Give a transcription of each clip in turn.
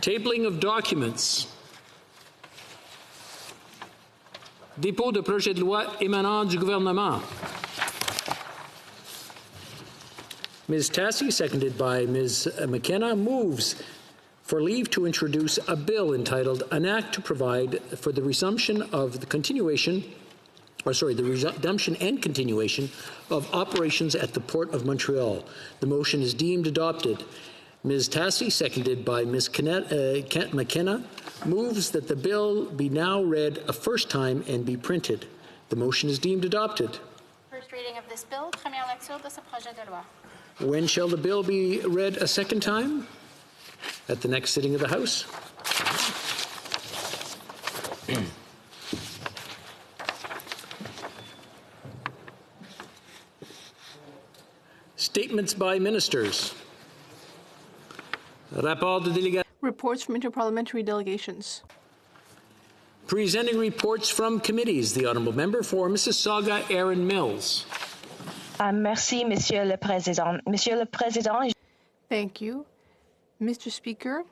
Tabling of documents. Dépôt de projet de loi émanant du gouvernement. Ms. Tassi, seconded by Ms. McKenna, moves for leave to introduce a bill entitled An Act to Provide for the Resumption of the Continuation, the resumption and continuation of operations at the Port of Montreal. The motion is deemed adopted. Ms. Tassi, seconded by Ms. McKenna, moves that the bill be now read a first time and be printed. The motion is deemed adopted. First reading of this bill, première lecture de ce projet de loi. When shall the bill be read a second time? At the next sitting of the House. Statements by ministers. Rapport de délégation. Reports from interparliamentary delegations. Presenting reports from committees. The honourable member for Mississauga, Erin Mills. Merci, Monsieur le Président. Monsieur le Président. Thank you. Mr. Speaker,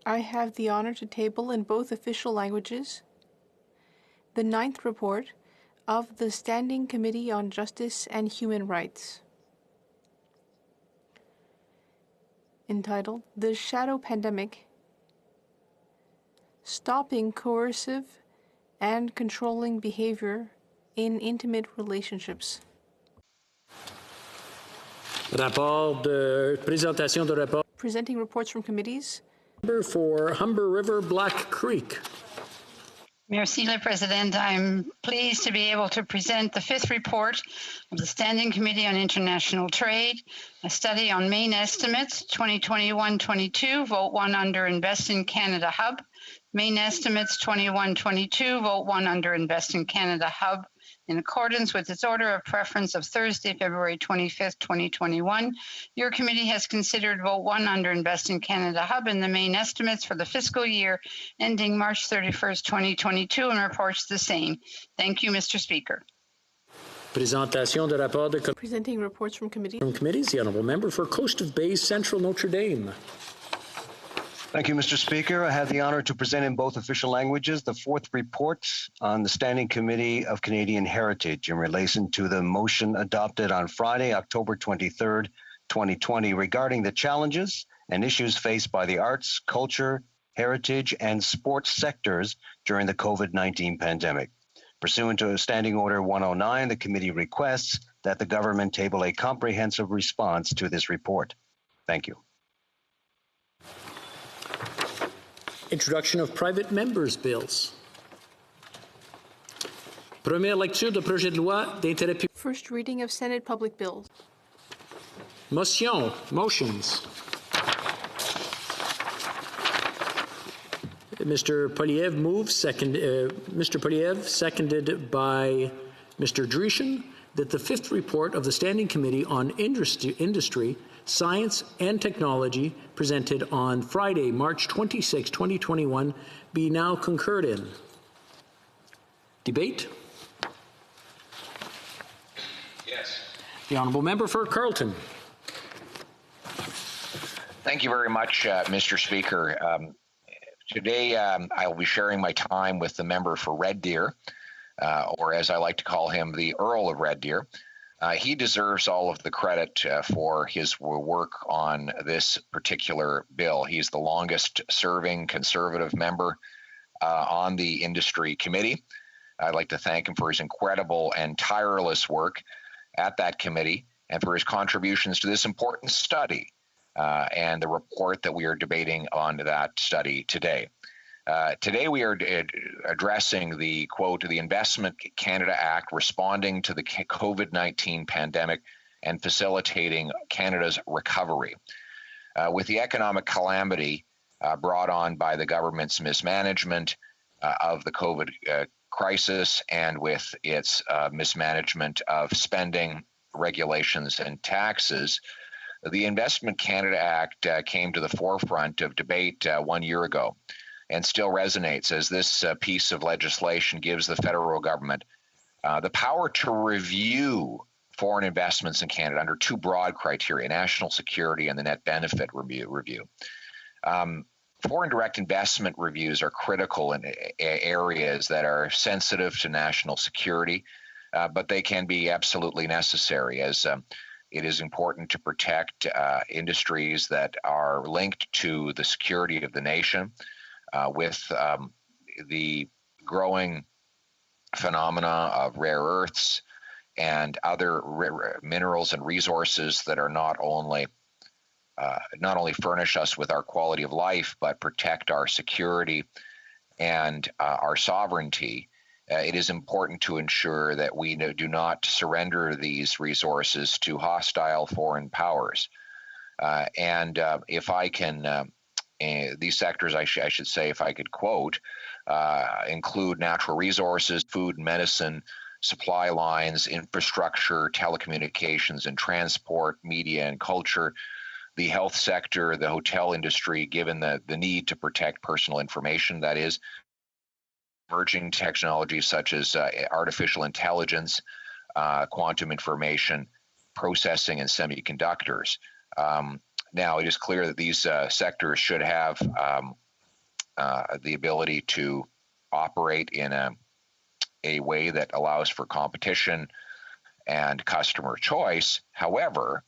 I have the honor to table in both official languages the 9th report of the Standing Committee on Justice and Human Rights, entitled The Shadow Pandemic, Stopping Coercive and Controlling Behavior in Intimate Relationships. Présentation de rapport. Presenting reports from committees. For Humber River Black Creek. Merci, le Président. I'm pleased to be able to present the 5th report of the Standing Committee on International Trade, a study on main estimates 2021-22, Vote 1 under Invest in Canada Hub, main estimates 21-22, Vote 1 under Invest in Canada Hub, in accordance with its order of preference of Thursday, February 25th, 2021, your committee has considered Vote 1 under Invest in Canada Hub and the main estimates for the fiscal year ending March 31st, 2022, and reports the same. Thank you, Mr. Speaker. Présentation de rapport de Presenting reports from committees. From committees, the honourable member for Coast of Bay Central Notre Dame. Thank you, Mr. Speaker. I have the honor to present in both official languages the 4th report on the Standing Committee of Canadian Heritage in relation to the motion adopted on Friday, October 23rd, 2020, regarding the challenges and issues faced by the arts, culture, heritage, and sports sectors during the COVID-19 pandemic. Pursuant to Standing Order 109, the committee requests that the government table a comprehensive response to this report. Thank you. Introduction of private members' bills. Première lecture de projet de loi d'intérêt public. First reading of Senate public bills. Motions. Mr. Poliev moves. Mr. Poliev, seconded by Mr. Dreeshen, that the 5th report of the Standing Committee on Industry, Science and Technology, presented on Friday, March 26, 2021, be now concurred in. Debate? Yes. The honourable member for Carleton. Thank you very much, Mr. Speaker. Today, I will be sharing my time with the member for Red Deer, or as I like to call him, the Earl of Red Deer. He deserves all of the credit for his work on this particular bill. He's the longest serving Conservative member on the Industry Committee. I'd like to thank him for his incredible and tireless work at that committee and for his contributions to this important study and the report that we are debating on that study today. Today we are addressing the, quote, the Investment Canada Act, responding to the COVID-19 pandemic and facilitating Canada's recovery. With the economic calamity brought on by the government's mismanagement of the COVID crisis and with its mismanagement of spending, regulations, and taxes, the Investment Canada Act came to the forefront of debate 1 year ago, and still resonates as this piece of legislation gives the federal government the power to review foreign investments in Canada under two broad criteria: national security and the net benefit review. foreign direct investment reviews are critical in areas that are sensitive to national security, but they can be absolutely necessary, as it is important to protect industries that are linked to the security of the nation. With the growing phenomena of rare earths and other minerals and resources that are not only furnish us with our quality of life, but protect our security and our sovereignty, it is important to ensure that we do not surrender these resources to hostile foreign powers. If I can, these sectors, I should say, if I could quote, include natural resources, food and medicine, supply lines, infrastructure, telecommunications and transport, media and culture, the health sector, the hotel industry, given the need to protect personal information, that is, emerging technologies such as artificial intelligence, quantum information processing, and semiconductors. Now, it is clear that these sectors should have the ability to operate in a way that allows for competition and customer choice. However,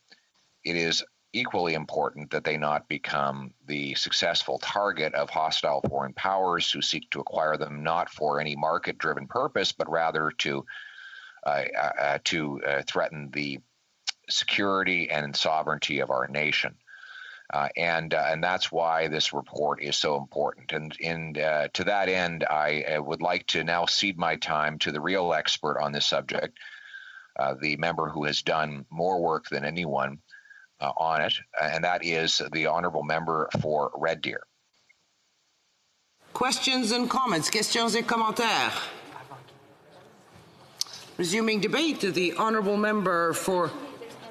it is equally important that they not become the successful target of hostile foreign powers who seek to acquire them not for any market-driven purpose, but rather to threaten the security and sovereignty of our nation. And that's why this report is so important. And to that end, I would like to now cede my time to the real expert on this subject, the member who has done more work than anyone on it, and that is the honourable member for Red Deer. Questions and comments? Questions et commentaires? Resuming debate, the honourable member for...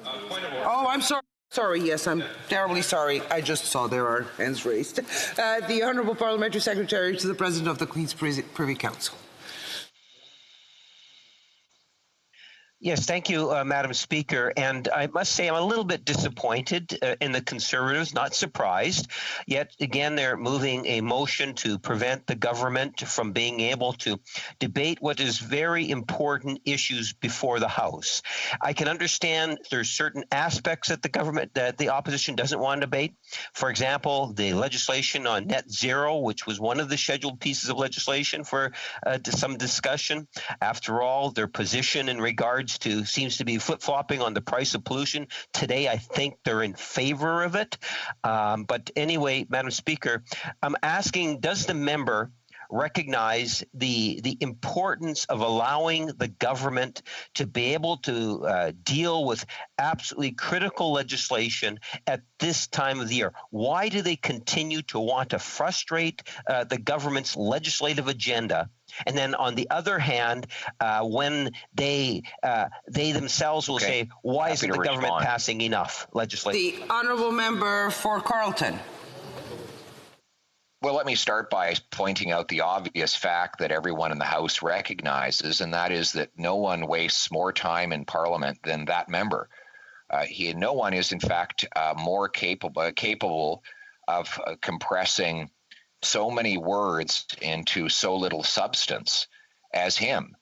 Oh, I'm sorry. Sorry, yes, I'm terribly sorry. I just saw there are hands raised. The Honourable Parliamentary Secretary to the President of the Queen's Privy Council. Yes, thank you, Madam Speaker. And I must say I'm a little bit disappointed in the Conservatives, not surprised. Yet again, they're moving a motion to prevent the government from being able to debate what is very important issues before the House. I can understand there's certain aspects that the government, that the opposition doesn't want to debate. For example, the legislation on net zero, which was one of the scheduled pieces of legislation for some discussion. After all, their position in regards to seems to be flip-flopping on the price of pollution. Today, I think they're in favor of it. But anyway, Madam Speaker, I'm asking, does the member recognize the importance of allowing the government to be able to deal with absolutely critical legislation at this time of the year? Why do they continue to want to frustrate the government's legislative agenda? And then on the other hand, when they themselves will say, why isn't the government passing enough legislation? The honourable member for Carleton. Well, let me start by pointing out the obvious fact that everyone in the House recognizes, and that is that no one wastes more time in Parliament than that member. No one is, in fact, more capable of compressing so many words into so little substance as him.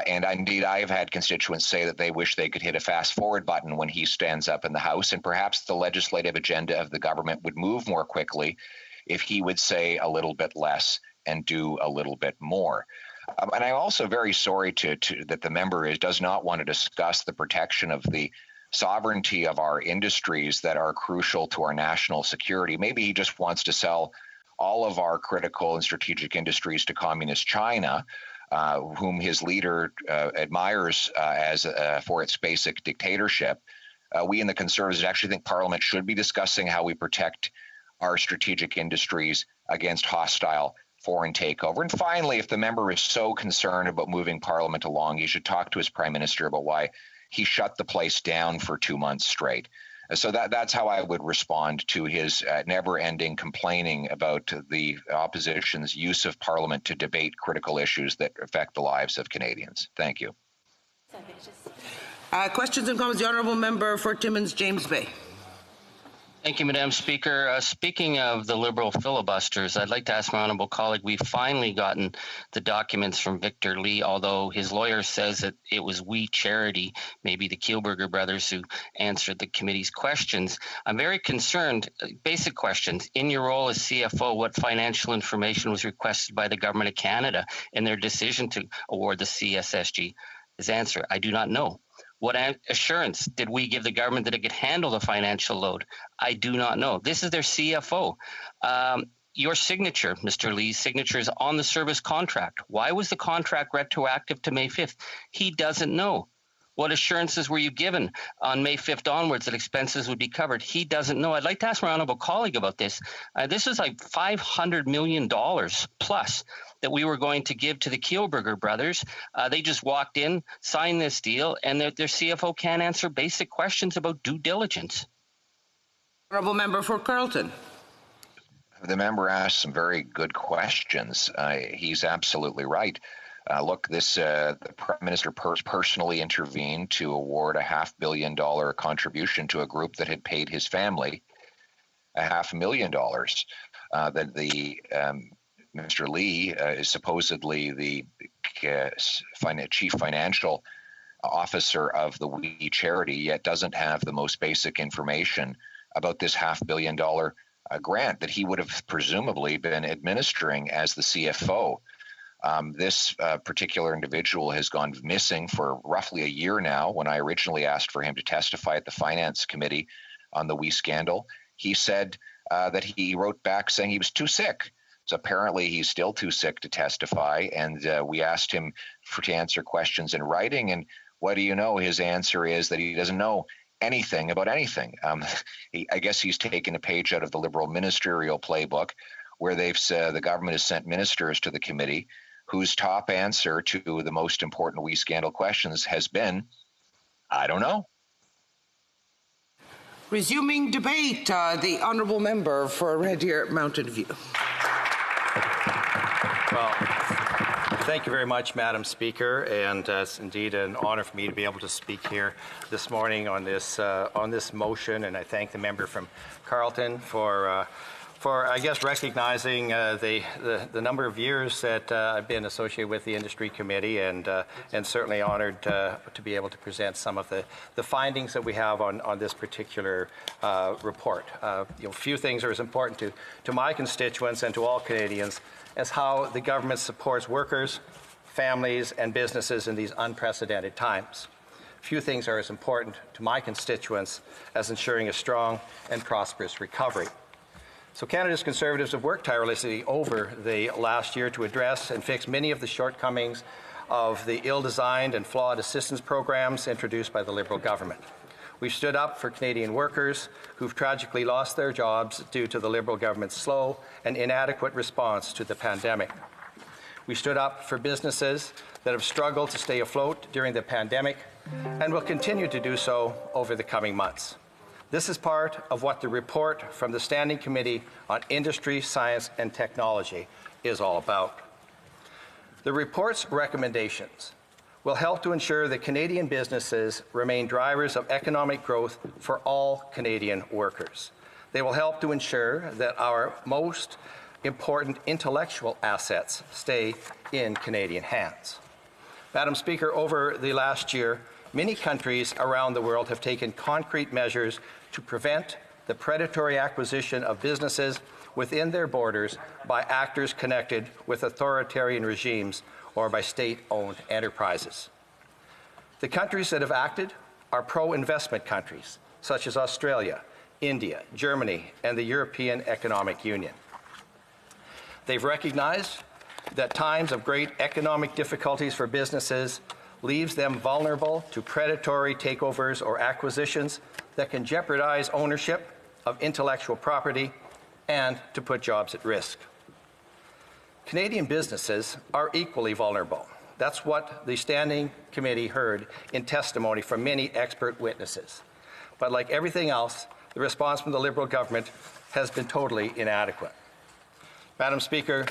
And indeed, I have had constituents say that they wish they could hit a fast forward button when he stands up in the House, and perhaps the legislative agenda of the government would move more quickly if he would say a little bit less and do a little bit more. And I'm also very sorry that the member does not want to discuss the protection of the sovereignty of our industries that are crucial to our national security. Maybe he just wants to sell all of our critical and strategic industries to communist China, whom his leader admires for its basic dictatorship. We in the Conservatives actually think Parliament should be discussing how we protect our strategic industries against hostile foreign takeover. And finally, if the member is so concerned about moving Parliament along, he should talk to his Prime Minister about why he shut the place down for 2 months straight. So that's how I would respond to his never-ending complaining about the opposition's use of Parliament to debate critical issues that affect the lives of Canadians. Thank you. Questions and comments. The honourable member for Timmins, James Bay. Thank you, Madam Speaker. Speaking of the Liberal filibusters, I'd like to ask my honourable colleague, we've finally gotten the documents from Victor Lee, although his lawyer says that it was We Charity, maybe the Kielburger brothers, who answered the committee's questions. I'm very concerned. Basic questions. In your role as CFO, what financial information was requested by the Government of Canada in their decision to award the CSSG? His answer, I do not know. What assurance did we give the government that it could handle the financial load? I do not know. This is their CFO. Your signature, Mr. Lee's signature, is on the service contract. Why was the contract retroactive to May 5th? He doesn't know. What assurances were you given on May 5th onwards that expenses would be covered? He doesn't know. I'd like to ask my honourable colleague about this. This is like $500 million plus that we were going to give to the Kielburger brothers. They just walked in, signed this deal, and their CFO can't answer basic questions about due diligence. Honourable member for Carleton. The member asked some very good questions. He's absolutely right. Look, the Prime Minister personally intervened to award a $500 million contribution to a group that had paid his family $500,000. That the Mr. Lee is supposedly the chief financial officer of the We Charity, yet doesn't have the most basic information about this $500 million grant that he would have presumably been administering as the CFO. This particular individual has gone missing for roughly a year now. When I originally asked for him to testify at the Finance Committee on the We scandal, he said that he wrote back saying he was too sick. So apparently he's still too sick to testify, and we asked him to answer questions in writing, and what do you know? His answer is that he doesn't know anything about anything. I guess he's taken a page out of the Liberal ministerial playbook, where they've said the government has sent ministers to the committee whose top answer to the most important We scandal questions has been, I don't know. Resuming debate, the honourable member for Red Deer Mountain View. Well, thank you very much, Madam Speaker, and it's indeed an honour for me to be able to speak here this morning on this motion, and I thank the member from Carleton for I guess, recognizing the number of years that I've been associated with the Industry Committee, and certainly honoured to be able to present some of the findings that we have on this particular report. Few things are as important to my constituents and to all Canadians as how the government supports workers, families, and businesses in these unprecedented times. Few things are as important to my constituents as ensuring a strong and prosperous recovery. So Canada's Conservatives have worked tirelessly over the last year to address and fix many of the shortcomings of the ill-designed and flawed assistance programs introduced by the Liberal government. We've stood up for Canadian workers who've tragically lost their jobs due to the Liberal government's slow and inadequate response to the pandemic. We stood up for businesses that have struggled to stay afloat during the pandemic and will continue to do so over the coming months. This is part of what the report from the Standing Committee on Industry, Science and Technology is all about. The report's recommendations will help to ensure that Canadian businesses remain drivers of economic growth for all Canadian workers. They will help to ensure that our most important intellectual assets stay in Canadian hands. Madam Speaker, over the last year, many countries around the world have taken concrete measures to prevent the predatory acquisition of businesses within their borders by actors connected with authoritarian regimes or by state-owned enterprises. The countries that have acted are pro-investment countries, such as Australia, India, Germany, and the European Economic Union. They've recognized that times of great economic difficulties for businesses leaves them vulnerable to predatory takeovers or acquisitions that can jeopardize ownership of intellectual property and to put jobs at risk. Canadian businesses are equally vulnerable. That's what the Standing Committee heard in testimony from many expert witnesses. But like everything else, the response from the Liberal government has been totally inadequate. Madam Speaker,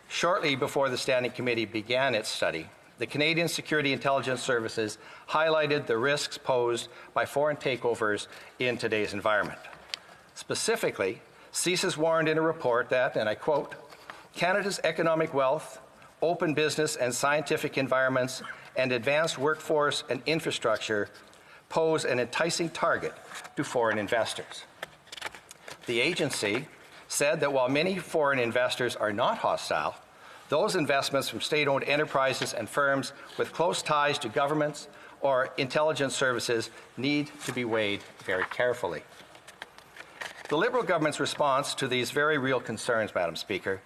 shortly before the Standing Committee began its study, the Canadian Security Intelligence Services highlighted the risks posed by foreign takeovers in today's environment. Specifically, CSIS warned in a report that, and I quote, Canada's economic wealth, open business and scientific environments, and advanced workforce and infrastructure pose an enticing target to foreign investors. The agency said that while many foreign investors are not hostile, those investments from state-owned enterprises and firms with close ties to governments or intelligence services need to be weighed very carefully. The Liberal government's response to these very real concerns, Madam Speaker,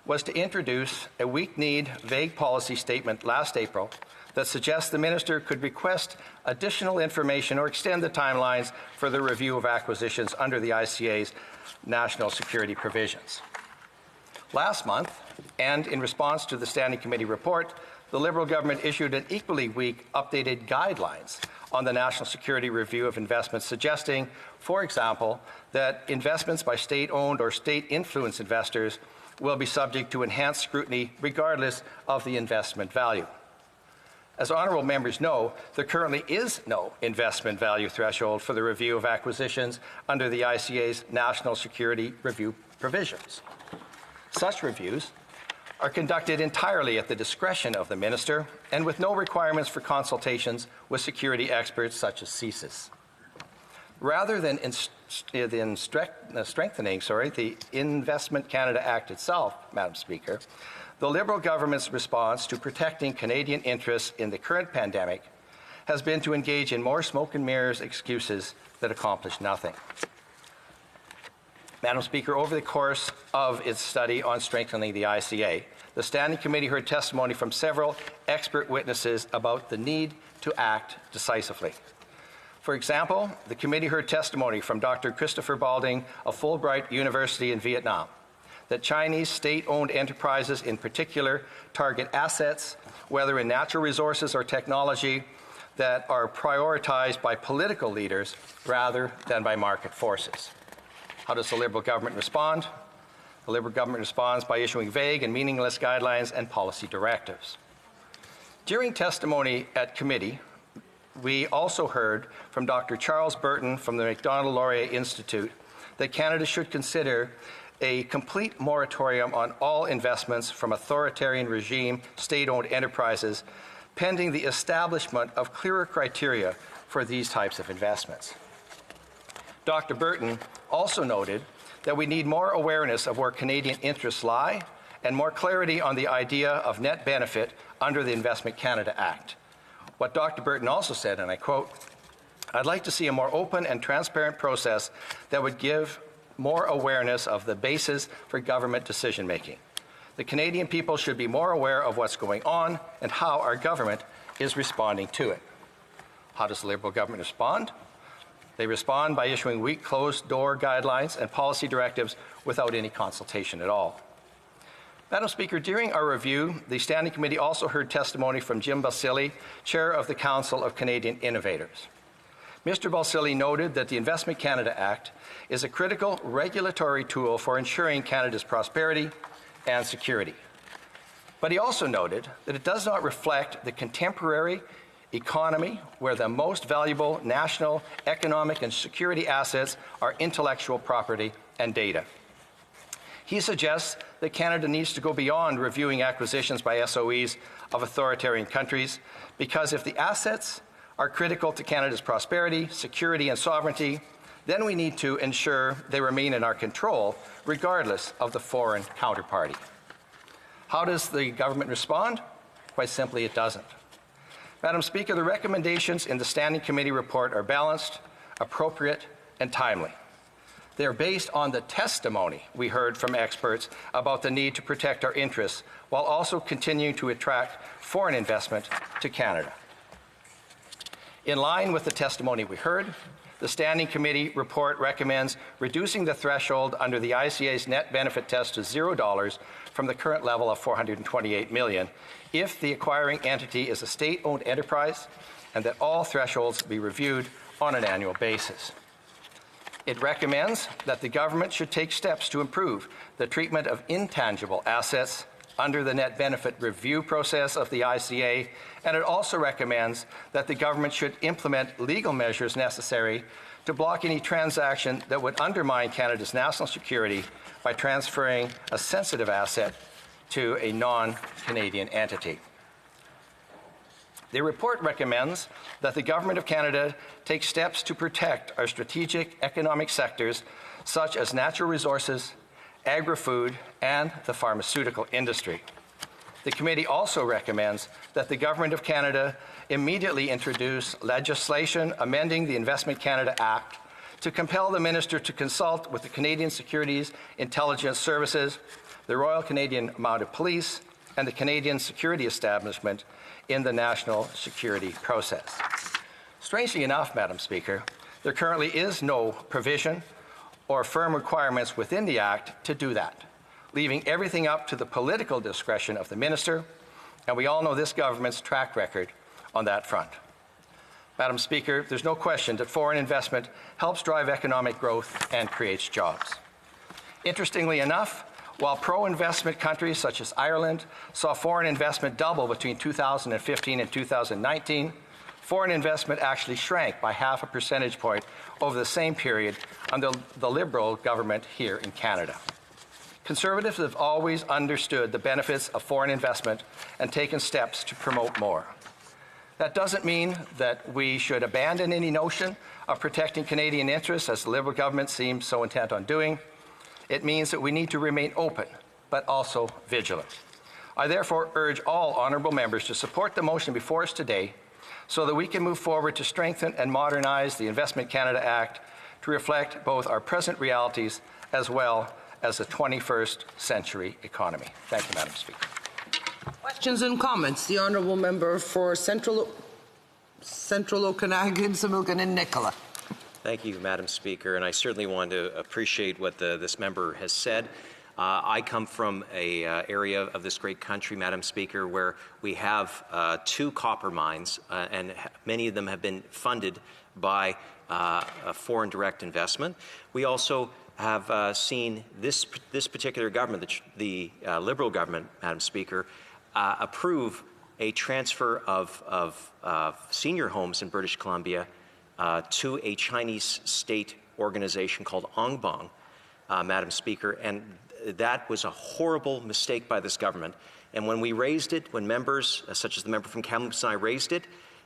was to introduce a weak-kneed, vague policy statement last April that suggests the minister could request additional information or extend the timelines for the review of acquisitions under the ICA's national security provisions. Last month, and in response to the Standing Committee report, the Liberal government issued an equally weak updated guidelines on the national security review of investments, suggesting, for example, that investments by state-owned or state-influenced investors will be subject to enhanced scrutiny regardless of the investment value. As honourable members know, there currently is no investment value threshold for the review of acquisitions under the ICA's national security review provisions. Such reviews are conducted entirely at the discretion of the minister and with no requirements for consultations with security experts such as CSIS. Rather than strengthening the Investment Canada Act itself, Madam Speaker, the Liberal government's response to protecting Canadian interests in the current pandemic has been to engage in more smoke and mirrors excuses that accomplish nothing. Madam Speaker, over the course of its study on strengthening the ICA, the Standing Committee heard testimony from several expert witnesses about the need to act decisively. For example, the committee heard testimony from Dr. Christopher Balding of Fulbright University in Vietnam that Chinese state-owned enterprises in particular target assets, whether in natural resources or technology, that are prioritized by political leaders rather than by market forces. How does the Liberal government respond? The Liberal government responds by issuing vague and meaningless guidelines and policy directives. During testimony at committee, we also heard from Dr. Charles Burton from the Macdonald-Laurier Institute that Canada should consider a complete moratorium on all investments from authoritarian regime state-owned enterprises pending the establishment of clearer criteria for these types of investments. Dr. Burton also noted that we need more awareness of where Canadian interests lie and more clarity on the idea of net benefit under the Investment Canada Act. What Dr. Burton also said, and I quote, "I'd like to see a more open and transparent process that would give more awareness of the basis for government decision-making. The Canadian people should be more aware of what's going on and how our government is responding to it." How does the Liberal government respond? They respond by issuing weak closed-door guidelines and policy directives without any consultation at all. Madam Speaker, during our review, the Standing Committee also heard testimony from Jim Balsillie, Chair of the Council of Canadian Innovators. Mr. Balsillie noted that the Investment Canada Act is a critical regulatory tool for ensuring Canada's prosperity and security. But he also noted that it does not reflect the contemporary economy where the most valuable national economic and security assets are intellectual property and data. He suggests that Canada needs to go beyond reviewing acquisitions by SOEs of authoritarian countries, because if the assets are critical to Canada's prosperity, security, and sovereignty, then we need to ensure they remain in our control, regardless of the foreign counterparty. How does the government respond? Quite simply, it doesn't. Madam Speaker, the recommendations in the Standing Committee report are balanced, appropriate, and timely. They are based on the testimony we heard from experts about the need to protect our interests while also continuing to attract foreign investment to Canada. In line with the testimony we heard, the Standing Committee report recommends reducing the threshold under the ICA's net benefit test to $0 from the current level of $428 million if the acquiring entity is a state-owned enterprise, and that all thresholds be reviewed on an annual basis. It recommends that the government should take steps to improve the treatment of intangible assets under the net benefit review process of the ICA, and it also recommends that the government should implement legal measures necessary to block any transaction that would undermine Canada's national security by transferring a sensitive asset to a non-Canadian entity. The report recommends that the Government of Canada take steps to protect our strategic economic sectors such as natural resources, agri-food, and the pharmaceutical industry. The committee also recommends that the Government of Canada immediately introduce legislation amending the Investment Canada Act to compel the minister to consult with the Canadian Securities Intelligence Services, the Royal Canadian Mounted Police, and the Canadian Security Establishment in the national security process. Strangely enough, Madam Speaker, there currently is no provision or firm requirements within the Act to do that, leaving everything up to the political discretion of the minister, and we all know this government's track record on that front. Madam Speaker, there's no question that foreign investment helps drive economic growth and creates jobs. Interestingly enough, while pro-investment countries such as Ireland saw foreign investment double between 2015 and 2019, foreign investment actually shrank by half a percentage point over the same period under the Liberal government here in Canada. Conservatives have always understood the benefits of foreign investment and taken steps to promote more. That doesn't mean that we should abandon any notion of protecting Canadian interests, as the Liberal government seems so intent on doing. It means that we need to remain open, but also vigilant. I therefore urge all honourable members to support the motion before us today so that we can move forward to strengthen and modernize the Investment Canada Act to reflect both our present realities as well as the 21st century economy. Thank you, Madam Speaker. Questions and comments? The honourable member for Central Okanagan, Similgan and Nicola. Thank you, Madam Speaker, and I certainly want to appreciate what this member has said. I come from an area of this great country, Madam Speaker, where we have 2 copper mines, and many of them have been funded by foreign direct investment. We also have seen this particular government, the Liberal government, Madam Speaker, approve a transfer of senior homes in British Columbia to a Chinese state organization called Ongbong, Madam Speaker, and that was a horrible mistake by this government. And when we raised it, when members, such as the member from Kamloops and I raised it,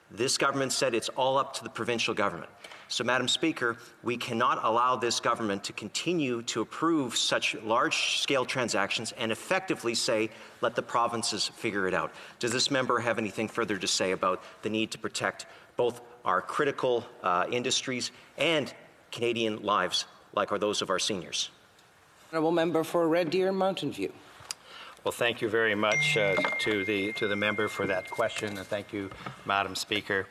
this government said it's all up to the provincial government. So, Madam Speaker, we cannot allow this government to continue to approve such large-scale transactions and effectively say, let the provinces figure it out. Does this member have anything further to say about the need to protect both our critical industries and Canadian lives, like are those of our seniors? Honourable member for Red Deer, Mountain View. Well, thank you very much to the member for that question, and thank you, Madam Speaker.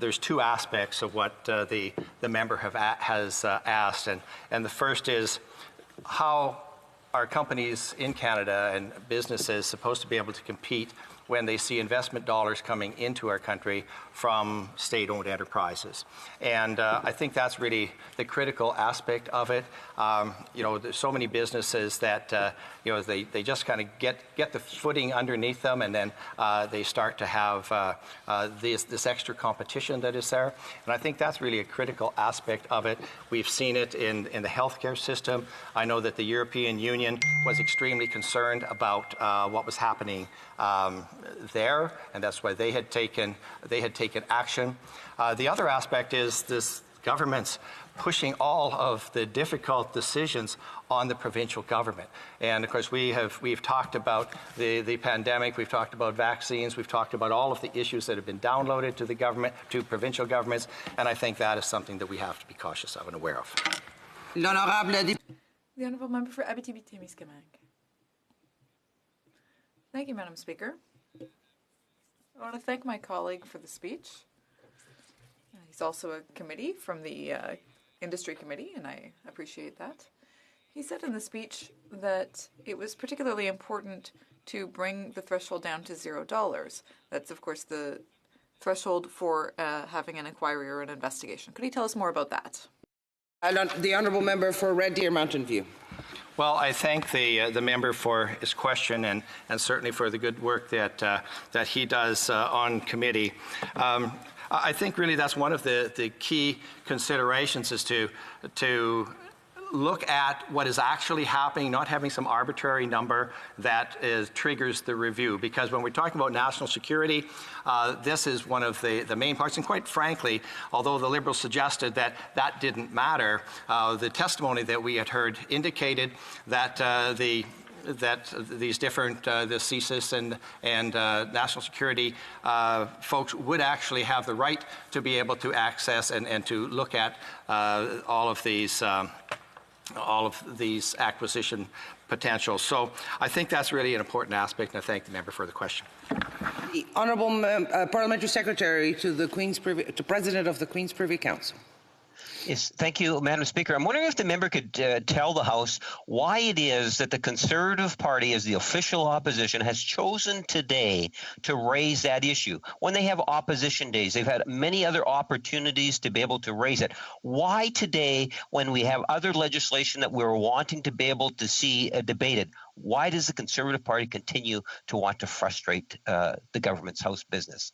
There's 2 aspects of what the member has asked, and the first is how are companies in Canada and businesses supposed to be able to compete when they see investment dollars coming into our country from state-owned enterprises. And I think that's really the critical aspect of it. You know, there's so many businesses that, you know, they just kind of get the footing underneath them, and then they start to have this extra competition that is there. And I think that's really a critical aspect of it. We've seen it in the healthcare system. I know that the European Union was extremely concerned about what was happening there, and that's why they had taken action. The other aspect is this government's pushing all of the difficult decisions on the provincial government. And of course, we've talked about the pandemic, we've talked about vaccines, we've talked about all of the issues that have been downloaded to the government, to provincial governments, and I think that is something that we have to be cautious of and aware of. The Honourable Member for Abitibi-Témiscamingue. Thank you, Madam Speaker. I want to thank my colleague for the speech. He's also a committee from the Industry Committee, and I appreciate that. He said in the speech that it was particularly important to bring the threshold down to $0. That's, of course, the threshold for having an inquiry or an investigation. Could he tell us more about that? The Honourable Member for Red Deer, Mountain View. Well, I thank the member for his question and certainly for the good work that he does on committee. I think really that's one of the key considerations is to look at what is actually happening, not having some arbitrary number that triggers the review. Because when we're talking about national security, this is one of the main parts. And quite frankly, although the Liberals suggested that that didn't matter, the testimony that we had heard indicated that these different, the CSIS and national security folks would actually have the right to be able to access and to look at all of these acquisition potentials. So I think that's really an important aspect, and I thank the member for the question. The Honourable Parliamentary Secretary to the President of the Queen's Privy Council. Yes, thank you, Madam Speaker. I'm wondering if the member could tell the House why it is that the Conservative Party, as the official opposition, has chosen today to raise that issue. When they have opposition days, they've had many other opportunities to be able to raise it. Why today, when we have other legislation that we're wanting to be able to see debated, why does the Conservative Party continue to want to frustrate the government's House business?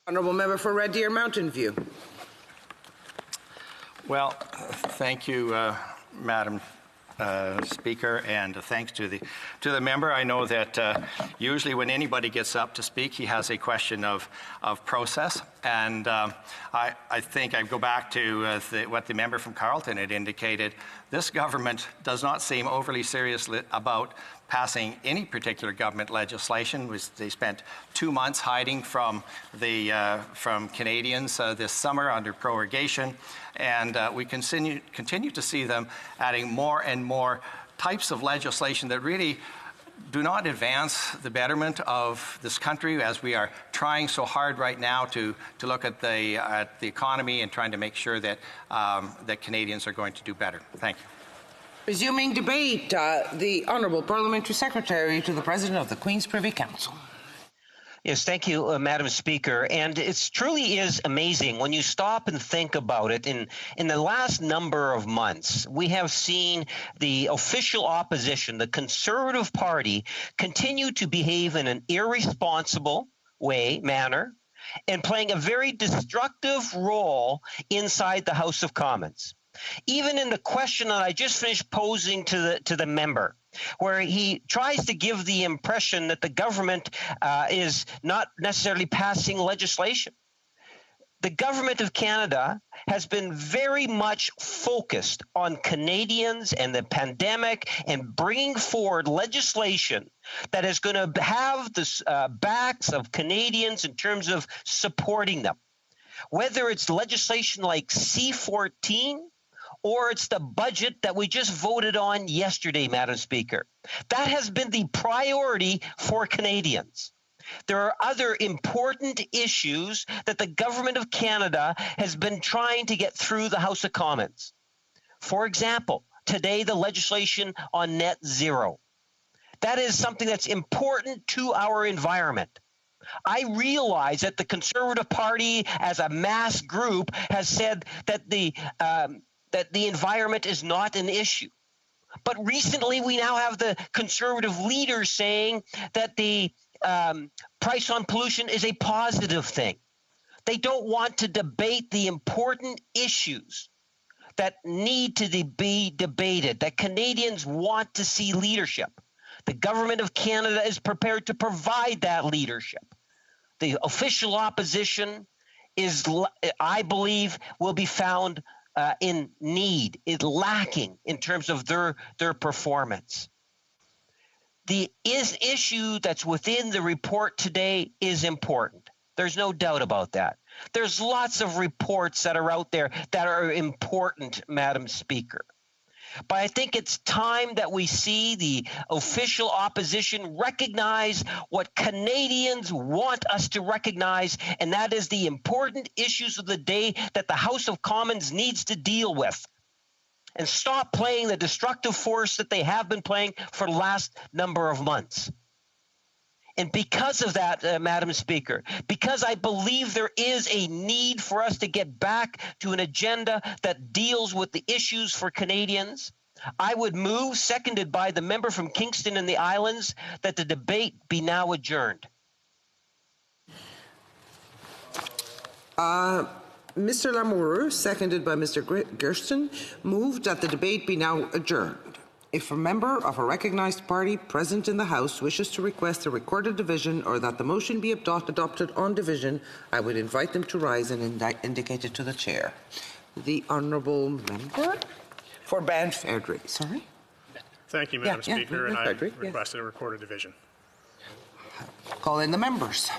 Honourable Member for Red Deer Mountain View. Well, thank you, Madam Speaker, and thanks to the member. I know that usually when anybody gets up to speak, he has a question of process, and I think I go back to what the member from Carleton had indicated. This government does not seem overly serious about passing any particular government legislation. They spent 2 months hiding from Canadians this summer under prorogation, and we continue to see them adding more and more types of legislation that really do not advance the betterment of this country, as we are trying so hard right now to look at the economy and trying to make sure that that Canadians are going to do better. Thank you. Resuming debate, the Honourable Parliamentary Secretary to the President of the Queen's Privy Council. Yes, thank you, Madam Speaker. And it truly is amazing when you stop and think about it. In the last number of months, we have seen the official opposition, the Conservative Party, continue to behave in an irresponsible manner, and playing a very destructive role inside the House of Commons. Even in the question that I just finished posing to the member, where he tries to give the impression that the government is not necessarily passing legislation. The government of Canada has been very much focused on Canadians and the pandemic and bringing forward legislation that is going to have the backs of Canadians in terms of supporting them. Whether it's legislation like C-14, or it's the budget that we just voted on yesterday, Madam Speaker. That has been the priority for Canadians. There are other important issues that the Government of Canada has been trying to get through the House of Commons. For example, today the legislation on net zero. That is something that's important to our environment. I realize that the Conservative Party as a mass group has said that the environment is not an issue. But recently we now have the Conservative leaders saying that the price on pollution is a positive thing. They don't want to debate the important issues that need to be debated, that Canadians want to see leadership. The Government of Canada is prepared to provide that leadership. The official opposition is, I believe, will be found in need, is lacking in terms of their performance. The issue that's within the report today is important. There's no doubt about that. There's lots of reports that are out there that are important, Madam Speaker. But I think it's time that we see the official opposition recognize what Canadians want us to recognize, and that is the important issues of the day that the House of Commons needs to deal with. And stop playing the destructive force that they have been playing for the last number of months. And because of that, Madam Speaker, because I believe there is a need for us to get back to an agenda that deals with the issues for Canadians, I would move, seconded by the member from Kingston and the Islands, that the debate be now adjourned. Mr. Lamoureux, seconded by Mr. Gersten, moved that the debate be now adjourned. If a member of a recognized party present in the House wishes to request a recorded division or that the motion be adopted on division, I would invite them to rise and indicate it to the chair. The Honourable Member for Banff-Airdrie. Sorry? Thank you, Madam Speaker, and I Airdrie, requested a recorded division. Call in the members.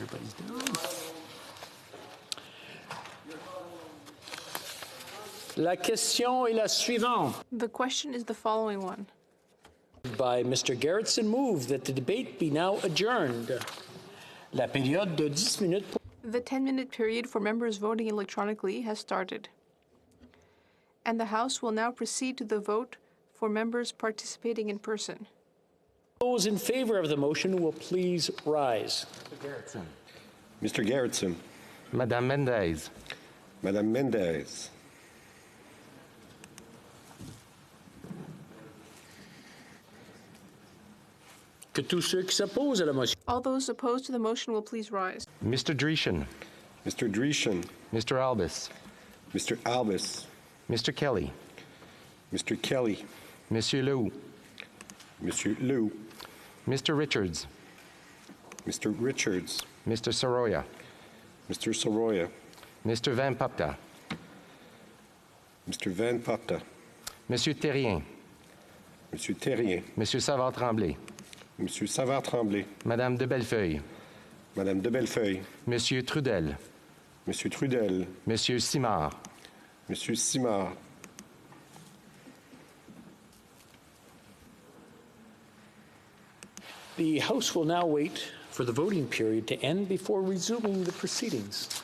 Everybody's down. La question est la suivante. The question is the following one. By Mr. Garrettson, move that the debate be now adjourned. La période de 10 minutes. The 10-minute period for members voting electronically has started. And the House will now proceed to the vote for members participating in person. Those in favor of the motion will please rise. Mr. Garrettson. Madame Mendez. Madame Mendez. Que tous ceux qui s'opposent à la motion. All those opposed to the motion will please rise. Mr. Dreeshen. Mr. Dreeshen. Mr. Albus. Mr. Albus. Mr. Kelly. Mr. Kelly. Monsieur Lew. Monsieur Lew. Mr. Richards. Mr. Richards. Mr. Soroya. Mr. Soroya. Mr. Van Papta. Mr. Van Papta. Monsieur Terrien. Monsieur Terrien. Monsieur Savard-Tremblay. Monsieur Savard-Tremblay. Madame de Bellefeuille. Madame de Bellefeuille. Monsieur Trudel. Monsieur Trudel. Monsieur Simard. Monsieur Simard. The House will now wait for the voting period to end before resuming the proceedings.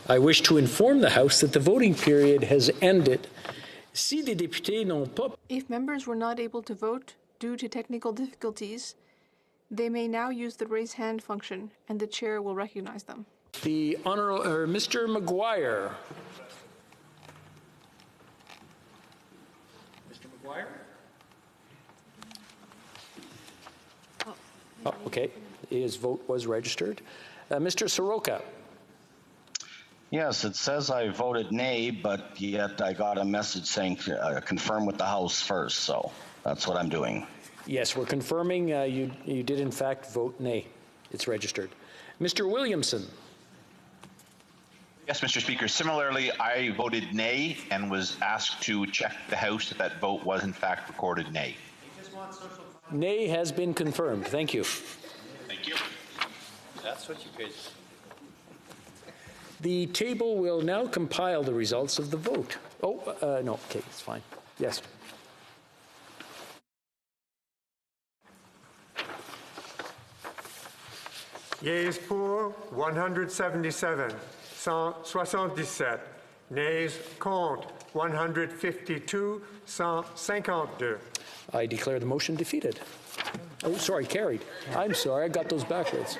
I wish to inform the House that the voting period has ended. Si des députés n'ont pas... If members were not able to vote due to technical difficulties, they may now use the raise hand function, and the chair will recognize them. The Honourable Mr. Maguire. Mr. Maguire? Oh, okay. His vote was registered. Mr. Soroka. Yes, it says I voted nay, but yet I got a message saying confirm with the House first, so that's what I'm doing. Yes, we're confirming you did in fact vote nay. It's registered. Mr. Williamson. Yes, Mr. Speaker. Similarly, I voted nay and was asked to check the House that vote was in fact recorded nay. Nay has been confirmed. Thank you. Thank you. That's what you paid. The table will now compile the results of the vote. Oh, no, okay, it's fine. Yes. Yeas pour 177, 177. Nays contre 152, 152. I declare the motion defeated. Oh, sorry, carried. I'm sorry, I got those backwards.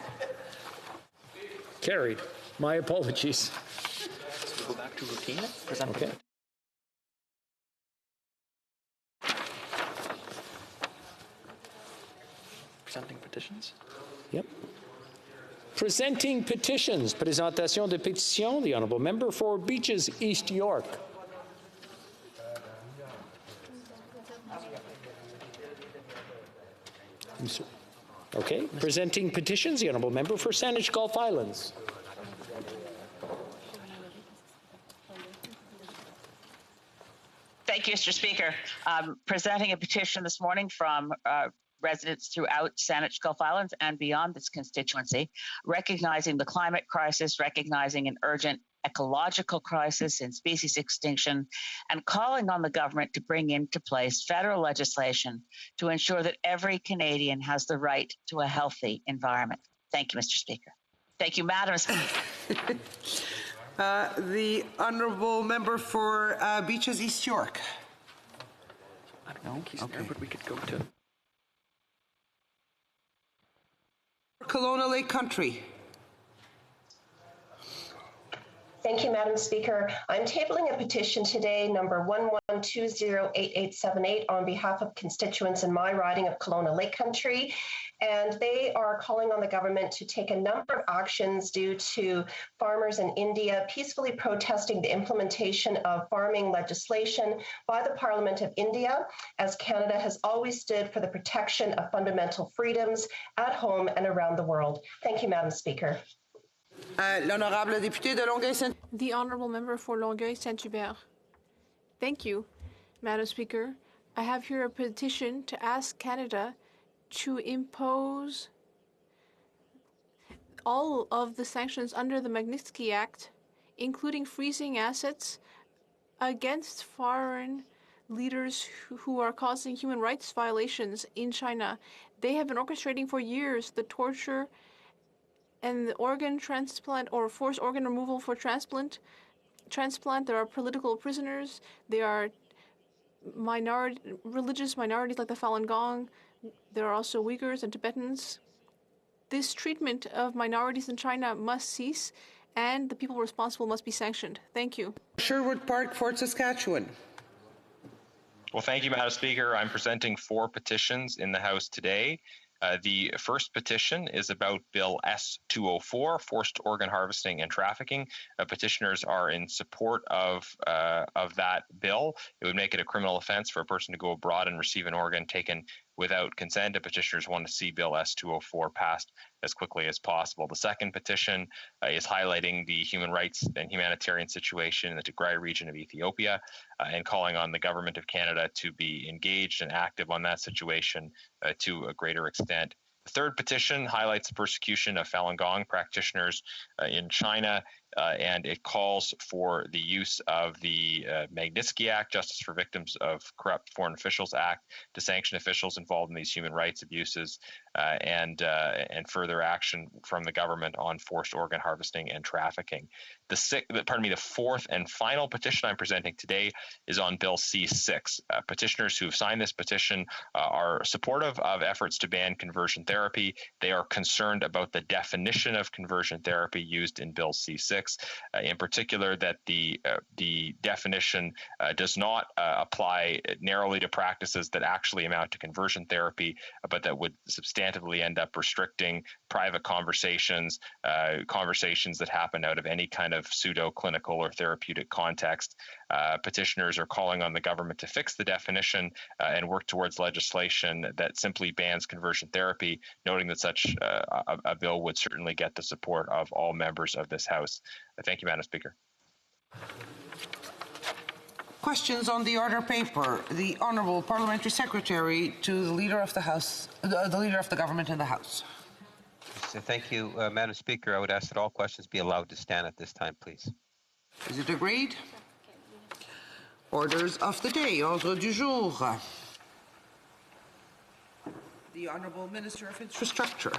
Carried. My apologies. So we go back to routine. Present. Okay. Presenting petitions. Yep. Presenting petitions. Présentation de pétitions. The Honourable Member for Beaches, East York. Okay. Presenting petitions. The Honourable Member for Saanich Gulf Islands. Thank you, Mr. Speaker. Presenting a petition this morning from residents throughout Saanich Gulf Islands and beyond this constituency, recognizing the climate crisis, recognizing an urgent ecological crisis and species extinction, and calling on the government to bring into place federal legislation to ensure that every Canadian has the right to a healthy environment. Thank you, Mr. Speaker. Thank you, Madam Speaker. The Honourable Member for Beaches, East York. I don't know, he's there, but we could go to... Kelowna Lake Country. Thank you, Madam Speaker. I'm tabling a petition today, number 11208878, on behalf of constituents in my riding of Kelowna Lake Country. And they are calling on the government to take a number of actions due to farmers in India peacefully protesting the implementation of farming legislation by the Parliament of India, as Canada has always stood for the protection of fundamental freedoms at home and around the world. Thank you, Madam Speaker. L'honorable député de Longueuil-Saint. The Honourable Member for Longueuil-Saint-Hubert. Thank you, Madam Speaker. I have here a petition to ask Canada to impose all of the sanctions under the Magnitsky Act, including freezing assets, against foreign leaders who are causing human rights violations in China. They have been orchestrating for years the torture and the organ transplant or forced organ removal for transplant. There are political prisoners. There are religious minorities like the Falun Gong. There are also Uyghurs and Tibetans. This treatment of minorities in China must cease, and the people responsible must be sanctioned. Thank you. Sherwood Park, Fort Saskatchewan. Well, thank you, Madam Speaker. I'm presenting 4 petitions in the House today. The first petition is about Bill S-204, forced organ harvesting and trafficking. Petitioners are in support of that bill. It would make it a criminal offense for a person to go abroad and receive an organ taken without consent. The petitioners want to see Bill S-204 passed as quickly as possible. The second petition is highlighting the human rights and humanitarian situation in the Tigray region of Ethiopia and calling on the government of Canada to be engaged and active on that situation to a greater extent. The third petition highlights the persecution of Falun Gong practitioners in China. and it calls for the use of the Magnitsky Act, Justice for Victims of Corrupt Foreign Officials Act, to sanction officials involved in these human rights abuses, and further action from the government on forced organ harvesting and trafficking. The fourth and final petition I'm presenting today is on Bill C-6. Petitioners who have signed this petition are supportive of efforts to ban conversion therapy. They are concerned about the definition of conversion therapy used in Bill C-6, in particular that the definition does not apply narrowly to practices that actually amount to conversion therapy, but that would substantively end up restricting private conversations that happen out of any kind of pseudo-clinical or therapeutic context. Petitioners are calling on the government to fix the definition and work towards legislation that simply bans conversion therapy, noting that such a bill would certainly get the support of all members of this House. Thank you, Madam Speaker. Questions on the order paper. The Honourable Parliamentary Secretary to the Leader of the House, the Leader of the Government in the House. Thank you, Madam Speaker. I would ask that all questions be allowed to stand at this time, please. Is it agreed? Orders of the day. Ordre du jour. The Honourable Minister of Infrastructure.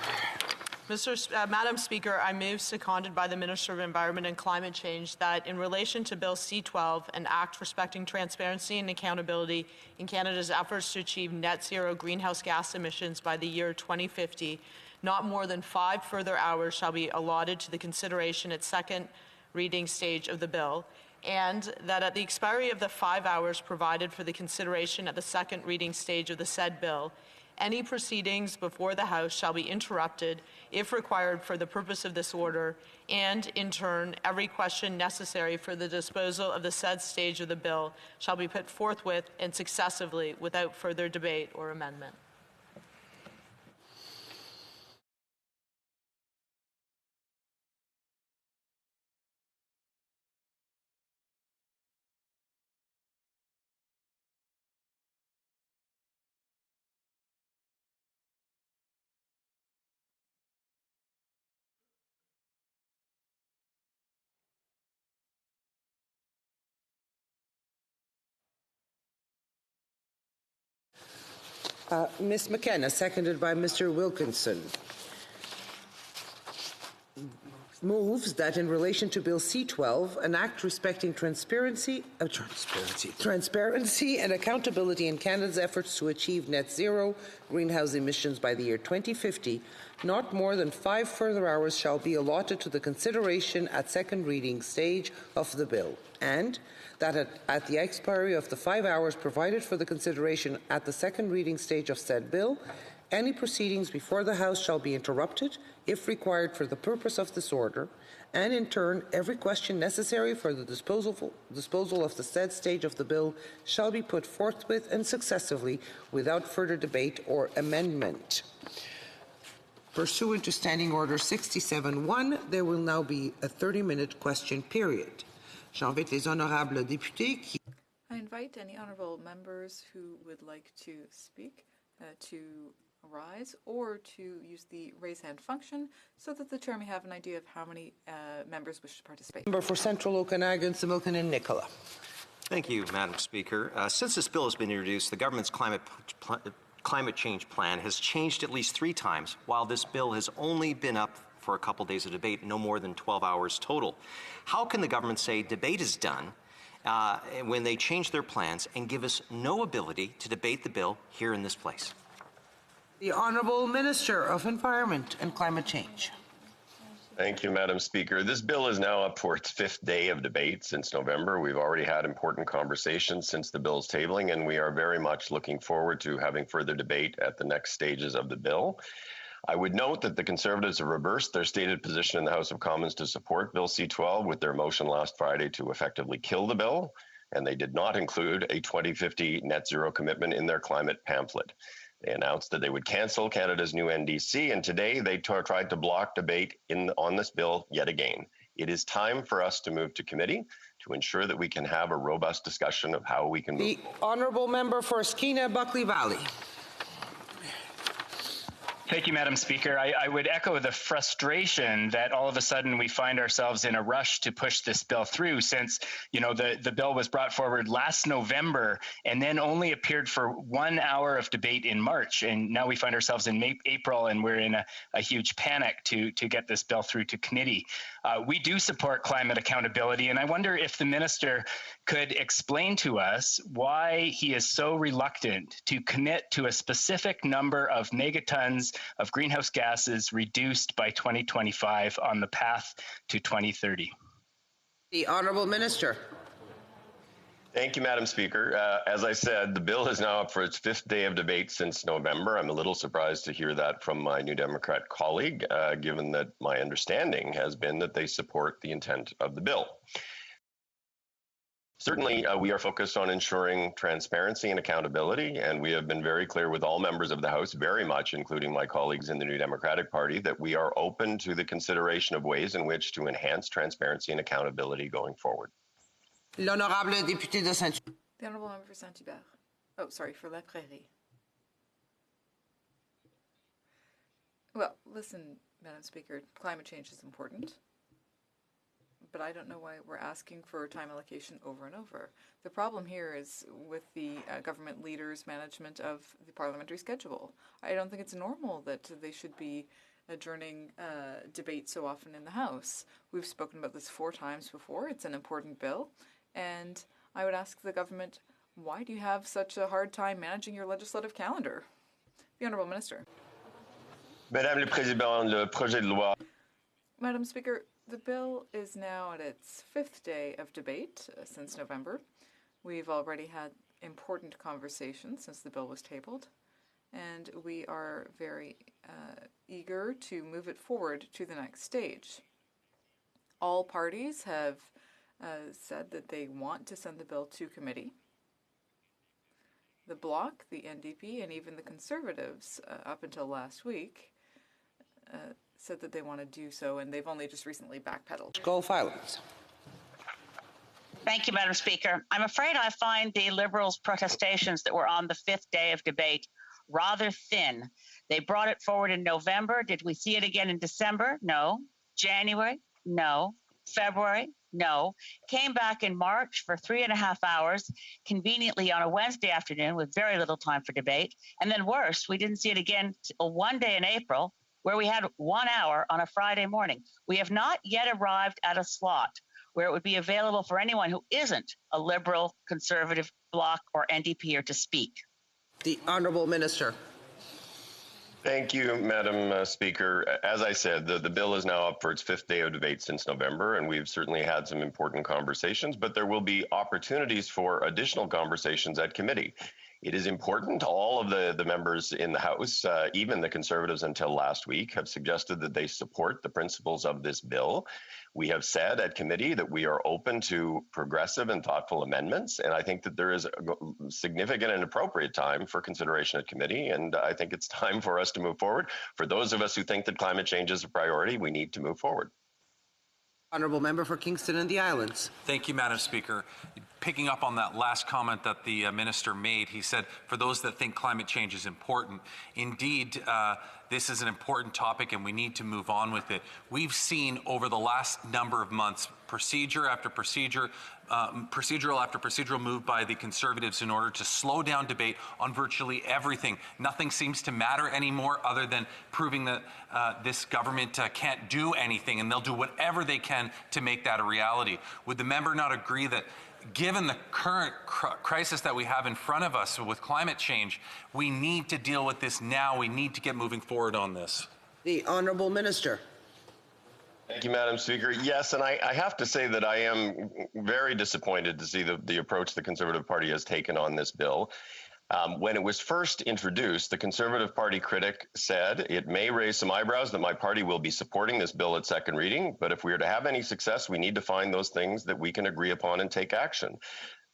Madam Speaker, I move seconded by the Minister of Environment and Climate Change that in relation to Bill C-12, an act respecting transparency and accountability in Canada's efforts to achieve net zero greenhouse gas emissions by the year 2050, not more than 5 further hours shall be allotted to the consideration at second reading stage of the bill, and that at the expiry of the 5 hours provided for the consideration at the second reading stage of the said bill, any proceedings before the House shall be interrupted if required for the purpose of this order, and in turn, every question necessary for the disposal of the said stage of the bill shall be put forthwith and successively without further debate or amendment. Ms. McKenna, seconded by Mr. Wilkinson, moves that in relation to Bill C-12, an act respecting transparency and accountability in Canada's efforts to achieve net zero greenhouse emissions by the year 2050, not more than 5 further hours shall be allotted to the consideration at second reading stage of the bill, and that at the expiry of the 5 hours provided for the consideration at the second reading stage of said bill, any proceedings before the House shall be interrupted if required for the purpose of this order, and in turn, every question necessary for the disposal of the said stage of the bill shall be put forthwith and successively without further debate or amendment. Pursuant to Standing Order 67-1, there will now be a 30-minute question period. J'invite les honorables députés qui... I invite any honourable members who would like to speak to rise or to use the raise hand function so that the chair may have an idea of how many members wish to participate. Member for Central Okanagan, Similton and Nicola. Thank you, Madam Speaker. Since this bill has been introduced, the government's climate change plan has changed at least 3 times, while this bill has only been up for a couple days of debate, no more than 12 hours total. How can the government say debate is done when they change their plans and give us no ability to debate the bill here in this place? The Honourable Minister of Environment and Climate Change. Thank you, Madam Speaker. This bill is now up for its 5th day of debate since November. We've already had important conversations since the bill's tabling, and we are very much looking forward to having further debate at the next stages of the bill. I would note that the Conservatives have reversed their stated position in the House of Commons to support Bill C-12 with their motion last Friday to effectively kill the bill, and they did not include a 2050 net zero commitment in their climate pamphlet. They announced that they would cancel Canada's new NDC, and today they tried to block debate on this bill yet again. It is time for us to move to committee to ensure that we can have a robust discussion of how we can move. The Honourable Member for Skeena Buckley Valley. Thank you, Madam Speaker. I would echo the frustration that all of a sudden we find ourselves in a rush to push this bill through, since the bill was brought forward last November and then only appeared for 1 hour of debate in March. And now we find ourselves in April and we're in a huge panic to get this bill through to committee. We do support climate accountability, and I wonder if the minister could explain to us why he is so reluctant to commit to a specific number of megatons of greenhouse gases reduced by 2025 on the path to 2030. The Honourable Minister. Thank you, Madam Speaker. As I said, the bill is now up for its 5th day of debate since November. I'm a little surprised to hear that from my New Democrat colleague, given that my understanding has been that they support the intent of the bill. Certainly, we are focused on ensuring transparency and accountability, and we have been very clear with all members of the House, very much, including my colleagues in the New Democratic Party, that we are open to the consideration of ways in which to enhance transparency and accountability going forward. L'honorable député de Saint-Hubert. The Honourable Member for Saint-Hubert. Oh, sorry, for La Prairie. Well, listen, Madam Speaker, climate change is important, but I don't know why we're asking for time allocation over and over. The problem here is with the government leaders' management of the parliamentary schedule. I don't think it's normal that they should be adjourning debate so often in the House. We've spoken about this 4 times before. It's an important bill, and I would ask the government, why do you have such a hard time managing your legislative calendar? The Honourable Minister. Madame le Président, le projet de loi. Madam Speaker, the bill is now at its 5th day of debate since November. We've already had important conversations since the bill was tabled, and we are very eager to move it forward to the next stage. All parties have said that they want to send the bill to committee. The Bloc, the NDP, and even the Conservatives, up until last week, said that they want to do so, and they've only just recently backpedaled. Go Filings. Thank you, Madam Speaker. I'm afraid I find the Liberals' protestations that were on the 5th day of debate rather thin. They brought it forward in November. Did we see it again in December? No. January? No. February? No. Came back in March for 3.5 hours, conveniently on a Wednesday afternoon with very little time for debate. And then worse, we didn't see it again till one day in April, where we had 1 hour on a Friday morning. We have not yet arrived at a slot where it would be available for anyone who isn't a Liberal, Conservative, Bloc, or NDPer to speak. The Honourable Minister. Thank you, Madam Speaker. As I said, the bill is now up for its 5th day of debate since November, and we've certainly had some important conversations, but there will be opportunities for additional conversations at committee. It is important. All of the members in the House, even the Conservatives until last week, have suggested that they support the principles of this bill. We have said at committee that we are open to progressive and thoughtful amendments, and I think that there is a significant and appropriate time for consideration at committee, and I think it's time for us to move forward. For those of us who think that climate change is a priority, we need to move forward. Honourable Member for Kingston and the Islands. Thank you, Madam Speaker. Picking up on that last comment that the minister made, he said, for those that think climate change is important, indeed, this is an important topic and we need to move on with it. We've seen over the last number of months, procedure after procedure, procedural after procedural move by the Conservatives in order to slow down debate on virtually everything. Nothing seems to matter anymore other than proving that this government can't do anything, and they'll do whatever they can to make that a reality. Would the member not agree that given the current crisis that we have in front of us with climate change, we need to deal with this now? We need to get moving forward on this. The Honourable Minister. Thank you, Madam Speaker. Yes, and I have to say that I am very disappointed to see the approach the Conservative Party has taken on this bill. When it was first introduced, the Conservative Party critic said, it may raise some eyebrows that my party will be supporting this bill at second reading, but if we are to have any success, we need to find those things that we can agree upon and take action.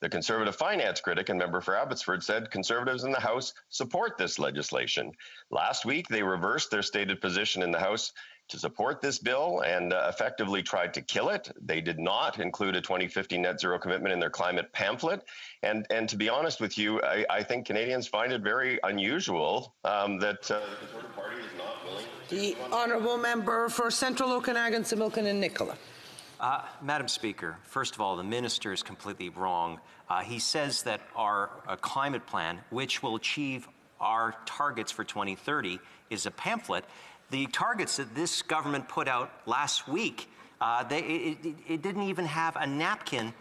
The Conservative finance critic and member for Abbotsford said Conservatives in the House support this legislation. Last week, they reversed their stated position in the House to support this bill and effectively tried to kill it. They did not include a 2050 net zero commitment in their climate pamphlet. And to be honest with you, I think Canadians find it very unusual that the Conservative Party is not willing. The honourable member for Central Okanagan, Similkin and Nicola. Madam Speaker, first of all, the minister is completely wrong. He says that our climate plan, which will achieve our targets for 2030, is a pamphlet. The targets that this government put out last week, it didn't even have a napkin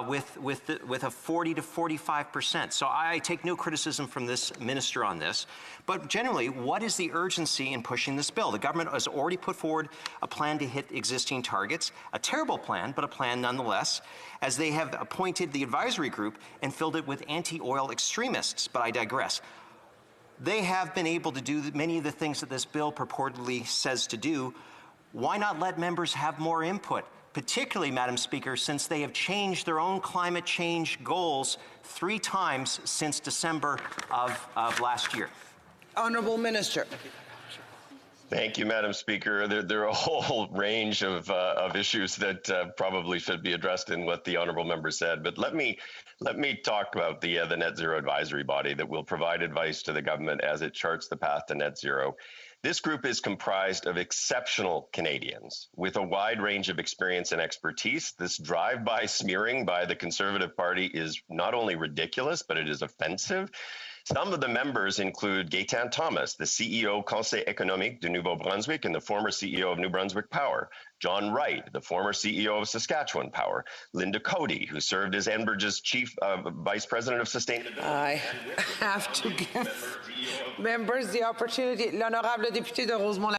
with a 40 to 45%. So I take no criticism from this minister on this. But generally, what is the urgency in pushing this bill? The government has already put forward a plan to hit existing targets, a terrible plan, but a plan nonetheless, as they have appointed the advisory group and filled it with anti-oil extremists. But I digress. They have been able to do many of the things that this bill purportedly says to do. Why not let members have more input? Particularly, Madam Speaker, since they have changed their own climate change goals 3 times since December of last year. Honourable Minister. Thank you, Madam Speaker. There are a whole range of issues that probably should be addressed in what the honourable member said. But let me talk about the Net Zero Advisory Body that will provide advice to the government as it charts the path to net zero. This group is comprised of exceptional Canadians with a wide range of experience and expertise. This drive-by smearing by the Conservative Party is not only ridiculous, but it is offensive. Some of the members include Gaétan Thomas, the CEO Conseil économique du Nouveau-Brunswick and the former CEO of New Brunswick Power, John Wright, the former CEO of Saskatchewan Power, Linda Cody, who served as Enbridge's chief vice president of sustainability. I have to give members the opportunity. L'honorable député de Rosemont.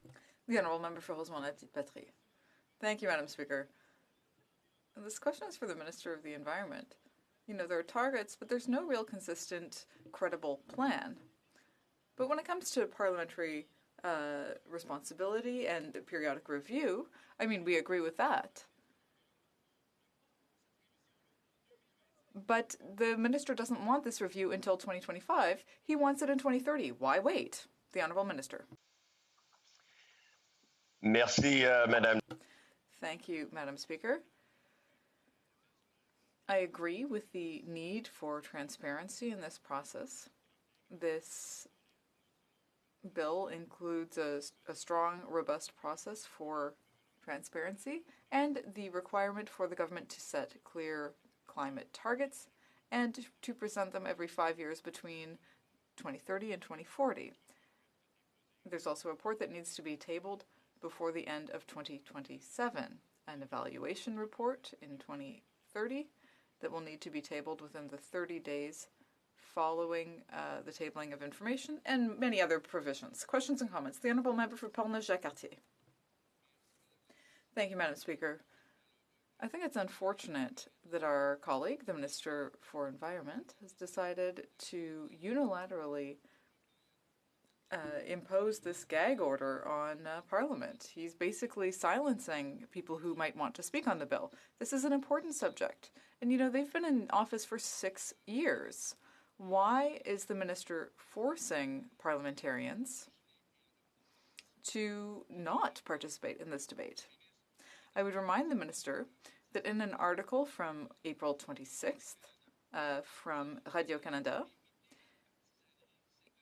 The honourable member for Rosemont-la-Petite-Patrie. Thank you, Madam Speaker. And this question is for the Minister of the Environment. You know, there are targets, but there's no real consistent, credible plan. But when it comes to parliamentary responsibility and periodic review, I mean, we agree with that. But the minister doesn't want this review until 2025. He wants it in 2030. Why wait? The Honourable Minister. Merci, Madame. Thank you, Madam Speaker. I agree with the need for transparency in this process. This bill includes a strong, robust process for transparency and the requirement for the government to set clear climate targets and to present them every 5 years between 2030 and 2040. There's also a report that needs to be tabled before the end of 2027, an evaluation report in 2030 that will need to be tabled within the 30 days following the tabling of information, and many other provisions. Questions and comments? The Honourable Member for Portneuf-Jacques-Cartier. Thank you, Madam Speaker. I think it's unfortunate that our colleague, the Minister for Environment, has decided to unilaterally impose this gag order on Parliament. He's basically silencing people who might want to speak on the bill. This is an important subject. And, you know, they've been in office for 6 years. Why is the minister forcing parliamentarians to not participate in this debate? I would remind the minister that in an article from April 26th from Radio-Canada,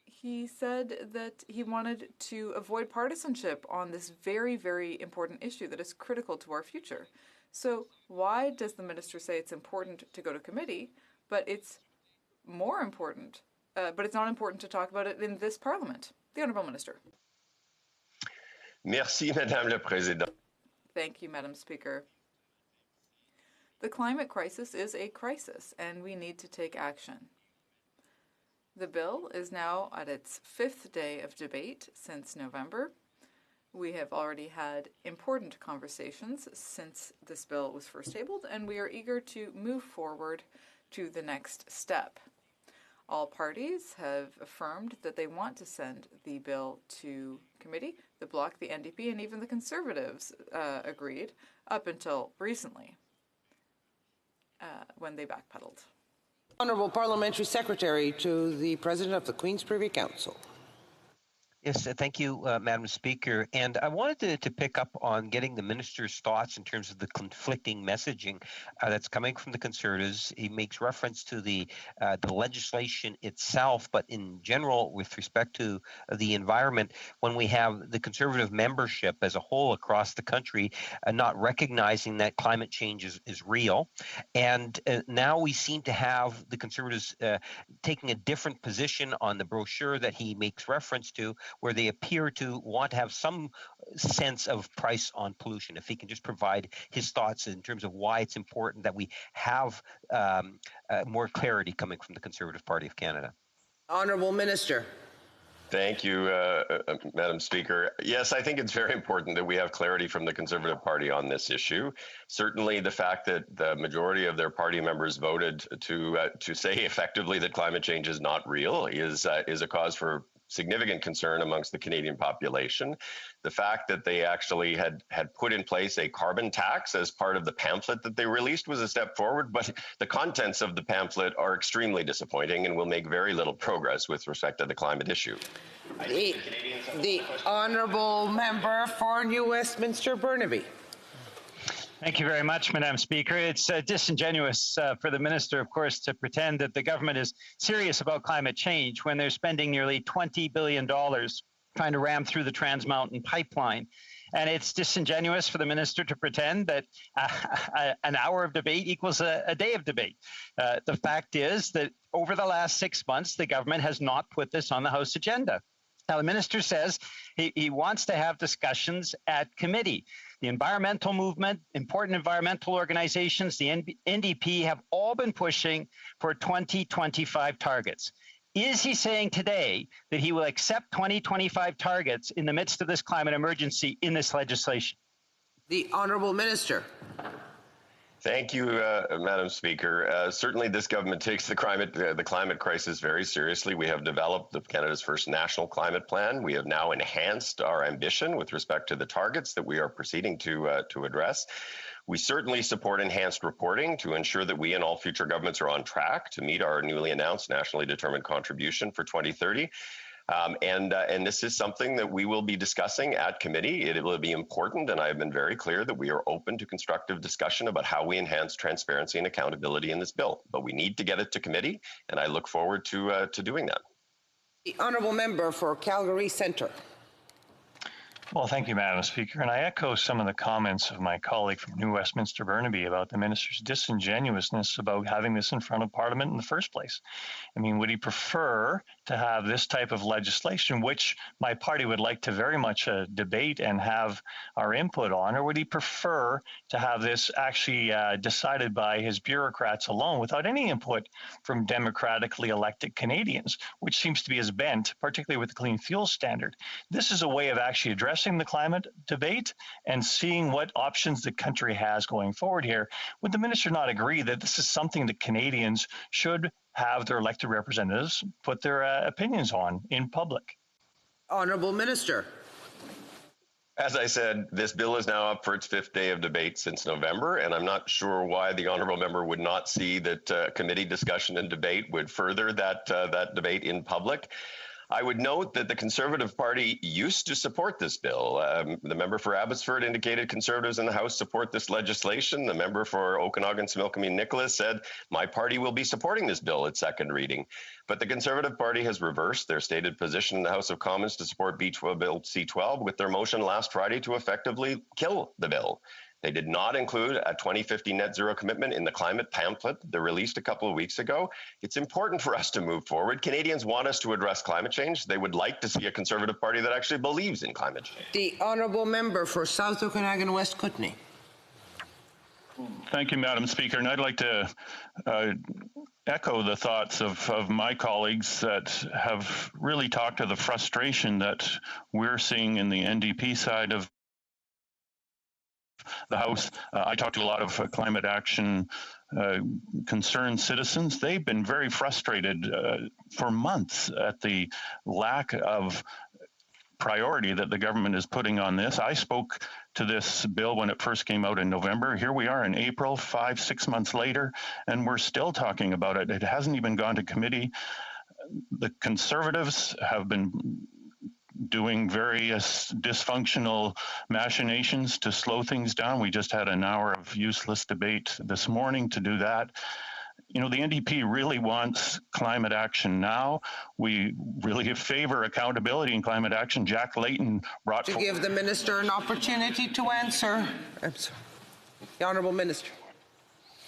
he said that he wanted to avoid partisanship on this very, very important issue that is critical to our future. So why does the minister say it's important to go to committee, but it's more important, but it's not important to talk about it in this parliament? The Honourable Minister. Merci, Madame la Présidente. Thank you, Madam Speaker. The climate crisis is a crisis, and we need to take action. The bill is now at its 5th day of debate since November. We have already had important conversations since this bill was first tabled, and we are eager to move forward to the next step. All parties have affirmed that they want to send the bill to committee. The Bloc, the NDP, and even the Conservatives agreed up until recently when they backpedaled. Honourable Parliamentary Secretary to the President of the Queen's Privy Council. Yes, thank you, Madam Speaker. And I wanted to pick up on getting the minister's thoughts in terms of the conflicting messaging that's coming from the Conservatives. He makes reference to the legislation itself, but in general, with respect to the environment, when we have the Conservative membership as a whole across the country not recognizing that climate change is real. And now we seem to have the Conservatives taking a different position on the brochure that he makes reference to, where they appear to want to have some sense of price on pollution. If he can just provide his thoughts in terms of why it's important that we have more clarity coming from the Conservative Party of Canada. Honourable Minister. Thank you, Madam Speaker. Yes, I think it's very important that we have clarity from the Conservative Party on this issue. Certainly, the fact that the majority of their party members voted to say effectively that climate change is not real is a cause for significant concern amongst the Canadian population. The fact that they actually had put in place a carbon tax as part of the pamphlet that they released was a step forward, but the contents of the pamphlet are extremely disappointing and will make very little progress with respect to the climate issue. The Honourable Member for New Westminster Burnaby. Thank you very much, Madam Speaker. It's disingenuous for the minister, of course, to pretend that the government is serious about climate change when they're spending nearly $20 billion trying to ram through the Trans Mountain Pipeline. And it's disingenuous for the minister to pretend that an hour of debate equals a day of debate. The fact is that over the last 6 months, the government has not put this on the House agenda. Now, the minister says he wants to have discussions at committee. The environmental movement, important environmental organizations, the NDP have all been pushing for 2025 targets. Is he saying today that he will accept 2025 targets in the midst of this climate emergency in this legislation? The Honourable Minister. Thank you, Madam Speaker. Certainly, this government takes the climate crisis very seriously. We have developed Canada's first national climate plan. We have now enhanced our ambition with respect to the targets that we are proceeding to address. We certainly support enhanced reporting to ensure that we and all future governments are on track to meet our newly announced nationally determined contribution for 2030. And this is something that we will be discussing at committee. It will be important, and I have been very clear that we are open to constructive discussion about how we enhance transparency and accountability in this bill. But we need to get it to committee, and I look forward to doing that. The Honourable Member for Calgary Centre. Well, thank you, Madam Speaker. And I echo some of the comments of my colleague from New Westminster Burnaby about the minister's disingenuousness about having this in front of Parliament in the first place. I mean, would he prefer to have this type of legislation, which my party would like to very much debate and have our input on, or would he prefer to have this actually decided by his bureaucrats alone without any input from democratically elected Canadians, which seems to be his bent, particularly with the Clean Fuel Standard? This is a way of actually addressing the climate debate and seeing what options the country has going forward here. Would the minister not agree that this is something that Canadians should have their elected representatives put their opinions on in public? Honourable Minister. As I said, this bill is now up for its 5th day of debate since November, and I'm not sure why the honourable member would not see that committee discussion and debate would further that debate in public. I would note that the Conservative Party used to support this bill. The member for Abbotsford indicated Conservatives in the House support this legislation. The member for Okanagan-Similkameen Nicholas said, my party will be supporting this bill at second reading. But the Conservative Party has reversed their stated position in the House of Commons to support Bill C-12 with their motion last Friday to effectively kill the bill. They did not include a 2050 net zero commitment in the climate pamphlet they released a couple of weeks ago. It's important for us to move forward. Canadians want us to address climate change. They would like to see a Conservative Party that actually believes in climate change. The Honourable Member for South Okanagan West Kootenay. Thank you, Madam Speaker. And I'd like to echo the thoughts of my colleagues that have really talked to the frustration that we're seeing in the NDP side of the House. I talked to a lot of climate action concerned citizens. They've been very frustrated for months at the lack of priority that the government is putting on this. I spoke to this bill when it first came out in November. Here we are in April, 5-6 months later, and we're still talking about it. It hasn't even gone to committee. The Conservatives have been doing various dysfunctional machinations to slow things down. We just had an hour of useless debate this morning to do that. You know, the NDP really wants climate action now. We really favor accountability in climate action. Jack Layton brought to give the minister an opportunity to answer. The Honourable Minister.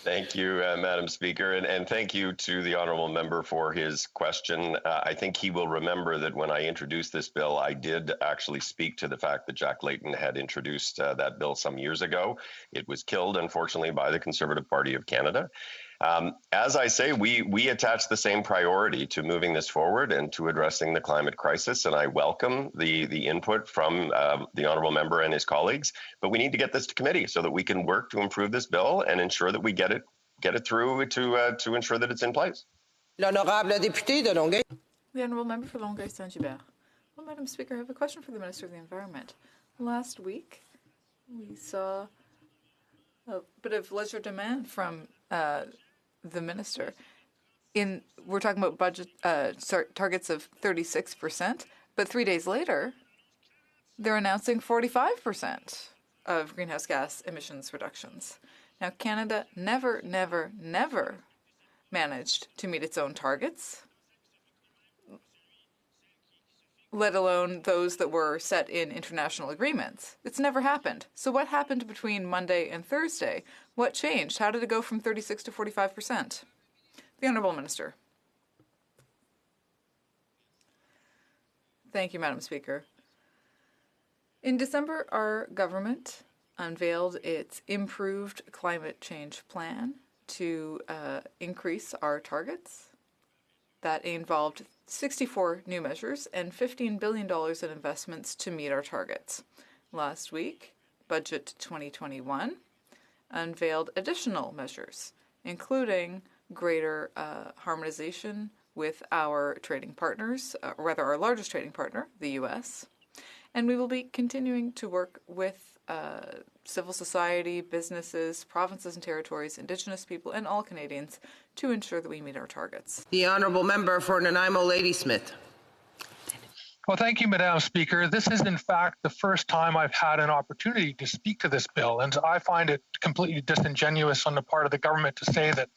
Thank you, Madam Speaker, and thank you to the honourable member for his question. I think he will remember that when I introduced this bill, I did actually speak to the fact that Jack Layton had introduced that bill some years ago. It was killed, unfortunately, by the Conservative Party of Canada. As I say, we attach the same priority to moving this forward and to addressing the climate crisis, and I welcome the input from the honourable member and his colleagues. But we need to get this to committee so that we can work to improve this bill and ensure that we get it through to ensure that it's in place. L'honorable député de Longueuil. The honourable member for Longueuil Saint-Hubert. Well, Madam Speaker, I have a question for the Minister of the Environment. Last week, we saw a bit of legerdemain from the minister. We're talking about budget targets of 36%, but 3 days later, they're announcing 45% of greenhouse gas emissions reductions. Now, Canada never managed to meet its own targets, let alone those that were set in international agreements. It's never happened. So what happened between Monday and Thursday? What changed? How did it go from 36 to 45%? The Honourable Minister. Thank you, Madam Speaker. In December, our government unveiled its improved climate change plan to increase our targets. That involved 64 new measures and $15 billion in investments to meet our targets. Last week, Budget 2021 unveiled additional measures, including greater harmonization with our trading partners, or rather our largest trading partner, the U.S., and we will be continuing to work with civil society, businesses, provinces and territories, Indigenous people, and all Canadians to ensure that we meet our targets. The Honourable Member for Nanaimo Ladysmith. Well, thank you, Madam Speaker. This is, in fact, the first time I've had an opportunity to speak to this bill, and I find it completely disingenuous on the part of the government to say that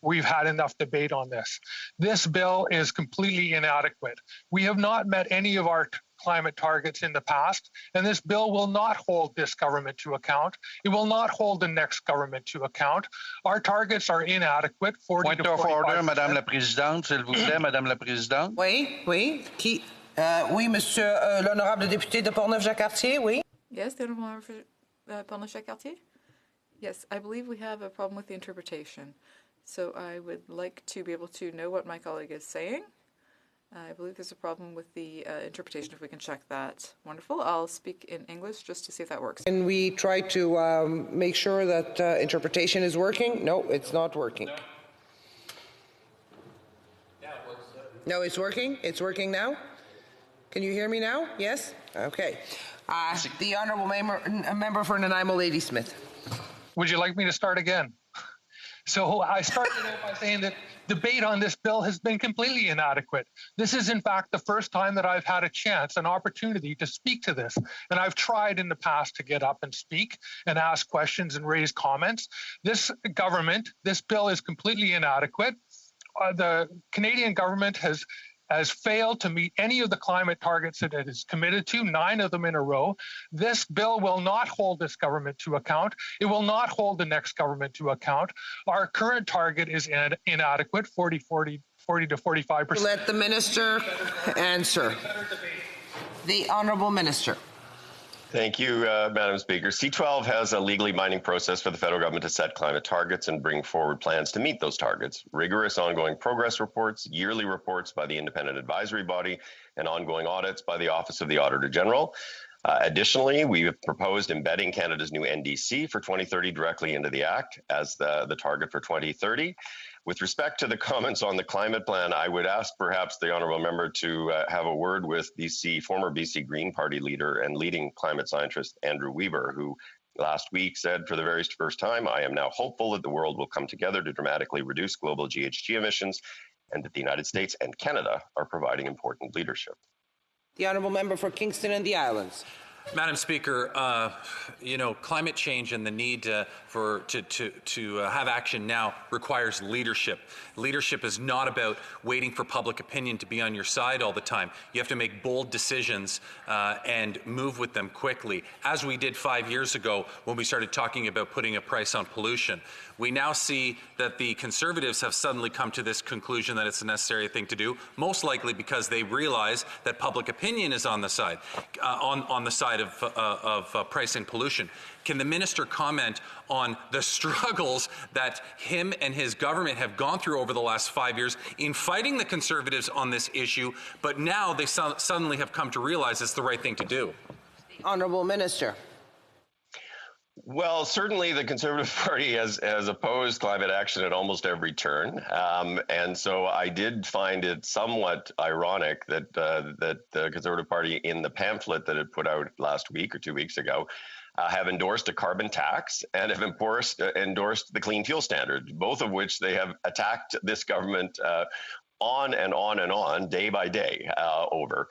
we've had enough debate on this. This bill is completely inadequate. We have not met any of our climate targets in the past, and this bill will not hold this government to account. It will not hold the next government to account. Our targets are inadequate. Point of order, Madame la Présidente, s'il vous plaît, Madame la Présidente. Oui. Oui, Monsieur l'honorable député de Portneuf-Jacques-Cartier, oui. Yes, the honourable member for Portneuf-Jacques-Cartier. Yes, I believe we have a problem with the interpretation. So I would like to be able to know what my colleague is saying. I believe there's a problem with the interpretation, if we can check that. Wonderful. I'll speak in English just to see if that works. Can we try to make sure that interpretation is working? No, it's not working. No, it's working? It's working now? Can you hear me now? Yes? Okay. The Honourable Member for Nanaimo Ladysmith. Would you like me to start again? So I started out by saying that debate on this bill has been completely inadequate. This is, in fact, the first time that I've had a chance, an opportunity to speak to this. And I've tried in the past to get up and speak and ask questions and raise comments. This government, this bill is completely inadequate. The Canadian government has failed to meet any of the climate targets that it is committed to, 9 of them in a row. This bill will not hold this government to account. It will not hold the next government to account. Our current target is inadequate, 40 to 45%. Let the minister answer. The Honourable Minister. Thank you, Madam Speaker. C12 has a legally binding process for the federal government to set climate targets and bring forward plans to meet those targets. Rigorous ongoing progress reports, yearly reports by the independent advisory body, and ongoing audits by the Office of the Auditor General. Additionally, we have proposed embedding Canada's new NDC for 2030 directly into the Act as the target for 2030. With respect to the comments on the climate plan, I would ask perhaps the honourable member to have a word with former BC Green Party leader and leading climate scientist Andrew Weber, who last week said for the very first time, I am now hopeful that the world will come together to dramatically reduce global GHG emissions and that the United States and Canada are providing important leadership. The honourable member for Kingston and the Islands. Madam Speaker, climate change and the need to have action now requires leadership. Leadership is not about waiting for public opinion to be on your side all the time. You have to make bold decisions and move with them quickly, as we did 5 years ago when we started talking about putting a price on pollution. We now see that the Conservatives have suddenly come to this conclusion that it's a necessary thing to do, most likely because they realize that public opinion is on the side, on the side of pricing pollution. Can the minister comment on the struggles that him and his government have gone through over the last 5 years in fighting the Conservatives on this issue, but now they suddenly have come to realize it's the right thing to do? Honourable Minister. Well, certainly the Conservative Party has opposed climate action at almost every turn. And so I did find it somewhat ironic that the Conservative Party in the pamphlet that it put out last week or 2 weeks ago have endorsed a carbon tax and have endorsed the clean fuel standard, both of which they have attacked this government on and on and on, day by day over.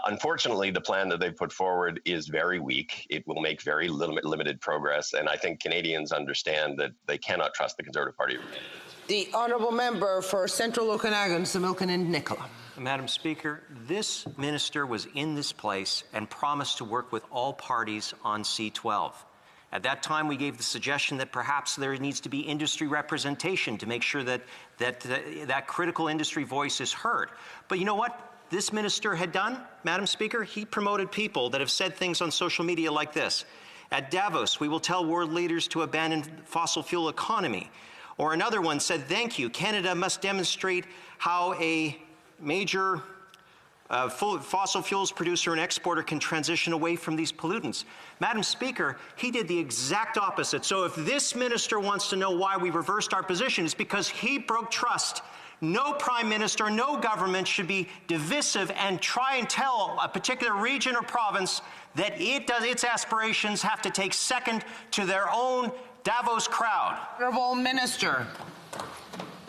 Unfortunately, the plan that they put forward is very weak. It will make very limited progress, and I think Canadians understand that they cannot trust the Conservative Party. The honourable member for Central Okanagan, Similkin and Nicola. Madam Speaker, this minister was in this place and promised to work with all parties on C12. At that time, we gave the suggestion that perhaps there needs to be industry representation to make sure that critical industry voice is heard. But you know what this minister had done, Madam Speaker? He promoted people that have said things on social media like this. At Davos, we will tell world leaders to abandon fossil fuel economy. Or another one said, thank you, Canada must demonstrate how a major fossil fuels producer and exporter can transition away from these pollutants. Madam Speaker, he did the exact opposite. So if this minister wants to know why we reversed our position, it's because he broke trust. No prime minister, no government should be divisive and try and tell a particular region or province that its aspirations have to take second to their own Davos crowd. Honourable Minister.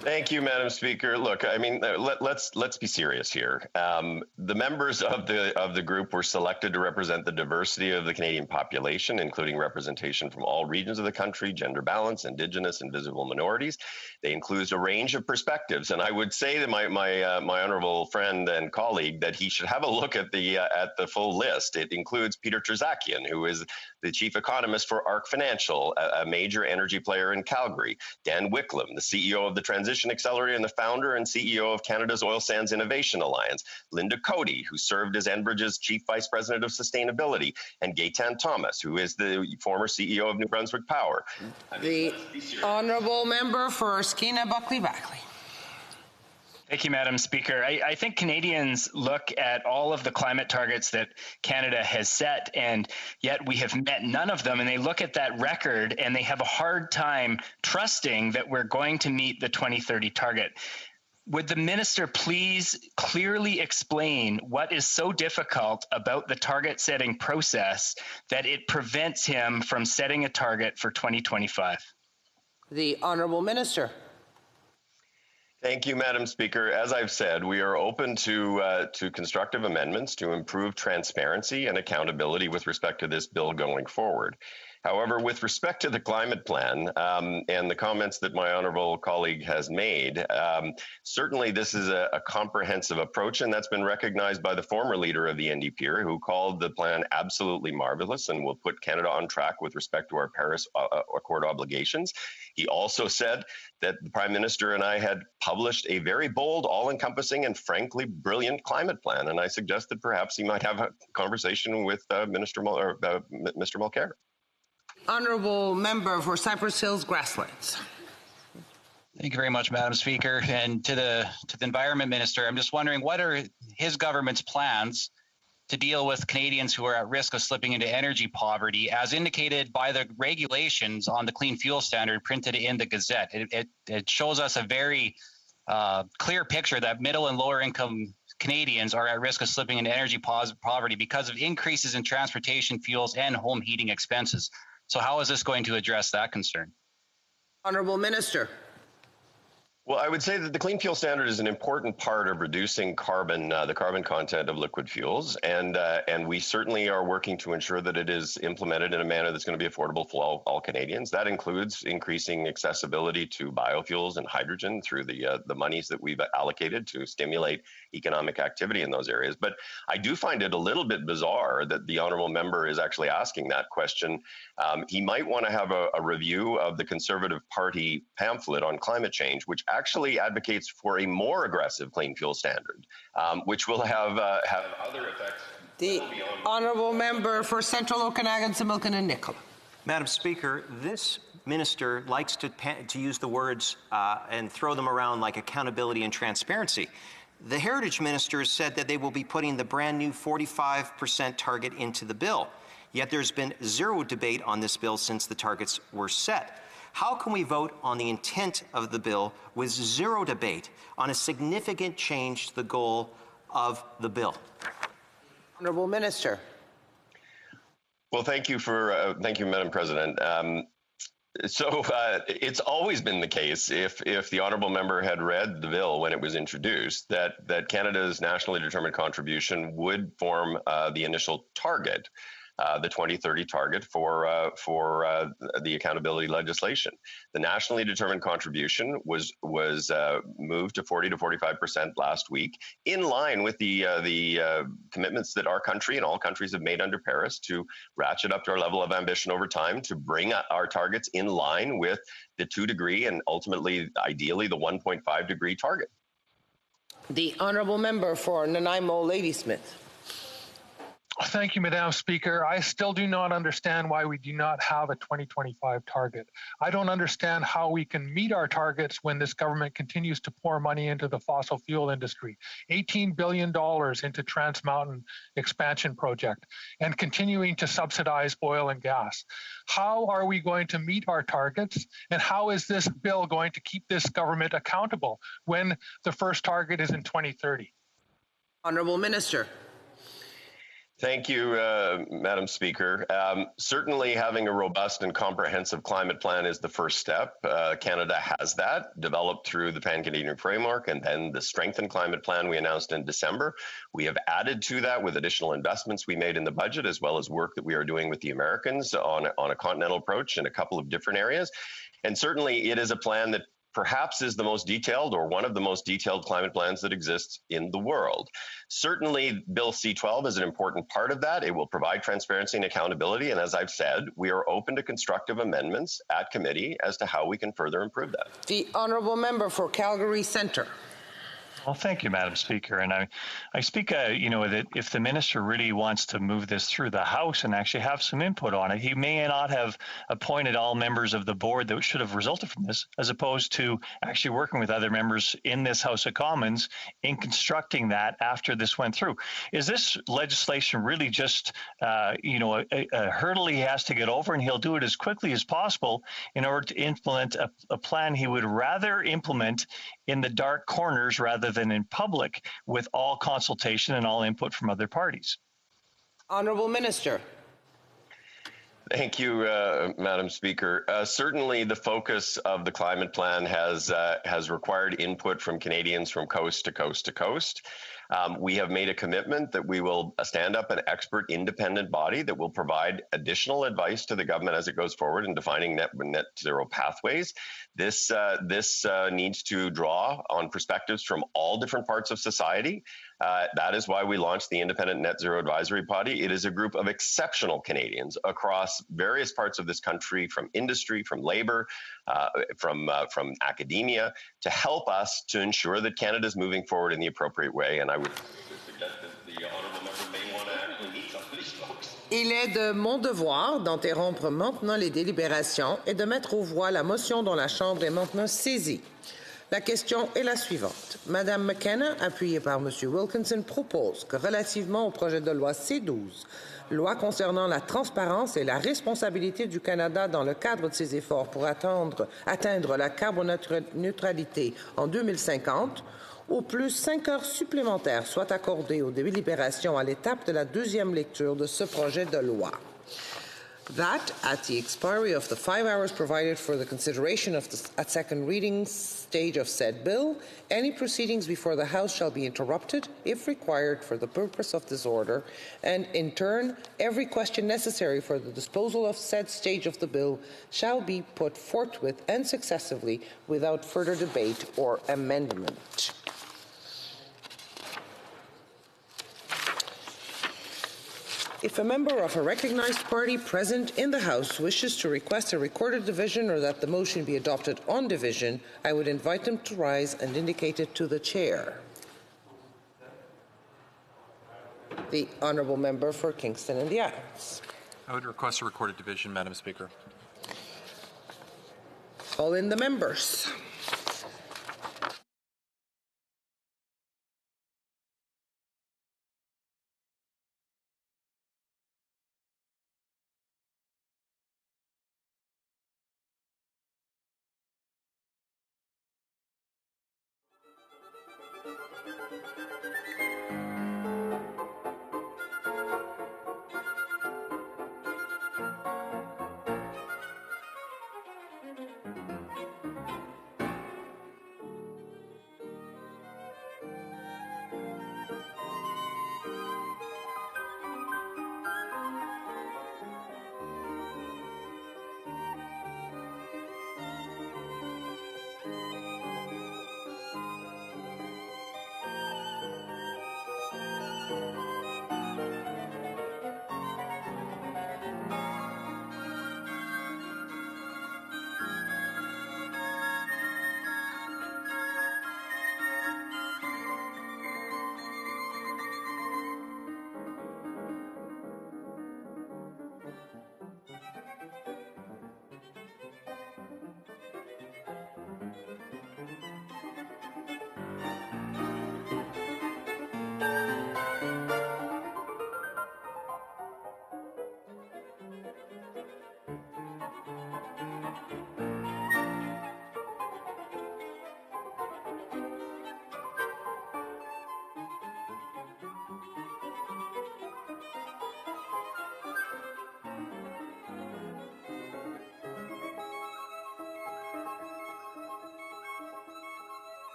Thank you, Madam Speaker. Look, I mean, let's be serious here. The members of the group were selected to represent the diversity of the Canadian population, including representation from all regions of the country, gender balance, Indigenous and visible minorities. They include a range of perspectives, and I would say to my honourable friend and colleague that he should have a look at the full list. It includes Peter Terzakian, who is the chief economist for ARC Financial, a major energy player in Calgary. Dan Wicklum, the CEO of the Transition Accelerator and the founder and CEO of Canada's Oil Sands Innovation Alliance. Linda Cody, who served as Enbridge's chief vice president of sustainability. And Gaetan Thomas, who is the former CEO of New Brunswick Power. The honourable member for Skeena Buckley-Backley. Thank you, Madam Speaker. I think Canadians look at all of the climate targets that Canada has set, and yet we have met none of them. And they look at that record and they have a hard time trusting that we're going to meet the 2030 target. Would the minister please clearly explain what is so difficult about the target setting process that it prevents him from setting a target for 2025? The honourable minister. Thank you, Madam Speaker. As I've said, we are open to constructive amendments to improve transparency and accountability with respect to this bill going forward. However, with respect to the climate plan and the comments that my honourable colleague has made, certainly this is a comprehensive approach, and that's been recognized by the former leader of the NDP, who called the plan absolutely marvelous and will put Canada on track with respect to our Paris Accord obligations. He also said that the Prime Minister and I had published a very bold, all-encompassing, and frankly brilliant climate plan, and I suggested perhaps he might have a conversation with Mr. Mulcair. Honourable member for Cypress Hills Grasslands. Thank you very much, Madam Speaker. And to the Environment Minister, I'm just wondering, what are his government's plans to deal with Canadians who are at risk of slipping into energy poverty, as indicated by the regulations on the Clean Fuel Standard printed in the Gazette. It shows us a very clear picture that middle and lower income Canadians are at risk of slipping into energy poverty because of increases in transportation, fuels, and home heating expenses. So how is this going to address that concern? Honourable Minister. Well, I would say that the Clean Fuel Standard is an important part of reducing carbon, the carbon content of liquid fuels, and we certainly are working to ensure that it is implemented in a manner that's going to be affordable for all Canadians. That includes increasing accessibility to biofuels and hydrogen through the monies that we've allocated to stimulate economic activity in those areas. But I do find it a little bit bizarre that the honourable member is actually asking that question. He might want to have a review of the Conservative Party pamphlet on climate change, which actually advocates for a more aggressive clean fuel standard, which will have other effects. The honourable member for Central Okanagan, Similkameen and Nickel. Madam Speaker, this minister likes to use the words and throw them around like accountability and transparency. The Heritage Minister said that they will be putting the brand new 45% target into the bill. Yet there's been zero debate on this bill since the targets were set. How can we vote on the intent of the bill with zero debate on a significant change to the goal of the bill? Honourable Minister. Well, thank you, Madam President. It's always been the case, if the honourable member had read the bill when it was introduced, that Canada's nationally determined contribution would form the initial target. The 2030 target for the accountability legislation. The nationally determined contribution was moved to 40 to 45% last week, in line with the commitments that our country and all countries have made under Paris to ratchet up our level of ambition over time, to bring our targets in line with the 2 degree and ultimately, ideally, the 1.5 degree target. The honourable member for Nanaimo Ladysmith. Thank you, Madam Speaker. I still do not understand why we do not have a 2025 target. I don't understand how we can meet our targets when this government continues to pour money into the fossil fuel industry, $18 billion into Trans Mountain expansion project, and continuing to subsidize oil and gas. How are we going to meet our targets, and how is this bill going to keep this government accountable when the first target is in 2030? Honourable Minister. Thank you, Madam Speaker. Certainly having a robust and comprehensive climate plan is the first step. Canada has that, developed through the Pan-Canadian Framework and then the Strengthened Climate Plan we announced in December. We have added to that with additional investments we made in the budget, as well as work that we are doing with the Americans on a continental approach in a couple of different areas. And certainly it is a plan that perhaps is the most detailed or one of the most detailed climate plans that exists in the world. Certainly, Bill C-12 is an important part of that. It will provide transparency and accountability. And as I've said, we are open to constructive amendments at committee as to how we can further improve that. The honourable member for Calgary Centre. Well, thank you, Madam Speaker. And I speak, that if the minister really wants to move this through the House and actually have some input on it, he may not have appointed all members of the board that should have resulted from this, as opposed to actually working with other members in this House of Commons in constructing that after this went through. Is this legislation really just, a hurdle he has to get over, and he'll do it as quickly as possible in order to implement a plan he would rather implement in the dark corners rather than in public, with all consultation and all input from other parties? Honourable Minister. Thank you, Madam Speaker. Certainly the focus of the climate plan has required input from Canadians from coast to coast to coast. We have made a commitment that we will stand up an expert independent body that will provide additional advice to the government as it goes forward in defining net zero pathways. This needs to draw on perspectives from all different parts of society. That is why we launched the Independent Net Zero Advisory Body. It is a group of exceptional Canadians across various parts of this country, from industry, from labor, from academia, to help us to ensure that Canada is moving forward in the appropriate way. And I would suggest that the honourable member may want to actually meet some of these folks. Il est de mon devoir d'interrompre maintenant les délibérations et de mettre aux voix la motion dont la Chambre est maintenant saisie. La question est la suivante. Madame McKenna, appuyée par Monsieur Wilkinson, propose que relativement au projet de loi C-12, loi concernant la transparence et la responsabilité du Canada dans le cadre de ses efforts pour atteindre la carboneutralité en 2050, au plus 5 heures supplémentaires soient accordées aux délibérations à l'étape de la deuxième lecture de ce projet de loi. That, at the expiry of the 5 hours provided for the consideration of at second reading stage of said bill, any proceedings before the House shall be interrupted, if required, for the purpose of this order, and in turn, every question necessary for the disposal of said stage of the bill shall be put forthwith and successively without further debate or amendment. If a member of a recognized party present in the House wishes to request a recorded division or that the motion be adopted on division, I would invite them to rise and indicate it to the chair. The honourable member for Kingston and the Islands. I would request a recorded division, Madam Speaker. Call in the members.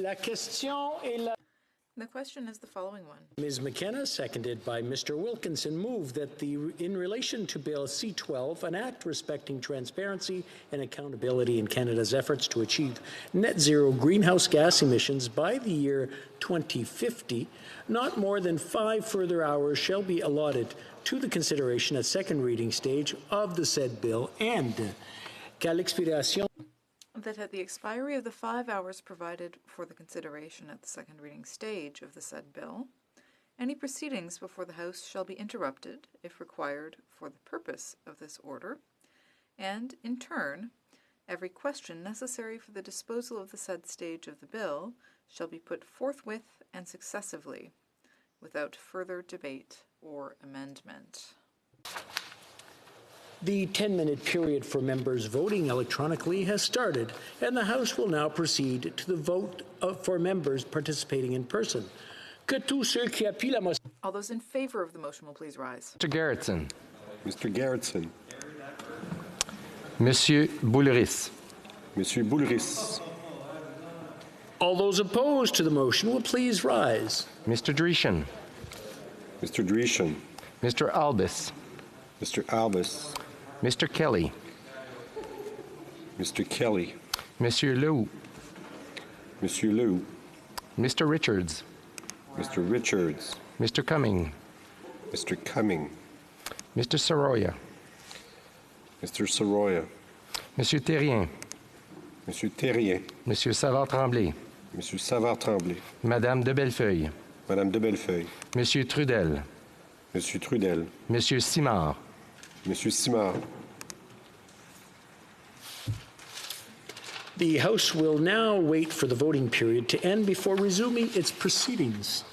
La question est la... The question is the following one. Ms. McKenna, seconded by Mr. Wilkinson, move that in relation to Bill C-12, an act respecting transparency and accountability in Canada's efforts to achieve net zero greenhouse gas emissions by the year 2050, not more than 5 further hours shall be allotted to the consideration at second reading stage of the said bill, and qu'à l'expiration that at the expiry of the 5 hours provided for the consideration at the second reading stage of the said bill, any proceedings before the House shall be interrupted, if required for the purpose of this order, and, in turn, every question necessary for the disposal of the said stage of the bill shall be put forthwith and successively, without further debate or amendment. The 10-minute period for members voting electronically has started, and the House will now proceed to the vote for members participating in person. Que tous ceux qui appuient la motion... All those in favor of the motion will please rise. Mr. Gerritsen. Mr. Gerritsen. Monsieur Boulris. Monsieur Boulris. All those opposed to the motion will please rise. Mr. Dreeshen. Mr. Dreeshen. Mr. Albus. Mr. Albus. Mr. Kelly. Mr. Kelly. Monsieur Lew. Monsieur Lew. Mr. Richards. Mr. Richards. Mr. Cumming. Mr. Cumming. Mr. Soroya. Mr. Soroya. Monsieur Terrien. Monsieur Terrien. Monsieur Savard-Tremblay. Monsieur Savard-Tremblay. Madame de Bellefeuille. Madame de Bellefeuille. Monsieur Trudel. Monsieur Trudel. Monsieur Simard. Monsieur Simard. The House will now wait for the voting period to end before resuming its proceedings.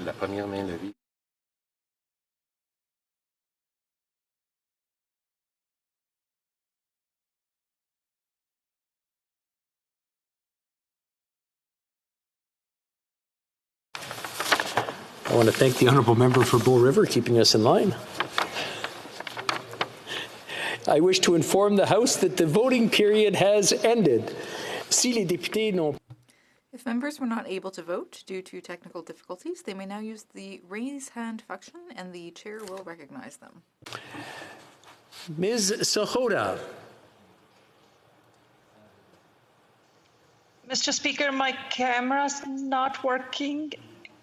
La première main levée. I want to thank the honourable member for Bow River keeping us in line. I wish to inform the House that the voting period has ended. Si les députés n'ont If members were not able to vote due to technical difficulties, they may now use the raise hand function and the chair will recognize them. Ms. Sahota. Mr. Speaker, my camera's not working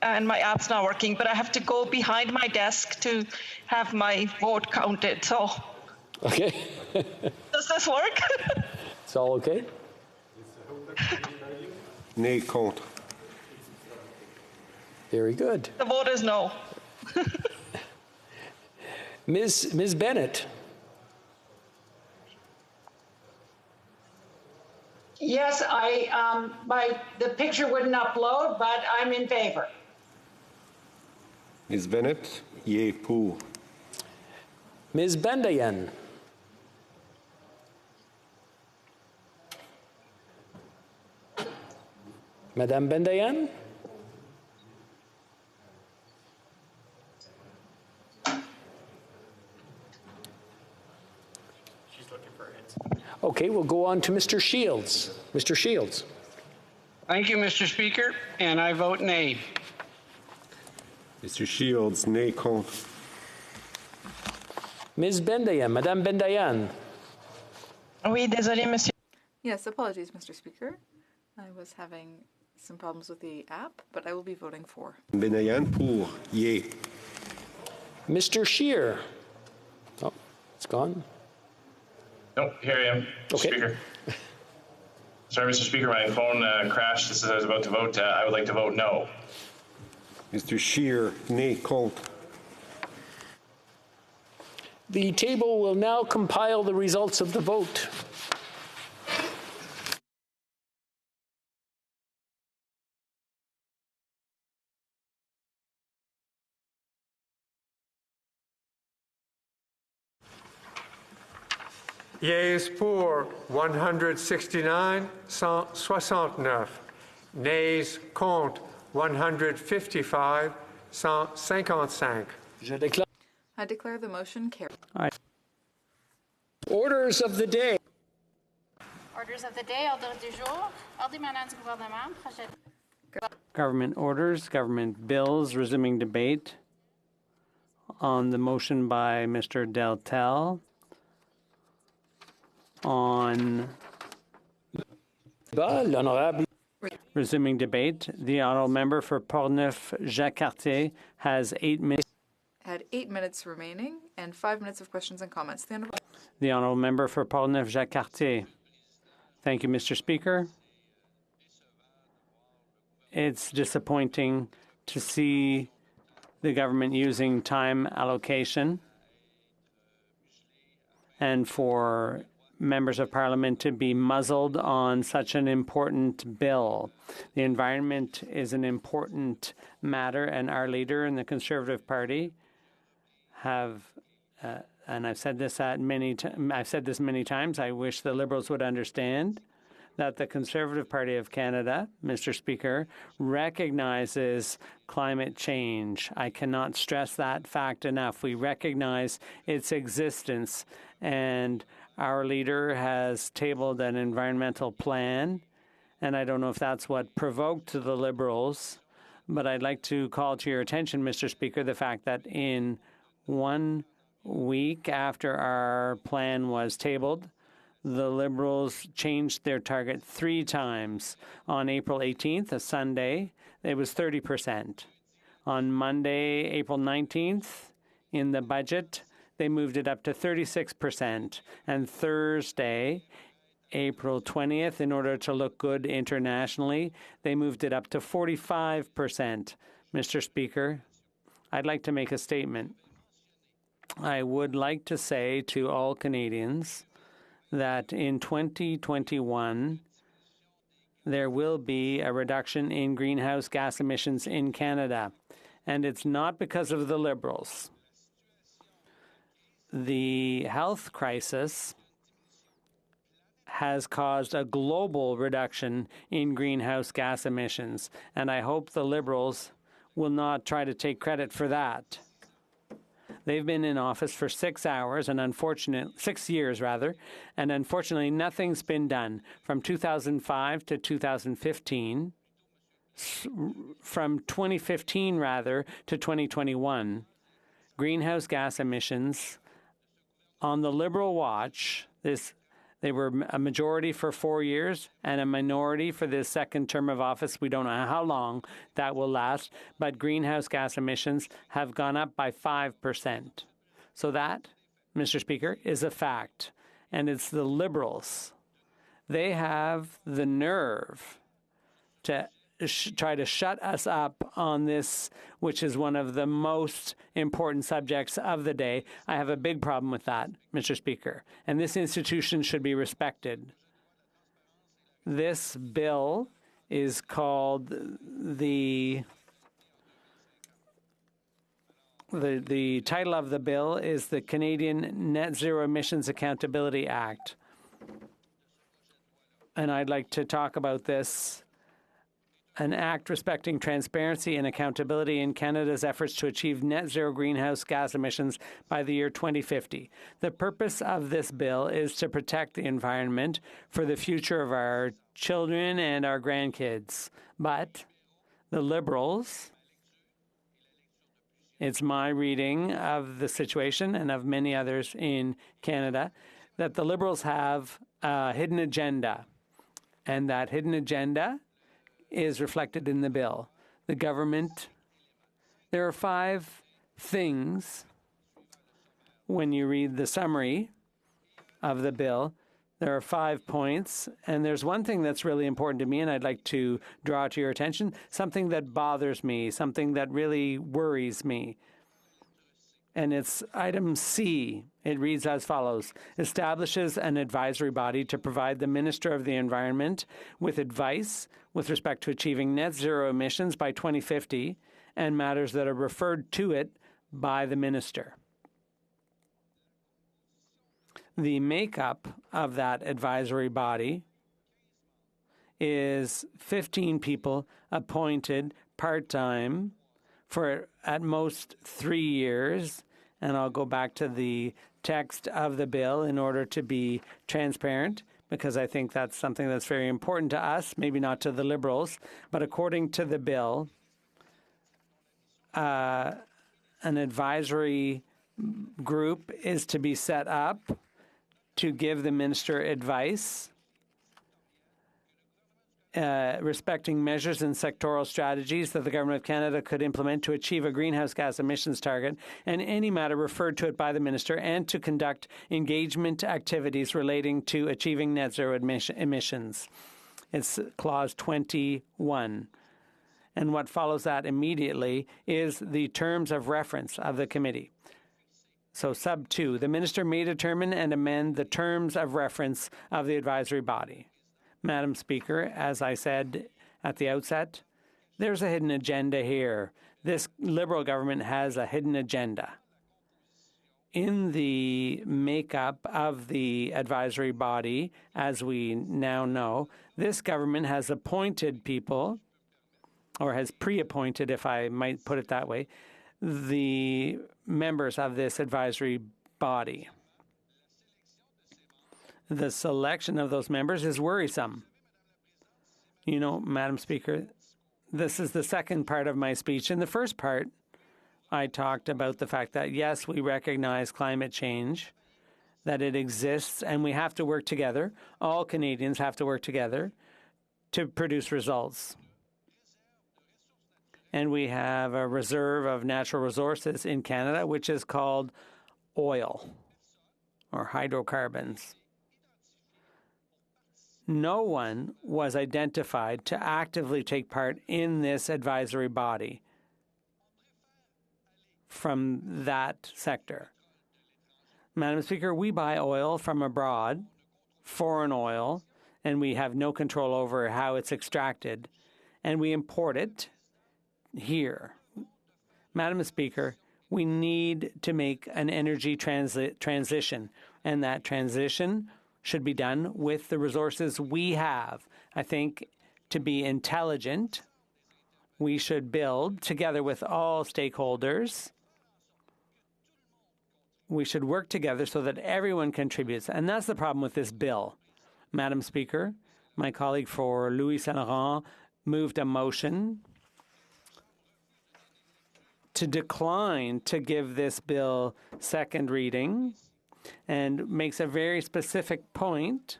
and my app's not working, but I have to go behind my desk to have my vote counted. So, Okay. does this work? It's all okay? Né, contre. Very good. The vote is no. Ms. Bennett. Yes, the picture wouldn't upload, but I'm in favor. Ms. Bennett, yé pour. Ms. Bendayan. Madame Bendayan? She's looking for it. Okay, we'll go on to Mr. Shields. Mr. Shields. Thank you, Mr. Speaker, and I vote nay. Mr. Shields, né, contre. Ms. Bendayan, Madame Bendayan. Oui, désolé, monsieur. Yes, apologies, Mr. Speaker. I was having some problems with the app, but I will be voting for. Benayan, pour, yé. Mr. Scheer. Oh, it's gone. Nope, here I am, Okay. Speaker. Sorry, Mr. Speaker, my phone crashed just as I was about to vote. I would like to vote no. Mr. Scheer, né, contre. The table will now compile the results of the vote. Yeas pour 169, 169. Nays contre 155, 155. I declare the motion carried. Orders of the day. Orders of the day, ordre du jour, ordre émanant du gouvernement, projet. Government orders, government bills, resuming debate on the motion by Mr. Deltel on resuming debate. The honourable member for Portneuf Jacques Cartier has 8 minutes. Had 8 minutes remaining and 5 minutes of questions and comments. The honourable member for Portneuf Jacques Cartier. Thank you, Mr. Speaker. It's disappointing to see the government using time allocation and for members of parliament to be muzzled on such an important bill. The environment is an important matter, and our leader in the Conservative Party have, and I've said this many times. I wish the Liberals would understand that the Conservative Party of Canada, Mr. Speaker, recognizes climate change. I cannot stress that fact enough. We recognize its existence, and our leader has tabled an environmental plan, and I don't know if that's what provoked the Liberals, but I'd like to call to your attention, Mr. Speaker, the fact that in 1 week after our plan was tabled, the Liberals changed their target 3 times. On April 18th, a Sunday, it was 30%. On Monday, April 19th, in the budget, they moved it up to 36%. And Thursday, April 20th, in order to look good internationally, they moved it up to 45%. Mr. Speaker, I'd like to make a statement. I would like to say to all Canadians that in 2021, there will be a reduction in greenhouse gas emissions in Canada. And it's not because of the Liberals. The health crisis has caused a global reduction in greenhouse gas emissions, and I hope the Liberals will not try to take credit for that. They've been in office for 6 years, and unfortunately nothing's been done from 2005 to 2015. From 2015 to 2021, greenhouse gas emissions on the Liberal watch, they were a majority for 4 years and a minority for this second term of office. We don't know how long that will last, but greenhouse gas emissions have gone up by 5%. So that, Mr. Speaker, is a fact. And it's the Liberals. They have the nerve to try to shut us up on this, which is one of the most important subjects of the day. I have a big problem with that, Mr. Speaker, and this institution should be respected. This bill is called the title of the bill is the Canadian Net Zero Emissions Accountability Act. And I'd like to talk about this. An act respecting transparency and accountability in Canada's efforts to achieve net zero greenhouse gas emissions by the year 2050. The purpose of this bill is to protect the environment for the future of our children and our grandkids. But the Liberals, it's my reading of the situation and of many others in Canada, that the Liberals have a hidden agenda. And that hidden agenda is reflected in the bill. The government, there are 5 things when you read the summary of the bill. There are 5 points, and there's one thing that's really important to me, and I'd like to draw to your attention, something that bothers me, something that really worries me. And it's item C. It reads as follows: establishes an advisory body to provide the Minister of the Environment with advice with respect to achieving net zero emissions by 2050 and matters that are referred to it by the Minister. The makeup of that advisory body is 15 people appointed part-time for at most 3 years, and I'll go back to the text of the bill in order to be transparent, because I think that's something that's very important to us, maybe not to the Liberals, but according to the bill, an advisory group is to be set up to give the minister advice respecting measures and sectoral strategies that the Government of Canada could implement to achieve a greenhouse gas emissions target and any matter referred to it by the minister, and to conduct engagement activities relating to achieving net zero emissions. It's clause 21. And what follows that immediately is the terms of reference of the committee. So sub 2, the minister may determine and amend the terms of reference of the advisory body. Madam Speaker, as I said at the outset, there's a hidden agenda here. This Liberal government has a hidden agenda. In the makeup of the advisory body, as we now know, this government has appointed people, or has pre-appointed, if I might put it that way, the members of this advisory body. The selection of those members is worrisome. You know, Madam Speaker, this is the second part of my speech. In the first part, I talked about the fact that, yes, we recognize climate change, that it exists, and we have to work together. All Canadians have to work together to produce results. And we have a reserve of natural resources in Canada, which is called oil or hydrocarbons. No one was identified to actively take part in this advisory body from that sector. Madam Speaker, we buy oil from abroad, foreign oil, and we have no control over how it's extracted, and we import it here. Madam Speaker, we need to make an energy transition, and that transition should be done with the resources we have. I think to be intelligent, we should build together with all stakeholders. We should work together so that everyone contributes. And that's the problem with this bill. Madam Speaker, my colleague for Louis Saint Laurent moved a motion to decline to give this bill second reading and makes a very specific point.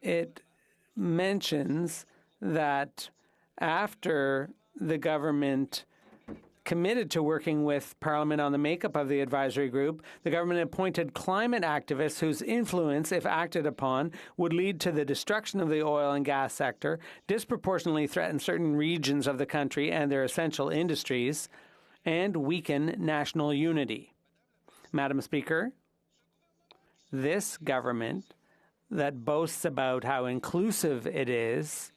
It mentions that after the government committed to working with Parliament on the makeup of the advisory group, the government appointed climate activists whose influence, if acted upon, would lead to the destruction of the oil and gas sector, disproportionately threaten certain regions of the country and their essential industries, and weaken national unity. Madam Speaker, this government that boasts about how inclusive it is,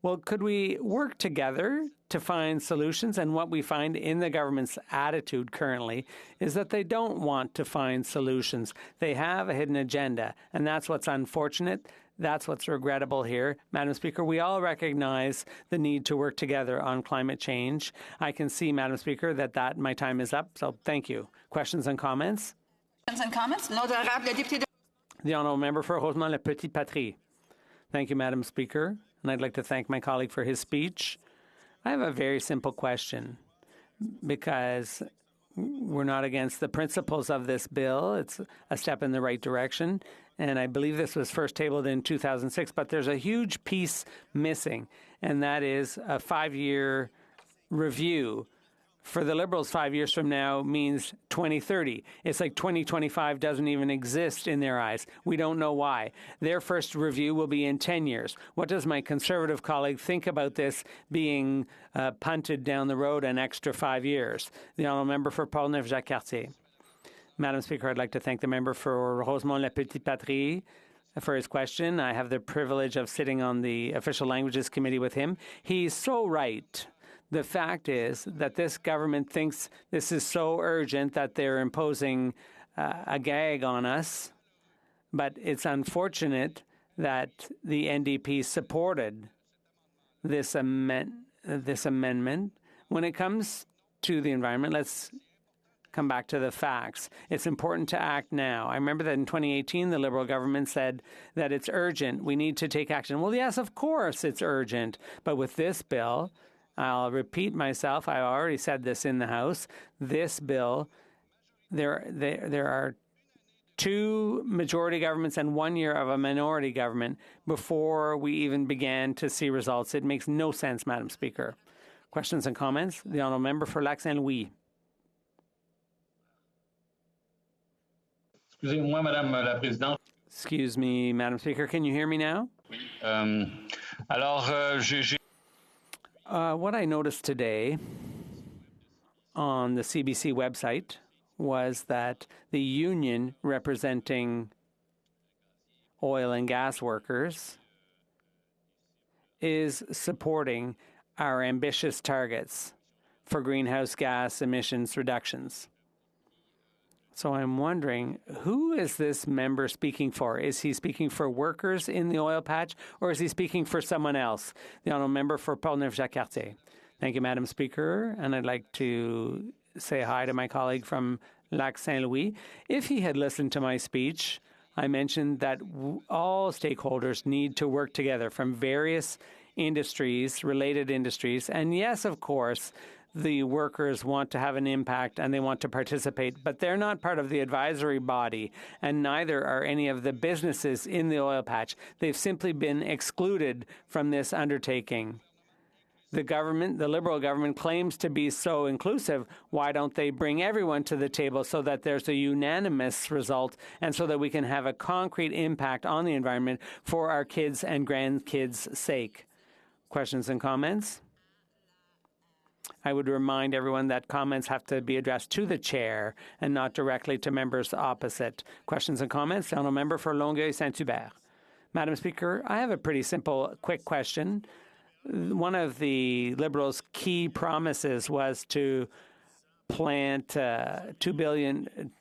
well, could we work together to find solutions? And what we find in the government's attitude currently is that they don't want to find solutions. They have a hidden agenda, and that's what's unfortunate. That's what's regrettable here. Madam Speaker, we all recognize the need to work together on climate change. I can see, Madam Speaker, that my time is up, so thank you. Questions and comments? Questions and comments? L'honorable député. The honourable member for Rosemont-le-Petit-Patrie. Thank you, Madam Speaker. And I'd like to thank my colleague for his speech. I have a very simple question, because we're not against the principles of this bill. It's a step in the right direction. And I believe this was first tabled in 2006, but there's a huge piece missing, and that is a 5-year review. For the Liberals, 5 years from now means 2030. It's like 2025 doesn't even exist in their eyes. We don't know why. Their first review will be in 10 years. What does my Conservative colleague think about this being punted down the road an extra 5 years? The honourable member for Portneuf-Jacques-Cartier. Madam Speaker, I'd like to thank the member for Rosemont-le-Petit-Patrie for his question. I have the privilege of sitting on the Official Languages Committee with him. He's so right. The fact is that this government thinks this is so urgent that they're imposing a gag on us. But it's unfortunate that the NDP supported this amendment. When it comes to the environment, let's come back to the facts. It's important to act now. I remember that in 2018, the Liberal government said that it's urgent. We need to take action. Well, yes, of course it's urgent. But with this bill, I'll repeat myself. I already said this in the House. This bill, there are 2 majority governments and 1 year of a minority government before we even began to see results. It makes no sense, Madam Speaker. Questions and comments? The honourable member for Lac Saint Louis. Excusez-moi, Madame la Présidente. Excuse me, Madam Speaker. Can you hear me now? What I noticed today on the CBC website was that the union representing oil and gas workers is supporting our ambitious targets for greenhouse gas emissions reductions. So I'm wondering, who is this member speaking for? Is he speaking for workers in the oil patch, or is he speaking for someone else? The honourable member for Portneuf-Jacques-Cartier. Thank you, Madam Speaker. And I'd like to say hi to my colleague from Lac Saint Louis. If he had listened to my speech, I mentioned that all stakeholders need to work together from various industries, related industries. And yes, of course, the workers want to have an impact and they want to participate, but they're not part of the advisory body, and neither are any of the businesses in the oil patch. They've simply been excluded from this undertaking. The government, the Liberal government, claims to be so inclusive. Why don't they bring everyone to the table so that there's a unanimous result and so that we can have a concrete impact on the environment for our kids' and grandkids' sake? Questions and comments? I would remind everyone that comments have to be addressed to the chair and not directly to members opposite. Questions and comments? The honourable member for Longueuil-Saint-Hubert. Madam Speaker, I have a pretty simple, quick question. one of the Liberals' key promises was to plant 2 billion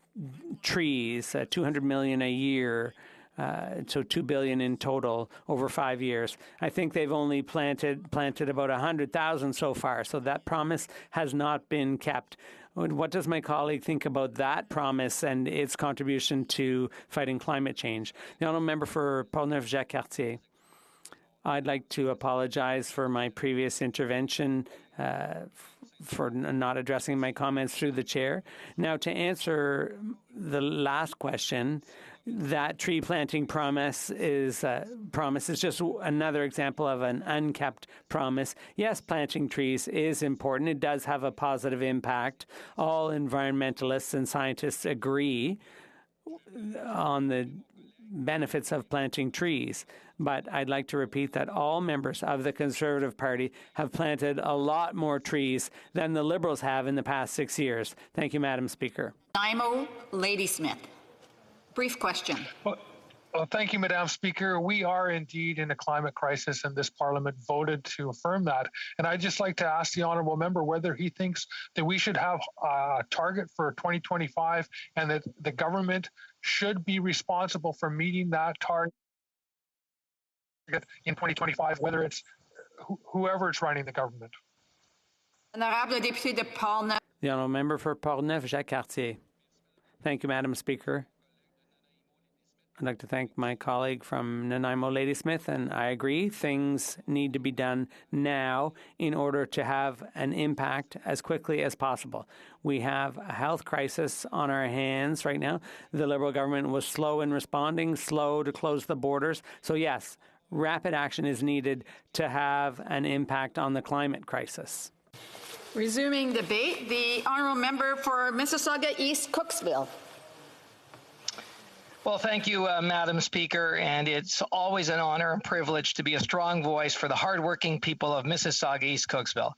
trees, 200 million a year, so 2 billion in total over 5 years. I think they've only planted about 100,000 so far, so that promise has not been kept. What does my colleague think about that promise and its contribution to fighting climate change? The honourable member for Portneuf-Jacques-Cartier. I'd like to apologize for my previous intervention for not addressing my comments through the chair. Now, to answer the last question, that tree planting promise is just another example of an unkept promise. Yes, planting trees is important. It does have a positive impact. All environmentalists and scientists agree on the benefits of planting trees. But I'd like to repeat that all members of the Conservative Party have planted a lot more trees than the Liberals have in the past 6 years. Thank you, Madam Speaker. Nanaimo Ladysmith. Brief question. Well, thank you, Madam Speaker. We are indeed in a climate crisis, and this Parliament voted to affirm that. And I'd just like to ask the honourable member whether he thinks that we should have a target for 2025 and that the government should be responsible for meeting that target in 2025, whether it's whoever is running the government. Honorable député de Portneuf. The honourable member for Portneuf-Jacques-Cartier. Thank you, Madam Speaker. I'd like to thank my colleague from Nanaimo Ladysmith, and I agree things need to be done now in order to have an impact as quickly as possible. We have a health crisis on our hands right now. The Liberal government was slow in responding, slow to close the borders. So yes, rapid action is needed to have an impact on the climate crisis. Resuming debate, the honourable member for Mississauga East Cooksville. Well, thank you, Madam Speaker, and it's always an honor and privilege to be a strong voice for the hardworking people of Mississauga East Cooksville.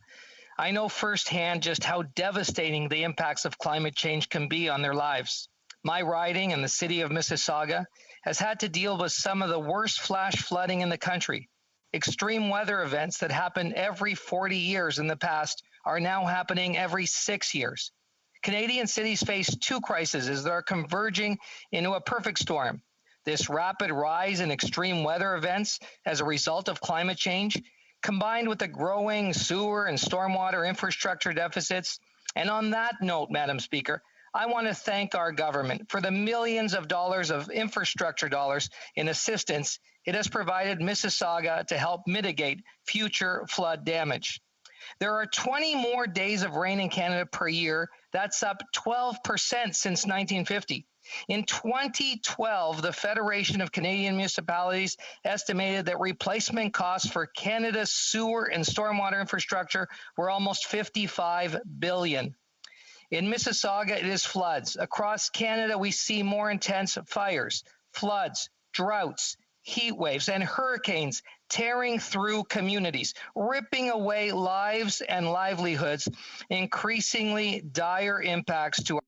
I know firsthand just how devastating the impacts of climate change can be on their lives. My riding and the city of Mississauga has had to deal with some of the worst flash flooding in the country. Extreme weather events that happened every 40 years in the past are now happening every 6 years. Canadian cities face two crises that are converging into a perfect storm. This rapid rise in extreme weather events as a result of climate change, combined with the growing sewer and stormwater infrastructure deficits. And on that note, Madam Speaker, I want to thank our government for the millions of dollars of infrastructure dollars in assistance it has provided Mississauga to help mitigate future flood damage. There are 20 more days of rain in Canada per year. That's up 12% since 1950. In 2012, the Federation of Canadian Municipalities estimated that replacement costs for Canada's sewer and stormwater infrastructure were almost $55 billion. In Mississauga, it is floods. Across Canada, we see more intense fires, floods, droughts, heat waves, and hurricanes tearing through communities, ripping away lives and livelihoods, increasingly dire impacts to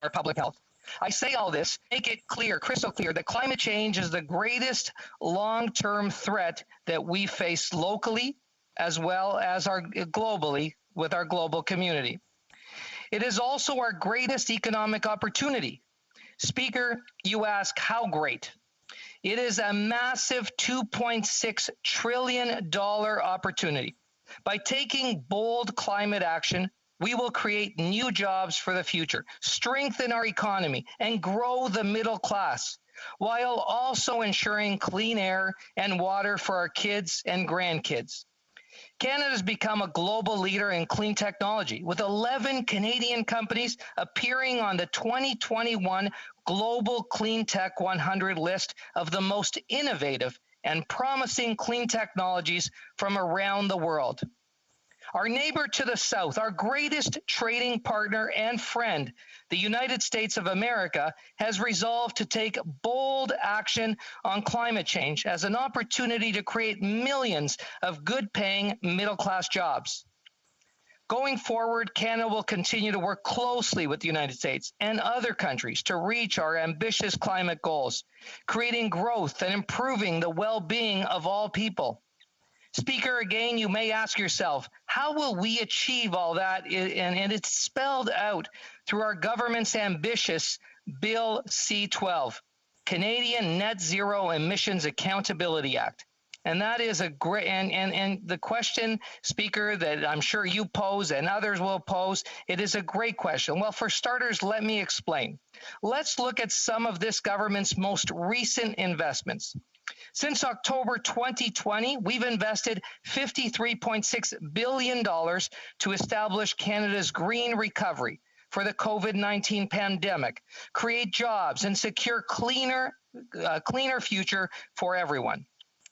our public health. I say all this, make it clear, crystal clear, that climate change is the greatest long-term threat that we face locally as well as globally with our global community. It is also our greatest economic opportunity. Speaker, you ask how great? It is a massive $2.6 trillion opportunity. By taking bold climate action, we will create new jobs for the future, strengthen our economy, and grow the middle class, while also ensuring clean air and water for our kids and grandkids. Canada has become a global leader in clean technology, with 11 Canadian companies appearing on the 2021 Global Clean Tech 100 list of the most innovative and promising clean technologies from around the world. Our neighbor to the south, our greatest trading partner and friend, the United States of America, has resolved to take bold action on climate change as an opportunity to create millions of good-paying middle-class jobs. Going forward, Canada will continue to work closely with the United States and other countries to reach our ambitious climate goals, creating growth and improving the well-being of all people. Speaker, again, you may ask yourself, how will we achieve all that? And it's spelled out through our government's ambitious Bill C-12, Canadian Net Zero Emissions Accountability Act. And that is a great, and the question, Speaker, that I'm sure you pose and others will pose, it is a great question. Well, for starters, let me explain. Let's look at some of this government's most recent investments. Since October 2020, we've invested $53.6 billion to establish Canada's green recovery for the COVID-19 pandemic, create jobs, and secure a cleaner future for everyone.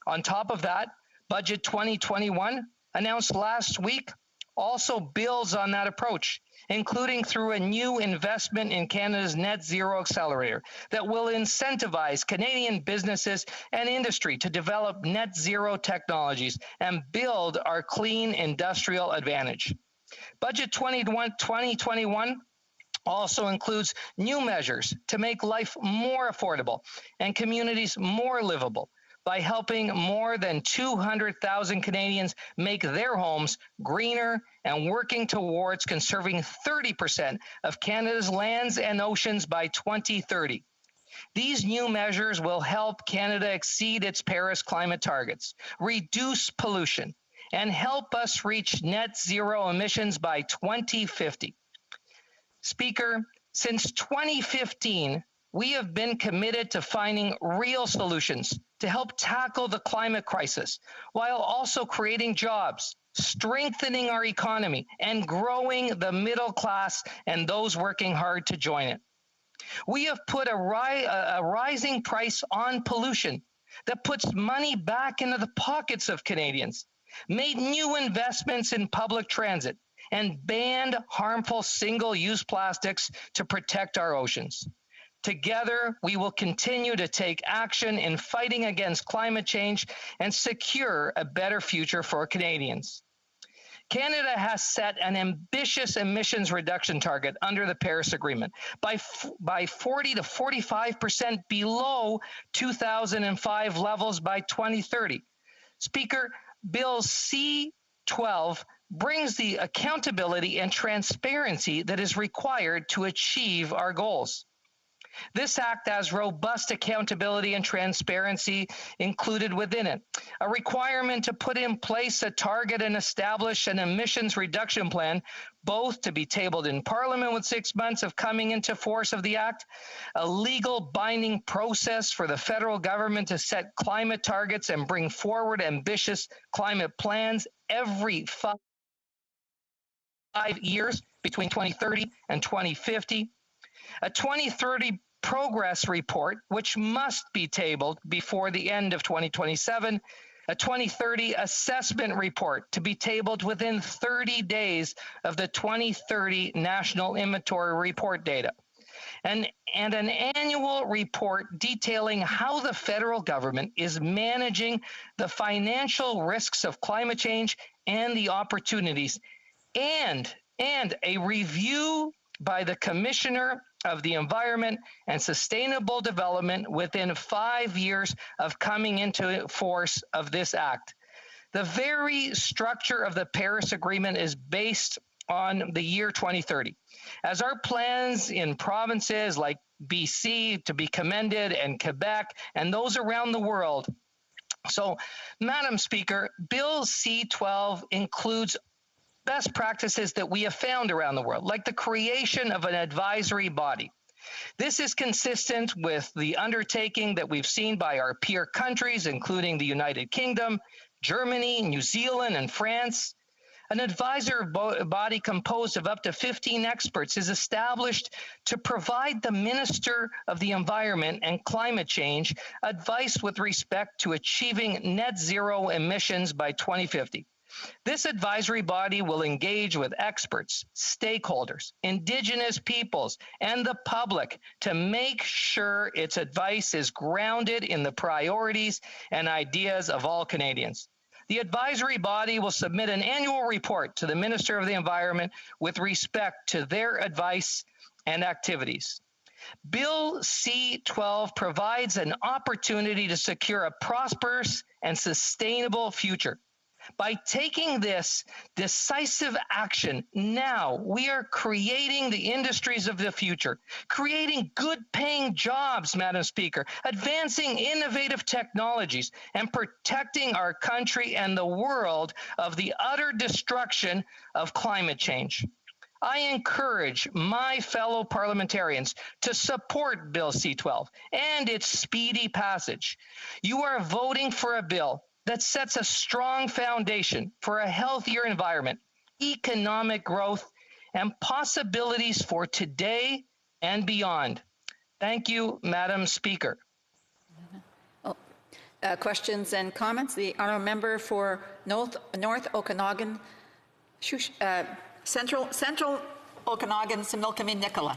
On top of that, Budget 2021, announced last week, also builds on that approach, including through a new investment in Canada's Net Zero Accelerator that will incentivize Canadian businesses and industry to develop net zero technologies and build our clean industrial advantage. Budget 2021 also includes new measures to make life more affordable and communities more livable, by helping more than 200,000 Canadians make their homes greener and working towards conserving 30% of Canada's lands and oceans by 2030. These new measures will help Canada exceed its Paris climate targets, reduce pollution, and help us reach net zero emissions by 2050. Speaker, since 2015, we have been committed to finding real solutions to help tackle the climate crisis while also creating jobs, strengthening our economy, and growing the middle class and those working hard to join it. We have put a rising price on pollution that puts money back into the pockets of Canadians, made new investments in public transit, and banned harmful single-use plastics to protect our oceans. Together, we will continue to take action in fighting against climate change and secure a better future for Canadians. Canada has set an ambitious emissions reduction target under the Paris Agreement by 40 to 45% below 2005 levels by 2030. Speaker, Bill C-12 brings the accountability and transparency that is required to achieve our goals. This act has robust accountability and transparency included within it, a requirement to put in place a target and establish an emissions reduction plan, both to be tabled in Parliament with 6 months of coming into force of the act, a legal binding process for the federal government to set climate targets and bring forward ambitious climate plans every 5 years between 2030 and 2050, a 2030 progress report, which must be tabled before the end of 2027, a 2030 assessment report to be tabled within 30 days of the 2030 National Inventory Report data, and an annual report detailing how the federal government is managing the financial risks of climate change and the opportunities, and a review by the Commissioner of the Environment and Sustainable Development within 5 years of coming into force of this act. The very structure of the Paris Agreement is based on the year 2030, as our plans in provinces like BC, to be commended, and Quebec, and those around the world. So, Madam Speaker, Bill C-12 includes best practices that we have found around the world, like the creation of an advisory body. This is consistent with the undertaking that we've seen by our peer countries, including the United Kingdom, Germany, New Zealand, and France. An advisory body composed of up to 15 experts is established to provide the Minister of the Environment and Climate Change advice with respect to achieving net zero emissions by 2050. This advisory body will engage with experts, stakeholders, Indigenous peoples, and the public to make sure its advice is grounded in the priorities and ideas of all Canadians. The advisory body will submit an annual report to the Minister of the Environment with respect to their advice and activities. Bill C-12 provides an opportunity to secure a prosperous and sustainable future. By taking this decisive action now, we are creating the industries of the future, creating good-paying jobs, Madam Speaker, advancing innovative technologies, and protecting our country and the world of the utter destruction of climate change. I encourage my fellow parliamentarians to support Bill C-12 and its speedy passage. You are voting for a bill that sets a strong foundation for a healthier environment, economic growth, and possibilities for today and beyond. Thank you, Madam Speaker. Questions and comments? The honourable member for North Okanagan, Central Okanagan, Similkameen Nicola.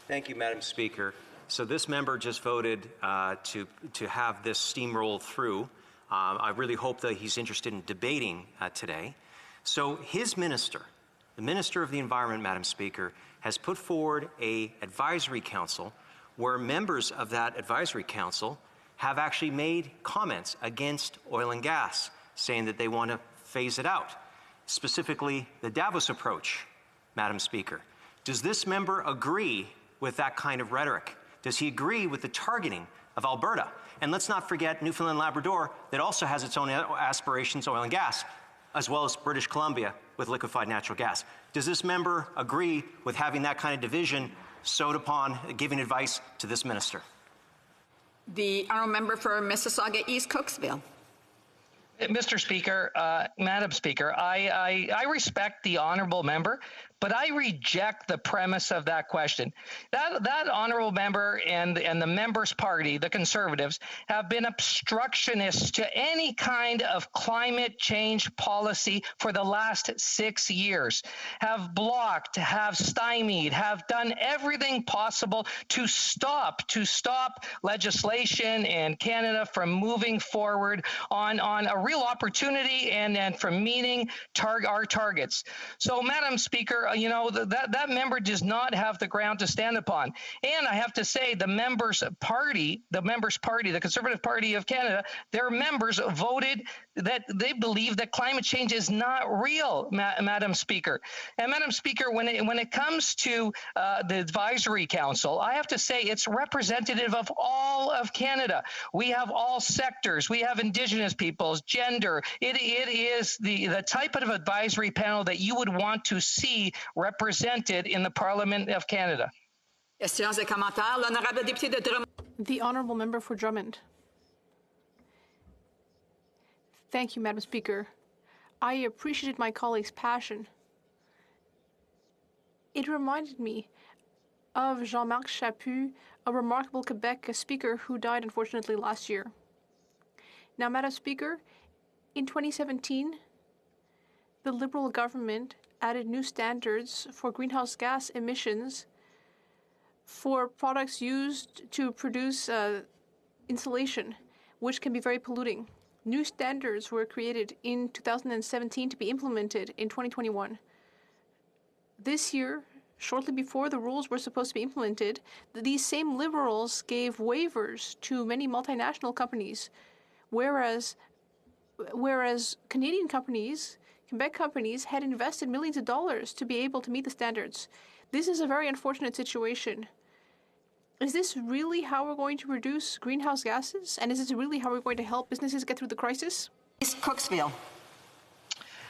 Thank you, Madam Speaker. So this member just voted to have this steamroll through. I really hope that he's interested in debating today. So his minister, the Minister of the Environment, Madam Speaker, has put forward an advisory council where members of that advisory council have actually made comments against oil and gas, saying that they want to phase it out, specifically the Davos approach, Madam Speaker. Does this member agree with that kind of rhetoric? Does he agree with the targeting of Alberta? And let's not forget Newfoundland and Labrador, that also has its own aspirations, oil and gas, as well as British Columbia with liquefied natural gas. Does this member agree with having that kind of division sowed upon giving advice to this minister? The honourable member for Mississauga East Cooksville. Mr. Speaker, Madam Speaker, I respect the honourable member, but I reject the premise of that question. That honourable member and the member's party, the Conservatives, have been obstructionists to any kind of climate change policy for the last 6 years, have blocked, have stymied, have done everything possible to stop legislation in Canada from moving forward on a real opportunity and from meeting our targets. So, Madam Speaker, that member does not have the ground to stand upon. And I have to say, the party, the Conservative Party of Canada, their members voted that they believe that climate change is not real, Madam Speaker. And Madam Speaker, when it comes to the Advisory Council, I have to say it's representative of all of Canada. We have all sectors. We have Indigenous peoples, gender. It is the type of advisory panel that you would want to see represented in the Parliament of Canada. The honourable member for Drummond. Thank you, Madam Speaker. I appreciated my colleague's passion. It reminded me of Jean-Marc Chaput, a remarkable Quebec speaker who died unfortunately last year. Now, Madam Speaker, in 2017, the Liberal government added new standards for greenhouse gas emissions for products used to produce insulation, which can be very polluting. New standards were created in 2017 to be implemented in 2021. This year, shortly before the rules were supposed to be implemented, these same Liberals gave waivers to many multinational companies, whereas Canadian companies, Quebec companies, had invested millions of dollars to be able to meet the standards. This is a very unfortunate situation. Is this really how we're going to reduce greenhouse gases? And is this really how we're going to help businesses get through the crisis? East Cooksville.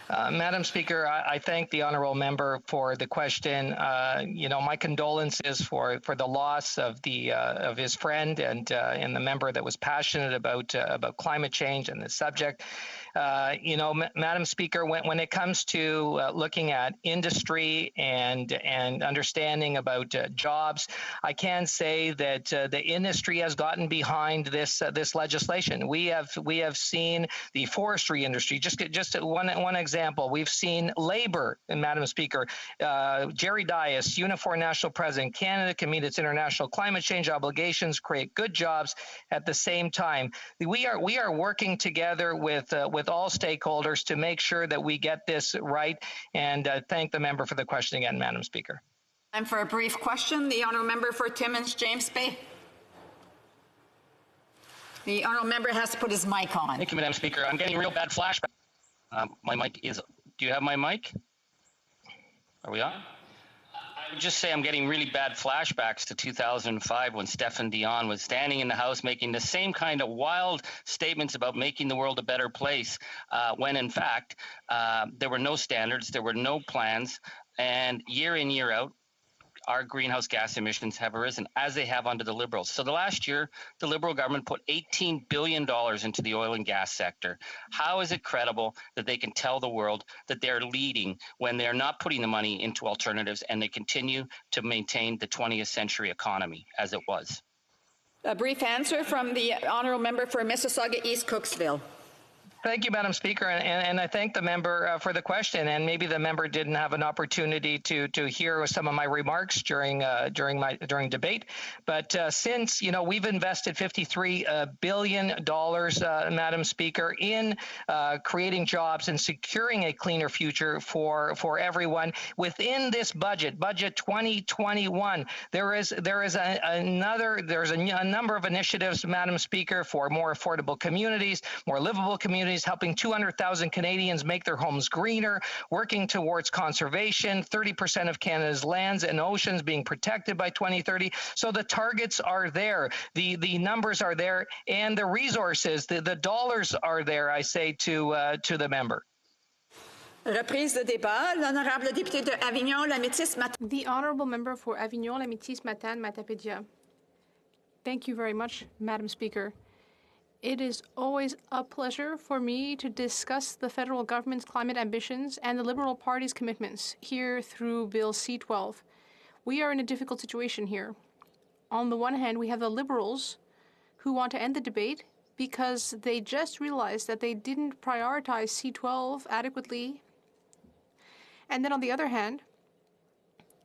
Madam Speaker, I thank the honourable member for the question. My condolences for the loss of his friend and the member that was passionate about climate change and the subject. Madam Speaker, when it comes to looking at industry and understanding about jobs, I can say that the industry has gotten behind this legislation. We have seen the forestry industry. Just one example. example. We've seen Labour, and Madam Speaker, Jerry Dias, Unifor National President, Canada can meet its international climate change obligations, create good jobs at the same time. We are working together with all stakeholders to make sure that we get this right. And thank the member for the question again, Madam Speaker. Time for a brief question. The honourable member for Timmins, James Bay. The honourable member has to put his mic on. Thank you, Madam Speaker. I'm getting real bad flashback. My mic is. Do you have my mic? Are we on? I would just say I'm getting really bad flashbacks to 2005 when Stéphane Dion was standing in the House making the same kind of wild statements about making the world a better place, when in fact there were no standards, there were no plans, and year in, year out, our greenhouse gas emissions have arisen, as they have under the Liberals. So the last year, the Liberal government put $18 billion into the oil and gas sector. How is it credible that they can tell the world that they're leading when they're not putting the money into alternatives and they continue to maintain the 20th century economy as it was? A brief answer from the honourable member for Mississauga East Cooksville. Thank you, Madam Speaker, and I thank the member for the question. And maybe the member didn't have an opportunity to hear some of my remarks during debate. But since we've invested $53 billion, Madam Speaker, in creating jobs and securing a cleaner future for everyone within this budget 2021, there's a number of initiatives, Madam Speaker, for more affordable communities, more livable communities, helping 200,000 Canadians make their homes greener, working towards conservation, 30% of Canada's lands and oceans being protected by 2030. So the targets are there, the numbers are there, and the resources, the dollars are there, I say to the member. Reprise de débat. L'honorable député de Avignon-Lamétis-Matane. The honourable member for Avignon-Lamétis-Matane, Matapédia. Thank you very much, Madam Speaker. It is always a pleasure for me to discuss the federal government's climate ambitions and the Liberal Party's commitments here through Bill C-12. We are in a difficult situation here. On the one hand, we have the Liberals who want to end the debate because they just realized that they didn't prioritize C-12 adequately. And then on the other hand,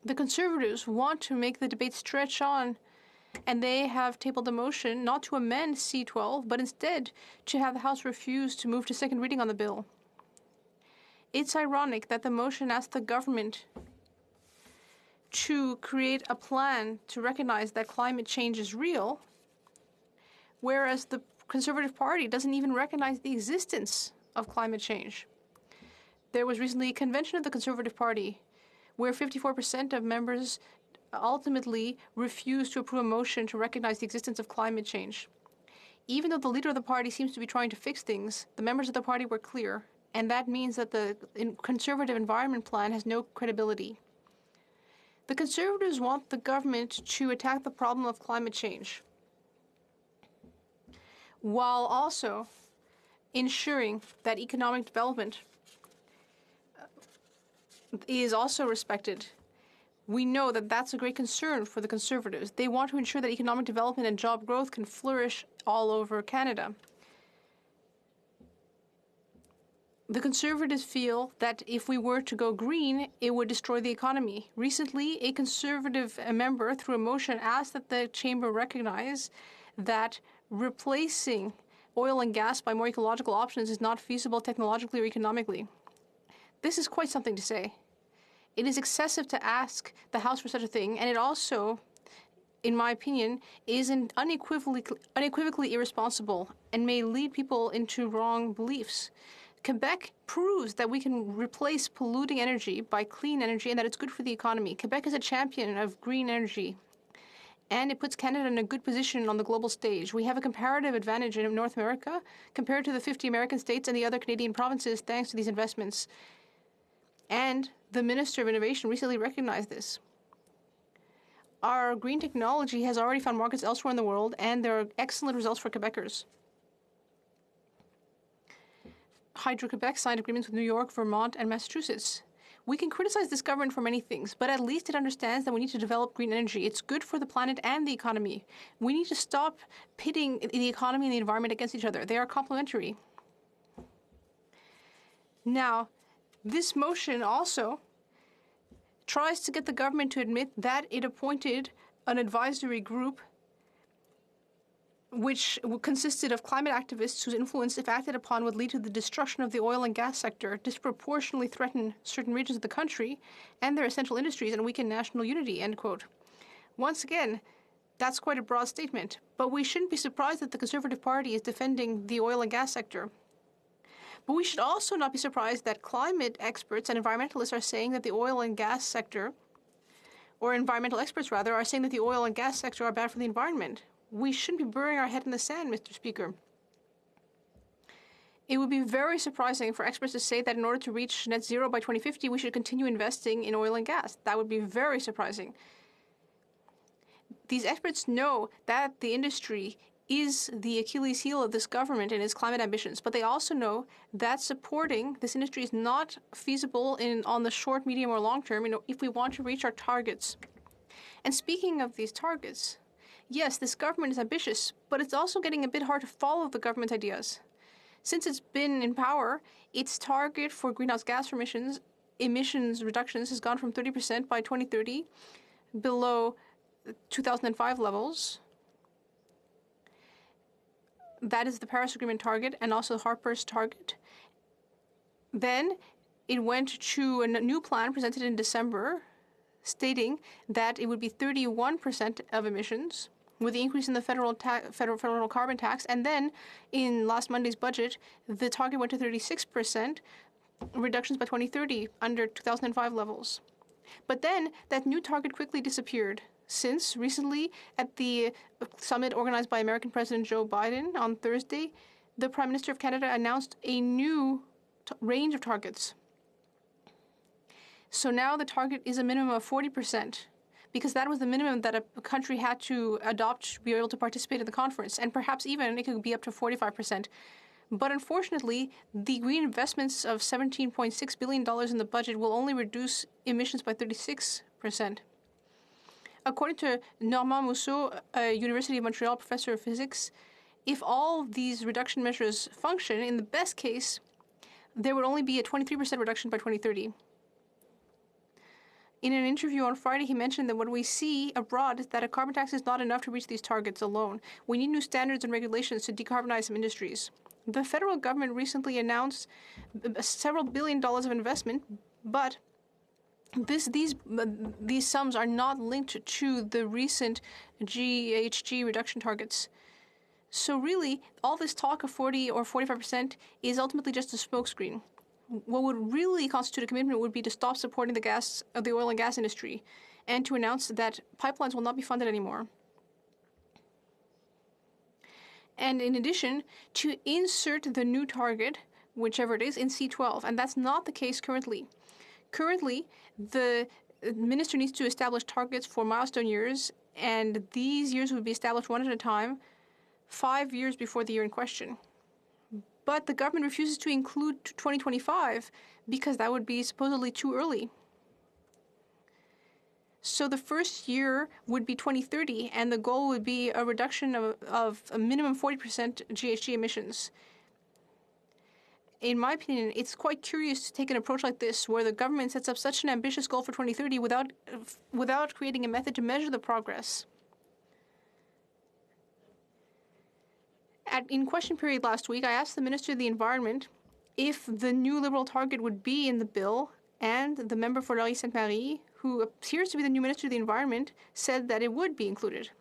the Conservatives want to make the debate stretch on, and they have tabled a motion not to amend C-12, but instead to have the House refuse to move to second reading on the bill. It's ironic that the motion asks the government to create a plan to recognize that climate change is real, whereas the Conservative Party doesn't even recognize the existence of climate change. There was recently a convention of the Conservative Party where 54% of members ultimately refused to approve a motion to recognize the existence of climate change. Even though the leader of the party seems to be trying to fix things, the members of the party were clear, and that means that the Conservative Environment Plan has no credibility. The Conservatives want the government to attack the problem of climate change, while also ensuring that economic development is also respected. We know that that's a great concern for the Conservatives. They want to ensure that economic development and job growth can flourish all over Canada. The Conservatives feel that if we were to go green, it would destroy the economy. Recently, a Conservative member, through a motion, asked that the Chamber recognize that replacing oil and gas by more ecological options is not feasible technologically or economically. This is quite something to say. It is excessive to ask the House for such a thing, and it also, in my opinion, is unequivocally irresponsible and may lead people into wrong beliefs. Quebec proves that we can replace polluting energy by clean energy and that it's good for the economy. Quebec is a champion of green energy, and it puts Canada in a good position on the global stage. We have a comparative advantage in North America compared to the 50 American states and the other Canadian provinces thanks to these investments. And the Minister of Innovation recently recognized this. Our green technology has already found markets elsewhere in the world, and there are excellent results for Quebecers. Hydro-Quebec signed agreements with New York, Vermont, and Massachusetts. We can criticize this government for many things, but at least it understands that we need to develop green energy. It's good for the planet and the economy. We need to stop pitting the economy and the environment against each other. They are complementary. Now, This motion also tries to get the government to admit that it appointed an advisory group which consisted of climate activists whose influence, if acted upon, would lead to the destruction of the oil and gas sector, disproportionately threaten certain regions of the country and their essential industries, and weaken national unity, end quote. Once again, that's quite a broad statement, but we shouldn't be surprised that the Conservative Party is defending the oil and gas sector. But we should also not be surprised that climate experts and environmentalists are saying that the oil and gas sector, or environmental experts rather, are saying that the oil and gas sector are bad for the environment. We shouldn't be burying our head in the sand, Mr. Speaker. It would be very surprising for experts to say that in order to reach net zero by 2050, we should continue investing in oil and gas. That would be very surprising. These experts know that the industry is the Achilles heel of this government and its climate ambitions, but they also know that supporting this industry is not feasible on the short, medium, or long term if we want to reach our targets. And speaking of these targets, yes, this government is ambitious, but it's also getting a bit hard to follow the government's ideas. Since it's been in power, its target for greenhouse gas emissions reductions has gone from 30% by 2030, below 2005 levels. That is the Paris Agreement target and also Harper's target. Then it went to a new plan presented in December, stating that it would be 31% of emissions with the increase in the federal carbon tax. And then in last Monday's budget, the target went to 36% reductions by 2030 under 2005 levels. But then that new target quickly disappeared, since recently at the summit organized by American President Joe Biden on Thursday, the Prime Minister of Canada announced a new range of targets. So now the target is a minimum of 40%, because that was the minimum that a country had to adopt to be able to participate in the conference, and perhaps even it could be up to 45%. But unfortunately, the green investments of $17.6 billion in the budget will only reduce emissions by 36%. According to Normand Mousseau, a University of Montreal professor of physics, if all these reduction measures function, in the best case, there would only be a 23% reduction by 2030. In an interview on Friday, he mentioned that what we see abroad is that a carbon tax is not enough to reach these targets alone. We need new standards and regulations to decarbonize some industries. The federal government recently announced several billion dollars of investment, but these sums are not linked to the recent GHG reduction targets. So really, all this talk of 40 or 45% is ultimately just a smokescreen. What would really constitute a commitment would be to stop supporting the oil and gas industry, and to announce that pipelines will not be funded anymore. And in addition, to insert the new target, whichever it is, in C12, and that's not the case currently. Currently, the minister needs to establish targets for milestone years, and these years would be established one at a time, 5 years before the year in question. But the government refuses to include 2025 because that would be supposedly too early. So the first year would be 2030, and the goal would be a reduction of a minimum 40% GHG emissions. In my opinion, it's quite curious to take an approach like this, where the government sets up such an ambitious goal for 2030 without creating a method to measure the progress. In question period last week, I asked the Minister of the Environment if the new Liberal target would be in the bill, and the member for Laurier-Sainte-Marie, who appears to be the new Minister of the Environment, said that it would be included.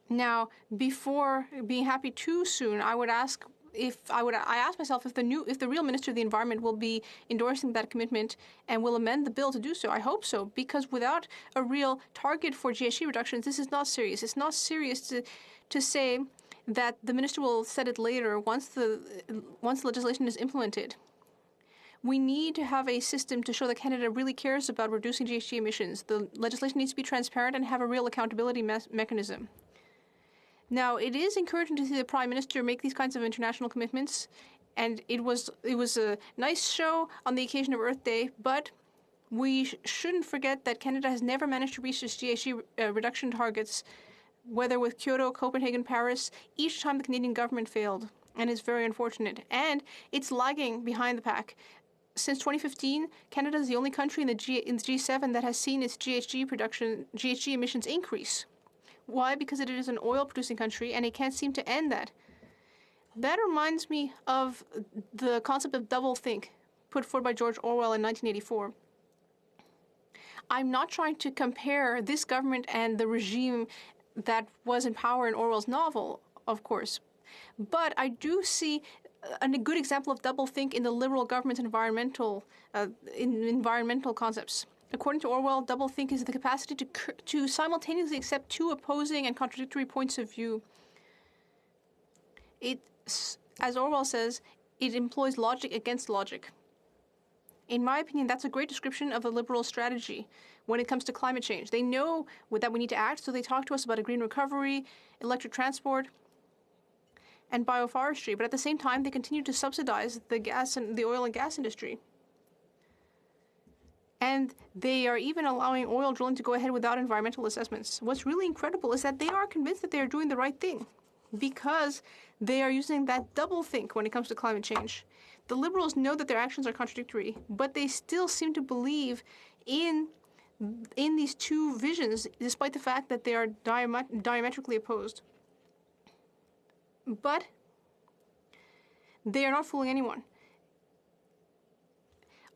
Now, before being happy too soon, I asked myself if the real Minister of the Environment will be endorsing that commitment and will amend the bill to do so. I hope so, because without a real target for GHG reductions, this is not serious. It's not serious to say that the minister will set it later once the legislation is implemented. We need to have a system to show that Canada really cares about reducing GHG emissions. The legislation needs to be transparent and have a real accountability mechanism. Now, it is encouraging to see the Prime Minister make these kinds of international commitments, and it was a nice show on the occasion of Earth Day, but we shouldn't forget that Canada has never managed to reach its GHG reduction targets, whether with Kyoto, Copenhagen, Paris. Each time the Canadian government failed. and it's very unfortunate. And it's lagging behind the pack. Since 2015, Canada is the only country in the G7 that has seen its GHG emissions increase. Why? Because it is an oil-producing country, and it can't seem to end that. That reminds me of the concept of doublethink put forward by George Orwell in 1984. I'm not trying to compare this government and the regime that was in power in Orwell's novel, of course, but I do see a good example of doublethink in the Liberal government's environmental concepts. According to Orwell, doublethink is the capacity to simultaneously accept two opposing and contradictory points of view. As Orwell says, it employs logic against logic. In my opinion, that's a great description of the Liberal strategy when it comes to climate change. They know that we need to act, so they talk to us about a green recovery, electric transport, and bioforestry, but at the same time, they continue to subsidize the oil and gas industry. And they are even allowing oil drilling to go ahead without environmental assessments. What's really incredible is that they are convinced that they are doing the right thing because they are using that doublethink when it comes to climate change. The Liberals know that their actions are contradictory, but they still seem to believe in these two visions, despite the fact that they are diametrically opposed. But they are not fooling anyone.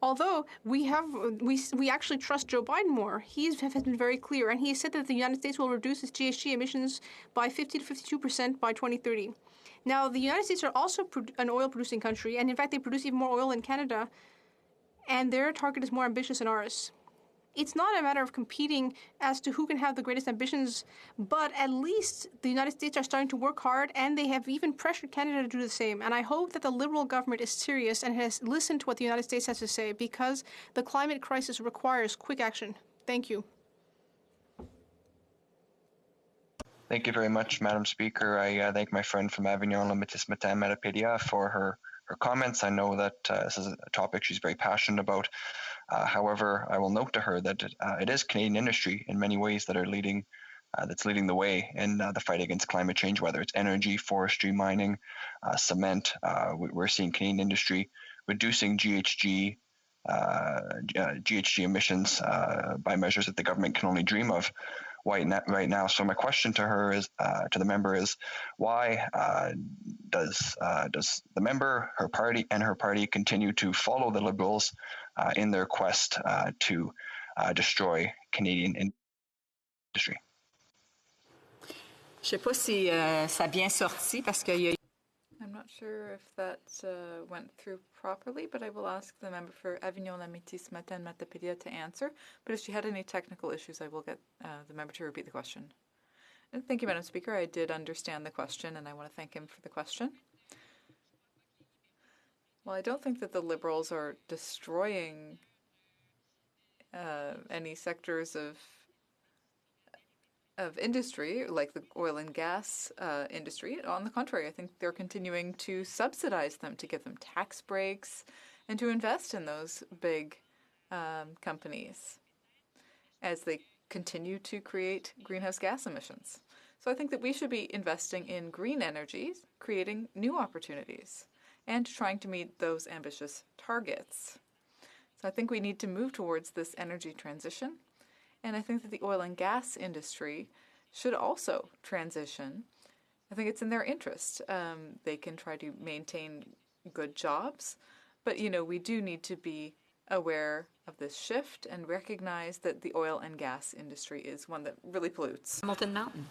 Although we actually trust Joe Biden more. He has been very clear, and he has said that the United States will reduce its GHG emissions by 50 to 52% by 2030. Now, the United States are also an oil-producing country, and in fact, they produce even more oil than Canada, and their target is more ambitious than ours. It's not a matter of competing as to who can have the greatest ambitions, but at least the United States are starting to work hard, and they have even pressured Canada to do the same. And I hope that the Liberal government is serious and has listened to what the United States has to say, because the climate crisis requires quick action. Thank you. Thank you very much, Madam Speaker. I thank my friend from Avignon, Lamitis-Matane-Matapedia, for her comments. I know that this is a topic she's very passionate about. However, I will note to her that it is Canadian industry in many ways that are leading the way in the fight against climate change, whether it's energy, forestry, mining, cement. We're seeing Canadian industry reducing GHG emissions by measures that the government can only dream of right now. So my question to her is, to the member, is why does the member, her party continue to follow the Liberals in their quest to destroy Canadian industry? Je sais pas si ça a bien sorti parce qu'il y a. I'm not sure if that went through properly, but I will ask the member for Avignon, Lamitis-Matane-Matapedia to answer. But if she had any technical issues, I will get the member to repeat the question. And thank you, Madam Speaker. I did understand the question, and I want to thank him for the question. Well, I don't think that the Liberals are destroying any sectors of industry, like the oil and gas industry. On the contrary, I think they're continuing to subsidize them, to give them tax breaks, and to invest in those big companies as they continue to create greenhouse gas emissions. So I think that we should be investing in green energies, creating new opportunities, and trying to meet those ambitious targets. So I think we need to move towards this energy transition. And I think that the oil and gas industry should also transition. I think it's in their interest. They can try to maintain good jobs, but we do need to be aware of this shift and recognize that the oil and gas industry is one that really pollutes. Hamilton Mountain.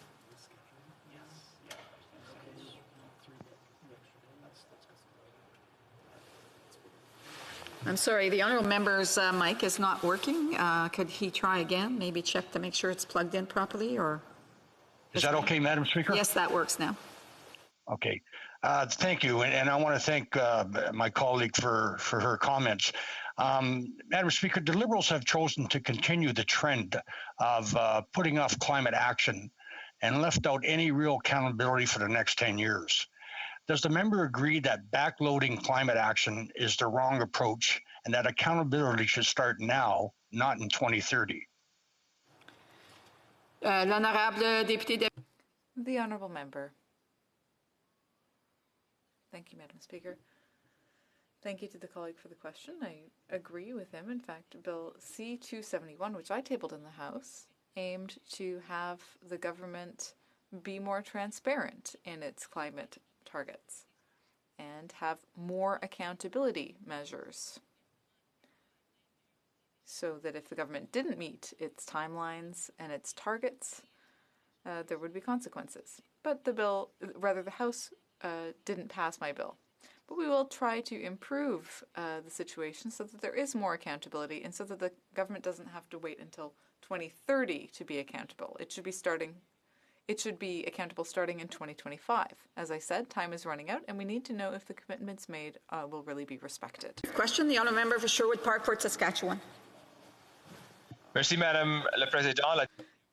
I'm sorry, the honourable member's mic is not working. Could he try again? Maybe check to make sure it's plugged in properly, or? Is that okay, Madam Speaker? Yes, that works now. Okay. Thank you. And I want to thank my colleague for her comments. Madam Speaker, the Liberals have chosen to continue the trend of putting off climate action and left out any real accountability for the next 10 years. Does the member agree that backloading climate action is the wrong approach and that accountability should start now, not in 2030? L'honorable député. The honourable member. Thank you, Madam Speaker. Thank you to the colleague for the question. I agree with him. In fact, Bill C-271, which I tabled in the House, aimed to have the government be more transparent in its climate targets and have more accountability measures so that if the government didn't meet its timelines and its targets, there would be consequences. But the House didn't pass my bill. But we will try to improve the situation so that there is more accountability and so that the government doesn't have to wait until 2030 to be accountable. It should be accountable starting in 2025. As I said, time is running out, and we need to know if the commitments made will really be respected. Question, the honourable member for Sherwood Park, Fort Saskatchewan. Merci, Madame la Présidente.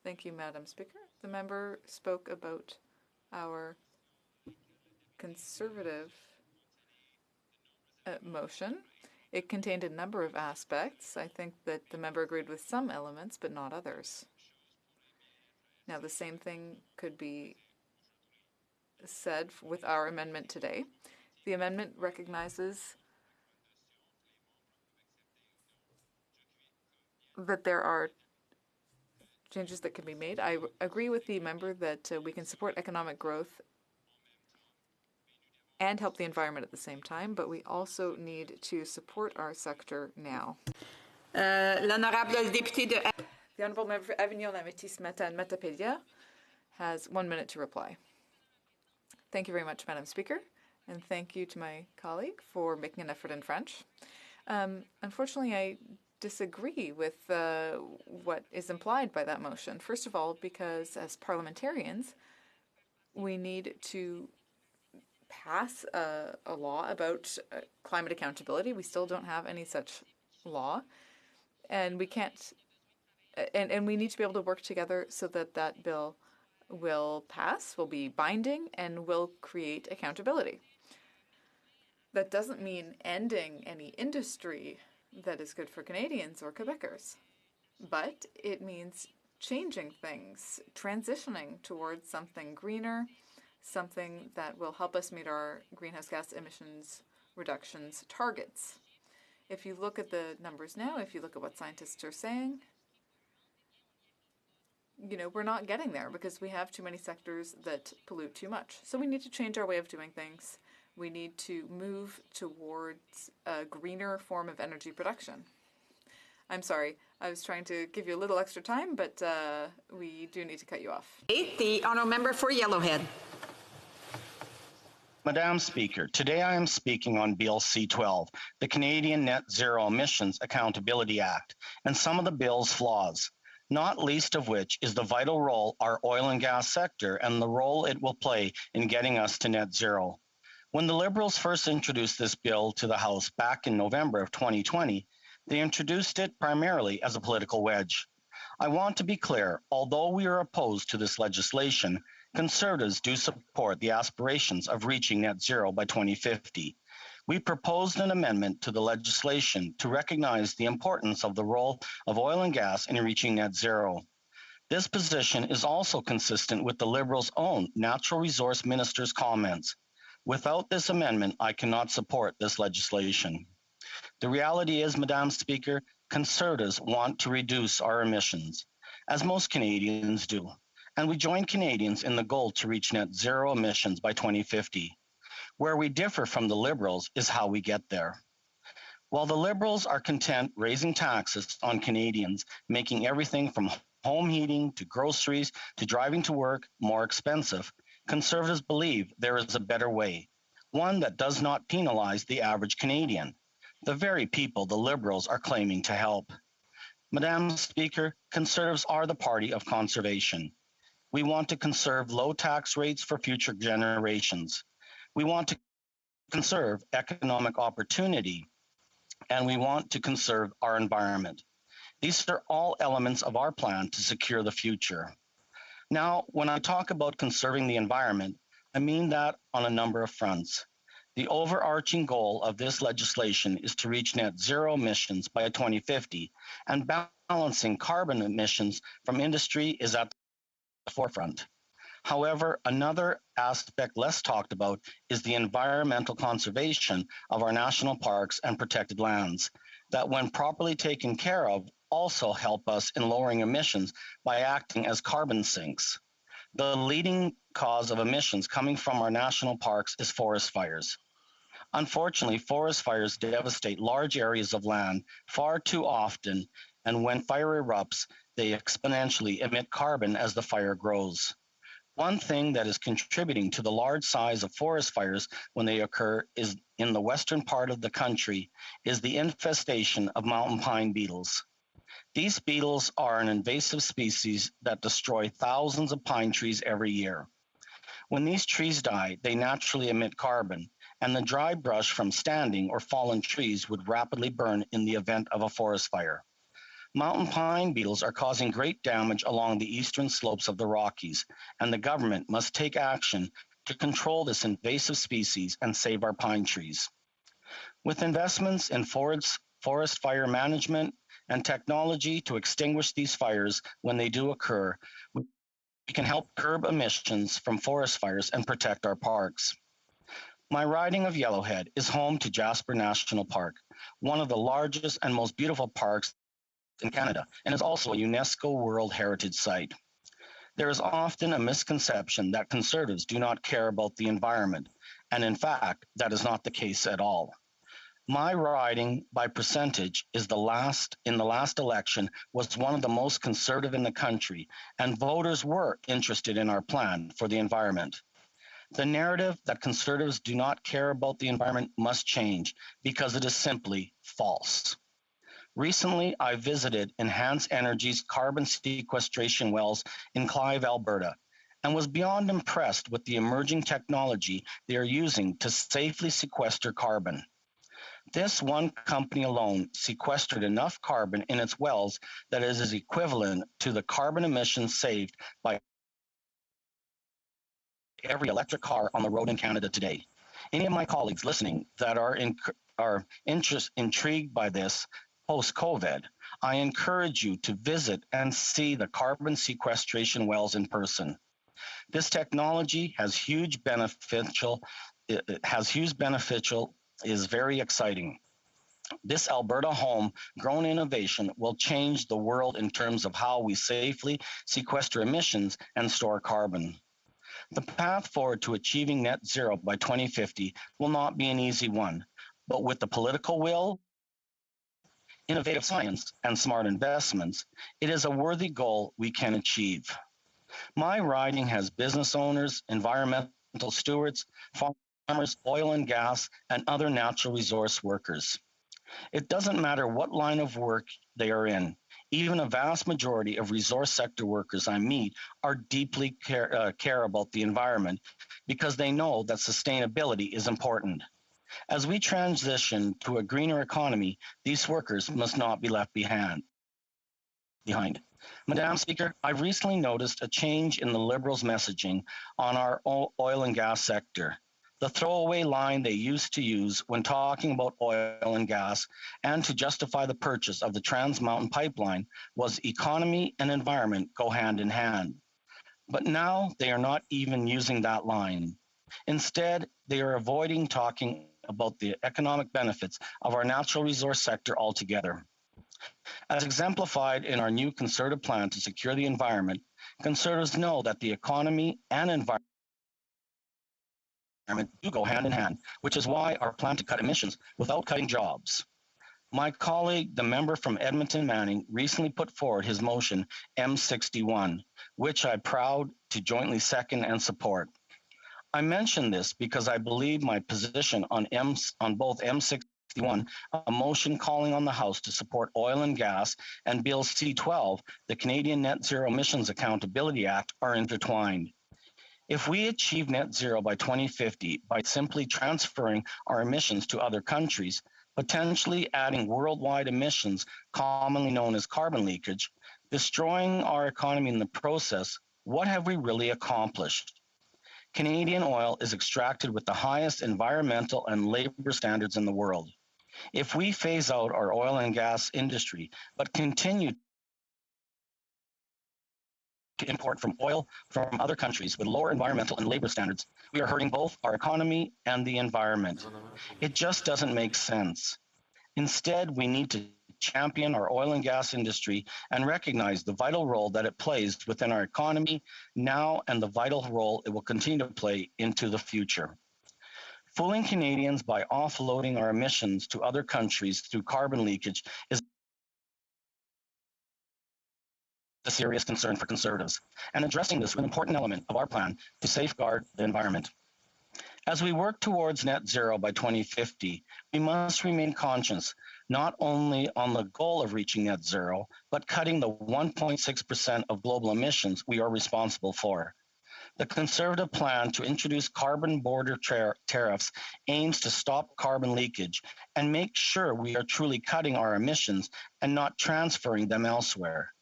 Thank you, Madam Speaker. The member spoke about our conservative motion. It contained a number of aspects. I think that the member agreed with some elements, but not others. Now, the same thing could be said with our amendment today. The amendment recognizes that there are changes that can be made. I agree with the member that we can support economic growth and help the environment at the same time, but we also need to support our sector now. L'honorable député de... The honourable member for Avignon-la-Métis-Matane-Matapédia has 1 minute to reply. Thank you very much, Madam Speaker, and thank you to my colleague for making an effort in French. Unfortunately, I disagree with what is implied by that motion. First of all, because as parliamentarians, we need to pass a law about climate accountability. We still don't have any such law, and we can't. And we need to be able to work together so that that bill will pass, will be binding, and will create accountability. That doesn't mean ending any industry that is good for Canadians or Quebecers, but it means changing things, transitioning towards something greener, something that will help us meet our greenhouse gas emissions reductions targets. If you look at the numbers now, if you look at what scientists are saying, we're not getting there because we have too many sectors that pollute too much. So we need to change our way of doing things. We need to move towards a greener form of energy production. I'm sorry, I was trying to give you a little extra time, but we do need to cut you off. The honourable member for Yellowhead. Madam Speaker, today I am speaking on Bill C-12, the Canadian Net Zero Emissions Accountability Act, and some of the bill's flaws, not least of which is the vital role our oil and gas sector and the role it will play in getting us to net zero. When the Liberals first introduced this bill to the House back in November of 2020, they introduced it primarily as a political wedge. I want to be clear, although we are opposed to this legislation, Conservatives do support the aspirations of reaching net zero by 2050. We proposed an amendment to the legislation to recognize the importance of the role of oil and gas in reaching net zero. This position is also consistent with the Liberals' own Natural Resource Minister's comments. Without this amendment, I cannot support this legislation. The reality is, Madam Speaker, Conservatives want to reduce our emissions, as most Canadians do, and we join Canadians in the goal to reach net zero emissions by 2050. Where we differ from the Liberals is how we get there. While the Liberals are content raising taxes on Canadians, making everything from home heating to groceries to driving to work more expensive, Conservatives believe there is a better way, one that does not penalize the average Canadian, the very people the Liberals are claiming to help. Madam Speaker, Conservatives are the party of conservation. We want to conserve low tax rates for future generations. We want to conserve economic opportunity, and we want to conserve our environment. These are all elements of our plan to secure the future. Now, when I talk about conserving the environment, I mean that on a number of fronts. The overarching goal of this legislation is to reach net zero emissions by 2050, and balancing carbon emissions from industry is at the forefront. However, another aspect less talked about is the environmental conservation of our national parks and protected lands that, when properly taken care of, also help us in lowering emissions by acting as carbon sinks. The leading cause of emissions coming from our national parks is forest fires. Unfortunately, forest fires devastate large areas of land far too often, and when fire erupts, they exponentially emit carbon as the fire grows. One thing that is contributing to the large size of forest fires when they occur is in the western part of the country is the infestation of mountain pine beetles. These beetles are an invasive species that destroy thousands of pine trees every year. When these trees die, they naturally emit carbon, and the dry brush from standing or fallen trees would rapidly burn in the event of a forest fire. Mountain pine beetles are causing great damage along the eastern slopes of the Rockies, and the government must take action to control this invasive species and save our pine trees. With investments in forest fire management and technology to extinguish these fires when they do occur, we can help curb emissions from forest fires and protect our parks. My riding of Yellowhead is home to Jasper National Park, one of the largest and most beautiful parks in Canada, and is also a UNESCO World Heritage Site. There is often a misconception that Conservatives do not care about the environment, and in fact, that is not the case at all. My riding, by percentage, in the last election was one of the most conservative in the country, and voters were interested in our plan for the environment. The narrative that Conservatives do not care about the environment must change because it is simply false. Recently, I visited Enhance Energy's carbon sequestration wells in Clive, Alberta, and was beyond impressed with the emerging technology they are using to safely sequester carbon. This one company alone sequestered enough carbon in its wells that it is equivalent to the carbon emissions saved by every electric car on the road in Canada today. Any of my colleagues listening that are intrigued by this post-COVID, I encourage you to visit and see the carbon sequestration wells in person. This technology has huge beneficial, is very exciting. This Alberta home-grown innovation will change the world in terms of how we safely sequester emissions and store carbon. The path forward to achieving net zero by 2050 will not be an easy one, but with the political will, innovative science, and smart investments, it is a worthy goal we can achieve. My riding has business owners, environmental stewards, farmers, oil and gas, and other natural resource workers. It doesn't matter what line of work they are in. Even a vast majority of resource sector workers I meet are deeply care about the environment because they know that sustainability is important. As we transition to a greener economy, these workers must not be left behind. Madam Speaker, I've recently noticed a change in the Liberals' messaging on our oil and gas sector. The throwaway line they used to use when talking about oil and gas and to justify the purchase of the Trans Mountain Pipeline was economy and environment go hand in hand. But now they are not even using that line. Instead, they are avoiding talking about the economic benefits of our natural resource sector altogether. As exemplified in our new Conservative plan to secure the environment, Conservatives know that the economy and environment do go hand in hand, which is why our plan to cut emissions without cutting jobs. My colleague, the member from Edmonton Manning, recently put forward his motion M61, which I'm proud to jointly second and support. I mention this because I believe my position on both M61, a motion calling on the House to support oil and gas, and Bill C-12, the Canadian Net Zero Emissions Accountability Act, are intertwined. If we achieve net zero by 2050 by simply transferring our emissions to other countries, potentially adding worldwide emissions, commonly known as carbon leakage, destroying our economy in the process, what have we really accomplished? Canadian oil is extracted with the highest environmental and labor standards in the world. If we phase out our oil and gas industry, but continue to import from oil from other countries with lower environmental and labor standards, we are hurting both our economy and the environment. It just doesn't make sense. Instead, we need to champion our oil and gas industry and recognize the vital role that it plays within our economy now and the vital role it will continue to play into the future. Fooling Canadians by offloading our emissions to other countries through carbon leakage is a serious concern for Conservatives, and addressing this is an important element of our plan to safeguard the environment. As we work towards net zero by 2050, we must remain conscious not only on the goal of reaching net zero, but cutting the 1.6% of global emissions we are responsible for. The Conservative plan to introduce carbon border tariffs aims to stop carbon leakage and make sure we are truly cutting our emissions and not transferring them elsewhere.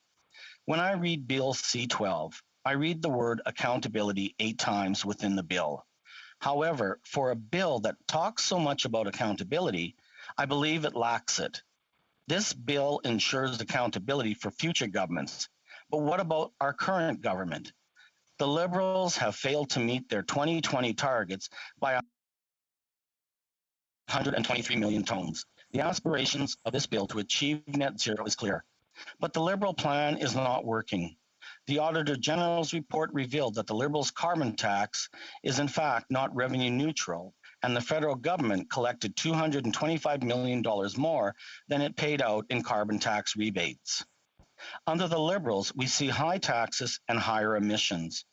When I read Bill C-12, I read the word accountability 8 times within the bill. However, for a bill that talks so much about accountability, I believe it lacks it. This bill ensures accountability for future governments, but what about our current government? The Liberals have failed to meet their 2020 targets by 123 million tonnes. The aspirations of this bill to achieve net zero is clear, but the Liberal plan is not working. The Auditor General's report revealed that the Liberals' carbon tax is in fact not revenue neutral, and the federal government collected $225 million more than it paid out in carbon tax rebates. Under the Liberals, we see high taxes and higher emissions.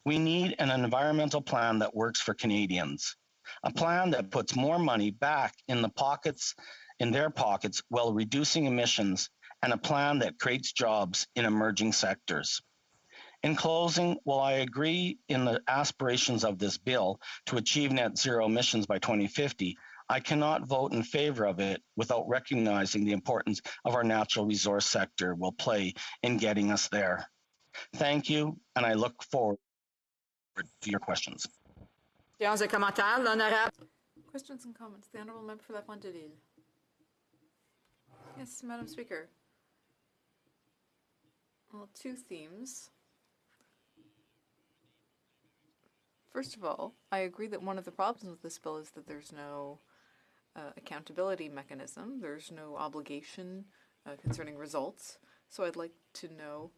We need an environmental plan that works for Canadians, a plan that puts more money back in their pockets while reducing emissions, and a plan that creates jobs in emerging sectors. In closing, while I agree in the aspirations of this bill to achieve net zero emissions by 2050, I cannot vote in favor of it without recognizing the importance of our natural resource sector will play in getting us there. Thank you, and I look forward to your questions. Questions and comments. The Honourable Member for La Pointe-de-Lille. Yes, Madam Speaker. Well, 2 themes. First of all, I agree that one of the problems with this bill is that there's no accountability mechanism. There's no obligation concerning results. So I'd like to know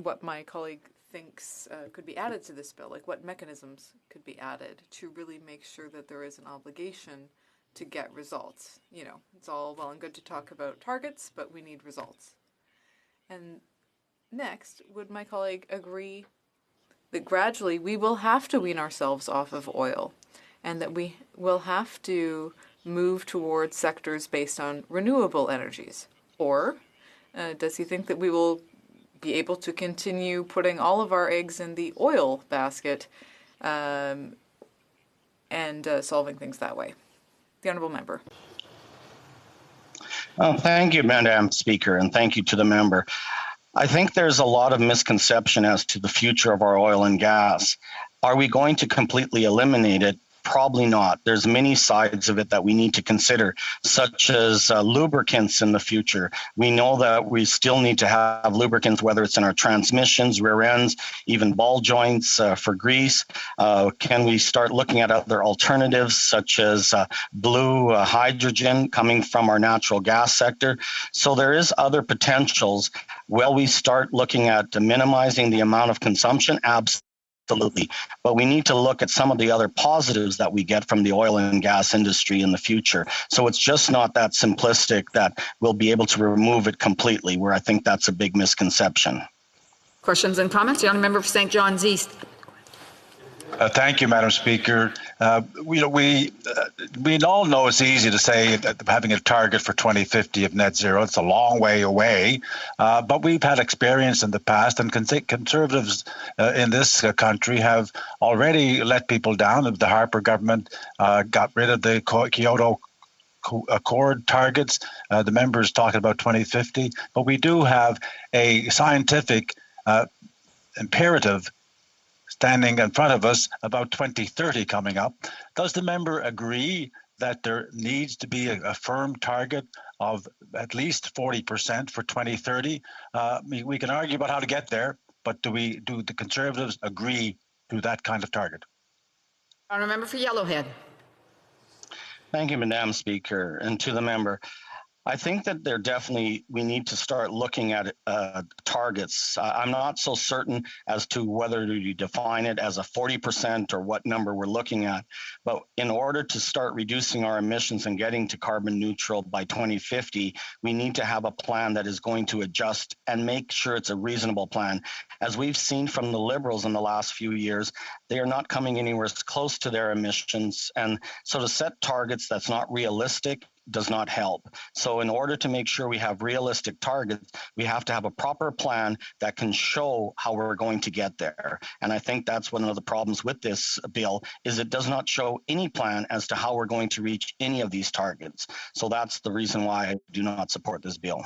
what my colleague thinks could be added to this bill, like what mechanisms could be added to really make sure that there is an obligation to get results. You know, it's all well and good to talk about targets, but we need results. And next, would my colleague agree that gradually we will have to wean ourselves off of oil and that we will have to move towards sectors based on renewable energies? Or does he think that we will be able to continue putting all of our eggs in the oil basket and solving things that way? The Honourable Member. Thank you, Madam Speaker, and thank you to the member. I think there's a lot of misconception as to the future of our oil and gas. Are we going to completely eliminate it? Probably not. There's many sides of it that we need to consider, such as lubricants in the future. We know that we still need to have lubricants, whether it's in our transmissions, rear ends, even ball joints for grease. Can we start looking at other alternatives, such as blue hydrogen coming from our natural gas sector? So there is other potentials. Will we start looking at minimizing the amount of consumption? Absolutely. But we need to look at some of the other positives that we get from the oil and gas industry in the future. So it's just not that simplistic that we'll be able to remove it completely, where I think that's a big misconception. Questions and comments? The Honourable Member for St. John's East. Thank you, Madam Speaker. We all know it's easy to say that having a target for 2050 of net zero. It's a long way away, but we've had experience in the past, and Conservatives in this country have already let people down. The Harper government got rid of the Kyoto Accord targets. The members talking about 2050, but we do have a scientific imperative standing in front of us about 2030 coming up. Does the member agree that there needs to be a firm target of at least 40% for 2030? We can argue about how to get there, but do the Conservatives agree to that kind of target? Honourable member for Yellowhead. Thank you, Madam Speaker, and to the member. I think that we need to start looking at targets. I'm not so certain as to whether you define it as a 40% or what number we're looking at. But in order to start reducing our emissions and getting to carbon neutral by 2050, we need to have a plan that is going to adjust and make sure it's a reasonable plan. As we've seen from the Liberals in the last few years, they are not coming anywhere close to their emissions. And so to set targets that's not realistic does not help. So in order to make sure we have realistic targets, we have to have a proper plan that can show how we're going to get there. And I think that's one of the problems with this bill is it does not show any plan as to how we're going to reach any of these targets. So that's the reason why I do not support this bill.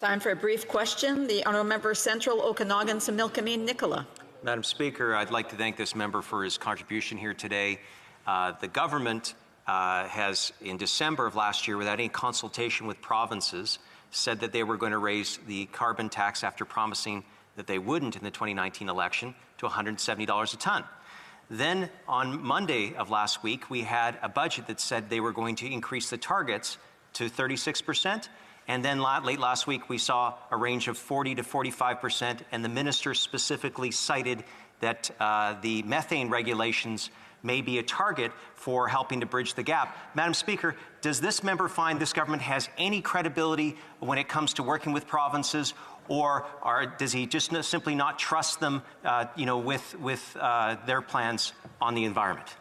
Time for a brief question. The Honourable Member Central Okanagan Similkameen Nicola. Madam Speaker, I'd like to thank this member for his contribution here today. The government has, in December of last year, without any consultation with provinces, said that they were going to raise the carbon tax after promising that they wouldn't in the 2019 election to $170 a ton. Then on Monday of last week, we had a budget that said they were going to increase the targets to 36%. And then late last week, we saw a range of 40 to 45%. And the minister specifically cited that the methane regulations may be a target for helping to bridge the gap. Madam Speaker, does this member find this government has any credibility when it comes to working with provinces, or does he just simply not trust them, with their plans on the environment?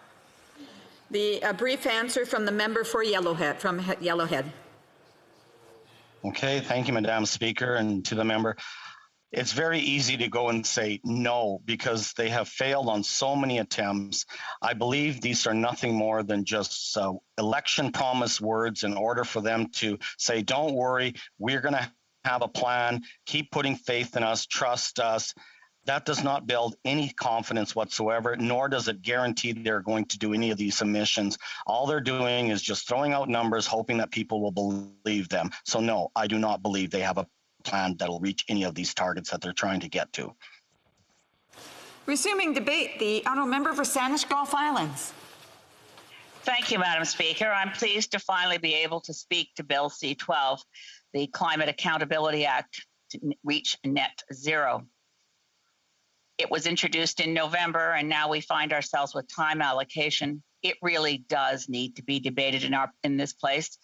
A brief answer from the member for Yellowhead. Okay, thank you, Madam Speaker, and to the member. It's very easy to go and say no because they have failed on so many attempts. I believe these are nothing more than just election promise words in order for them to say, don't worry, we're going to have a plan, keep putting faith in us, trust us. That does not build any confidence whatsoever, nor does it guarantee they're going to do any of these emissions. All they're doing is just throwing out numbers, hoping that people will believe them. So no, I do not believe they have a plan that'll reach any of these targets that they're trying to get to. Resuming debate, the Honourable Member for Saanich Gulf Islands. Thank you, Madam Speaker. I'm pleased to finally be able to speak to Bill C-12, the Climate Accountability Act, to reach net zero. It was introduced in November, and now we find ourselves with time allocation. It really does need to be debated in this place.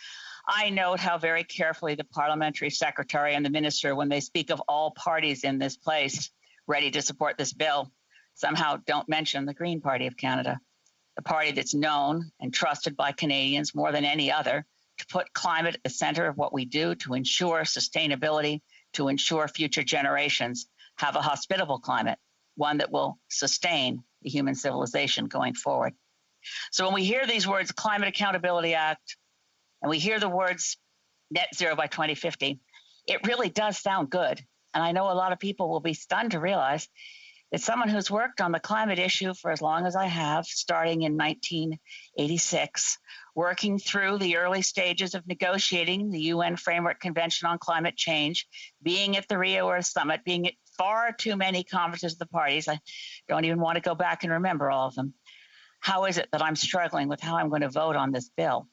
I note how very carefully the parliamentary secretary and the minister, when they speak of all parties in this place ready to support this bill, somehow don't mention the Green Party of Canada, the party that's known and trusted by Canadians more than any other to put climate at the center of what we do to ensure sustainability, to ensure future generations have a hospitable climate, one that will sustain the human civilization going forward. So when we hear these words, Climate Accountability Act, and we hear the words net zero by 2050, it really does sound good. And I know a lot of people will be stunned to realize that someone who's worked on the climate issue for as long as I have, starting in 1986, working through the early stages of negotiating the UN Framework Convention on Climate Change, being at the Rio Earth Summit, being at far too many conferences of the parties. I don't even want to go back and remember all of them. How is it that I'm struggling with how I'm going to vote on this bill?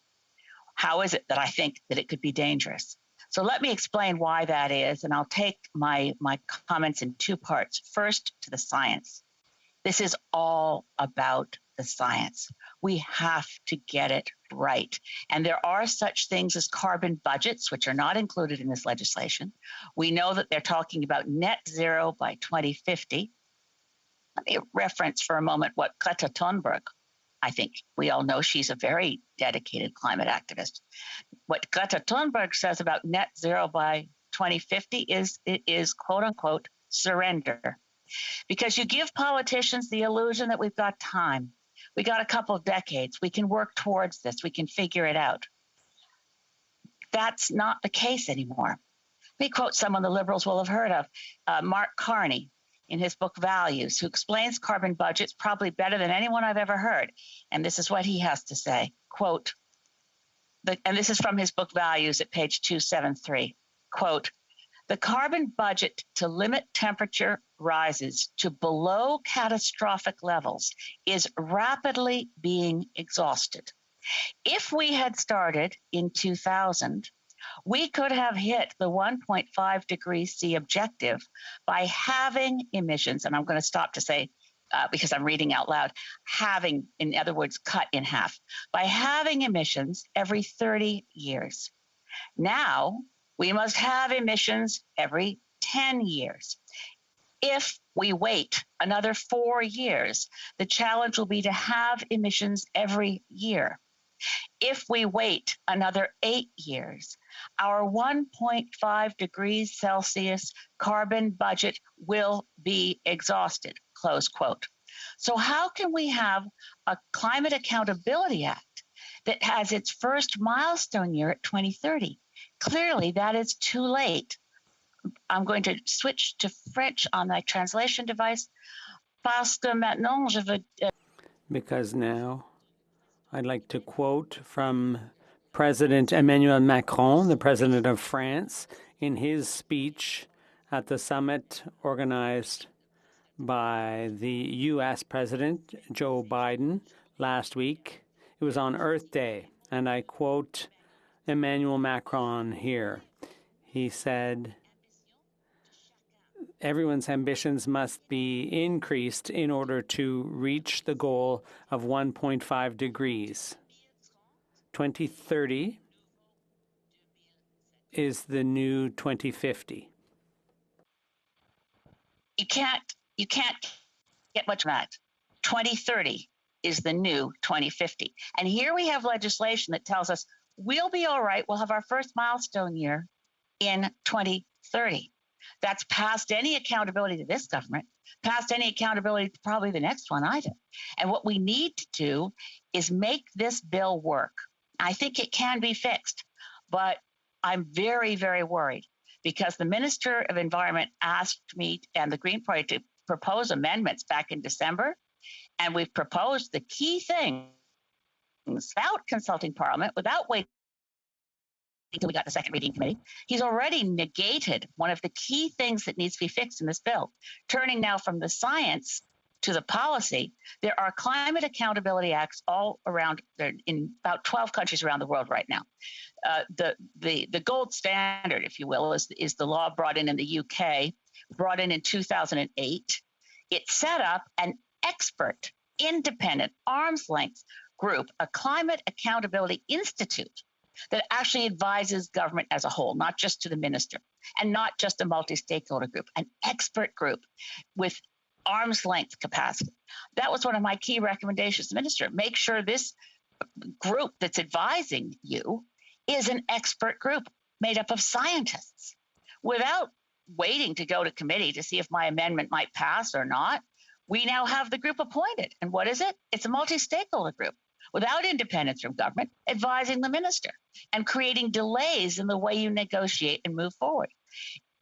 How is it that I think that it could be dangerous? So let me explain why that is, and I'll take my comments in two parts. First, to the science. This is all about the science. We have to get it right. And there are such things as carbon budgets, which are not included in this legislation. We know that they're talking about net zero by 2050. Let me reference for a moment what Greta Thunberg, I think we all know she's a very dedicated climate activist. What Greta Thunberg says about net zero by 2050 is quote unquote surrender. Because you give politicians the illusion that we've got time. We got a couple of decades. We can work towards this. We can figure it out. That's not the case anymore. Let me quote someone the Liberals will have heard of, Mark Carney, in his book Values, who explains carbon budgets probably better than anyone I've ever heard. And this is what he has to say, quote, and this is from his book Values at page 273, quote, The carbon budget to limit temperature rises to below catastrophic levels is rapidly being exhausted. If we had started in 2000, we could have hit the 1.5 degrees C objective by halving emissions. And I'm going to stop to say, because I'm reading out loud, halving, in other words, cut in half, by halving emissions every 30 years. Now, we must have emissions every 10 years. If we wait another 4 years, the challenge will be to have emissions every year. If we wait another 8 years, our 1.5 degrees Celsius carbon budget will be exhausted, close quote. So how can we have a Climate Accountability Act that has its first milestone year at 2030? Clearly, that is too late. I'm going to switch to French on my translation device. Parce que maintenant je veux... Because now I'd like to quote from President Emmanuel Macron, the President of France, in his speech at the summit organized by the U.S. President Joe Biden last week. It was on Earth Day, and I quote Emmanuel Macron here. He said, everyone's ambitions must be increased in order to reach the goal of 1.5 degrees. 2030 is the new 2050. You can't get much from that. 2030 is the new 2050. And here we have legislation that tells us we'll be all right. We'll have our first milestone year in 2030. That's past any accountability to this government, past any accountability to probably the next one either. And what we need to do is make this bill work. I think it can be fixed, but I'm very, very worried because the Minister of Environment asked me and the Green Party to propose amendments back in December, and we've proposed the key things without consulting Parliament, without waiting until we got the second reading committee. He's already negated one of the key things that needs to be fixed in this bill. Turning now from the science to the policy, there are climate accountability acts all around, in about 12 countries around the world right now. The gold standard, if you will, is the law brought in the UK, brought in 2008. It set up an expert, independent, arm's length group, a Climate Accountability Institute, that actually advises government as a whole, not just to the minister, and not just a multi-stakeholder group, an expert group with arm's length capacity. That was one of my key recommendations to the minister. Make sure this group that's advising you is an expert group made up of scientists. Without waiting to go to committee to see if my amendment might pass or not, we now have the group appointed. And what is it? It's a multi-stakeholder group without independence from government, advising the minister and creating delays in the way you negotiate and move forward.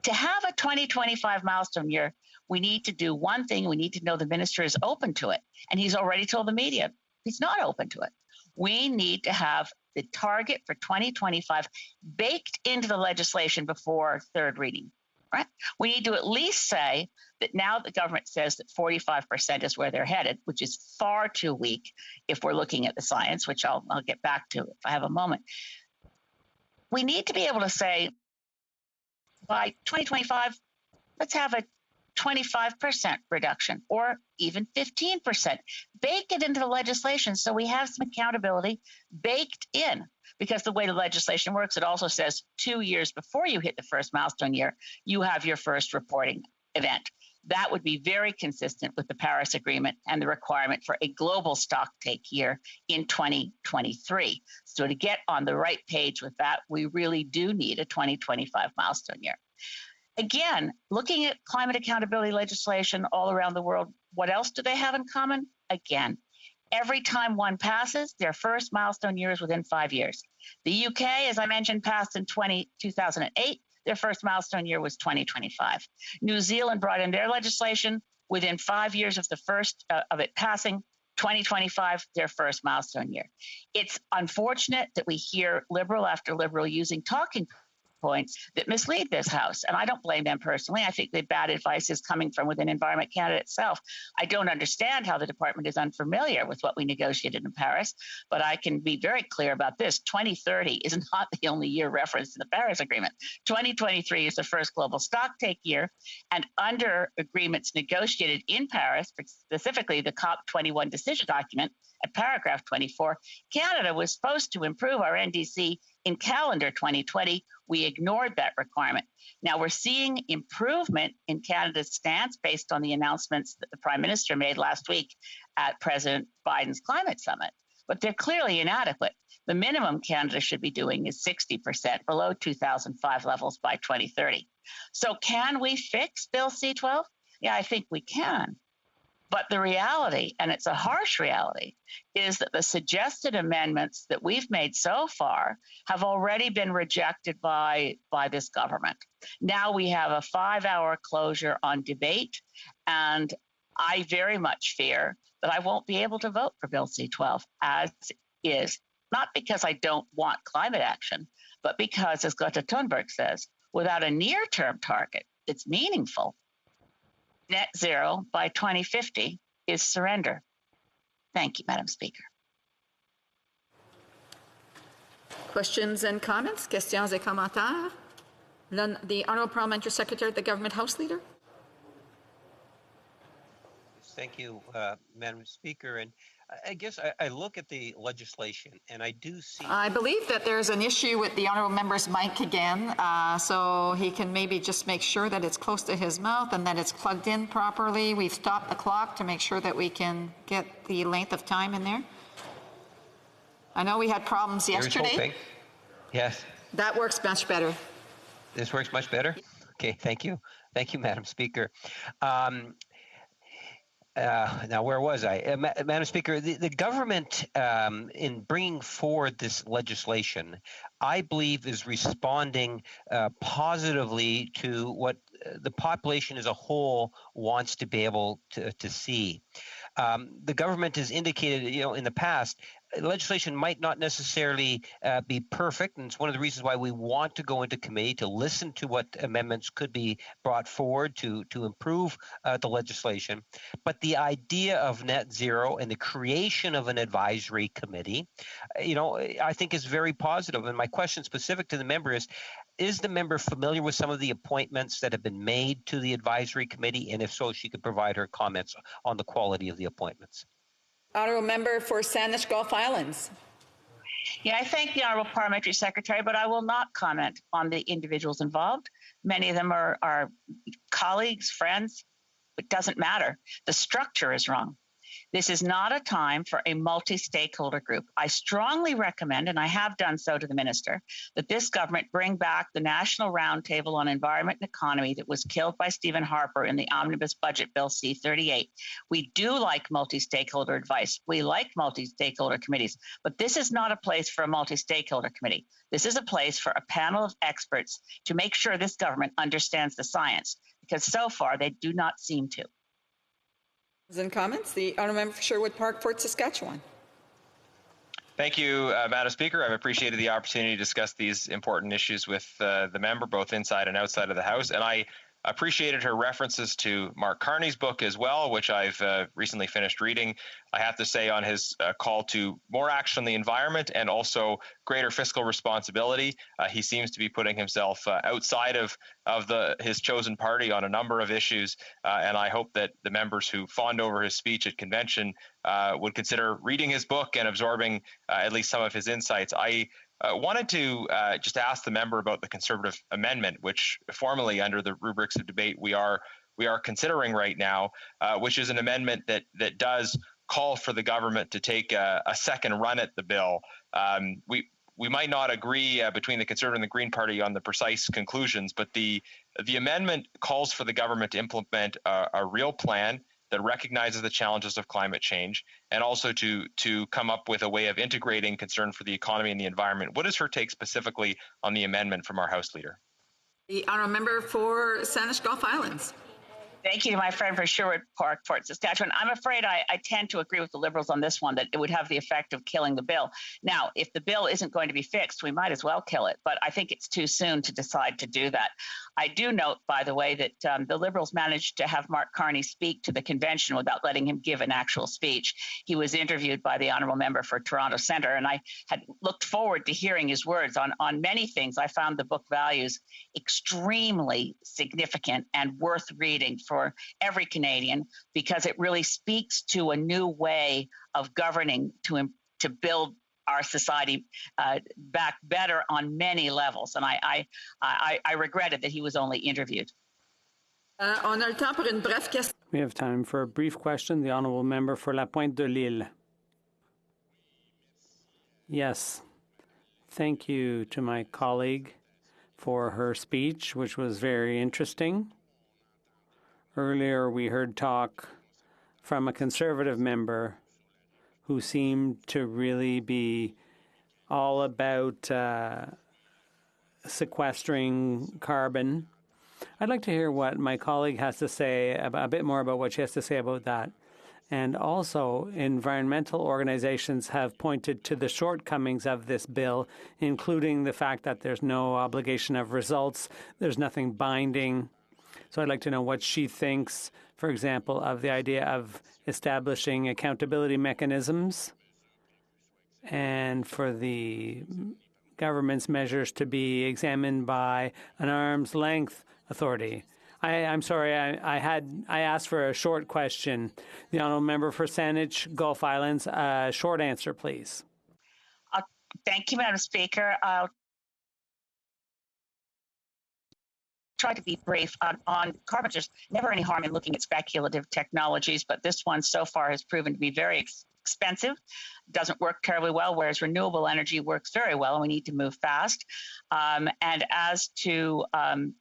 To have a 2025 milestone year, we need to do one thing. We need to know the minister is open to it. And he's already told the media he's not open to it. We need to have the target for 2025 baked into the legislation before third reading. Right? We need to at least say that now the government says that 45% is where they're headed, which is far too weak if we're looking at the science, which I'll get back to if I have a moment. We need to be able to say by 2025, let's have a 25% reduction or even 15%. Bake it into the legislation so we have some accountability baked in. Because the way the legislation works, it also says 2 years before you hit the first milestone year, you have your first reporting event. That would be very consistent with the Paris Agreement and the requirement for a global stock take year in 2023. So to get on the right page with that, we really do need a 2025 milestone year. Again, looking at climate accountability legislation all around the world, what else do they have in common? Again, every time one passes, their first milestone year is within 5 years. The UK, as I mentioned, passed in 2008. Their first milestone year was 2025. New Zealand brought in their legislation within 5 years of the first of it passing. 2025, their first milestone year. It's unfortunate that we hear Liberal after Liberal using talking points that mislead this House. And I don't blame them personally. I think the bad advice is coming from within Environment Canada itself. I don't understand how the department is unfamiliar with what we negotiated in Paris, but I can be very clear about this. 2030 is not the only year referenced in the Paris Agreement. 2023 is the first global stocktake year, and under agreements negotiated in Paris, specifically the COP21 decision document at paragraph 24, Canada was supposed to improve our NDC in calendar 2020. We ignored that requirement. Now we're seeing improvement in Canada's stance based on the announcements that the Prime Minister made last week at President Biden's climate summit, but they're clearly inadequate. The minimum Canada should be doing is 60% below 2005 levels by 2030. So can we fix Bill C-12? Yeah, I think we can. But the reality, and it's a harsh reality, is that the suggested amendments that we've made so far have already been rejected by this government. Now we have a 5-hour closure on debate, and I very much fear that I won't be able to vote for Bill C-12 as is, not because I don't want climate action, but because, as Greta Thunberg says, without a near-term target that's meaningful, net zero by 2050 is surrender. Thank you, Madam Speaker. Questions and comments? Questions et commentaires? The Honourable Parliamentary Secretary, the Government House Leader. Thank you, Madam Speaker. And I guess I look at the legislation and I do see... I believe that there's an issue with the Honourable Member's mic again, so he can maybe just make sure that it's close to his mouth and that it's plugged in properly. We've stopped the clock to make sure that we can get the length of time in there. I know we had problems yesterday. Yes. That works much better. This works much better? Okay, thank you. Thank you, Madam Speaker. Now, where was I? Madam Speaker, the government, in bringing forward this legislation, I believe is responding positively to what the population as a whole wants to be able to see. The government has indicated, in the past, legislation might not necessarily be perfect, and it's one of the reasons why we want to go into committee to listen to what amendments could be brought forward to improve the legislation. But the idea of net zero and the creation of an advisory committee, I think is very positive. And my question specific to the member is the member familiar with some of the appointments that have been made to the advisory committee? And if so, she could provide her comments on the quality of the appointments. Honourable Member for Saanich Gulf Islands. Yeah, I thank the Honourable Parliamentary Secretary, but I will not comment on the individuals involved. Many of them are colleagues, friends. It doesn't matter. The structure is wrong. This is not a time for a multi-stakeholder group. I strongly recommend, and I have done so to the Minister, that this government bring back the National Roundtable on Environment and Economy that was killed by Stephen Harper in the Omnibus Budget Bill C-38. We do like multi-stakeholder advice. We like multi-stakeholder committees, but this is not a place for a multi-stakeholder committee. This is a place for a panel of experts to make sure this government understands the science, because so far they do not seem to. And comments? The Honourable Member for Sherwood Park, Fort Saskatchewan. Thank you, Madam Speaker. I've appreciated the opportunity to discuss these important issues with the member, both inside and outside of the House. And I appreciated her references to Mark Carney's book as well, which I've recently finished reading. I have to say, on his call to more action on the environment and also greater fiscal responsibility, he seems to be putting himself outside of his chosen party on a number of issues. And I hope that the members who fawned over his speech at convention would consider reading his book and absorbing at least some of his insights. I wanted to just ask the member about the Conservative amendment, which formally under the rubrics of debate we are considering right now, which is an amendment that does call for the government to take a second run at the bill. We might not agree between the Conservative and the Green Party on the precise conclusions, but the amendment calls for the government to implement a real plan that recognizes the challenges of climate change, and also to come up with a way of integrating concern for the economy and the environment. What is her take specifically on the amendment from our House Leader? The Honourable Member for Saanich Gulf Islands. Thank you to my friend for Sherwood Park, Fort Saskatchewan. I'm afraid I tend to agree with the Liberals on this one, that it would have the effect of killing the bill. Now, if the bill isn't going to be fixed, we might as well kill it, but I think it's too soon to decide to do that. I do note, by the way, that the Liberals managed to have Mark Carney speak to the convention without letting him give an actual speech. He was interviewed by the honourable member for Toronto Centre, and I had looked forward to hearing his words on many things. I found the book Values extremely significant and worth reading for every Canadian, because it really speaks to a new way of governing to build our society back better on many levels. And I regretted that he was only interviewed. We have time for a brief question. The honourable member for La Pointe de l'Île. Yes. Thank you to my colleague for her speech, which was very interesting. Earlier, we heard talk from a Conservative member who seemed to really be all about sequestering carbon. I'd like to hear what my colleague has to say, a bit more about what she has to say about that. And also, environmental organizations have pointed to the shortcomings of this bill, including the fact that there's no obligation of results, there's nothing binding. So I'd like to know what she thinks, for example, of the idea of establishing accountability mechanisms and for the government's measures to be examined by an arm's length authority. I'm sorry, I asked for a short question. The honourable member for Saanich, Gulf Islands, short answer, please. Thank you, Madam Speaker. I'll try to be brief on carbon. There's never any harm in looking at speculative technologies, but this one so far has proven to be very expensive, doesn't work terribly well, whereas renewable energy works very well, and we need to move fast. And as to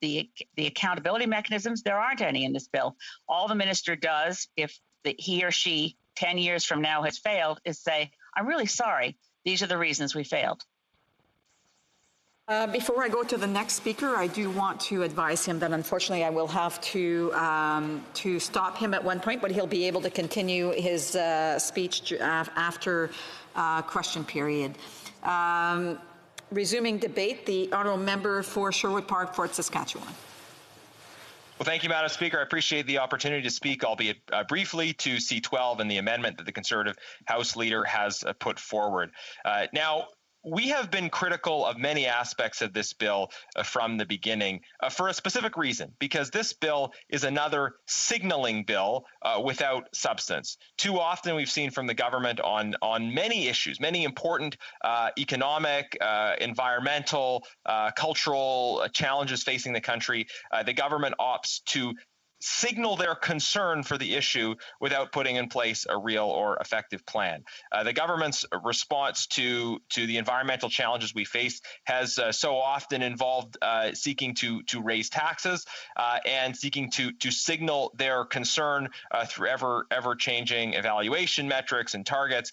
the accountability mechanisms, there aren't any in this bill. All the minister does, if he or she 10 years from now has failed, is say, I'm really sorry, these are the reasons we failed. Before I go to the next speaker, I do want to advise him that unfortunately I will have to stop him at one point, but he'll be able to continue his speech after question period. Resuming debate, the honourable member for Sherwood Park, Fort Saskatchewan. Well, thank you, Madam Speaker. I appreciate the opportunity to speak, albeit briefly, to C12 and the amendment that the Conservative House Leader has put forward. Now, we have been critical of many aspects of this bill from the beginning for a specific reason, because this bill is another signaling bill without substance. Too often we've seen from the government on many issues, many important economic, environmental, cultural challenges facing the country, the government opts to signal their concern for the issue without putting in place a real or effective plan. The government's response to the environmental challenges we face has so often involved seeking to raise taxes and seeking to signal their concern through ever-changing evaluation metrics and targets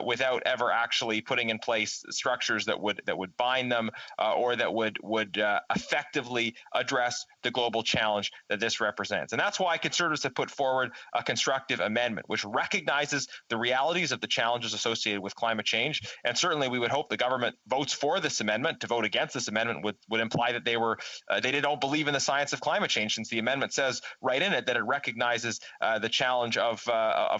without ever actually putting in place structures that would bind them or that would effectively address the global challenge that this represents. And that's why Conservatives have put forward a constructive amendment, which recognizes the realities of the challenges associated with climate change. And certainly we would hope the government votes for this amendment. To vote against this amendment would imply that they don't believe in the science of climate change, since the amendment says right in it that it recognizes the challenge of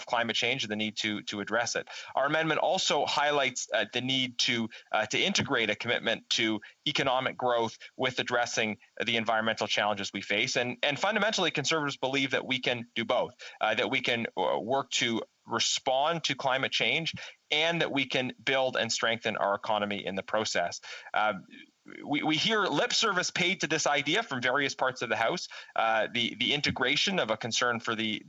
climate change and the need to address it. Our amendment also highlights the need to integrate a commitment to economic growth with addressing the environmental challenges we face. And fundamentally, Conservatives believe that we can do both, that we can work to respond to climate change and that we can build and strengthen our economy in the process. We hear lip service paid to this idea from various parts of the House, the integration of a concern for the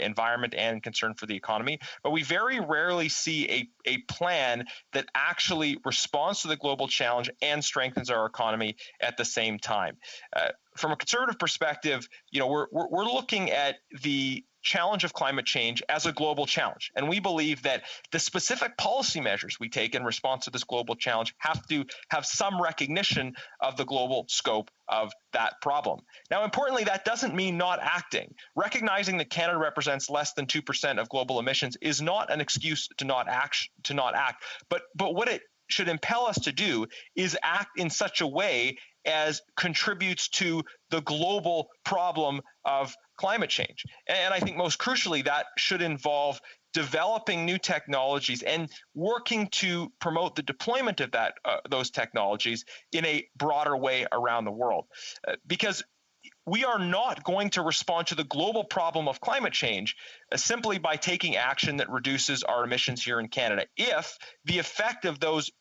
environment and concern for the economy, but we very rarely see a plan that actually responds to the global challenge and strengthens our economy at the same time. From a Conservative perspective, we're looking at the challenge of climate change as a global challenge. And we believe that the specific policy measures we take in response to this global challenge have to have some recognition of the global scope of that problem. Now, importantly, that doesn't mean not acting. Recognizing that Canada represents less than 2% of global emissions is not an excuse to not act. But what it should impel us to do is act in such a way as contributes to the global problem of climate change. And I think most crucially, that should involve developing new technologies and working to promote the deployment of those technologies in a broader way around the world. Because we are not going to respond to the global problem of climate change simply by taking action that reduces our emissions here in Canada, if the effect of those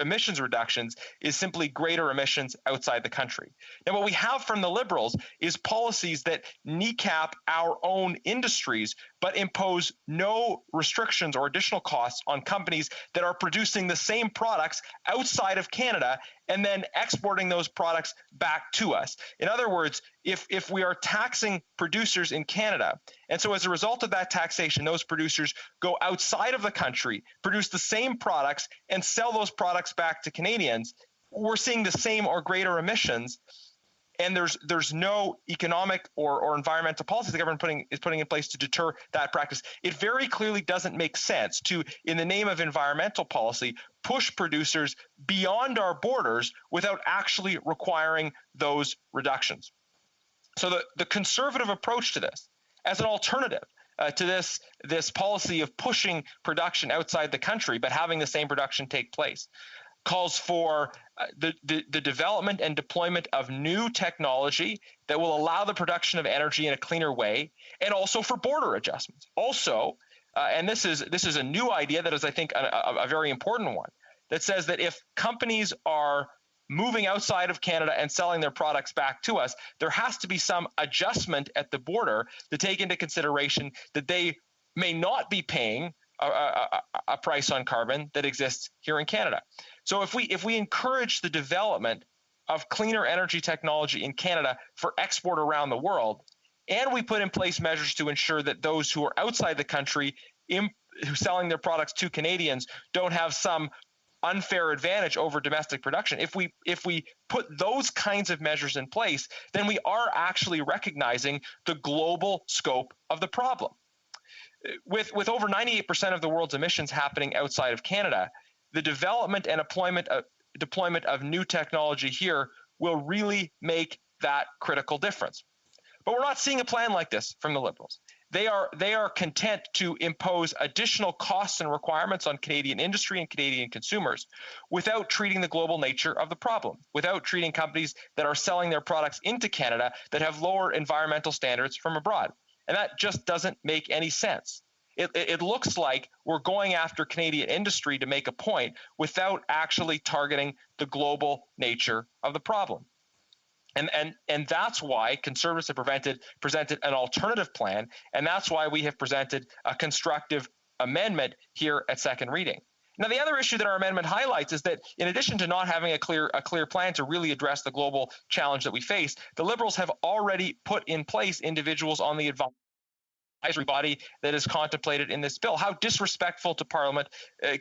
emissions reductions is simply greater emissions outside the country. Now, what we have from the Liberals is policies that kneecap our own industries, but impose no restrictions or additional costs on companies that are producing the same products outside of Canada and then exporting those products back to us. In other words, if we are taxing producers in Canada, and so as a result of that taxation, those producers go outside of the country, produce the same products, and sell those products back to Canadians, we're seeing the same or greater emissions. And there's no economic or environmental policy the government is putting in place to deter that practice. It very clearly doesn't make sense to, in the name of environmental policy, push producers beyond our borders without actually requiring those reductions. So the conservative approach to this, as an alternative to this policy of pushing production outside the country but having the same production take place, calls for the development and deployment of new technology that will allow the production of energy in a cleaner way, and also for border adjustments. Also, and this is a new idea that is, I think, a very important one, that says that if companies are moving outside of Canada and selling their products back to us, there has to be some adjustment at the border to take into consideration that they may not be paying a price on carbon that exists here in Canada. So if we encourage the development of cleaner energy technology in Canada for export around the world, and we put in place measures to ensure that those who are outside the country selling their products to Canadians don't have some unfair advantage over domestic production, if we put those kinds of measures in place, then we are actually recognizing the global scope of the problem. With over 98% of the world's emissions happening outside of Canada, the development and deployment of new technology here will really make that critical difference. But we're not seeing a plan like this from the Liberals. They are content to impose additional costs and requirements on Canadian industry and Canadian consumers without treating the global nature of the problem, without treating companies that are selling their products into Canada that have lower environmental standards from abroad. And that just doesn't make any sense. It looks like we're going after Canadian industry to make a point without actually targeting the global nature of the problem. And that's why Conservatives have presented an alternative plan, and that's why we have presented a constructive amendment here at second reading. Now, the other issue that our amendment highlights is that in addition to not having a clear plan to really address the global challenge that we face, the Liberals have already put in place individuals on the advisory body that is contemplated in this bill. How disrespectful to Parliament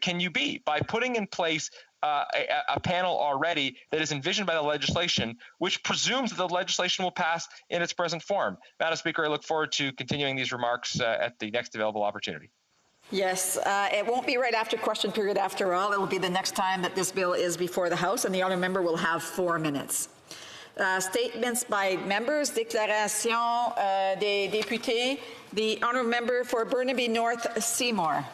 can you be by putting in place a panel already that is envisioned by the legislation, which presumes that the legislation will pass in its present form? Madam Speaker, I look forward to continuing these remarks at the next available opportunity. Yes, it won't be right after question period after all. It will be the next time that this bill is before the House, and the honourable member will have 4 minutes. Statements by members, déclaration des députés. The honourable member for Burnaby North Seymour.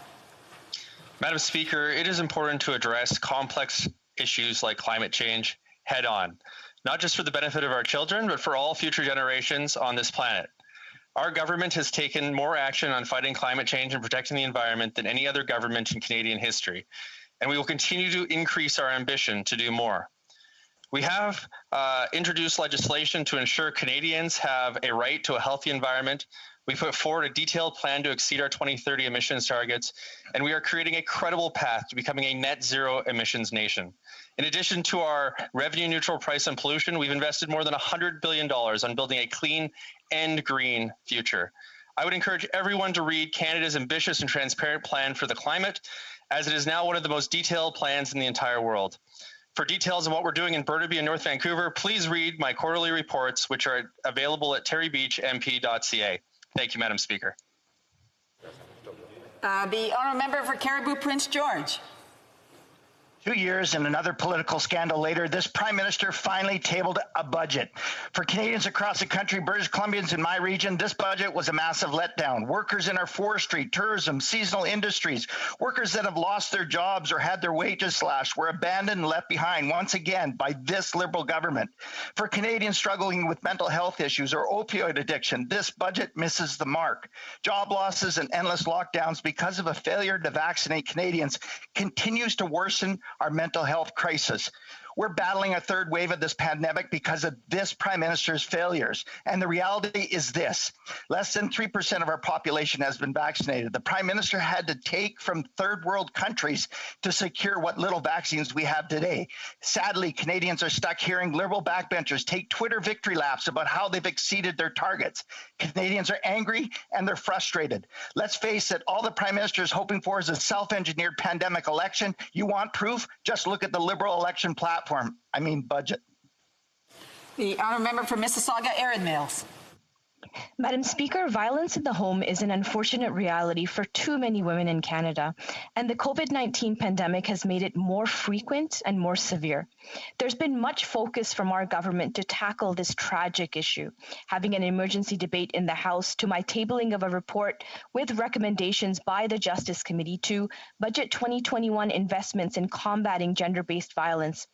Madam Speaker, it is important to address complex issues like climate change head on, not just for the benefit of our children, but for all future generations on this planet. Our government has taken more action on fighting climate change and protecting the environment than any other government in Canadian history, and we will continue to increase our ambition to do more. We have introduced legislation to ensure Canadians have a right to a healthy environment. We put forward a detailed plan to exceed our 2030 emissions targets, and we are creating a credible path to becoming a net zero emissions nation. In addition to our revenue neutral price on pollution, we've invested more than $100 billion on building a clean and green future. I would encourage everyone to read Canada's ambitious and transparent plan for the climate, as it is now one of the most detailed plans in the entire world. For details on what we're doing in Burnaby and North Vancouver, please read my quarterly reports, which are available at terrybeachmp.ca. Thank you, Madam Speaker. The honourable member for Cariboo Prince George. 2 years and another political scandal later, this Prime Minister finally tabled a budget. For Canadians across the country, British Columbians in my region, this budget was a massive letdown. Workers in our forestry, tourism, seasonal industries, workers that have lost their jobs or had their wages slashed were abandoned and left behind once again by this Liberal government. For Canadians struggling with mental health issues or opioid addiction, this budget misses the mark. Job losses and endless lockdowns because of a failure to vaccinate Canadians continues to worsen our mental health crisis. We're battling a third wave of this pandemic because of this Prime Minister's failures. And the reality is this: less than 3% of our population has been vaccinated. The Prime Minister had to take from third world countries to secure what little vaccines we have today. Sadly, Canadians are stuck hearing Liberal backbenchers take Twitter victory laps about how they've exceeded their targets. Canadians are angry and they're frustrated. Let's face it, all the Prime Minister is hoping for is a self-engineered pandemic election. You want proof? Just look at the Liberal election platform. Budget. The honourable member for Mississauga, Erin Mills. Madam Speaker, violence in the home is an unfortunate reality for too many women in Canada, and the COVID-19 pandemic has made it more frequent and more severe. There's been much focus from our government to tackle this tragic issue, having an emergency debate in the House, to my tabling of a report with recommendations by the Justice Committee to budget 2021 investments in combating gender-based violence.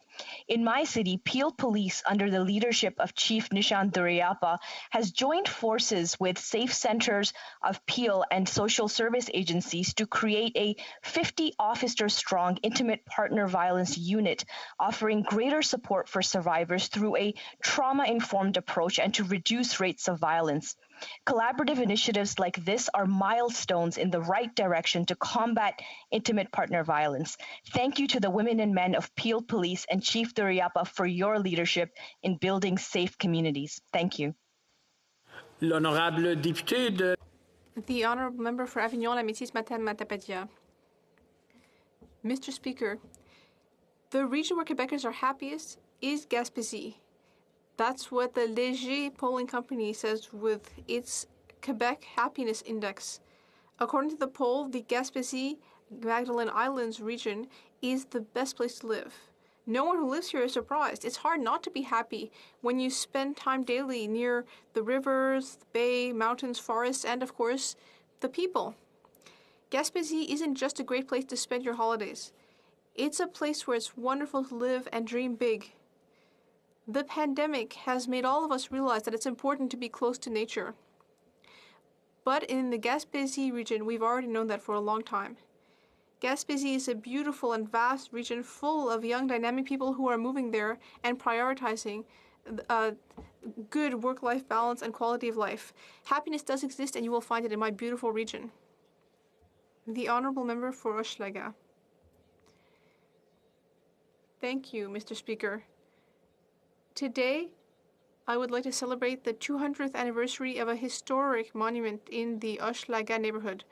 In my city, Peel Police, under the leadership of Chief Nishant Durayappa, has joined forces with Safe Centres of Peel and social service agencies to create a 50-officer-strong intimate partner violence unit, offering greater support for survivors through a trauma-informed approach and to reduce rates of violence. Collaborative initiatives like this are milestones in the right direction to combat intimate partner violence. Thank you to the women and men of Peel Police and Chief Durayappa for your leadership in building safe communities. Thank you. L'honorable député de... The honourable member for Avignon-La-Métis-Matane-Matapédia. Mr. Speaker, the region where Quebecers are happiest is Gaspésie. That's what the Léger polling company says with its Quebec Happiness Index. According to the poll, the Gaspésie-Magdalen Islands region is the best place to live. No one who lives here is surprised. It's hard not to be happy when you spend time daily near the rivers, the bay, mountains, forests, and of course, the people. Gaspésie isn't just a great place to spend your holidays. It's a place where it's wonderful to live and dream big. The pandemic has made all of us realize that it's important to be close to nature. But in the Gaspésie region, we've already known that for a long time. Gaspésie is a beautiful and vast region full of young, dynamic people who are moving there and prioritizing good work-life balance and quality of life. Happiness does exist, and you will find it in my beautiful region. The honourable member for Hochelaga. Thank you, Mr. Speaker. Today, I would like to celebrate the 200th anniversary of a historic monument in the Hochelaga neighborhood,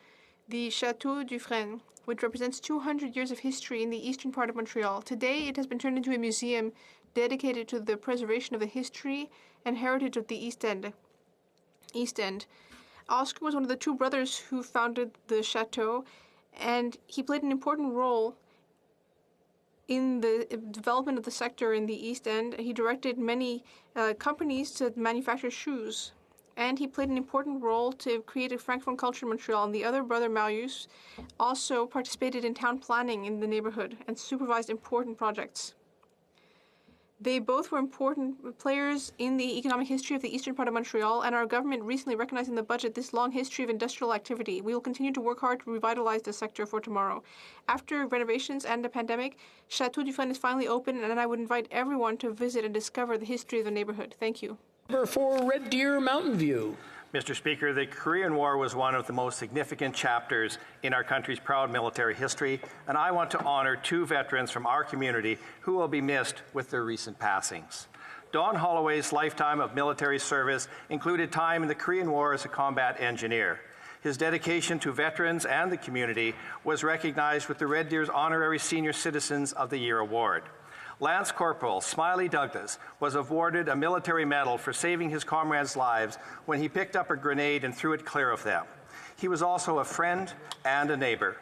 the Château du Frêne, which represents 200 years of history in the eastern part of Montreal. Today, it has been turned into a museum dedicated to the preservation of the history and heritage of the East End. Oscar was one of the two brothers who founded the chateau, and he played an important role in the development of the sector in the East End. He directed many companies to manufacture shoes, and he played an important role to create a francophone culture in Montreal. And the other brother, Marius, also participated in town planning in the neighborhood and supervised important projects. They both were important players in the economic history of the eastern part of Montreal, and our government recently recognized in the budget this long history of industrial activity. We will continue to work hard to revitalize the sector for tomorrow. After renovations and the pandemic, Château du Frêne is finally open, and I would invite everyone to visit and discover the history of the neighborhood. Thank you. For Red Deer Mountain View. Mr. Speaker, the Korean War was one of the most significant chapters in our country's proud military history, and I want to honor two veterans from our community who will be missed with their recent passings. Don Holloway's lifetime of military service included time in the Korean War as a combat engineer. His dedication to veterans and the community was recognized with the Red Deer's Honorary Senior Citizens of the Year Award. Lance Corporal Smiley Douglas was awarded a military medal for saving his comrades' lives when he picked up a grenade and threw it clear of them. He was also a friend and a neighbor.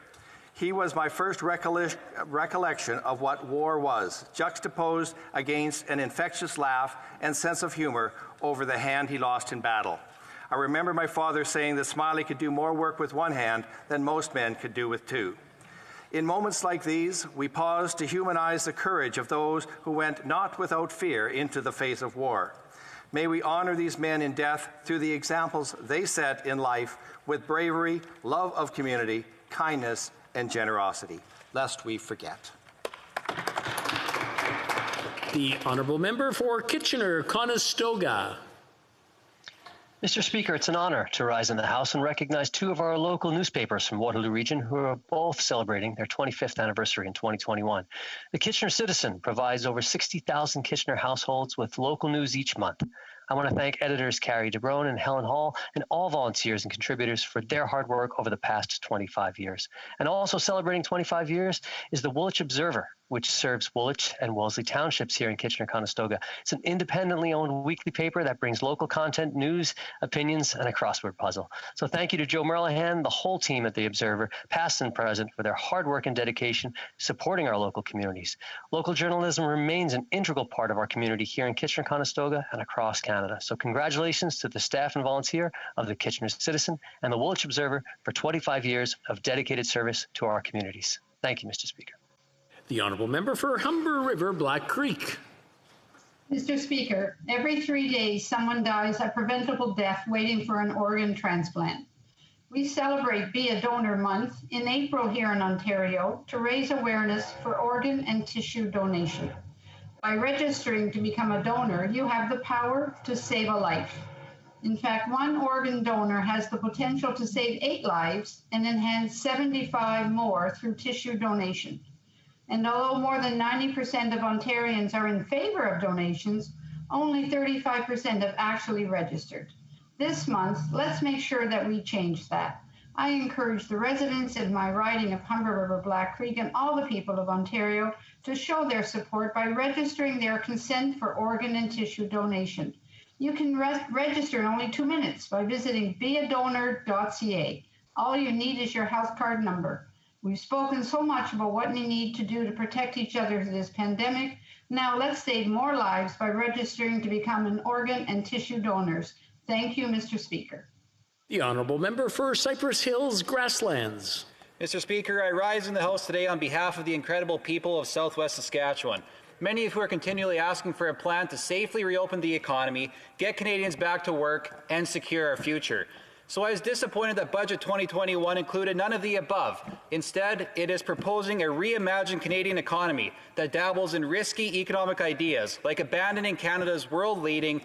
He was my first recollection of what war was, juxtaposed against an infectious laugh and sense of humor over the hand he lost in battle. I remember my father saying that Smiley could do more work with one hand than most men could do with two. In moments like these, we pause to humanize the courage of those who went not without fear into the face of war. May we honor these men in death through the examples they set in life with bravery, love of community, kindness, and generosity, lest we forget. The honourable member for Kitchener-Conestoga. Mr. Speaker, it's an honor to rise in the House and recognize two of our local newspapers from Waterloo Region who are both celebrating their 25th anniversary in 2021. The Kitchener Citizen provides over 60,000 Kitchener households with local news each month. I want to thank editors Carrie DeBrone and Helen Hall and all volunteers and contributors for their hard work over the past 25 years. And also celebrating 25 years is the Woolwich Observer, which serves Woolwich and Wellesley townships here in Kitchener-Conestoga. It's an independently owned weekly paper that brings local content, news, opinions, and a crossword puzzle. So thank you to Joe Merlihan, the whole team at the Observer, past and present, for their hard work and dedication supporting our local communities. Local journalism remains an integral part of our community here in Kitchener-Conestoga and across Canada. So congratulations to the staff and volunteer of the Kitchener Citizen and the Woolwich Observer for 25 years of dedicated service to our communities. Thank you, Mr. Speaker. The honourable member for Humber River Black Creek. Mr. Speaker, every 3 days someone dies a preventable death waiting for an organ transplant. We celebrate Be a Donor Month in April here in Ontario to raise awareness for organ and tissue donation. By registering to become a donor, you have the power to save a life. In fact, one organ donor has the potential to save 8 lives and enhance 75 more through tissue donation. And although more than 90% of Ontarians are in favor of donations, only 35% have actually registered. This month, let's make sure that we change that. I encourage the residents in my riding of Humber River Black Creek and all the people of Ontario to show their support by registering their consent for organ and tissue donation. You can register in only 2 minutes by visiting beadonor.ca. All you need is your health card number. We've spoken so much about what we need to do to protect each other through this pandemic. Now let's save more lives by registering to become an organ and tissue donors. Thank you, Mr. Speaker. The honourable member for Cypress Hills Grasslands. Mr. Speaker, I rise in the House today on behalf of the incredible people of Southwest Saskatchewan. Many of who are continually asking for a plan to safely reopen the economy, get Canadians back to work, and secure our future. So I was disappointed that Budget 2021 included none of the above. Instead, it is proposing a reimagined Canadian economy that dabbles in risky economic ideas, like abandoning Canada's world-leading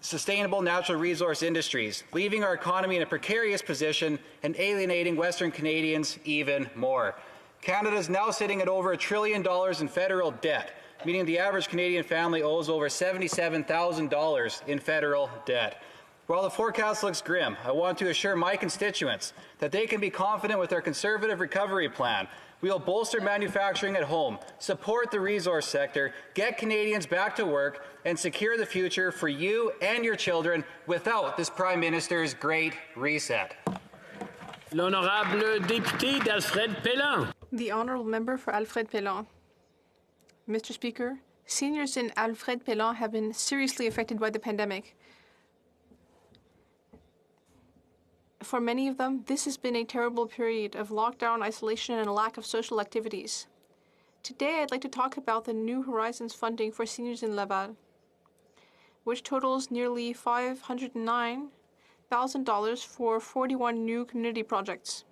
sustainable natural resource industries, leaving our economy in a precarious position and alienating Western Canadians even more. Canada is now sitting at over $1 trillion in federal debt, meaning the average Canadian family owes over $77,000 in federal debt. While the forecast looks grim, I want to assure my constituents that they can be confident with our Conservative recovery plan. We will bolster manufacturing at home, support the resource sector, get Canadians back to work, and secure the future for you and your children without this Prime Minister's Great Reset. L'honorable député d'Alfred Pellan. The honourable member for Alfred Pellan. Mr. Speaker, seniors in Alfred Pellan have been seriously affected by the pandemic. For many of them, this has been a terrible period of lockdown, isolation, and a lack of social activities. Today, I'd like to talk about the New Horizons funding for seniors in Laval, which totals nearly $509,000 for 41 new community projects.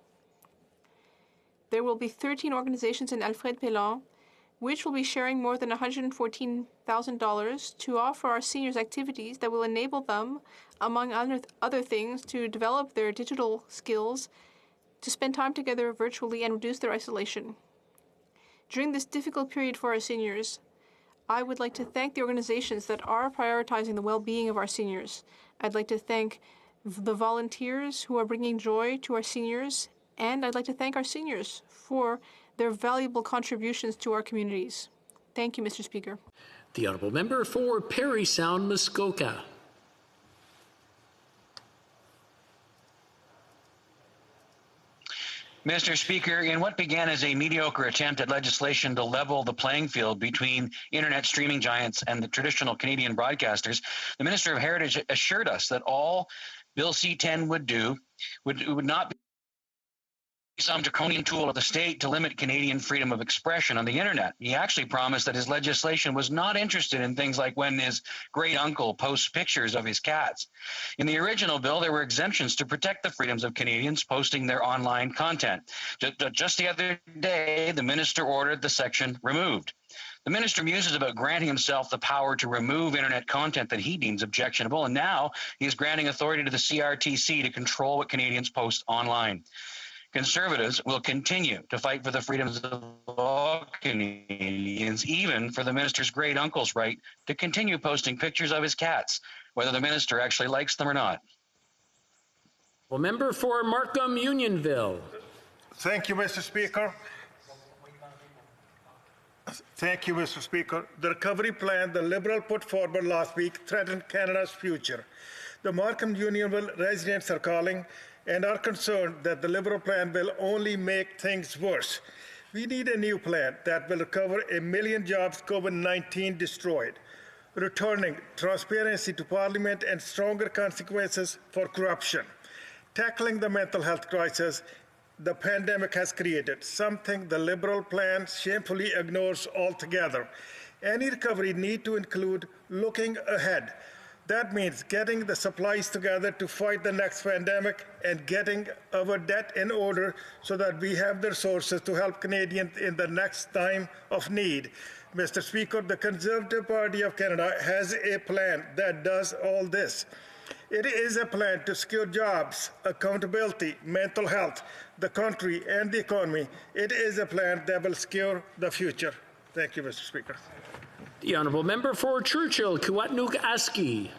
There will be 13 organizations in Alfred Pellan, which will be sharing more than $114,000 to offer our seniors activities that will enable them, among other things, to develop their digital skills, to spend time together virtually, and reduce their isolation. During this difficult period for our seniors, I would like to thank the organizations that are prioritizing the well-being of our seniors. I'd like to thank the volunteers who are bringing joy to our seniors, and I'd like to thank our seniors for their valuable contributions to our communities. Thank you, Mr. Speaker. The honourable member for Parry Sound, Muskoka. Mr. Speaker, in what began as a mediocre attempt at legislation to level the playing field between internet streaming giants and the traditional Canadian broadcasters, the Minister of Heritage assured us that all Bill C-10 would do would not be some draconian tool of the state to limit Canadian freedom of expression on the internet. He actually promised that his legislation was not interested in things like when his great uncle posts pictures of his cats. In the original bill, there were exemptions to protect the freedoms of Canadians posting their online content. Just the other day, the minister ordered the section removed. The minister muses about granting himself the power to remove internet content that he deems objectionable, and now he is granting authority to the CRTC to control what Canadians post online. Conservatives will continue to fight for the freedoms of all Canadians, even for the minister's great uncle's right to continue posting pictures of his cats, whether the minister actually likes them or not. Well, member for Markham Unionville. Thank you, Mr. Speaker. Thank you, Mr. Speaker. The recovery plan the Liberal put forward last week threatened Canada's future. The Markham Unionville residents are calling and are concerned that the Liberal plan will only make things worse. We need a new plan that will recover 1 million jobs COVID-19 destroyed, returning transparency to Parliament and stronger consequences for corruption, tackling the mental health crisis the pandemic has created, something the Liberal plan shamefully ignores altogether. Any recovery needs to include looking ahead. That means getting the supplies together to fight the next pandemic and getting our debt in order so that we have the resources to help Canadians in the next time of need. Mr. Speaker, the Conservative Party of Canada has a plan that does all this. It is a plan to secure jobs, accountability, mental health, the country, and the economy. It is a plan that will secure the future. Thank you, Mr. Speaker. The honourable member for Churchill, Kiwatnuk-Aski.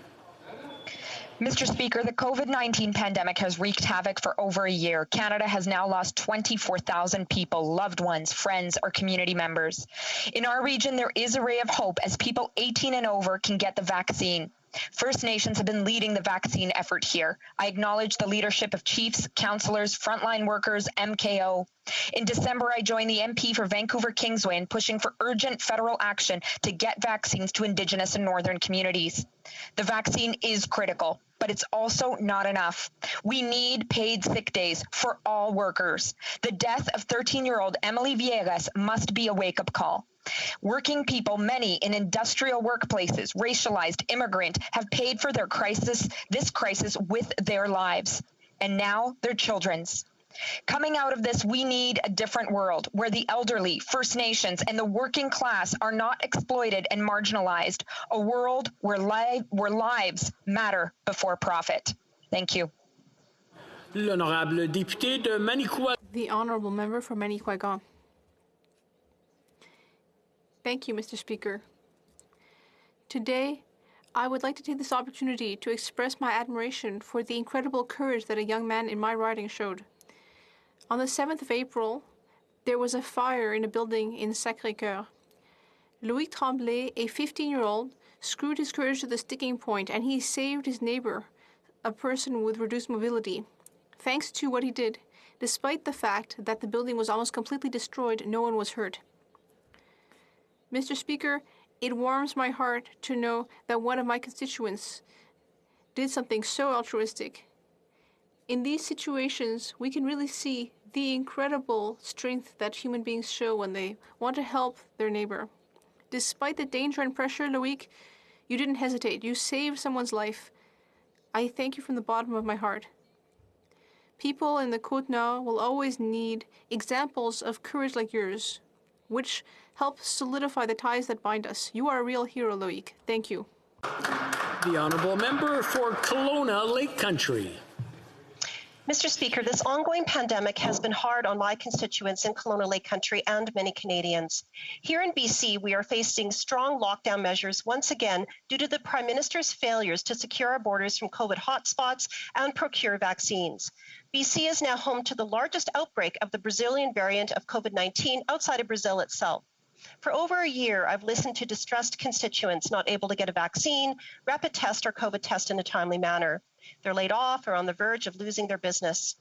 Mr. Speaker, the COVID-19 pandemic has wreaked havoc for over a year. Canada has now lost 24,000 people, loved ones, friends, or community members. In our region, there is a ray of hope as people 18 and over can get the vaccine. First Nations have been leading the vaccine effort here. I acknowledge the leadership of chiefs, councillors, frontline workers, MKO. In December, I joined the MP for Vancouver Kingsway in pushing for urgent federal action to get vaccines to Indigenous and Northern communities. The vaccine is critical, but it's also not enough. We need paid sick days for all workers. The death of 13-year-old Emily Villegas must be a wake-up call. Working people, many in industrial workplaces, racialized, immigrant, have paid for this crisis with their lives, and now their children's. Coming out of this, we need a different world where the elderly, First Nations, and the working class are not exploited and marginalized, a world where lives matter before profit. Thank you. L'honorable député de Manicouagan. The honourable member for Manicouagan. Thank you, Mr. Speaker. Today, I would like to take this opportunity to express my admiration for the incredible courage that a young man in my riding showed. On the 7th of April, there was a fire in a building in Sacré-Cœur. Louis Tremblay, a 15-year-old, screwed his courage to the sticking point, and he saved his neighbor, a person with reduced mobility. Thanks to what he did, despite the fact that the building was almost completely destroyed, no one was hurt. Mr. Speaker, it warms my heart to know that one of my constituents did something so altruistic. In these situations, we can really see the incredible strength that human beings show when they want to help their neighbor. Despite the danger and pressure, Loïc, you didn't hesitate. You saved someone's life. I thank you from the bottom of my heart. People in the Côte-Nord will always need examples of courage like yours, which help solidify the ties that bind us. You are a real hero, Loïc. Thank you. The honourable member for Kelowna Lake Country. Mr. Speaker, this ongoing pandemic has been hard on my constituents in Kelowna Lake Country and many Canadians. Here in BC, we are facing strong lockdown measures once again due to the Prime Minister's failures to secure our borders from COVID hotspots and procure vaccines. BC is now home to the largest outbreak of the Brazilian variant of COVID-19 outside of Brazil itself. For over a year, I've listened to distressed constituents not able to get a vaccine, rapid test, or COVID test in a timely manner. They're laid off or on the verge of losing their business.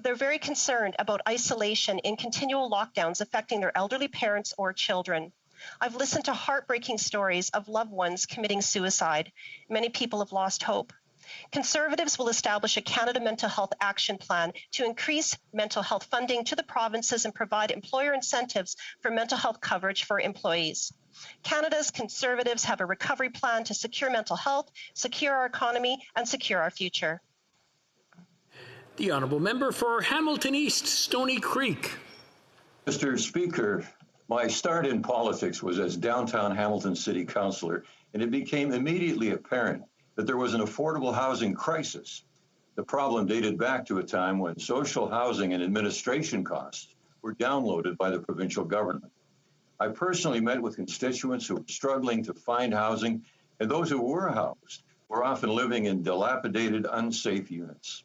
They're very concerned about isolation in continual lockdowns affecting their elderly parents or children. I've listened to heartbreaking stories of loved ones committing suicide. Many people have lost hope. Conservatives will establish a Canada Mental Health Action Plan to increase mental health funding to the provinces and provide employer incentives for mental health coverage for employees. Canada's Conservatives have a recovery plan to secure mental health, secure our economy, and secure our future. The Honourable Member for Hamilton East, Stony Creek. Mr. Speaker, my start in politics was as downtown Hamilton City Councillor, and it became immediately apparent that there was an affordable housing crisis. The problem dated back to a time when social housing and administration costs were downloaded by the provincial government. I personally met with constituents who were struggling to find housing, and those who were housed were often living in dilapidated, unsafe units.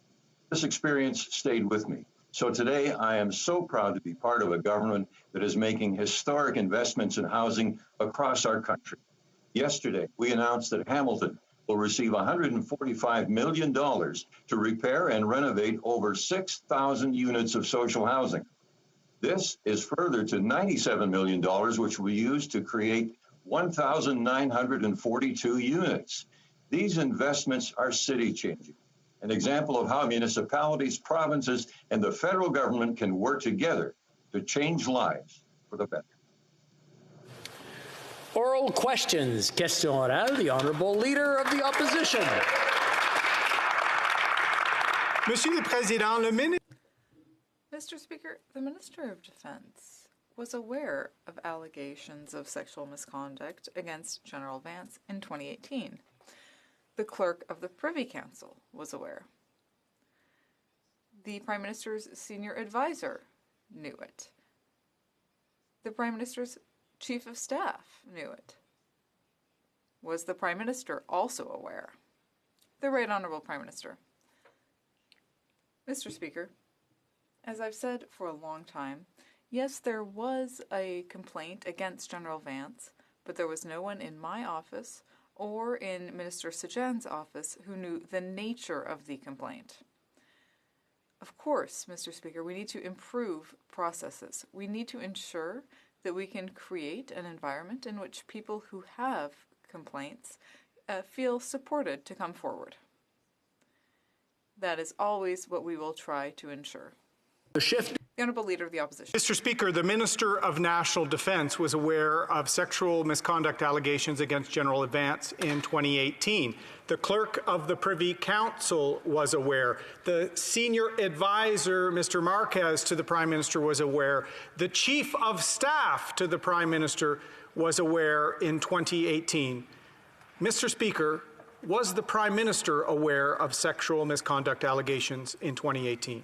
This experience stayed with me. So today, I am so proud to be part of a government that is making historic investments in housing across our country. Yesterday, we announced that Hamilton will receive $145 million to repair and renovate over 6,000 units of social housing. This is further to $97 million, which will be used to create 1,942 units. These investments are city-changing, an example of how municipalities, provinces, and the federal government can work together to change lives for the better. Oral questions. Question orale, the Honourable Leader of the Opposition. Monsieur le Président, le ministre. Mr. Speaker, the Minister of Defence was aware of allegations of sexual misconduct against General Vance in 2018. The Clerk of the Privy Council was aware. The Prime Minister's senior advisor knew it. The Prime Minister's Chief of Staff knew it. Was the Prime Minister also aware? The Right Honourable Prime Minister. Mr. Speaker, as I've said for a long time, yes, there was a complaint against General Vance, but there was no one in my office or in Minister Sajan's office who knew the nature of the complaint. Of course, Mr. Speaker, we need to improve processes. We need to ensure that we can create an environment in which people who have complaints feel supported to come forward. That is always what we will try to ensure. The Honourable Leader of the Opposition. Mr. Speaker, the Minister of National Defence was aware of sexual misconduct allegations against General Vance in 2018. The Clerk of the Privy Council was aware. The Senior Advisor, Mr. Marquez, to the Prime Minister was aware. The Chief of Staff to the Prime Minister was aware in 2018. Mr. Speaker, was the Prime Minister aware of sexual misconduct allegations in 2018?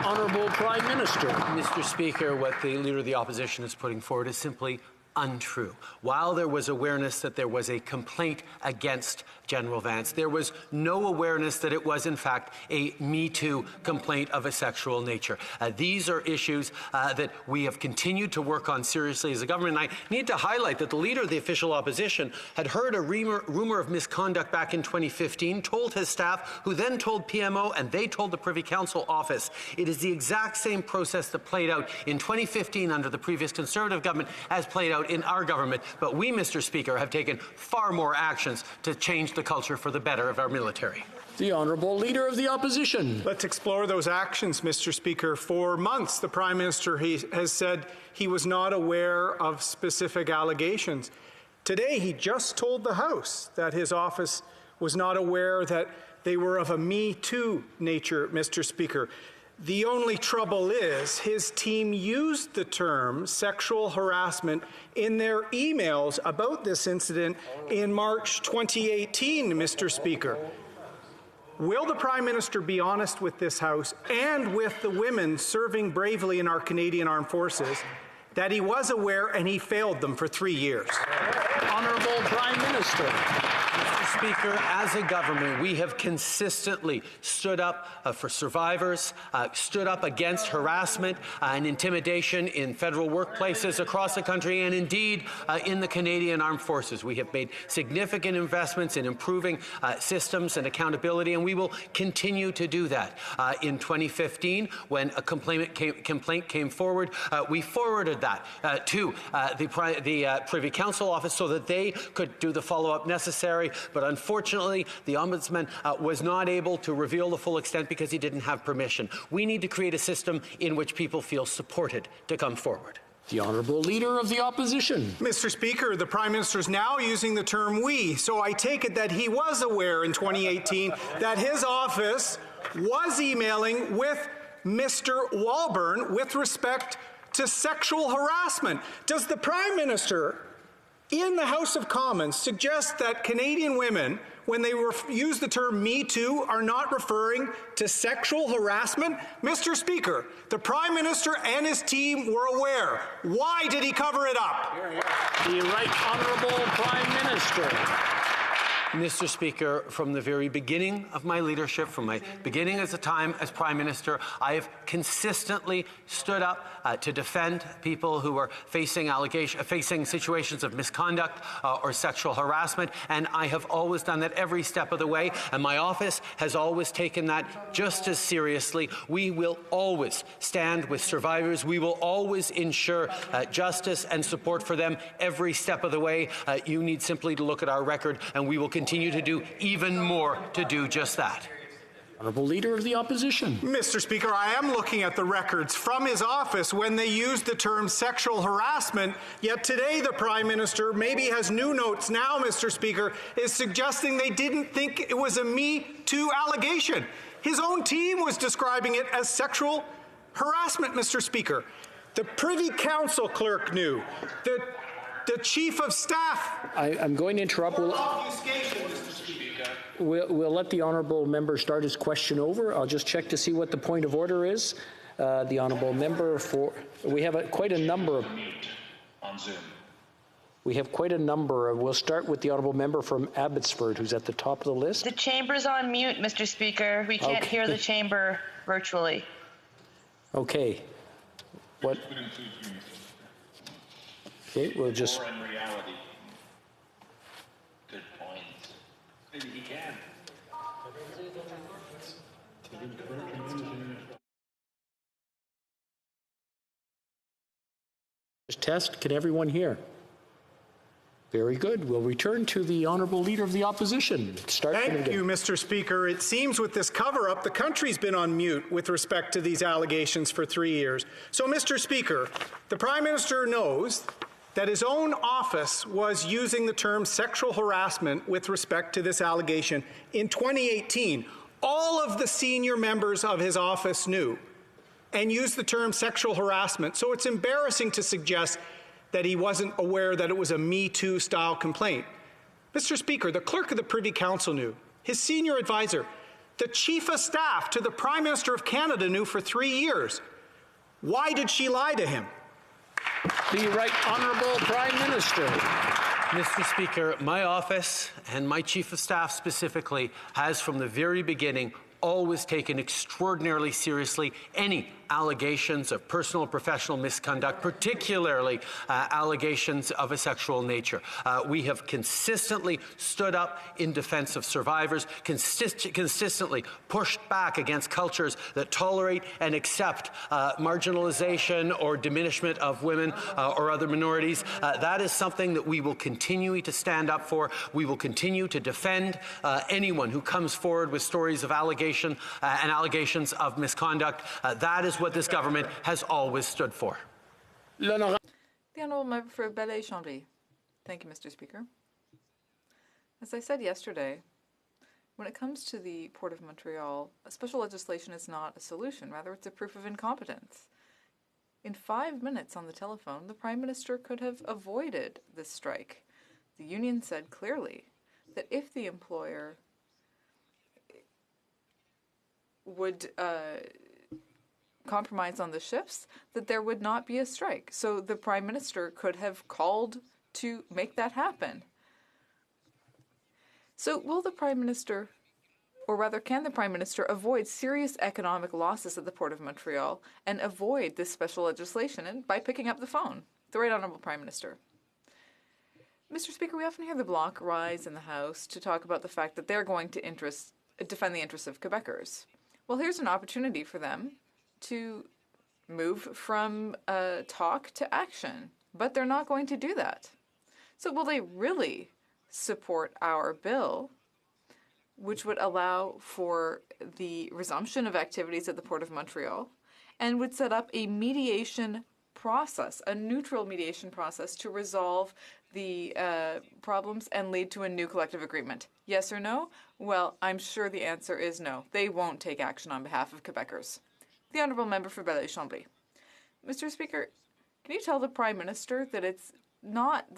Honourable Prime Minister. Mr. Speaker, what the Leader of the Opposition is putting forward is simply untrue. While there was awareness that there was a complaint against General Vance, there was no awareness that it was, in fact, a Me Too complaint of a sexual nature. These are issues that we have continued to work on seriously as a government. And I need to highlight that the Leader of the Official Opposition had heard a rumor of misconduct back in 2015, told his staff, who then told PMO, and they told the Privy Council office. It is the exact same process that played out in 2015 under the previous Conservative government as played out in our government. But we, Mr. Speaker, have taken far more actions to change the culture for the better of our military. The Honourable Leader of the Opposition. Let's explore those actions, Mr. Speaker. For months, the Prime Minister has said he was not aware of specific allegations. Today, he just told the House that his office was not aware that they were of a Me Too nature, Mr. Speaker. The only trouble is his team used the term sexual harassment in their emails about this incident in March 2018, Mr. Speaker. Will the Prime Minister be honest with this House and with the women serving bravely in our Canadian Armed Forces that he was aware and he failed them for 3 years? Honourable Prime Minister. Mr. Speaker, as a government, we have consistently stood up for survivors, stood up against harassment and intimidation in federal workplaces across the country, and indeed in the Canadian Armed Forces. We have made significant investments in improving systems and accountability, and we will continue to do that. In 2015, when a complaint came forward, we forwarded that to the Privy Council office so that they could do the follow-up necessary. But unfortunately, the Ombudsman was not able to reveal the full extent because he didn't have permission. We need to create a system in which people feel supported to come forward. The Honourable Leader of the Opposition. Mr. Speaker, the Prime Minister is now using the term we, so I take it that he was aware in 2018 that his office was emailing with Mr. Walbourne with respect to sexual harassment. Does the Prime Minister in the House of Commons suggest that Canadian women, when they use the term Me Too, are not referring to sexual harassment? Mr. Speaker, the Prime Minister and his team were aware. Why did he cover it up? The Right Honourable Prime Minister. Mr. Speaker, from the very beginning of my leadership, from my beginning as Prime Minister, I have consistently stood up to defend people who are facing situations of misconduct or sexual harassment, and I have always done that every step of the way, and my office has always taken that just as seriously. We will always stand with survivors. We will always ensure justice and support for them every step of the way. You need simply to look at our record, and we will continue to do even more to do just that. Honourable Leader of the Opposition. Mr. Speaker, I am looking at the records from his office when they used the term sexual harassment, yet today the Prime Minister maybe has new notes now, Mr. Speaker, is suggesting they didn't think it was a Me Too allegation. His own team was describing it as sexual harassment, Mr. Speaker. The Privy Council clerk knew. The Chief of Staff. I'm going to interrupt. We'll let the Honourable Member start his question over. I'll just check to see what the point of order is. The Honourable Member for... We have quite a number of... On Zoom. We have quite a number. We'll start with the Honourable Member from Abbotsford, who's at the top of the list. The chamber's on mute, Mr. Speaker. We can't hear the chamber virtually. Okay. What? Okay, we'll just... Or in reality. Good point. Maybe he can. Just test. Can everyone hear? Very good. We'll return to the Honourable Leader of the Opposition. Thank you, Mr. Speaker. It seems with this cover-up, the country's been on mute with respect to these allegations for 3 years. So, Mr. Speaker, the Prime Minister knows that his own office was using the term sexual harassment with respect to this allegation in 2018. All of the senior members of his office knew and used the term sexual harassment. So it's embarrassing to suggest that he wasn't aware that it was a Me Too style complaint. Mr. Speaker, the clerk of the Privy Council knew. His senior advisor, the Chief of Staff to the Prime Minister of Canada knew for 3 years. Why did she lie to him? The Right Honourable Prime Minister. Mr. Speaker, my office and my Chief of Staff specifically has from the very beginning always taken extraordinarily seriously any allegations of personal and professional misconduct, particularly allegations of a sexual nature. We have consistently stood up in defense of survivors, consistently pushed back against cultures that tolerate and accept marginalization or diminishment of women or other minorities. That is something that we will continue to stand up for. We will continue to defend anyone who comes forward with stories of allegation and allegations of misconduct. That is what this government has always stood for. The Honourable Member for Belleuil-Chambly. Thank you, Mr. Speaker. As I said yesterday, when it comes to the Port of Montreal, special legislation is not a solution. Rather, it's a proof of incompetence. In 5 minutes on the telephone, the Prime Minister could have avoided this strike. The union said clearly that if the employer would compromise on the shifts, that there would not be a strike. So the Prime Minister could have called to make that happen. So will the Prime Minister, or rather can the Prime Minister, avoid serious economic losses at the Port of Montreal and avoid this special legislation and by picking up the phone? The Right Honourable Prime Minister. Mr. Speaker, we often hear the Bloc rise in the House to talk about the fact that they're going to defend the interests of Quebecers. Well, here's an opportunity for them to move from talk to action, but they're not going to do that. So will they really support our bill, which would allow for the resumption of activities at the Port of Montreal and would set up a mediation process, a neutral mediation process to resolve the problems and lead to a new collective agreement? Yes or no? Well, I'm sure the answer is no. They won't take action on behalf of Quebecers. The Honourable Member for Belleuil-Chambly. Mr. Speaker, can you tell the Prime Minister that this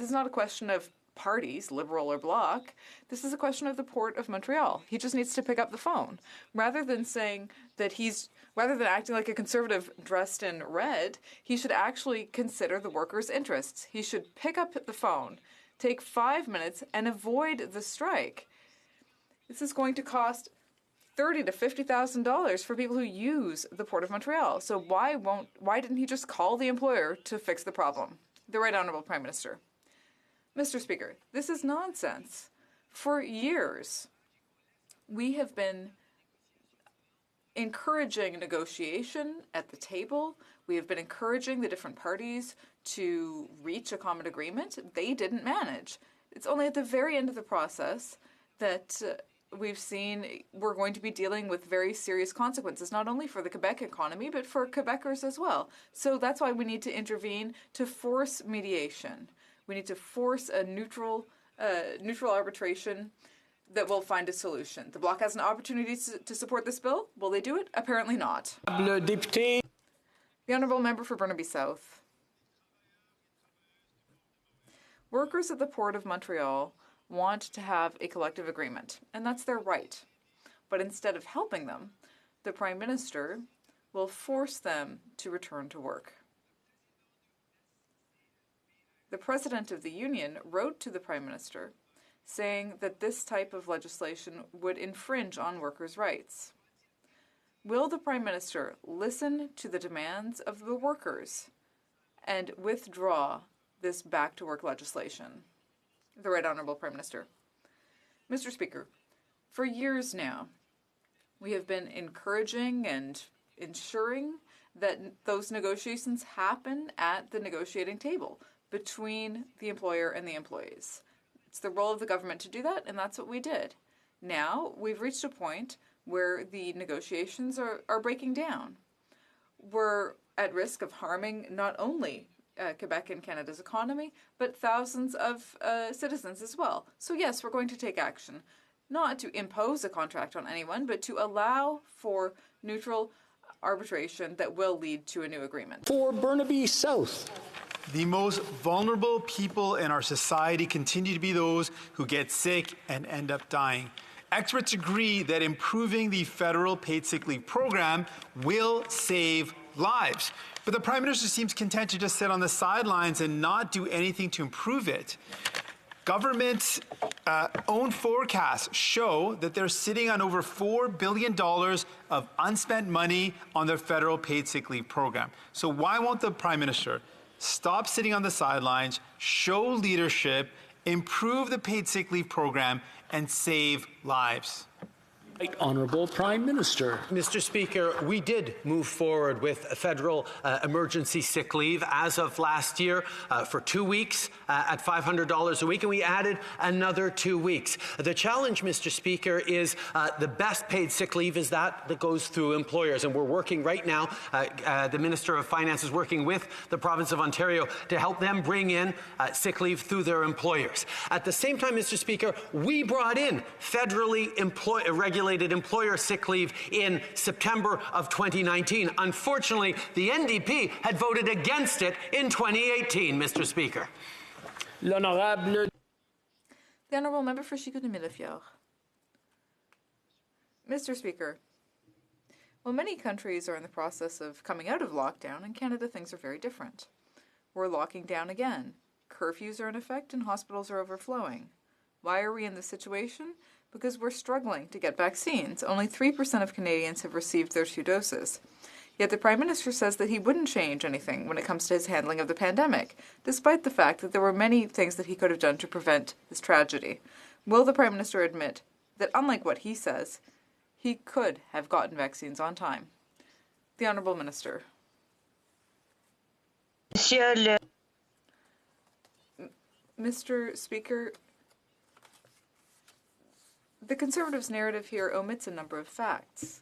is not a question of parties, Liberal or Bloc. This is a question of the Port of Montreal. He just needs to pick up the phone. Rather than acting like a Conservative dressed in red, he should actually consider the workers' interests. He should pick up the phone, take 5 minutes, and avoid the strike. This is going to cost $30,000 to $50,000 for people who use the Port of Montreal. So why didn't he just call the employer to fix the problem? The Right Honourable Prime Minister. Mr. Speaker, this is nonsense. For years, we have been encouraging negotiation at the table. We have been encouraging the different parties to reach a common agreement. They didn't manage. It's only at the very end of the process that we've seen we're going to be dealing with very serious consequences, not only for the Quebec economy, but for Quebecers as well. So that's why we need to intervene to force mediation. We need to force a neutral arbitration that will find a solution. The Bloc has an opportunity to support this bill. Will they do it? Apparently not. The Honourable Member for Burnaby South. Workers at the Port of Montreal want to have a collective agreement, and that's their right. But instead of helping them, the Prime Minister will force them to return to work. The President of the Union wrote to the Prime Minister saying that this type of legislation would infringe on workers' rights. Will the Prime Minister listen to the demands of the workers and withdraw this back-to-work legislation? The Right Honourable Prime Minister. Mr. Speaker, for years now, we have been encouraging and ensuring that those negotiations happen at the negotiating table between the employer and the employees. It's the role of the government to do that, and that's what we did. Now, we've reached a point where the negotiations are breaking down. We're at risk of harming not only Quebec and Canada's economy, but thousands of citizens as well. So yes, we're going to take action, not to impose a contract on anyone, but to allow for neutral arbitration that will lead to a new agreement. For Burnaby South. The most vulnerable people in our society continue to be those who get sick and end up dying. Experts agree that improving the federal paid sick leave program will save lives. But the Prime Minister seems content to just sit on the sidelines and not do anything to improve it. Government's own forecasts show that they're sitting on over $4 billion of unspent money on their federal paid sick leave program. So why won't the Prime Minister stop sitting on the sidelines, show leadership, improve the paid sick leave program, and save lives? Honourable Prime Minister. Mr. Speaker, we did move forward with federal emergency sick leave as of last year for 2 weeks at $500 a week, and we added another 2 weeks. The challenge, Mr. Speaker, is the best paid sick leave is that goes through employers, and we're working right now, the Minister of Finance is working with the province of Ontario to help them bring in sick leave through their employers. At the same time, Mr. Speaker, we brought in federally regulated employer sick leave in September of 2019. Unfortunately, the NDP had voted against it in 2018, Mr. Speaker. The Honourable Member for Chicoutimi-Le Fjord. Mr. Speaker, Well, many countries are in the process of coming out of lockdown. In Canada, things are very different. We're locking down again. Curfews are in effect and hospitals are overflowing. Why are we in this situation? Because we're struggling to get vaccines. Only 3% of Canadians have received their 2 doses. Yet the Prime Minister says that he wouldn't change anything when it comes to his handling of the pandemic, despite the fact that there were many things that he could have done to prevent this tragedy. Will the Prime Minister admit that, unlike what he says, he could have gotten vaccines on time? The Honourable Minister. Mr. Speaker, the Conservatives' narrative here omits a number of facts.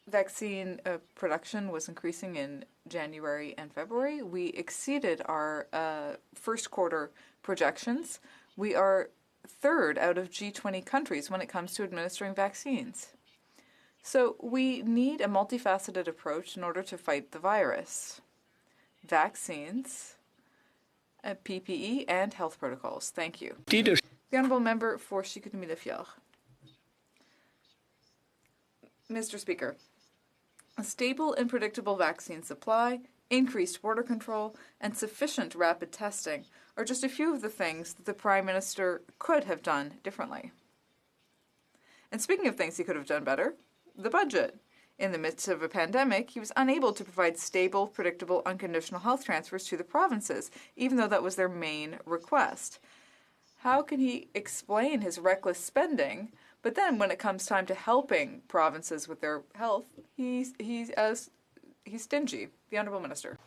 Vaccine production was increasing in January and February. We exceeded our first quarter projections. We are 3rd out of G20 countries when it comes to administering vaccines. So we need a multifaceted approach in order to fight the virus. Vaccines, PPE, and health protocols. Thank you. The Honourable Member for Chicoutimi-Le-Fjord. Mr. Speaker, a stable and predictable vaccine supply, increased border control, and sufficient rapid testing are just a few of the things that the Prime Minister could have done differently. And speaking of things he could have done better, the budget. In the midst of a pandemic, he was unable to provide stable, predictable, unconditional health transfers to the provinces, even though that was their main request. How can he explain his reckless spending, but then when it comes time to helping provinces with their health, he's stingy? The Honourable Minister.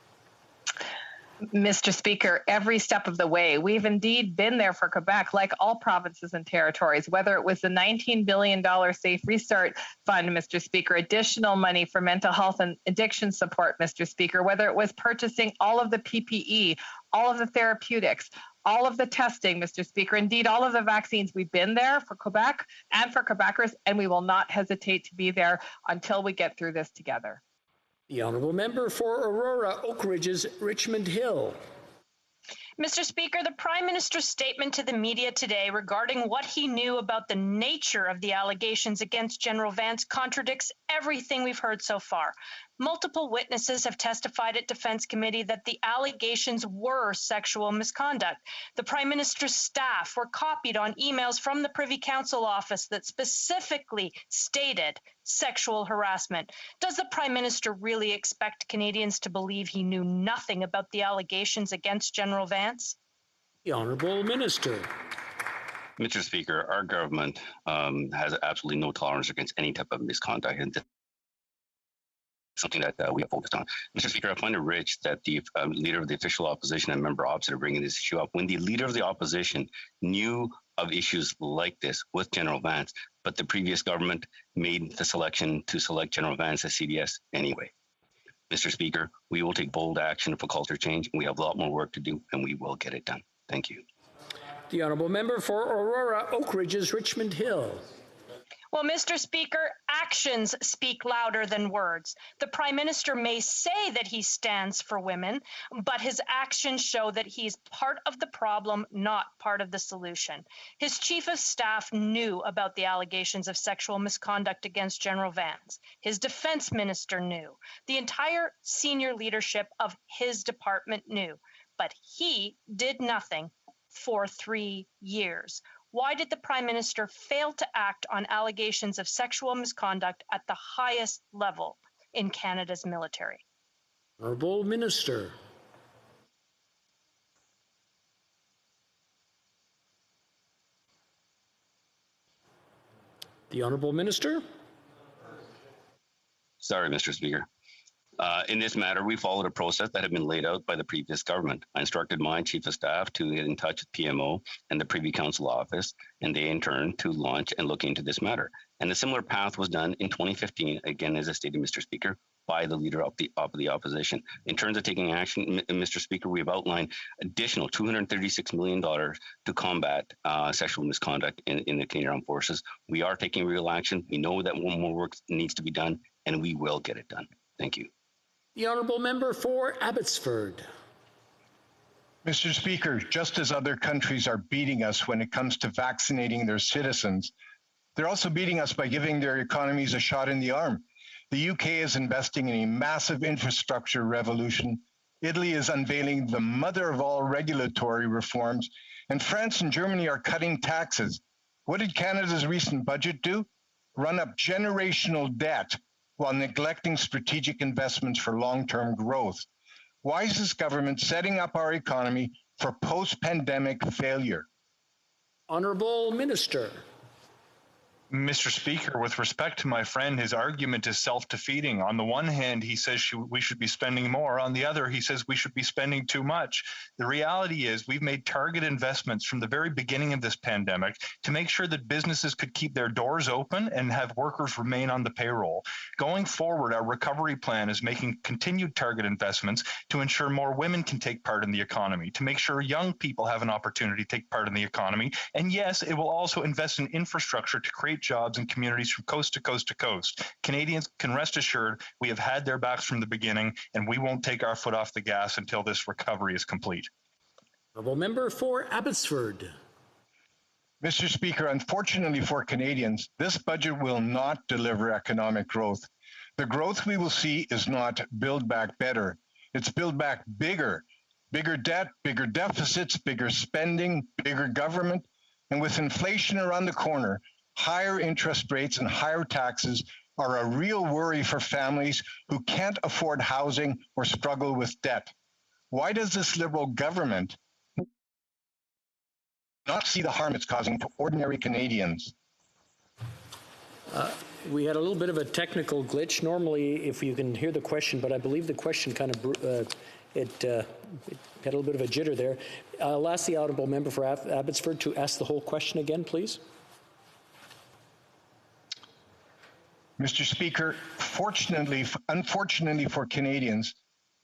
Mr. Speaker, every step of the way. We've indeed been there for Quebec, like all provinces and territories, whether it was the $19 billion Safe Restart Fund, Mr. Speaker, additional money for mental health and addiction support, Mr. Speaker, whether it was purchasing all of the PPE, all of the therapeutics, all of the testing, Mr. Speaker, indeed all of the vaccines. We've been there for Quebec and for Quebecers, and we will not hesitate to be there until we get through this together. The Honourable Member for Aurora, Oak Ridges, Richmond Hill. Mr. Speaker, the Prime Minister's statement to the media today regarding what he knew about the nature of the allegations against General Vance contradicts everything we've heard so far. Multiple witnesses have testified at Defense Committee that the allegations were sexual misconduct. The Prime Minister's staff were copied on emails from the Privy Council office that specifically stated sexual harassment. Does the Prime Minister really expect Canadians to believe he knew nothing about the allegations against General Vance? The Honourable Minister. Mr. Speaker, our government has absolutely no tolerance against any type of misconduct, and something that we have focused on. Mr. Speaker, I find it rich that the leader of the official opposition and member opposite are bringing this issue up when the leader of the opposition knew of issues like this with General Vance, but the previous government made the selection to select General Vance as CDS anyway. Mr. Speaker, we will take bold action for culture change. We have a lot more work to do, and we will get it done. Thank you. The Honourable Member for Aurora, Oak Ridges, Richmond Hill. Well, Mr. Speaker, actions speak louder than words. The Prime Minister may say that he stands for women, but his actions show that he's part of the problem, not part of the solution. His Chief of Staff knew about the allegations of sexual misconduct against General Vance. His Defense Minister knew. The entire senior leadership of his department knew. But he did nothing for 3 years. Why did the Prime Minister fail to act on allegations of sexual misconduct at the highest level in Canada's military? Honourable Minister. The Honourable Minister. Sorry, Mr. Speaker. In this matter, we followed a process that had been laid out by the previous government. I instructed my Chief of Staff to get in touch with PMO and the Privy Council office, and they in turn to launch and look into this matter. And a similar path was done in 2015, again, as I stated, Mr. Speaker, by the leader of the opposition. In terms of taking action, Mr. Speaker, we have outlined additional $236 million to combat sexual misconduct in the Canadian Armed Forces. We are taking real action. We know that one more work needs to be done, and we will get it done. Thank you. The Honourable Member for Abbotsford. Mr. Speaker, just as other countries are beating us when it comes to vaccinating their citizens, They're also beating us by giving their economies a shot in the arm. The UK is investing in a massive infrastructure revolution. Italy is unveiling the mother of all regulatory reforms, and France and Germany are cutting taxes. What did Canada's recent budget do? Run up generational debt while neglecting strategic investments for long-term growth. Why is this government setting up our economy for post-pandemic failure? Honourable Minister. Mr. Speaker, with respect to my friend, his argument is self-defeating. On the one hand, he says we should be spending more. On the other, he says we should be spending too much. The reality is we've made targeted investments from the very beginning of this pandemic to make sure that businesses could keep their doors open and have workers remain on the payroll. Going forward, our recovery plan is making continued target investments to ensure more women can take part in the economy, to make sure young people have an opportunity to take part in the economy. And yes, it will also invest in infrastructure to create jobs in communities from coast to coast to coast. Canadians can rest assured we have had their backs from the beginning, and we won't take our foot off the gas until this recovery is complete. Honourable Member for Abbotsford. Mr. Speaker, unfortunately for Canadians, this budget will not deliver economic growth. The growth we will see is not Build Back Better. It's Build Back Bigger. Bigger debt, bigger deficits, bigger spending, bigger government. And with inflation around the corner, higher interest rates and higher taxes are a real worry for families who can't afford housing or struggle with debt. Why does this Liberal government not see the harm it's causing to ordinary Canadians? We had a little bit of a technical glitch. Normally, if you can hear the question, but I believe the question kind of, it had a little bit of a jitter there. I'll ask the Honourable Member for Abbotsford to ask the whole question again, please. Mr. Speaker, unfortunately for Canadians,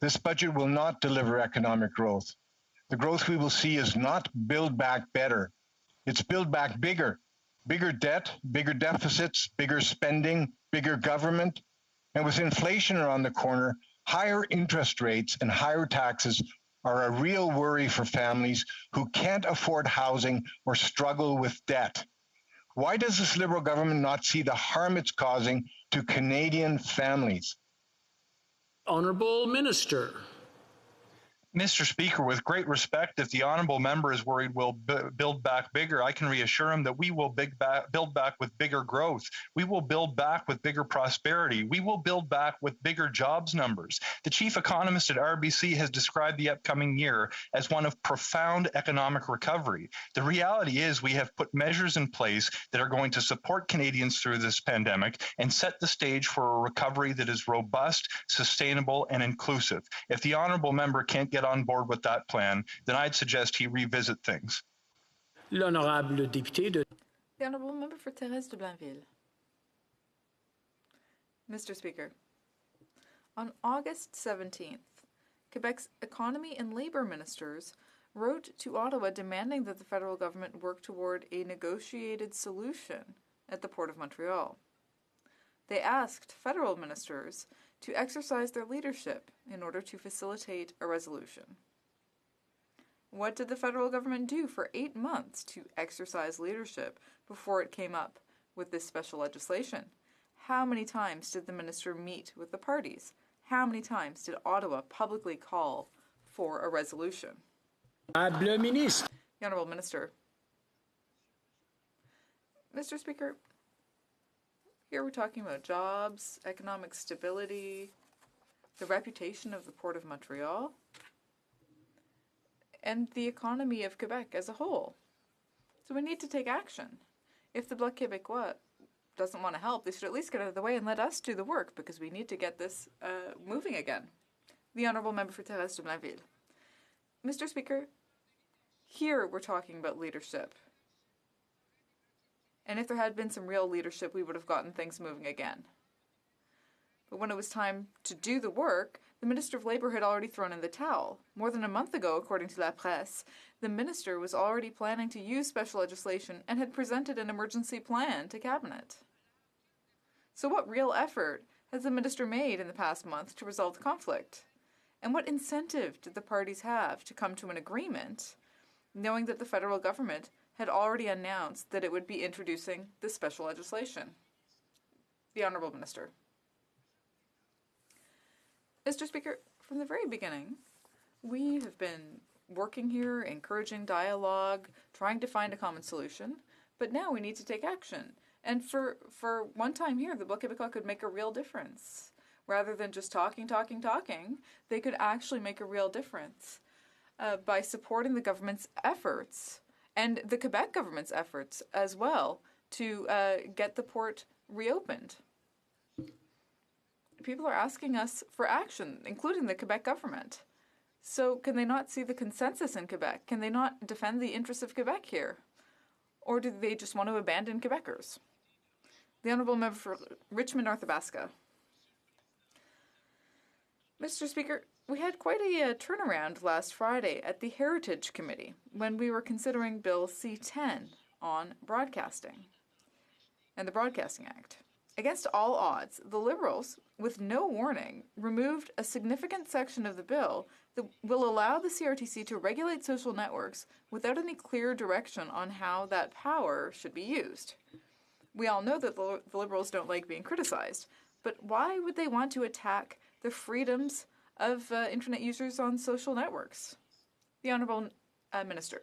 this budget will not deliver economic growth. The growth we will see is not Build Back Better. It's Build Back Bigger. Bigger debt, bigger deficits, bigger spending, bigger government. And with inflation around the corner, higher interest rates and higher taxes are a real worry for families who can't afford housing or struggle with debt. Why does this Liberal government not see the harm it's causing to Canadian families? Honourable Minister. Mr. Speaker, with great respect, if the honourable member is worried we'll build back bigger, I can reassure him that we will build back with bigger growth. We will build back with bigger prosperity. We will build back with bigger jobs numbers. The chief economist at RBC has described the upcoming year as one of profound economic recovery. The reality is we have put measures in place that are going to support Canadians through this pandemic and set the stage for a recovery that is robust, sustainable, and inclusive. If the honourable member can't get on board with that plan, then I'd suggest he revisit things. L'honorable député de... The Honourable Member for Thérèse de Blainville. Mr. Speaker, on August 17th, Quebec's economy and labour ministers wrote to Ottawa demanding that the federal government work toward a negotiated solution at the Port of Montreal. They asked federal ministers to exercise their leadership in order to facilitate a resolution. What did the federal government do for 8 months to exercise leadership before it came up with this special legislation? How many times did the minister meet with the parties? How many times did Ottawa publicly call for a resolution? The Honourable Minister. Mr. Speaker, here we're talking about jobs, economic stability, the reputation of the Port of Montreal, and the economy of Quebec as a whole. So we need to take action. If the Bloc Québécois doesn't want to help, they should at least get out of the way and let us do the work, because we need to get this moving again. The Honourable Member for Thérèse de Blainville. Mr. Speaker, here we're talking about leadership. And if there had been some real leadership, we would have gotten things moving again. But when it was time to do the work, the Minister of Labour had already thrown in the towel. More than a month ago, according to La Presse, the minister was already planning to use special legislation and had presented an emergency plan to Cabinet. So what real effort has the minister made in the past month to resolve the conflict? And what incentive did the parties have to come to an agreement, knowing that the federal government had already announced that it would be introducing this special legislation. The Honourable Minister. Mr. Speaker, from the very beginning, we have been working here, encouraging dialogue, trying to find a common solution, but now we need to take action. And for one time here, the Bloc Québécois could make a real difference. Rather than just talking, they could actually make a real difference by supporting the government's efforts and the Quebec government's efforts as well to get the port reopened. People are asking us for action, including the Quebec government. So can they not see the consensus in Quebec? Can they not defend the interests of Quebec here? Or do they just want to abandon Quebecers? The Honourable Member for Richmond North Athabasca. Mr. Speaker, we had quite a turnaround last Friday at the Heritage Committee when we were considering Bill C-10 on broadcasting and the Broadcasting Act. Against all odds, the Liberals, with no warning, removed a significant section of the bill that will allow the CRTC to regulate social networks without any clear direction on how that power should be used. We all know that the Liberals don't like being criticized, but why would they want to attack the freedoms of internet users on social networks? The Honourable Minister.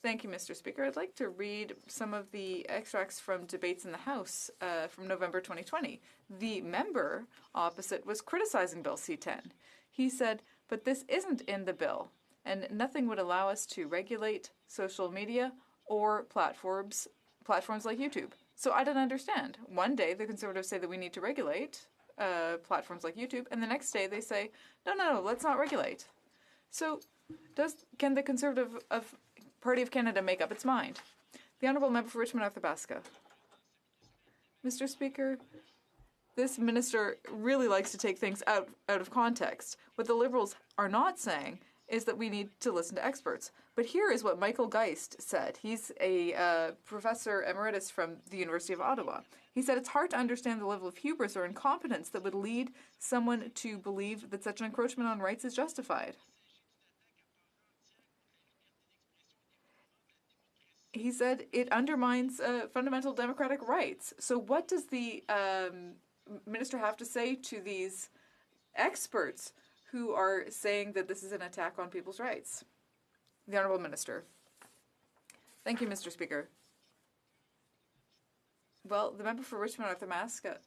Thank you, Mr. Speaker. I'd like to read some of the extracts from debates in the House from November 2020. The member opposite was criticizing Bill C-10. He said, but this isn't in the bill, and nothing would allow us to regulate social media or platforms like YouTube. So I don't understand. One day the Conservatives say that we need to regulate platforms like YouTube, and the next day they say, no, let's not regulate. So can the Conservative Party of Canada make up its mind? The Honourable Member for Richmond North Athabasca. Mr. Speaker, this minister really likes to take things out of context. What the Liberals are not saying is that we need to listen to experts. But here is what Michael Geist said. He's a professor emeritus from the University of Ottawa. He said it's hard to understand the level of hubris or incompetence that would lead someone to believe that such an encroachment on rights is justified. He said it undermines fundamental democratic rights. So what does the minister have to say to these experts who are saying that this is an attack on people's rights? The Honourable Minister. Thank you, Mr. Speaker. Well, the member for Richmond North Athabasca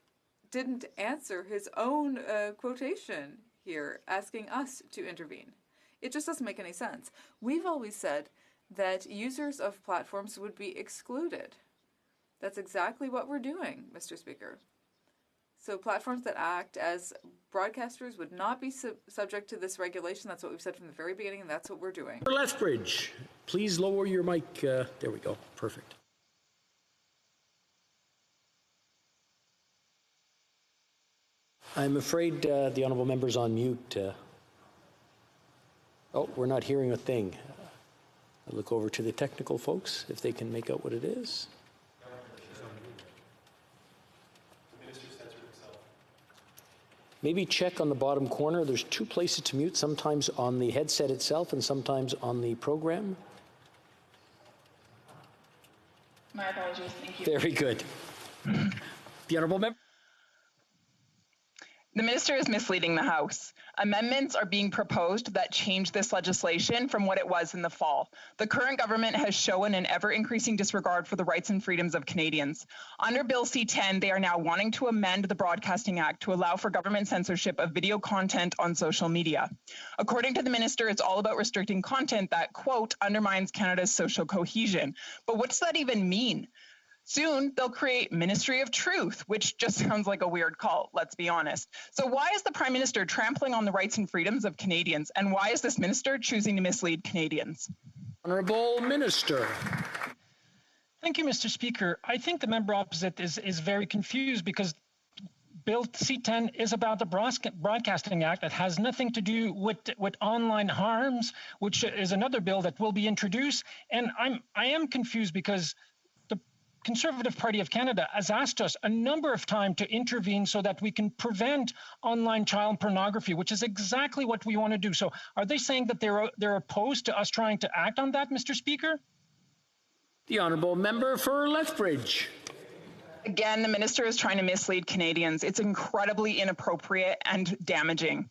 didn't answer his own quotation here, asking us to intervene. It just doesn't make any sense. We've always said that users of platforms would be excluded. That's exactly what we're doing, Mr. Speaker. So platforms that act as broadcasters would not be subject to this regulation. That's what we've said from the very beginning, and that's what we're doing. Lethbridge, please lower your mic. There we go. Perfect. I'm afraid the honourable member's on mute. Oh, we're not hearing a thing. I'll look over to the technical folks if they can make out what it is. Maybe check on the bottom corner. There's two places to mute, sometimes on the headset itself and sometimes on the program. My apologies. Thank you. Very good. The honourable member. The minister is misleading the House. Amendments are being proposed that change this legislation from what it was in the fall. The current government has shown an ever-increasing disregard for the rights and freedoms of Canadians. Under Bill C-10, they are now wanting to amend the Broadcasting Act to allow for government censorship of video content on social media. According to the minister, it's all about restricting content that, quote, undermines Canada's social cohesion. But what does that even mean? Soon, they'll create Ministry of Truth, which just sounds like a weird cult, let's be honest. So why is the Prime Minister trampling on the rights and freedoms of Canadians? And why is this minister choosing to mislead Canadians? Honourable Minister. Thank you, Mr. Speaker. I think the member opposite is very confused because Bill C-10 is about the Broadcasting Act that has nothing to do with online harms, which is another bill that will be introduced. And I am confused because Conservative Party of Canada has asked us a number of times to intervene so that we can prevent online child pornography, which is exactly what we want to do. So are they saying that they're opposed to us trying to act on that, Mr. Speaker? The honourable member for Lethbridge. Again, the minister is trying to mislead Canadians. It's incredibly inappropriate and damaging.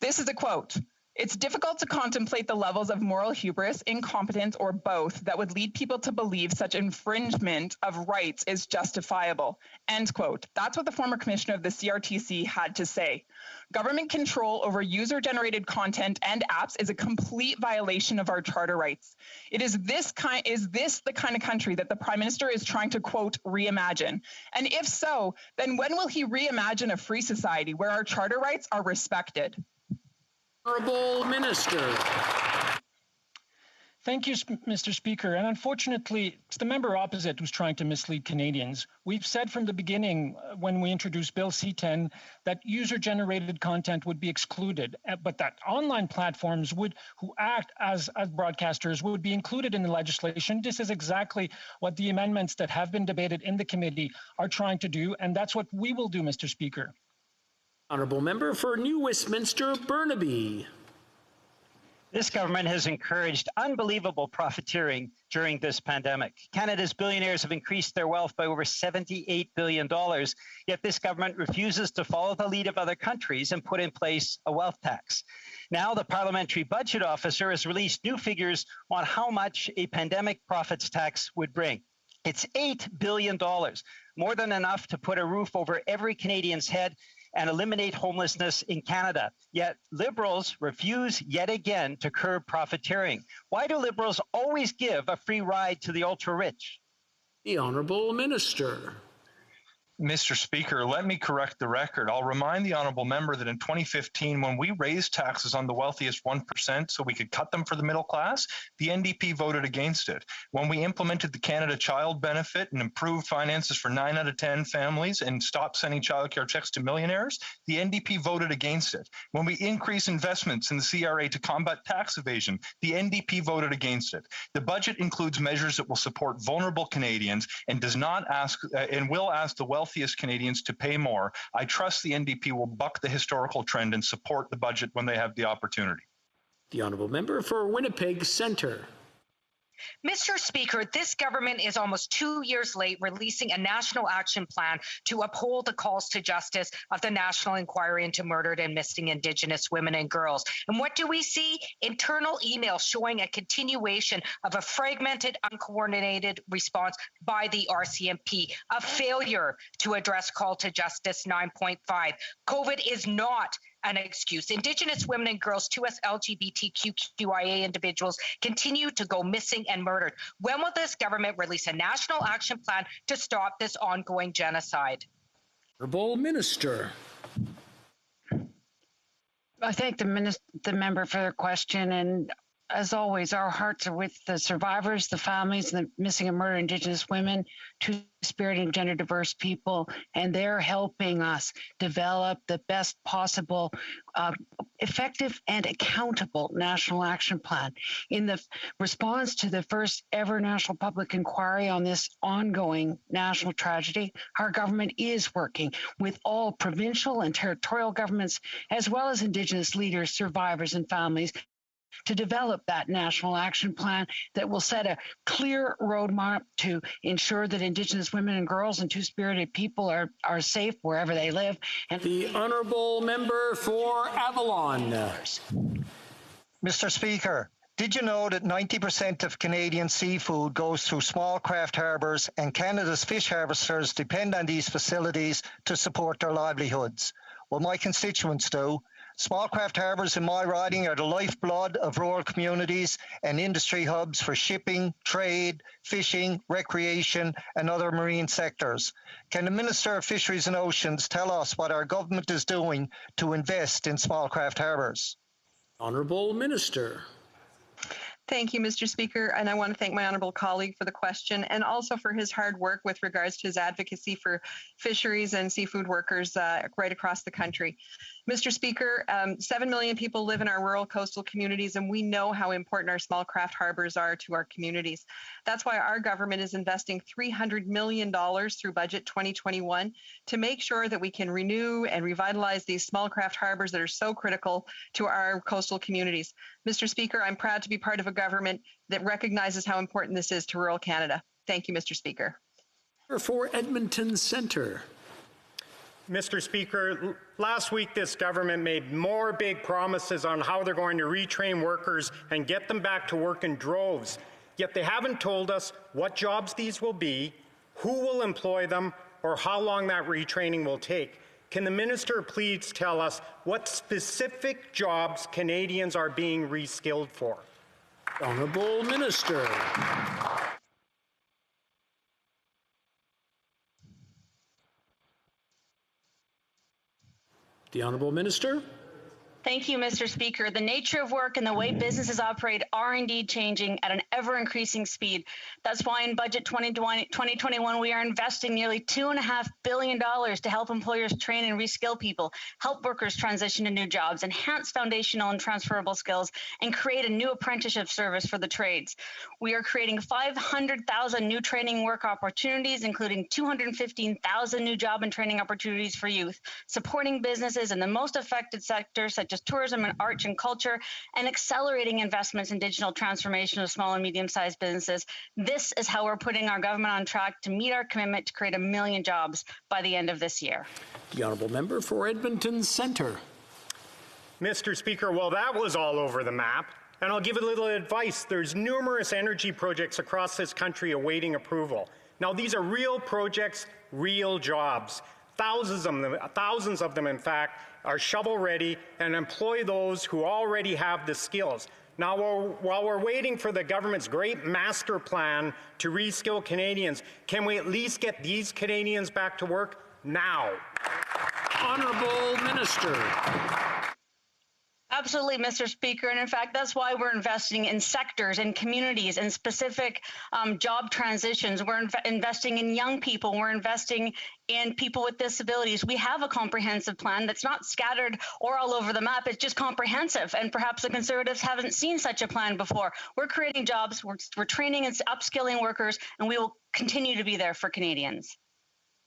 This is a quote. "It's difficult to contemplate the levels of moral hubris, incompetence, or both that would lead people to believe such infringement of rights is justifiable." End quote. That's what the former commissioner of the CRTC had to say. Government control over user-generated content and apps is a complete violation of our charter rights. Is this the kind of country that the Prime Minister is trying to, quote, reimagine? And if so, then when will he reimagine a free society where our charter rights are respected? Honourable Minister. Thank you, Mr. Speaker. And unfortunately, it's the member opposite who's trying to mislead Canadians. We've said from the beginning, when we introduced Bill C-10, that user-generated content would be excluded, but that online platforms who act as broadcasters would be included in the legislation. This is exactly what the amendments that have been debated in the committee are trying to do, and that's what we will do, Mr. Speaker. Honourable member for New Westminster Burnaby. This government has encouraged unbelievable profiteering during this pandemic. Canada's billionaires have increased their wealth by over $78 billion, yet this government refuses to follow the lead of other countries and put in place a wealth tax. Now, the Parliamentary Budget Officer has released new figures on how much a pandemic profits tax would bring. It's $8 billion, more than enough to put a roof over every Canadian's head and eliminate homelessness in Canada. Yet Liberals refuse yet again to curb profiteering. Why do Liberals always give a free ride to the ultra-rich? The Honourable Minister. Mr. Speaker, let me correct the record. I'll remind the honourable member that in 2015, when we raised taxes on the wealthiest 1% so we could cut them for the middle class, the NDP voted against it. When we implemented the Canada Child Benefit and improved finances for 9 out of 10 families and stopped sending childcare checks to millionaires, the NDP voted against it. When we increased investments in the CRA to combat tax evasion, the NDP voted against it. The budget includes measures that will support vulnerable Canadians and does not ask and will ask the wealthiest Canadians to pay more. I trust the NDP will buck the historical trend and support the budget when they have the opportunity. The honourable member for Winnipeg Centre. Mr. Speaker, this government is almost 2 years late releasing a national action plan to uphold the calls to justice of the National Inquiry into Murdered and Missing Indigenous Women and Girls. And what do we see? Internal emails showing a continuation of a fragmented, uncoordinated response by the RCMP, a failure to address Call to Justice 9.5. COVID is not an excuse. Indigenous women and girls, 2S LGBTQIA individuals continue to go missing and murdered. When will this government release a national action plan to stop this ongoing genocide? Honourable Minister. I thank the member for the question, and as always, our hearts are with the survivors, the families, and the missing and murdered Indigenous women, Two-Spirit and gender diverse people, and they're helping us develop the best possible effective and accountable national action plan. In the response to the first ever national public inquiry on this ongoing national tragedy, our government is working with all provincial and territorial governments, as well as Indigenous leaders, survivors, and families, to develop that national action plan that will set a clear roadmap to ensure that Indigenous women and girls and Two-Spirited people are safe wherever they live. And the honourable member for Avalon. Mr. Speaker, did you know that 90% of Canadian seafood goes through small craft harbours, and Canada's fish harvesters depend on these facilities to support their livelihoods? Well, my constituents do. Small craft harbours in my riding are the lifeblood of rural communities and industry hubs for shipping, trade, fishing, recreation and other marine sectors. Can the Minister of Fisheries and Oceans tell us what our government is doing to invest in small craft harbours? Honourable Minister. Thank you, Mr. Speaker, and I want to thank my honourable colleague for the question and also for his hard work with regards to his advocacy for fisheries and seafood workers right across the country. Mr. Speaker, 7 million people live in our rural coastal communities, and we know how important our small craft harbours are to our communities. That's why our government is investing $300 million through Budget 2021 to make sure that we can renew and revitalize these small craft harbours that are so critical to our coastal communities. Mr. Speaker, I'm proud to be part of a government that recognizes how important this is to rural Canada. Thank you, Mr. Speaker. For Edmonton Centre. Mr. Speaker, last week this government made more big promises on how they're going to retrain workers and get them back to work in droves. Yet they haven't told us what jobs these will be, who will employ them, or how long that retraining will take. Can the minister please tell us what specific jobs Canadians are being reskilled for? Honourable Minister. The Honourable Minister. Thank you, Mr. Speaker. The nature of work and the way businesses operate are indeed changing at an ever-increasing speed. That's why in Budget 2021, we are investing nearly $2.5 billion to help employers train and reskill people, help workers transition to new jobs, enhance foundational and transferable skills, and create a new apprenticeship service for the trades. We are creating 500,000 new training work opportunities, including 215,000 new job and training opportunities for youth, supporting businesses in the most affected sectors such as tourism and arts and culture, and accelerating investments in digital transformation of small and medium-sized businesses. This is how we're putting our government on track to meet our commitment to create 1 million jobs by the end of this year. The Honourable Member for Edmonton Centre. Mr. Speaker, well, that was all over the map. And I'll give a little advice. There's numerous energy projects across this country awaiting approval. Now, these are real projects, real jobs. Thousands of them, in fact, are shovel-ready and employ those who already have the skills. Now, while we're waiting for the government's great master plan to reskill Canadians, can we at least get these Canadians back to work now? Honourable Minister. Absolutely, Mr. Speaker. And in fact, that's why we're investing in sectors and communities and specific job transitions. We're investing in young people. We're investing in people with disabilities. We have a comprehensive plan that's not scattered or all over the map. It's just comprehensive. And perhaps the Conservatives haven't seen such a plan before. We're creating jobs. We're training and upskilling workers, and we will continue to be there for Canadians.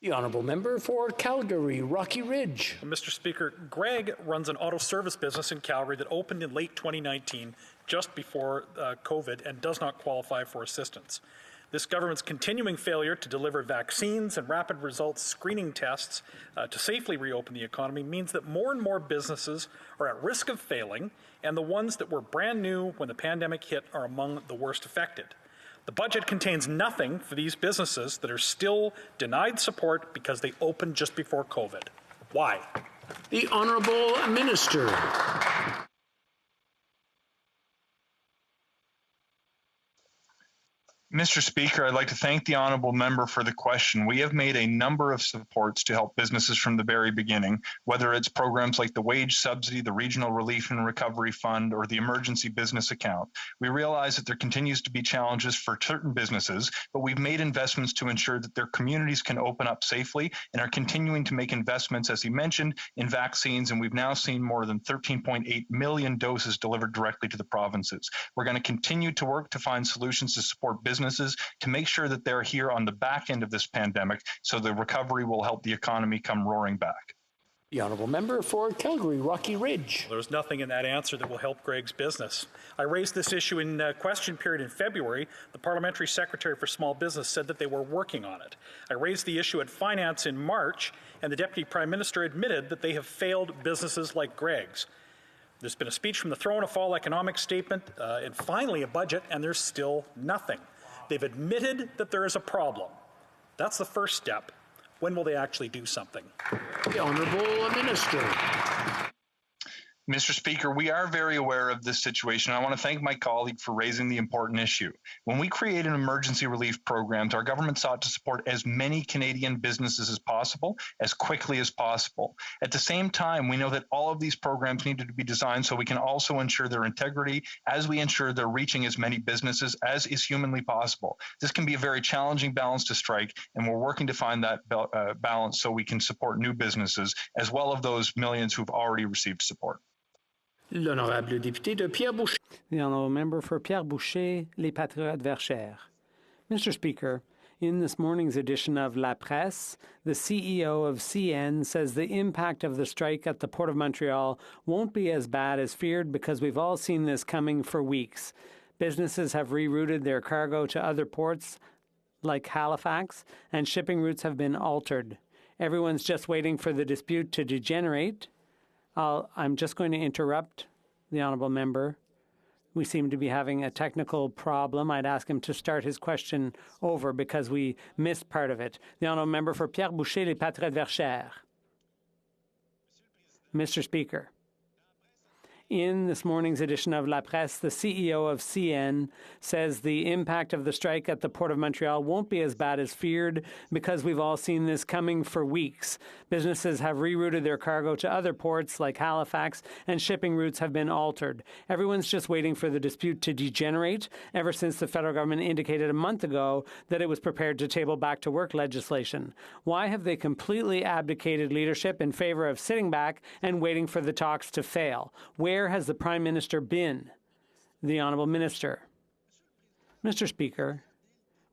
The Honourable Member for Calgary, Rocky Ridge. Mr. Speaker, Greg runs an auto service business in Calgary that opened in late 2019, just before COVID, and does not qualify for assistance. This government's continuing failure to deliver vaccines and rapid results screening tests to safely reopen the economy means that more and more businesses are at risk of failing, and the ones that were brand new when the pandemic hit are among the worst affected. The budget contains nothing for these businesses that are still denied support because they opened just before COVID. Why? The Honourable Minister. Mr. Speaker, I'd like to thank the honourable member for the question. We have made a number of supports to help businesses from the very beginning, whether it's programs like the wage subsidy, the Regional Relief and Recovery Fund, or the Emergency Business Account. We realize that there continues to be challenges for certain businesses, but we've made investments to ensure that their communities can open up safely and are continuing to make investments, as he mentioned, in vaccines, and we've now seen more than 13.8 million doses delivered directly to the provinces. We're going to continue to work to find solutions to support businesses to make sure that they're here on the back end of this pandemic so the recovery will help the economy come roaring back. The Honourable Member for Calgary, Rocky Ridge. There's nothing in that answer that will help Greg's business. I raised this issue in question period in February. The Parliamentary Secretary for Small Business said that they were working on it. I raised the issue at Finance in March, and the Deputy Prime Minister admitted that they have failed businesses like Greg's. There's been a speech from the Throw in a Fall economic statement, and finally a budget, and there's still nothing. They've admitted that there is a problem. That's the first step. When will they actually do something? The Honourable Minister. Mr. Speaker, we are very aware of this situation. I want to thank my colleague for raising the important issue. When we created emergency relief programs, our government sought to support as many Canadian businesses as possible, as quickly as possible. At the same time, we know that all of these programs needed to be designed so we can also ensure their integrity as we ensure they're reaching as many businesses as is humanly possible. This can be a very challenging balance to strike, and we're working to find that balance so we can support new businesses as well as those millions who've already received support. L'honorable député de Pierre Boucher. The honourable member for Pierre Boucher, Les Patriotes Verchères. Mr. Speaker, in this morning's edition of La Presse, the CEO of CN says the impact of the strike at the Port of Montreal won't be as bad as feared because we've all seen this coming for weeks. Businesses have rerouted their cargo to other ports like Halifax, and shipping routes have been altered. Everyone's just waiting for the dispute to degenerate. I'm just going to interrupt the honourable member. We seem to be having a technical problem. I'd ask him to start his question over because we missed part of it. The honourable member for Pierre Boucher, Les Patriotes Verchères. Mr. Speaker, in this morning's edition of La Presse, the CEO of CN says the impact of the strike at the Port of Montreal won't be as bad as feared because we've all seen this coming for weeks. Businesses have rerouted their cargo to other ports like Halifax, and shipping routes have been altered. Everyone's just waiting for the dispute to degenerate ever since the federal government indicated a month ago that it was prepared to table back-to-work legislation. Why have they completely abdicated leadership in favor of sitting back and waiting for the talks to fail? Where has the Prime Minister been? The Honourable Minister. Mr. Speaker,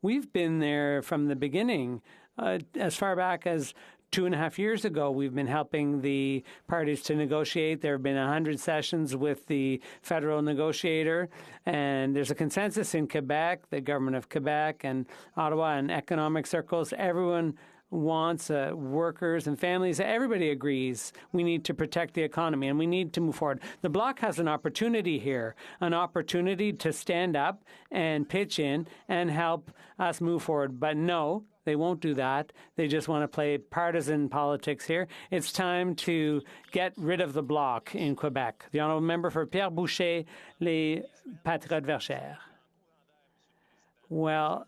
we've been there from the beginning. As far back as 2.5 years ago, we've been helping the parties to negotiate. There have been 100 sessions with the federal negotiator, and there's a consensus in Quebec, the government of Quebec and Ottawa and economic circles. Everyone wants workers and families. Everybody agrees we need to protect the economy and we need to move forward. The Bloc has an opportunity here, an opportunity to stand up and pitch in and help us move forward. But no, they won't do that. They just want to play partisan politics here. It's time to get rid of the Bloc in Quebec. The honourable member for Pierre Boucher, Les Patriotes Verchères. Well,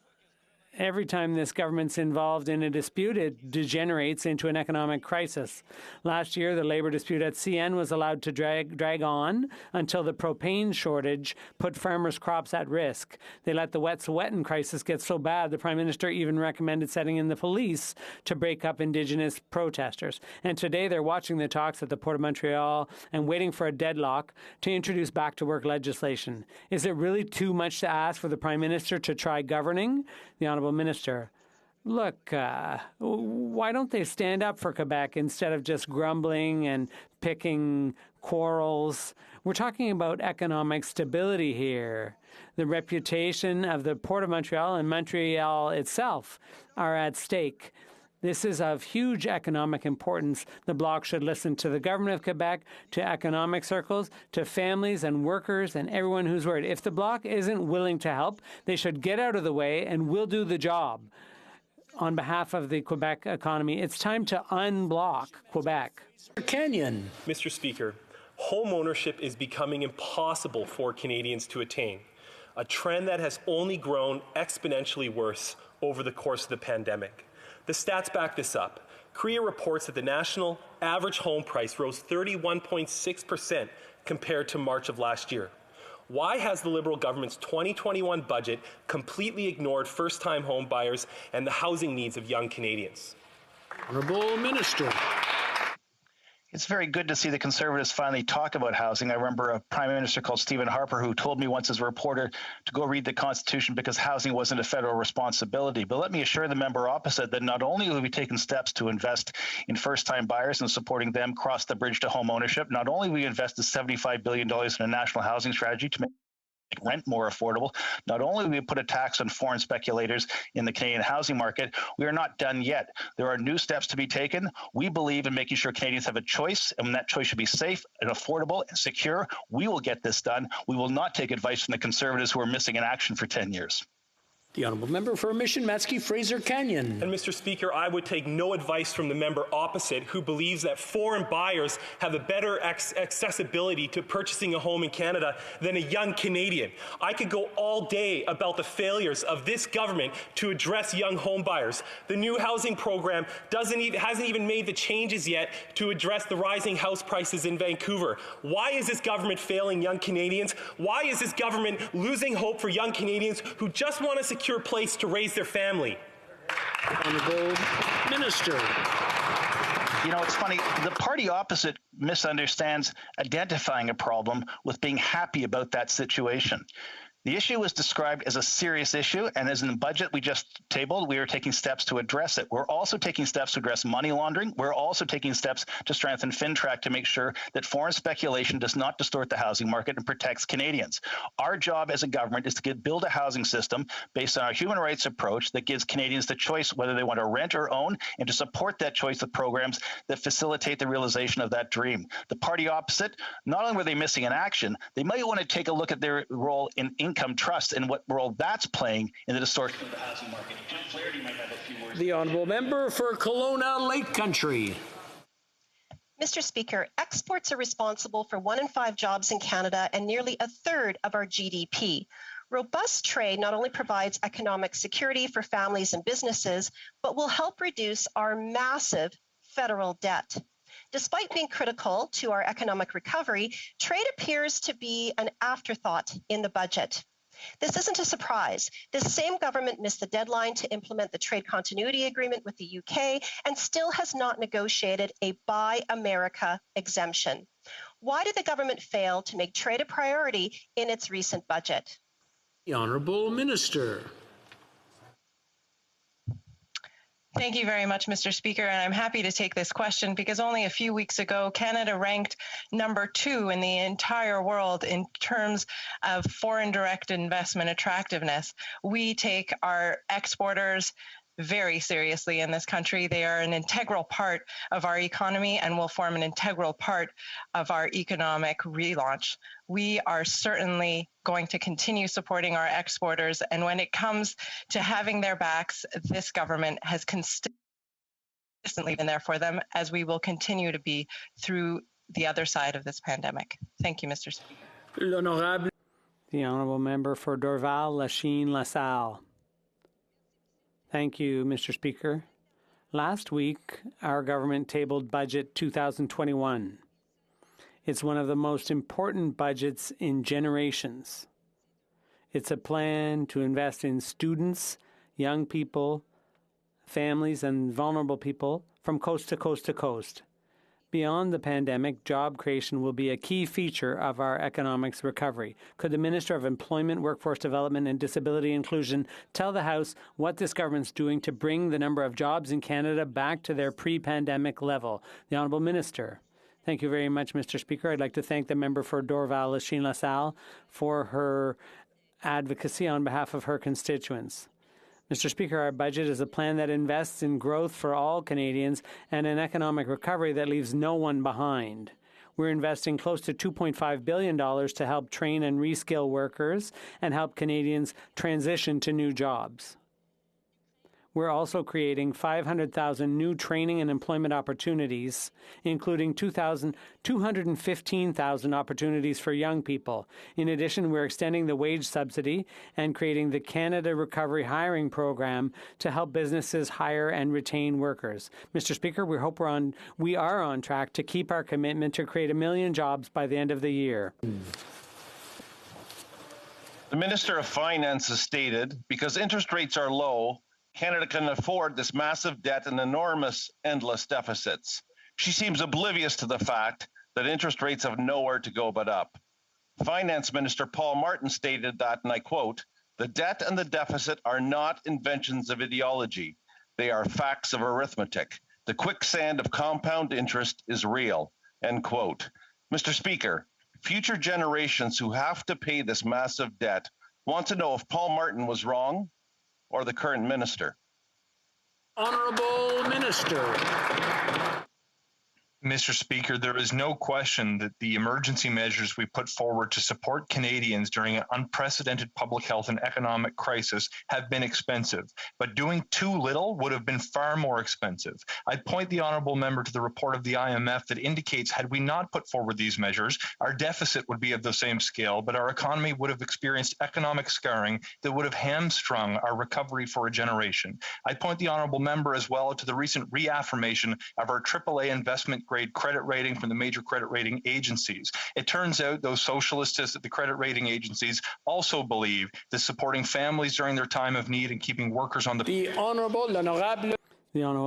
every time this government's involved in a dispute, it degenerates into an economic crisis. Last year, the labour dispute at CN was allowed to drag on until the propane shortage put farmers' crops at risk. They let the Wet'suwet'en crisis get so bad, the Prime Minister even recommended setting in the police to break up Indigenous protesters. And today, they're watching the talks at the Port of Montreal and waiting for a deadlock to introduce back-to-work legislation. Is it really too much to ask for the Prime Minister to try governing? The Honourable Minister, look, why don't they stand up for Quebec instead of just grumbling and picking quarrels? We're talking about economic stability here. The reputation of the Port of Montreal and Montreal itself are at stake. This is of huge economic importance. The Bloc should listen to the government of Quebec, to economic circles, to families and workers and everyone who's worried. If the Bloc isn't willing to help, they should get out of the way and we'll do the job. On behalf of the Quebec economy, it's time to unblock Quebec. Kenyon. Mr. Speaker, home ownership is becoming impossible for Canadians to attain, a trend that has only grown exponentially worse over the course of the pandemic. The stats back this up. CREA reports that the national average home price rose 31.6% compared to March of last year. Why has the Liberal government's 2021 budget completely ignored first-time home buyers and the housing needs of young Canadians? Honourable Minister. It's very good to see the Conservatives finally talk about housing. I remember a Prime Minister called Stephen Harper who told me once as a reporter to go read the Constitution because housing wasn't a federal responsibility. But let me assure the member opposite that not only will we be taking steps to invest in first-time buyers and supporting them cross the bridge to home ownership, not only will we invest $75 billion in a national housing strategy to make rent more affordable. Not only will we put a tax on foreign speculators in the Canadian housing market, we are not done yet. There are new steps to be taken. We believe in making sure Canadians have a choice, and that choice should be safe and affordable and secure. We will get this done. We will not take advice from the Conservatives who are missing in action for 10 years. The honourable member for Mission Metzke, Fraser Canyon. And Mr. Speaker, I would take no advice from the member opposite who believes that foreign buyers have a better accessibility to purchasing a home in Canada than a young Canadian. I could go all day about the failures of this government to address young home buyers. The new housing program hasn't even made the changes yet to address the rising house prices in Vancouver. Why is this government failing young Canadians? Why is this government losing hope for young Canadians who just want to secure a place to raise their family? Honourable Minister. You know, it's funny. The party opposite misunderstands identifying a problem with being happy about that situation. The issue was described as a serious issue, and as in the budget we just tabled, we are taking steps to address it. We're also taking steps to address money laundering. We're also taking steps to strengthen FinTrack to make sure that foreign speculation does not distort the housing market and protects Canadians. Our job as a government is to build a housing system based on a human rights approach that gives Canadians the choice whether they want to rent or own, and to support that choice with programs that facilitate the realization of that dream. The party opposite, not only were they missing in action, they might want to take a look at their role in income trust and what role that's playing in the distortion of the housing market. Jim Flaherty might have a few words. The honourable member for Kelowna Lake Country. Mr. Speaker, exports are responsible for 1 in 5 jobs in Canada and nearly a third of our GDP. Robust trade not only provides economic security for families and businesses, but will help reduce our massive federal debt. Despite being critical to our economic recovery, trade appears to be an afterthought in the budget. This isn't a surprise. This same government missed the deadline to implement the Trade Continuity Agreement with the UK and still has not negotiated a Buy America exemption. Why did the government fail to make trade a priority in its recent budget? The Honourable Minister. Thank you very much, Mr. Speaker, and I'm happy to take this question because only a few weeks ago, Canada ranked number 2 in the entire world in terms of foreign direct investment attractiveness. We take our exporters very seriously in this country. They are an integral part of our economy and will form an integral part of our economic relaunch. We are certainly going to continue supporting our exporters. And when it comes to having their backs, this government has consistently been there for them, as we will continue to be through the other side of this pandemic. Thank you, Mr. Speaker. The honourable member for Dorval-Lachine-LaSalle. Thank you, Mr. Speaker. Last week, our government tabled Budget 2021. It's one of the most important budgets in generations. It's a plan to invest in students, young people, families, and vulnerable people from coast to coast to coast. Beyond the pandemic, job creation will be a key feature of our economics recovery. Could the Minister of Employment, Workforce Development and Disability Inclusion tell the House what this government's doing to bring the number of jobs in Canada back to their pre-pandemic level? The Honourable Minister. Thank you very much, Mr. Speaker. I'd like to thank the member for Dorval-Lachine-LaSalle for her advocacy on behalf of her constituents. Mr. Speaker, our budget is a plan that invests in growth for all Canadians and an economic recovery that leaves no one behind. We're investing close to $2.5 billion to help train and reskill workers and help Canadians transition to new jobs. We're also creating 500,000 new training and employment opportunities, including 215,000 opportunities for young people. In addition, we're extending the wage subsidy and creating the Canada Recovery Hiring Program to help businesses hire and retain workers. Mr. Speaker, we are on track to keep our commitment to create 1 million jobs by the end of the year. The Minister of Finance has stated, because interest rates are low, Canada can afford this massive debt and enormous, endless deficits. She seems oblivious to the fact that interest rates have nowhere to go but up. Finance Minister Paul Martin stated that, and I quote, "The debt and the deficit are not inventions of ideology. They are facts of arithmetic. The quicksand of compound interest is real," end quote. Mr. Speaker, future generations who have to pay this massive debt want to know if Paul Martin was wrong or the current minister. Honourable Minister. Mr. Speaker, there is no question that the emergency measures we put forward to support Canadians during an unprecedented public health and economic crisis have been expensive, but doing too little would have been far more expensive. I point the honourable member to the report of the IMF that indicates had we not put forward these measures, our deficit would be of the same scale, but our economy would have experienced economic scarring that would have hamstrung our recovery for a generation. I point the honourable member as well to the recent reaffirmation of our AAA investment grade credit rating from the major credit rating agencies. It turns out those socialists at the credit rating agencies also believe that supporting families during their time of need and keeping workers on The honourable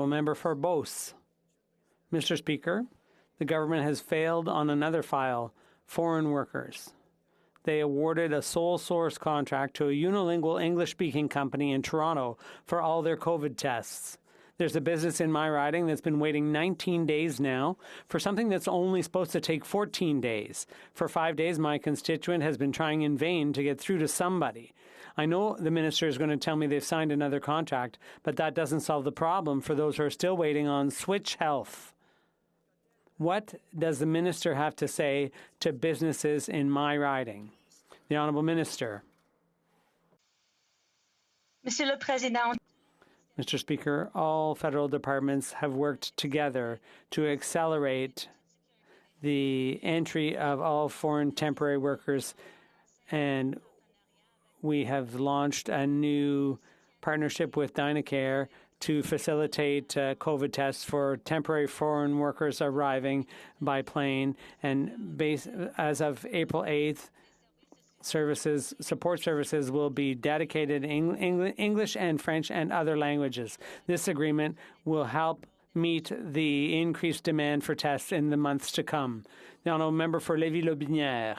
member for Beauce. Mr. Speaker, the government has failed on another file, foreign workers. they awarded a sole source contract to a unilingual English-speaking company in Toronto for all their COVID tests. There's a business in my riding that's been waiting 19 days now for something that's only supposed to take 14 days. For 5 days, my constituent has been trying in vain to get through to somebody. I know the minister is going to tell me they've signed another contract, but that doesn't solve the problem for those who are still waiting on Switch Health. What does the minister have to say to businesses in my riding? The Honourable Minister. Monsieur le Président. Mr. Speaker, all federal departments have worked together to accelerate the entry of all foreign temporary workers, and we have launched a new partnership with Dynacare to facilitate COVID tests for temporary foreign workers arriving by plane. And as of April 8th, support services will be dedicated in English and French and other languages. This agreement will help meet the increased demand for tests in the months to come. The Honourable Member for Lévis-Lotbinière.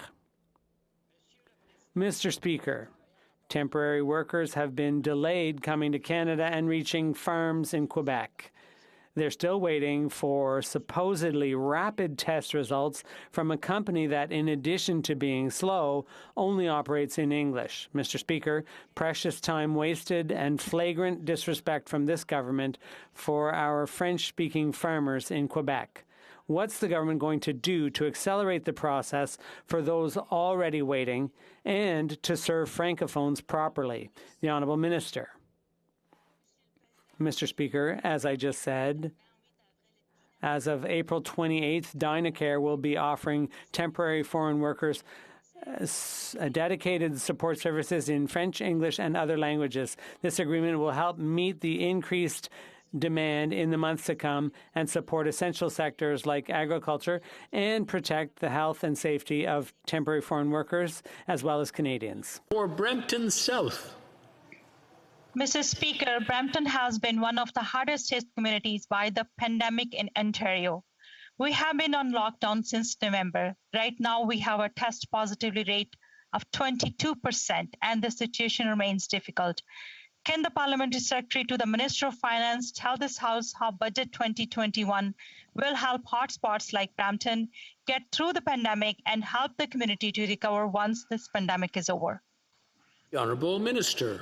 Mr. Speaker, temporary workers have been delayed coming to Canada and reaching farms in Quebec. They're still waiting for supposedly rapid test results from a company that, in addition to being slow, only operates in English. Mr. Speaker, precious time wasted and flagrant disrespect from this government for our French-speaking farmers in Quebec. What's the government going to do to accelerate the process for those already waiting and to serve Francophones properly? The Honourable Minister. Mr. Speaker, as I just said, as of April 28th, Dynacare will be offering temporary foreign workers dedicated support services in French, English, and other languages. This agreement will help meet the increased demand in the months to come and support essential sectors like agriculture and protect the health and safety of temporary foreign workers as well as Canadians. For Brampton South. Mr. Speaker, Brampton has been one of the hardest hit communities by the pandemic in Ontario. We have been on lockdown since November. Right now, we have a test positivity rate of 22%, and the situation remains difficult. Can the Parliamentary Secretary to the Minister of Finance tell this House how Budget 2021 will help hotspots like Brampton get through the pandemic and help the community to recover once this pandemic is over? The Honourable Minister.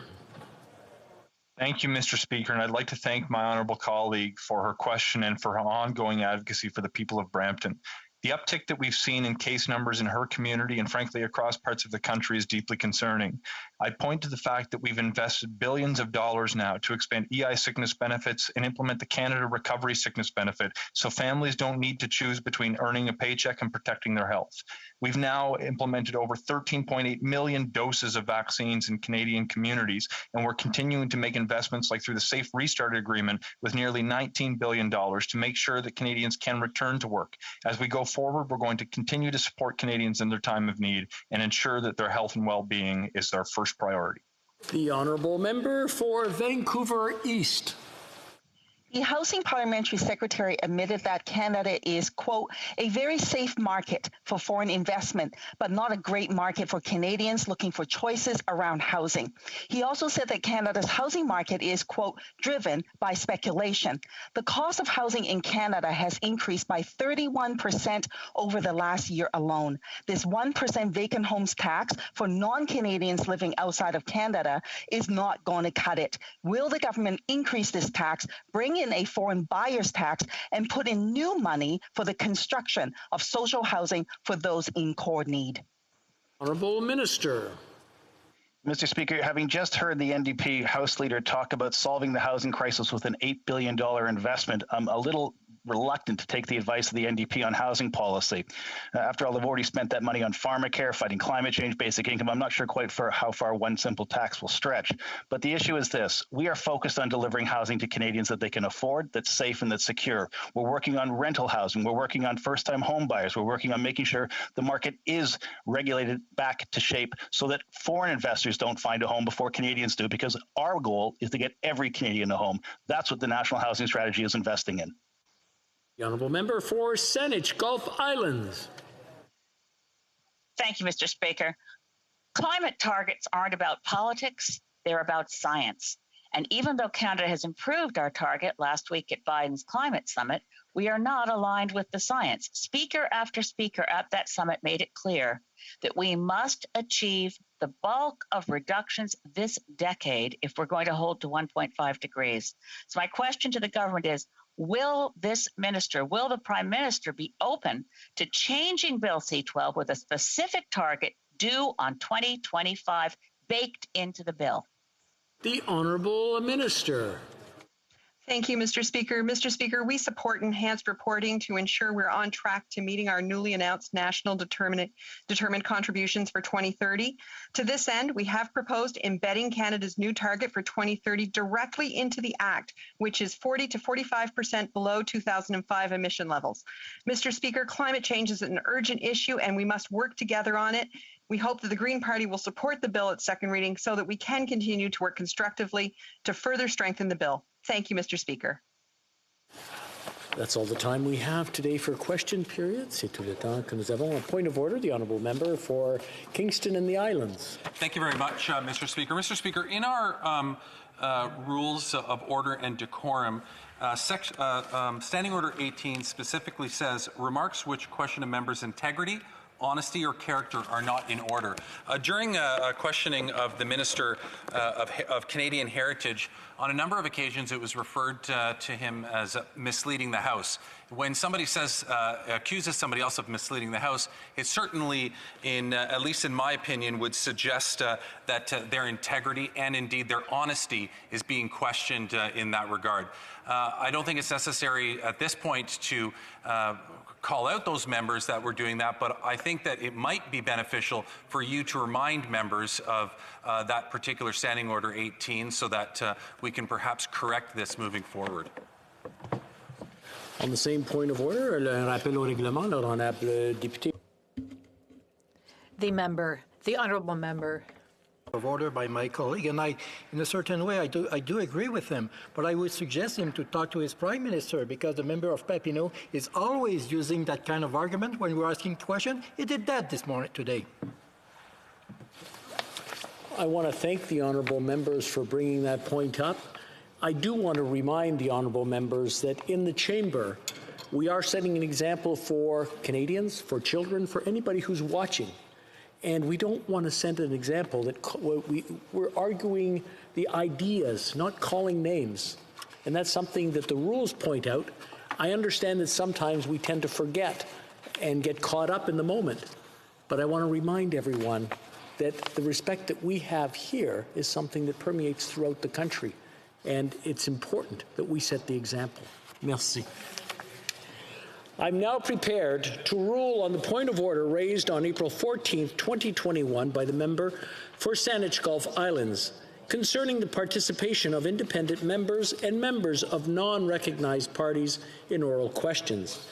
Thank you, Mr. Speaker, and I'd like to thank my honourable colleague for her question and for her ongoing advocacy for the people of Brampton. The uptick that we've seen in case numbers in her community and frankly across parts of the country is deeply concerning. I point to the fact that we've invested billions of dollars now to expand EI sickness benefits and implement the Canada Recovery Sickness Benefit so families don't need to choose between earning a paycheck and protecting their health. We've now implemented over 13.8 million doses of vaccines in Canadian communities, and we're continuing to make investments like through the Safe Restart Agreement with nearly $19 billion to make sure that Canadians can return to work. As we go forward, we're going to continue to support Canadians in their time of need and ensure that their health and well-being is their first priority. The Honourable Member for Vancouver East. The Housing Parliamentary Secretary admitted that Canada is, quote, a very safe market for foreign investment, but not a great market for Canadians looking for choices around housing. He also said that Canada's housing market is, quote, driven by speculation. The cost of housing in Canada has increased by 31% over the last year alone. This 1% vacant homes tax for non-Canadians living outside of Canada is not going to cut it. Will the government increase this tax, bring in a foreign buyer's tax, and put in new money for the construction of social housing for those in core need? Honourable Minister. Mr. Speaker, having just heard the NDP House Leader talk about solving the housing crisis with an $8 billion investment, I'm a little reluctant to take the advice of the NDP on housing policy. After all, they've already spent that money on pharmacare, fighting climate change, basic income. I'm not sure quite for how far one simple tax will stretch. But the issue is this. We are focused on delivering housing to Canadians that they can afford, that's safe and that's secure. We're working on rental housing. We're working on first-time home buyers. We're working on making sure the market is regulated back to shape so that foreign investors don't find a home before Canadians do, because our goal is to get every Canadian a home. That's what the National Housing Strategy is investing in. The Honourable Member for Saanich Gulf Islands. Thank you, Mr. Speaker. Climate targets aren't about politics, they're about science. And even though Canada has improved our target last week at Biden's climate summit, we are not aligned with the science. Speaker after speaker at that summit made it clear that we must achieve the bulk of reductions this decade if we're going to hold to 1.5 degrees. So my question to the government is, will the Prime Minister be open to changing Bill C-12 with a specific target due on 2025 baked into the bill? The Honourable Minister. Thank you, Mr. Speaker. Mr. Speaker, we support enhanced reporting to ensure we're on track to meeting our newly announced national determined contributions for 2030. To this end, we have proposed embedding Canada's new target for 2030 directly into the Act, which is 40 to 45% below 2005 emission levels. Mr. Speaker, climate change is an urgent issue and we must work together on it. We hope that the Green Party will support the bill at second reading so that we can continue to work constructively to further strengthen the bill. Thank you, Mr. Speaker. That's all the time we have today for question period. C'est tout le temps que nous avons. A point of order, the Honourable Member for Kingston and the Islands. Thank you very much, Mr. Speaker. Mr. Speaker, in our rules of order and decorum, Standing Order 18 specifically says remarks which question a member's integrity, honesty or character are not in order. During a questioning of the Minister of Canadian Heritage, on a number of occasions it was referred to him as misleading the House. When somebody accuses somebody else of misleading the House, it certainly, at least in my opinion, would suggest that their integrity and indeed their honesty is being questioned in that regard. I don't think it's necessary at this point to call out those members that were doing that, but I think that it might be beneficial for you to remind members of that particular Standing Order 18 so that we can perhaps correct this moving forward. On the same point of order, un rappel au règlement, l'honorable député. The Honourable Member. Of order by my colleague, and in a certain way, I do agree with him, but I would suggest him to talk to his Prime Minister because the member of Papineau is always using that kind of argument when we're asking questions. He did that today. I want to thank the Honourable Members for bringing that point up. I do want to remind the Honourable Members that in the Chamber, we are setting an example for Canadians, for children, for anybody who's watching. And we don't want to send an example that we're arguing the ideas, not calling names. And that's something that the rules point out. I understand that sometimes we tend to forget and get caught up in the moment. But I want to remind everyone that the respect that we have here is something that permeates throughout the country. And it's important that we set the example. Merci. I'm now prepared to rule on the point of order raised on April 14, 2021 by the member for Saanich Gulf Islands concerning the participation of independent members and members of non-recognized parties in oral questions.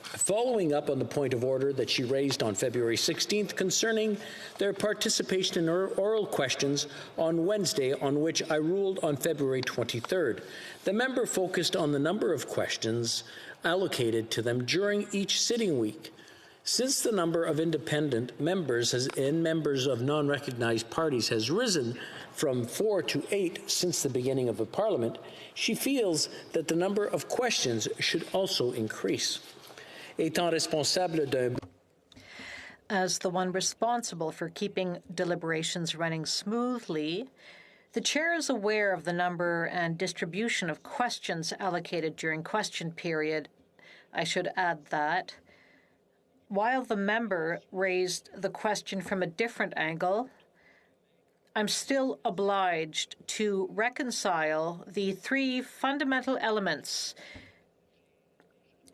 Following up on the point of order that she raised on February 16th concerning their participation in oral questions on Wednesday, on which I ruled on February 23rd. The member focused on the number of questions allocated to them during each sitting week. Since the number of independent members and members of non-recognized parties has risen from 4 to 8 since the beginning of the Parliament, she feels that the number of questions should also increase. As the one responsible for keeping deliberations running smoothly, the Chair is aware of the number and distribution of questions allocated during question period. I should add that while the member raised the question from a different angle, I'm still obliged to reconcile the three fundamental elements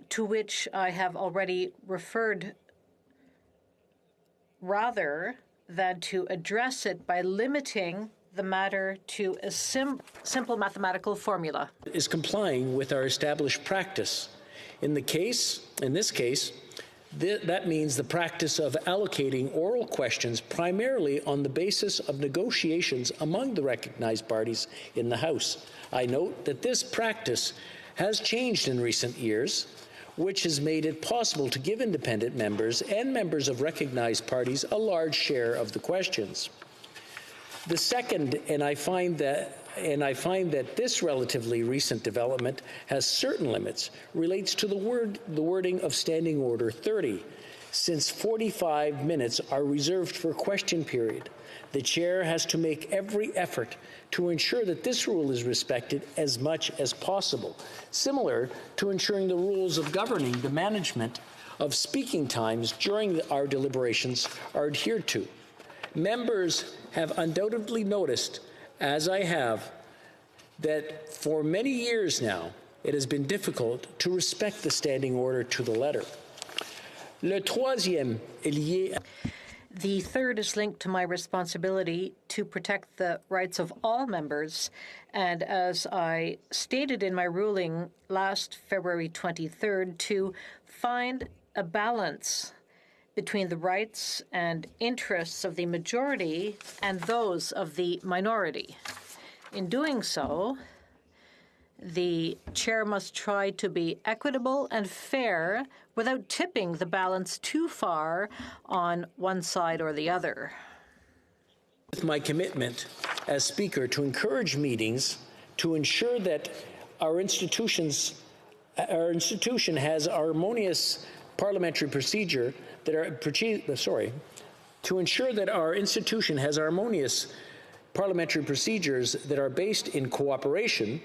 to which I have already referred, rather than to address it by limiting the matter to a simple mathematical formula. Is complying with our established practice. In this case, that means the practice of allocating oral questions primarily on the basis of negotiations among the recognized parties in the House. I note that this practice has changed in recent years, which has made it possible to give independent members and members of recognized parties a large share of the questions. The second, and I find that this relatively recent development has certain limits, relates to the wording of Standing Order 30. Since 45 minutes are reserved for question period, the chair has to make every effort to ensure that this rule is respected as much as possible, similar to ensuring the rules of governing the management of speaking times during our deliberations are adhered to. Members have undoubtedly noticed, as I have, that for many years now it has been difficult to respect the standing order to the letter. Le troisième est lié. The third is linked to my responsibility to protect the rights of all members, and as I stated in my ruling last February 23rd, to find a balance between the rights and interests of the majority and those of the minority. In doing so, the chair must try to be equitable and fair without tipping the balance too far on one side or the other. With my commitment as Speaker to encourage meetings to ensure that our institution has harmonious parliamentary procedure to ensure that our institution has harmonious parliamentary procedures that are based in cooperation,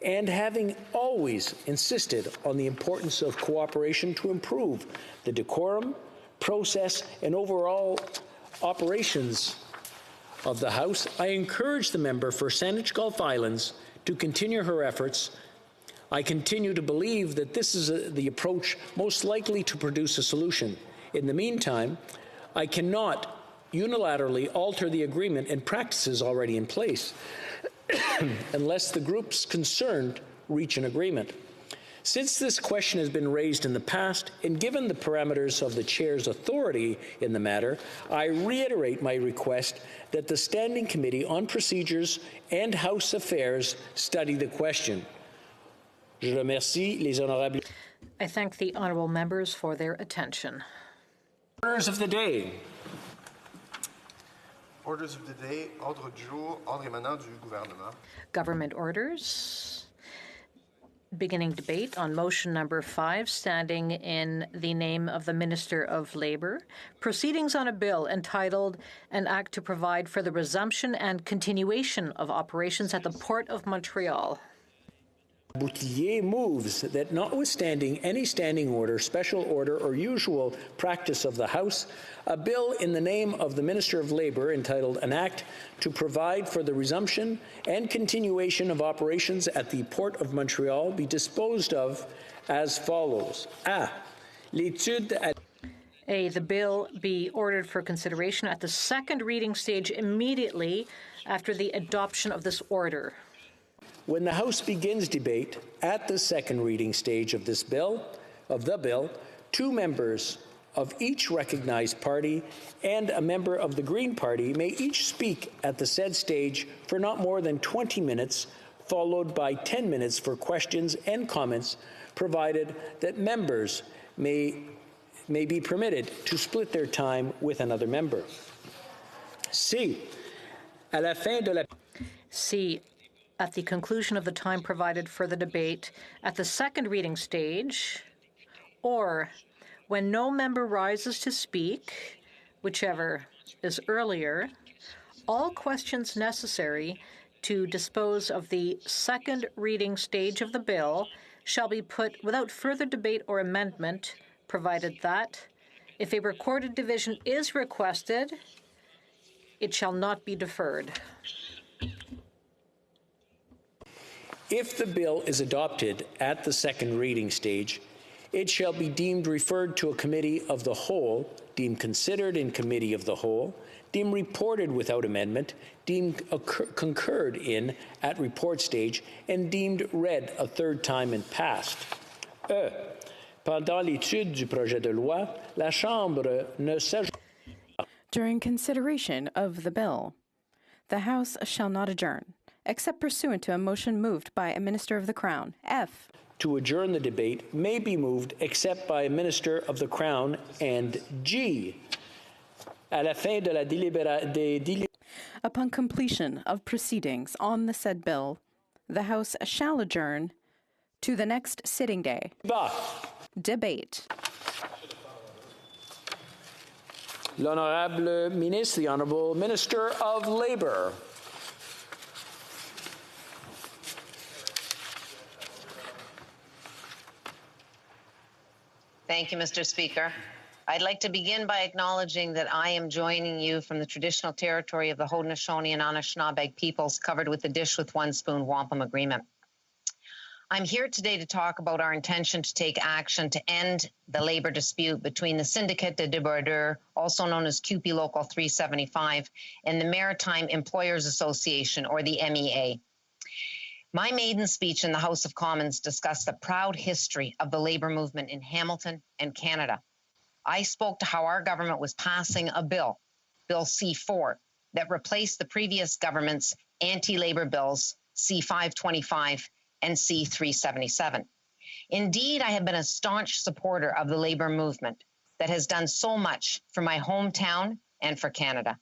and having always insisted on the importance of cooperation to improve the decorum, process, and overall operations of the House, I encourage the member for Saanich Gulf Islands to continue her efforts. I continue to believe that this is the approach most likely to produce a solution. In the meantime, I cannot unilaterally alter the agreement and practices already in place unless the groups concerned reach an agreement. Since this question has been raised in the past, and given the parameters of the chair's authority in the matter, I reiterate my request that the Standing Committee on Procedures and House Affairs study the question. Je remercie les honorables. I thank the honourable members for their attention. Orders of the day. Orders of the day, ordre du jour, ordre émanant du gouvernement. Government orders. Beginning debate on motion number 5, standing in the name of the Minister of Labour. Proceedings on a bill entitled An Act to Provide for the Resumption and Continuation of Operations at the Port of Montreal. Boutillier moves that notwithstanding any standing order, special order, or usual practice of the House, a bill in the name of the Minister of Labour entitled An Act to Provide for the Resumption and Continuation of Operations at the Port of Montreal be disposed of as follows. A. L'étude à A. The bill be ordered for consideration at the second reading stage immediately after the adoption of this order. When the House begins debate at the second reading stage of the bill, 2 members of each recognized party and a member of the Green Party may each speak at the said stage for not more than 20 minutes, followed by 10 minutes for questions and comments, provided that members may be permitted to split their time with another member. C. À la fin de la C. At the conclusion of the time provided for the debate at the second reading stage, or when no member rises to speak, whichever is earlier, all questions necessary to dispose of the second reading stage of the bill shall be put without further debate or amendment, provided that, if a recorded division is requested, it shall not be deferred. If the bill is adopted at the second reading stage, it shall be deemed referred to a committee of the whole, deemed considered in committee of the whole, deemed reported without amendment, deemed concurred in at report stage, and deemed read a third time and passed. E. Pendant l'étude du projet de loi, la Chambre ne s'ajoute. During consideration of the bill, the House shall not adjourn, except pursuant to a motion moved by a Minister of the Crown. F. to adjourn the debate may be moved except by a minister of the Crown, and G. À la fin de la Upon completion of proceedings on the said bill, the House shall adjourn to the next sitting day. Debate. L'Honorable Ministre, the Honorable Minister of Labour. Thank you, Mr. Speaker. I'd like to begin by acknowledging that I am joining you from the traditional territory of the Haudenosaunee and Anishinaabe peoples covered with the Dish with One Spoon Wampum Agreement. I'm here today to talk about our intention to take action to end the labor dispute between the Syndicat de Débardeurs, also known as CUPE Local 375, and the Maritime Employers Association, or the MEA. My maiden speech in the House of Commons discussed the proud history of the labor movement in Hamilton and Canada. I spoke to how our government was passing a bill, Bill C-4, that replaced the previous government's anti-labor bills, C-525 and C-377. Indeed, I have been a staunch supporter of the labor movement that has done so much for my hometown and for Canada.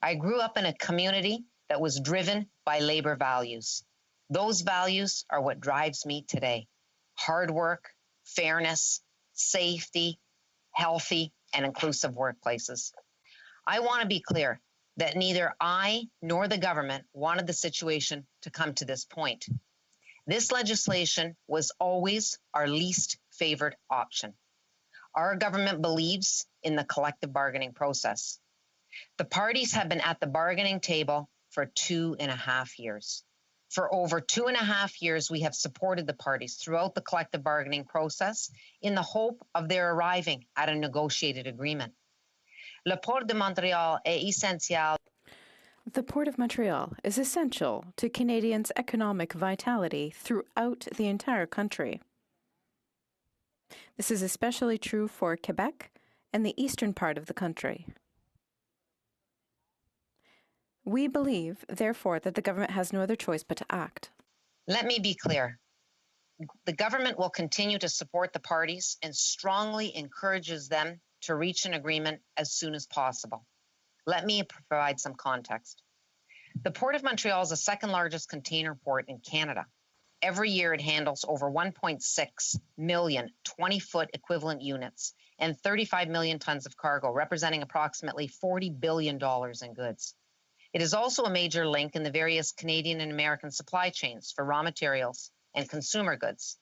I grew up in a community that was driven by labor values. Those values are what drives me today. Hard work, fairness, safety, healthy, and inclusive workplaces. I want to be clear that neither I nor the government wanted the situation to come to this point. This legislation was always our least favored option. Our government believes in the collective bargaining process. The parties have been at the bargaining table for 2.5 years. For over 2.5 years, we have supported the parties throughout the collective bargaining process in the hope of their arriving at a negotiated agreement. Le Port de Montréal est essentiel. The Port of Montreal is essential to Canadians' economic vitality throughout the entire country. This is especially true for Quebec and the eastern part of the country. We believe, therefore, that the government has no other choice but to act. Let me be clear. The government will continue to support the parties and strongly encourages them to reach an agreement as soon as possible. Let me provide some context. The Port of Montreal is the second largest container port in Canada. Every year it handles over 1.6 million 20-foot equivalent units and 35 million tons of cargo, representing approximately $40 billion in goods. It is also a major link in the various Canadian and American supply chains for raw materials and consumer goods.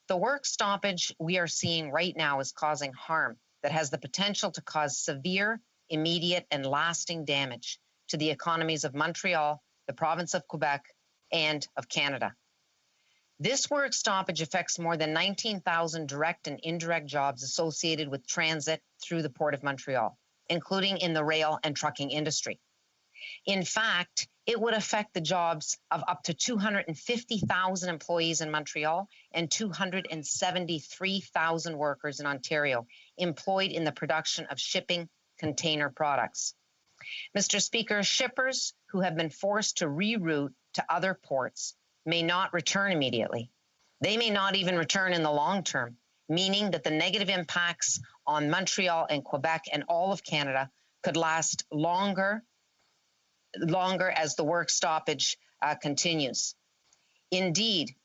The work stoppage we are seeing right now is causing harm that has the potential to cause severe, immediate, and lasting damage to the economies of Montreal, the province of Quebec, and of Canada. This work stoppage affects more than 19,000 direct and indirect jobs associated with transit through the Port of Montreal, including in the rail and trucking industry. In fact, it would affect the jobs of up to 250,000 employees in Montreal and 273,000 workers in Ontario employed in the production of shipping container products. Mr. Speaker, shippers who have been forced to reroute to other ports may not return immediately. They may not even return in the long term, meaning that the negative impacts on Montreal and Quebec and all of Canada could last longer as the work stoppage continues. Indeed,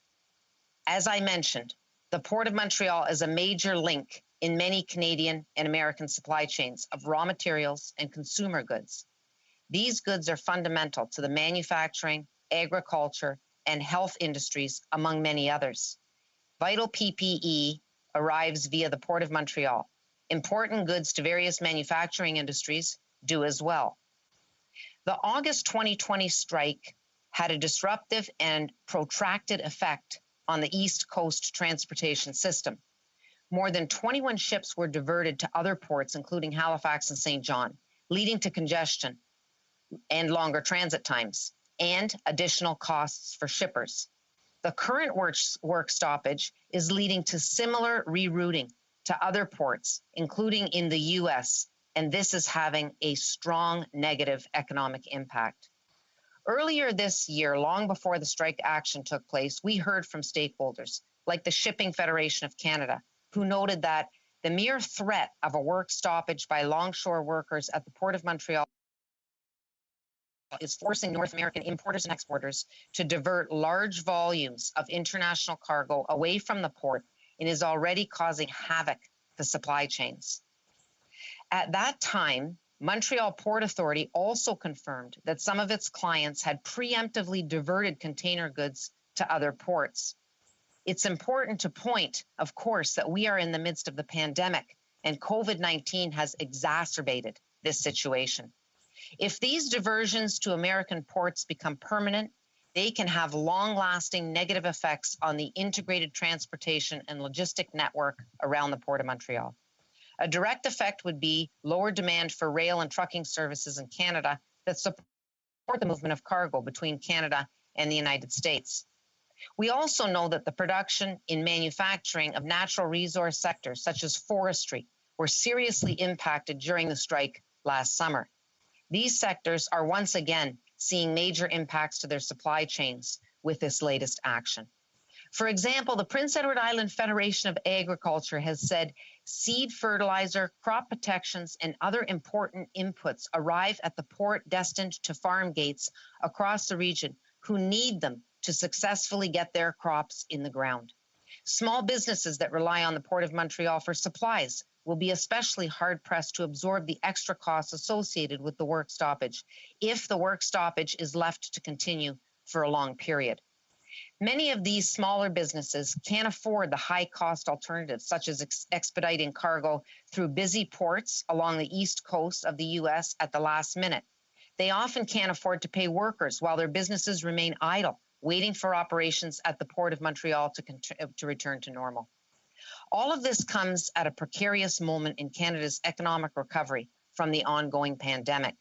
as I mentioned, the Port of Montreal is a major link in many Canadian and American supply chains of raw materials and consumer goods. These goods are fundamental to the manufacturing, agriculture, and health industries, among many others. Vital PPE arrives via the Port of Montreal. Important goods to various manufacturing industries do as well. The August 2020 strike had a disruptive and protracted effect on the East Coast transportation system. More than 21 ships were diverted to other ports, including Halifax and St. John, leading to congestion and longer transit times and additional costs for shippers. The current work stoppage is leading to similar rerouting to other ports, including in the U.S., and this is having a strong negative economic impact. Earlier this year, long before the strike action took place, we heard from stakeholders like the Shipping Federation of Canada, who noted that the mere threat of a work stoppage by longshore workers at the Port of Montreal is forcing North American importers and exporters to divert large volumes of international cargo away from the port and is already causing havoc to supply chains. At that time, Montreal Port Authority also confirmed that some of its clients had preemptively diverted container goods to other ports. It's important to point, of course, that we are in the midst of the pandemic and COVID-19 has exacerbated this situation. If these diversions to American ports become permanent, they can have long-lasting negative effects on the integrated transportation and logistic network around the Port of Montreal. A direct effect would be lower demand for rail and trucking services in Canada that support the movement of cargo between Canada and the United States. We also know that the production in manufacturing of natural resource sectors, such as forestry, were seriously impacted during the strike last summer. These sectors are once again seeing major impacts to their supply chains with this latest action. For example, the Prince Edward Island Federation of Agriculture has said seed fertilizer, crop protections, and other important inputs arrive at the port destined to farm gates across the region who need them to successfully get their crops in the ground. Small businesses that rely on the Port of Montreal for supplies will be especially hard-pressed to absorb the extra costs associated with the work stoppage if the work stoppage is left to continue for a long period. Many of these smaller businesses can't afford the high-cost alternatives, such as expediting cargo through busy ports along the east coast of the U.S. at the last minute. They often can't afford to pay workers while their businesses remain idle, waiting for operations at the Port of Montreal to return to normal. All of this comes at a precarious moment in Canada's economic recovery from the ongoing pandemic.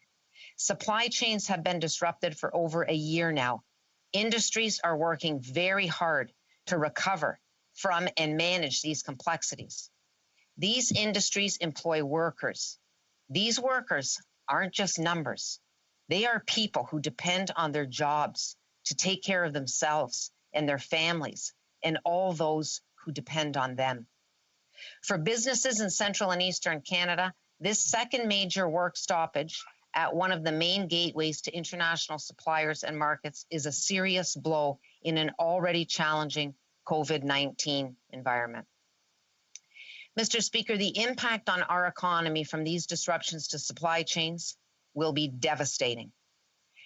Supply chains have been disrupted for over a year now. Industries are working very hard to recover from and manage these complexities. These industries employ workers. These workers aren't just numbers. They are people who depend on their jobs to take care of themselves and their families and all those who depend on them. For businesses in Central and Eastern Canada, this second major work stoppage at one of the main gateways to international suppliers and markets is a serious blow in an already challenging COVID-19 environment. Mr. Speaker, the impact on our economy from these disruptions to supply chains will be devastating.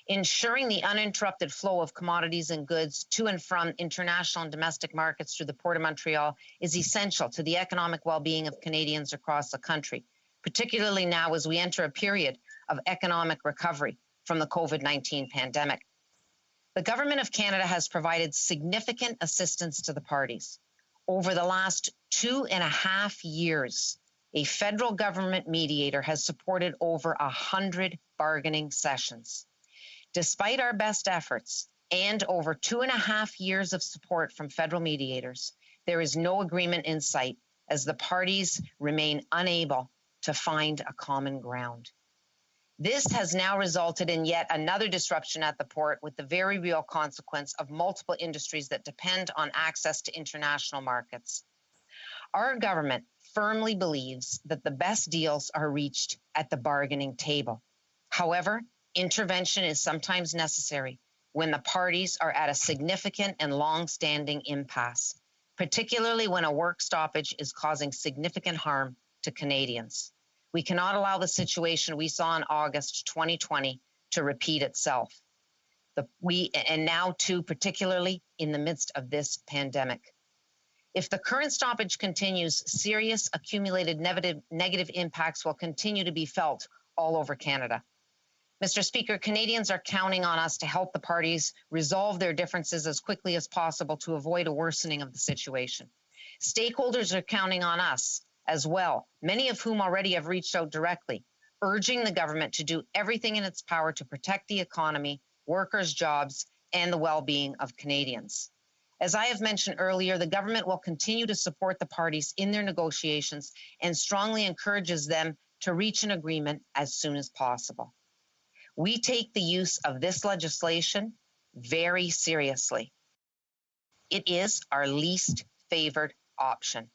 Ensuring the uninterrupted flow of commodities and goods to and from international and domestic markets through the Port of Montreal is essential to the economic well-being of Canadians across the country, particularly now as we enter a period of economic recovery from the COVID-19 pandemic. The Government of Canada has provided significant assistance to the parties. Over the last 2.5 years, a federal government mediator has supported over 100 bargaining sessions. Despite our best efforts and over 2.5 years of support from federal mediators, there is no agreement in sight as the parties remain unable to find a common ground. This has now resulted in yet another disruption at the port with the very real consequence of multiple industries that depend on access to international markets. Our government firmly believes that the best deals are reached at the bargaining table. However, intervention is sometimes necessary when the parties are at a significant and long-standing impasse, particularly when a work stoppage is causing significant harm to Canadians. We cannot allow the situation we saw in August 2020 to repeat itself. And now too, particularly in the midst of this pandemic. If the current stoppage continues, serious accumulated negative impacts will continue to be felt all over Canada. Mr. Speaker, Canadians are counting on us to help the parties resolve their differences as quickly as possible to avoid a worsening of the situation. Stakeholders are counting on us as well, many of whom already have reached out directly, urging the government to do everything in its power to protect the economy, workers' jobs, and the well-being of Canadians. As I have mentioned earlier, the government will continue to support the parties in their negotiations and strongly encourages them to reach an agreement as soon as possible. We take the use of this legislation very seriously. It is our least favored option.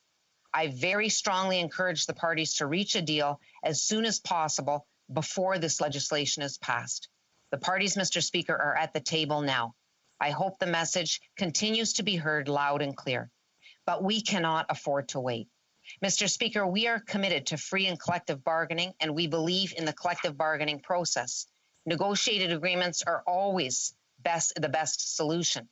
I very strongly encourage the parties to reach a deal as soon as possible before this legislation is passed. The parties, Mr. Speaker, are at the table now. I hope the message continues to be heard loud and clear, but we cannot afford to wait. Mr. Speaker, we are committed to free and collective bargaining, and we believe in the collective bargaining process. Negotiated agreements are always the best solution.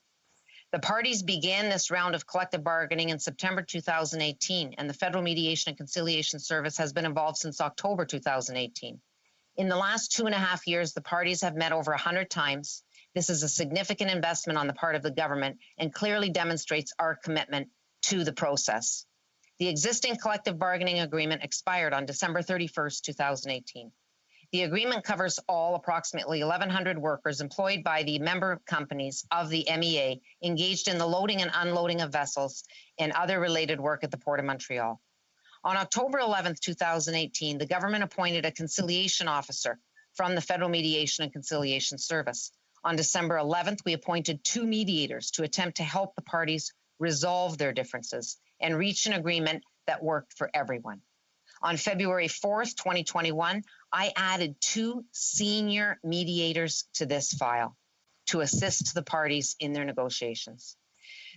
The parties began this round of collective bargaining in September 2018, and the Federal Mediation and Conciliation Service has been involved since October 2018. In the last 2.5 years, the parties have met over 100 times. This is a significant investment on the part of the government and clearly demonstrates our commitment to the process. The existing collective bargaining agreement expired on December 31st, 2018. The agreement covers all approximately 1,100 workers employed by the member companies of the MEA engaged in the loading and unloading of vessels and other related work at the Port of Montreal. On October 11th, 2018, the government appointed a conciliation officer from the Federal Mediation and Conciliation Service. On December 11th, we appointed 2 mediators to attempt to help the parties resolve their differences and reach an agreement that worked for everyone. On February 4th, 2021, I added 2 senior mediators to this file to assist the parties in their negotiations.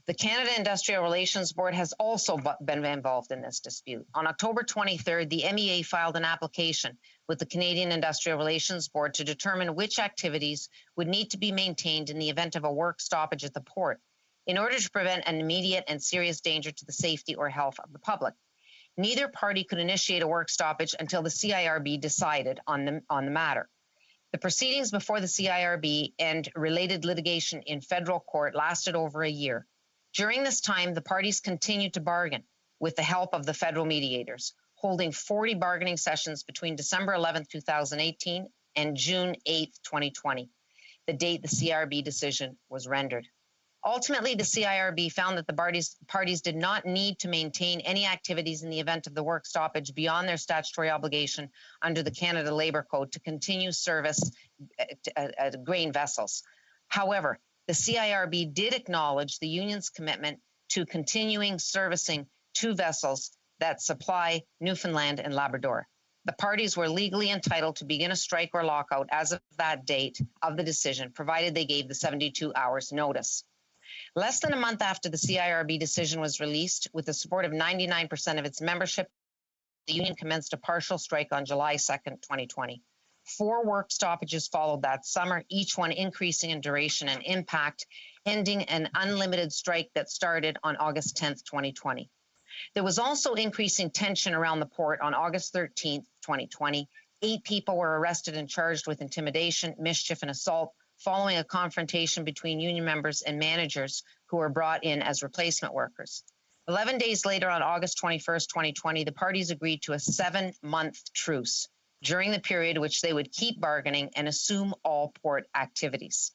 The Canada Industrial Relations Board has also been involved in this dispute. On October 23rd, the MEA filed an application with the Canadian Industrial Relations Board to determine which activities would need to be maintained in the event of a work stoppage at the port in order to prevent an immediate and serious danger to the safety or health of the public. Neither party could initiate a work stoppage until the CIRB decided on the matter. The proceedings before the CIRB and related litigation in federal court lasted over a year. During this time, the parties continued to bargain with the help of the federal mediators, holding 40 bargaining sessions between December 11, 2018 and June 8, 2020, the date the CIRB decision was rendered. Ultimately, the CIRB found that the parties did not need to maintain any activities in the event of the work stoppage beyond their statutory obligation under the Canada Labour Code to continue service at grain vessels. However, the CIRB did acknowledge the union's commitment to continuing servicing 2 vessels that supply Newfoundland and Labrador. The parties were legally entitled to begin a strike or lockout as of that date of the decision, provided they gave the 72 hours notice. Less than a month after the CIRB decision was released, with the support of 99% of its membership, the union commenced a partial strike on July 2nd, 2020. 4 work stoppages followed that summer, each one increasing in duration and impact, ending an unlimited strike that started on August 10th, 2020. There was also increasing tension around the port on August 13th, 2020. 8 people were arrested and charged with intimidation, mischief, and assault, following a confrontation between union members and managers who were brought in as replacement workers. 11 days later, on August 21st, 2020, the parties agreed to a 7-month truce, during the period which they would keep bargaining and assume all port activities.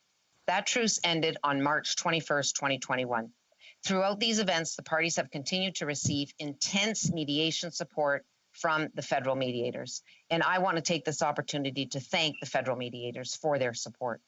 That truce ended on March 21st, 2021. Throughout these events, the parties have continued to receive intense mediation support from the federal mediators, and I want to take this opportunity to thank the federal mediators for their support.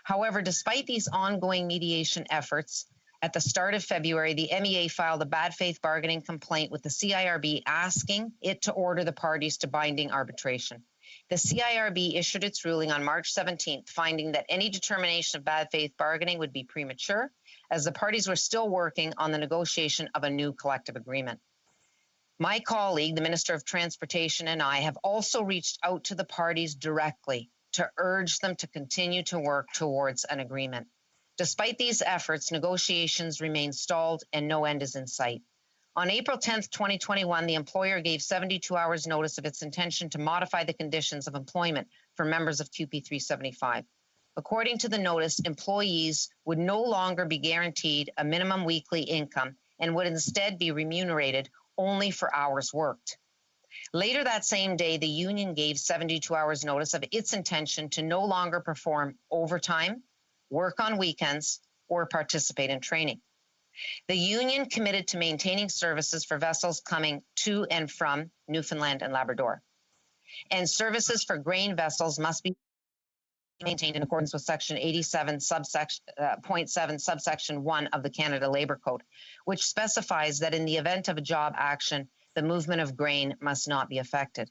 However, despite these ongoing mediation efforts, at the start of February, the MEA filed a bad faith bargaining complaint with the CIRB asking it to order the parties to binding arbitration. The CIRB issued its ruling on March 17th, finding that any determination of bad faith bargaining would be premature, as the parties were still working on the negotiation of a new collective agreement. My colleague, the Minister of Transportation, and I have also reached out to the parties directly to urge them to continue to work towards an agreement. Despite these efforts, negotiations remain stalled and no end is in sight. On April 10th, 2021, the employer gave 72 hours notice of its intention to modify the conditions of employment for members of QP 375. According to the notice, employees would no longer be guaranteed a minimum weekly income and would instead be remunerated only for hours worked. Later that same day, the union gave 72 hours notice of its intention to no longer perform overtime, work on weekends, or participate in training. The union committed to maintaining services for vessels coming to and from Newfoundland and Labrador, and services for grain vessels must be maintained in accordance with Section 87, subsection, .7, subsection 1 of the Canada Labour Code, which specifies that in the event of a job action, the movement of grain must not be affected.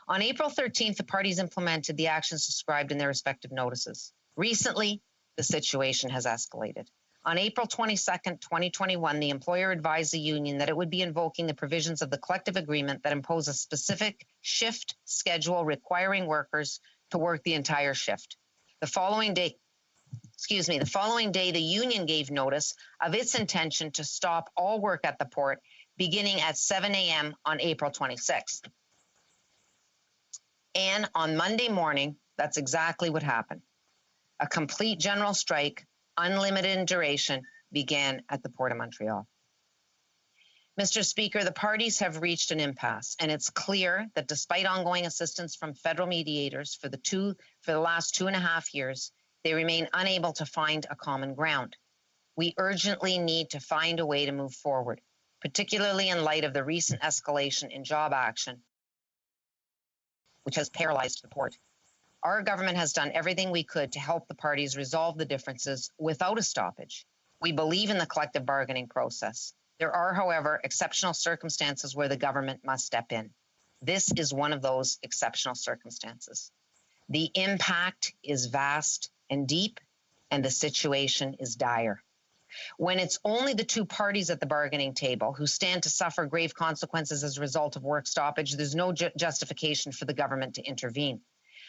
On April 13th, the parties implemented the actions described in their respective notices. Recently, the situation has escalated. On April 22nd, 2021, the employer advised the union that it would be invoking the provisions of the collective agreement that impose a specific shift schedule requiring workers to work the entire shift. The following day, the union gave notice of its intention to stop all work at the port beginning at 7 a.m. on April 26th. And on Monday morning, that's exactly what happened. A complete general strike, unlimited in duration, began at the Port of Montreal. Mr. Speaker, the parties have reached an impasse, and it's clear that despite ongoing assistance from federal mediators for the last 2.5 years, they remain unable to find a common ground. We urgently need to find a way to move forward, particularly in light of the recent escalation in job action, which has paralyzed the port. Our government has done everything we could to help the parties resolve the differences without a stoppage. We believe in the collective bargaining process. There are, however, exceptional circumstances where the government must step in. This is one of those exceptional circumstances. The impact is vast and deep, and the situation is dire. When it's only the two parties at the bargaining table who stand to suffer grave consequences as a result of work stoppage, there's no justification for the government to intervene.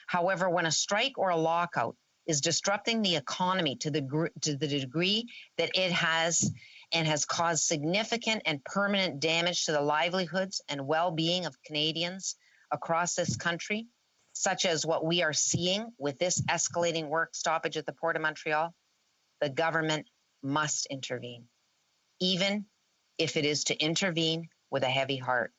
However, when a strike or a lockout is disrupting the economy to the degree that it has and has caused significant and permanent damage to the livelihoods and well-being of Canadians across this country, such as what we are seeing with this escalating work stoppage at the Port of Montreal, the government must intervene, even if it is to intervene with a heavy heart.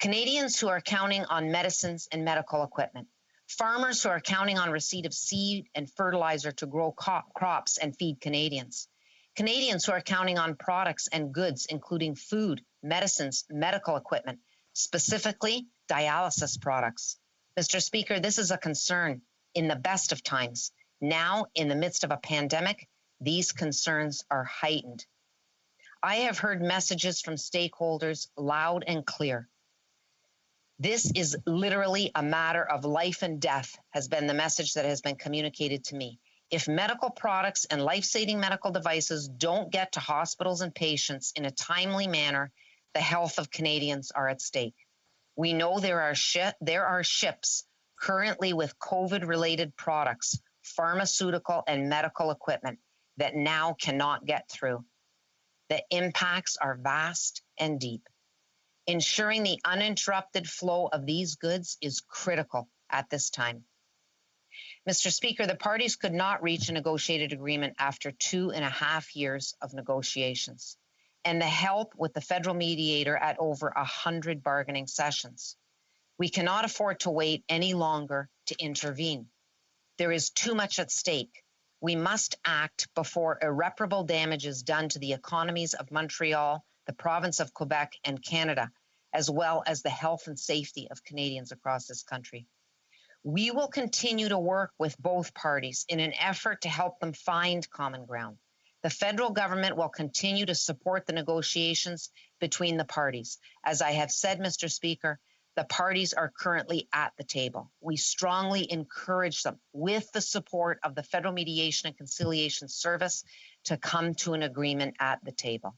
Canadians who are counting on medicines and medical equipment, farmers who are counting on receipt of seed and fertilizer to grow crops and feed Canadians, Canadians who are counting on products and goods, including food, medicines, medical equipment, specifically dialysis products. Mr. Speaker, this is a concern in the best of times. Now, in the midst of a pandemic, these concerns are heightened. I have heard messages from stakeholders loud and clear. This is literally a matter of life and death, has been the message that has been communicated to me. If medical products and life-saving medical devices don't get to hospitals and patients in a timely manner, the health of Canadians are at stake. We know there are ships currently with COVID-related products, pharmaceutical and medical equipment that now cannot get through. The impacts are vast and deep. Ensuring the uninterrupted flow of these goods is critical at this time. Mr. Speaker, the parties could not reach a negotiated agreement after 2.5 years of negotiations and the help with the federal mediator at over 100 bargaining sessions. We cannot afford to wait any longer to intervene. There is too much at stake. We must act before irreparable damage is done to the economies of Montreal, the province of Quebec, and Canada, as well as the health and safety of Canadians across this country. We will continue to work with both parties in an effort to help them find common ground. The federal government will continue to support the negotiations between the parties. As I have said, Mr. Speaker, the parties are currently at the table. We strongly encourage them, with the support of the Federal Mediation and Conciliation Service, to come to an agreement at the table.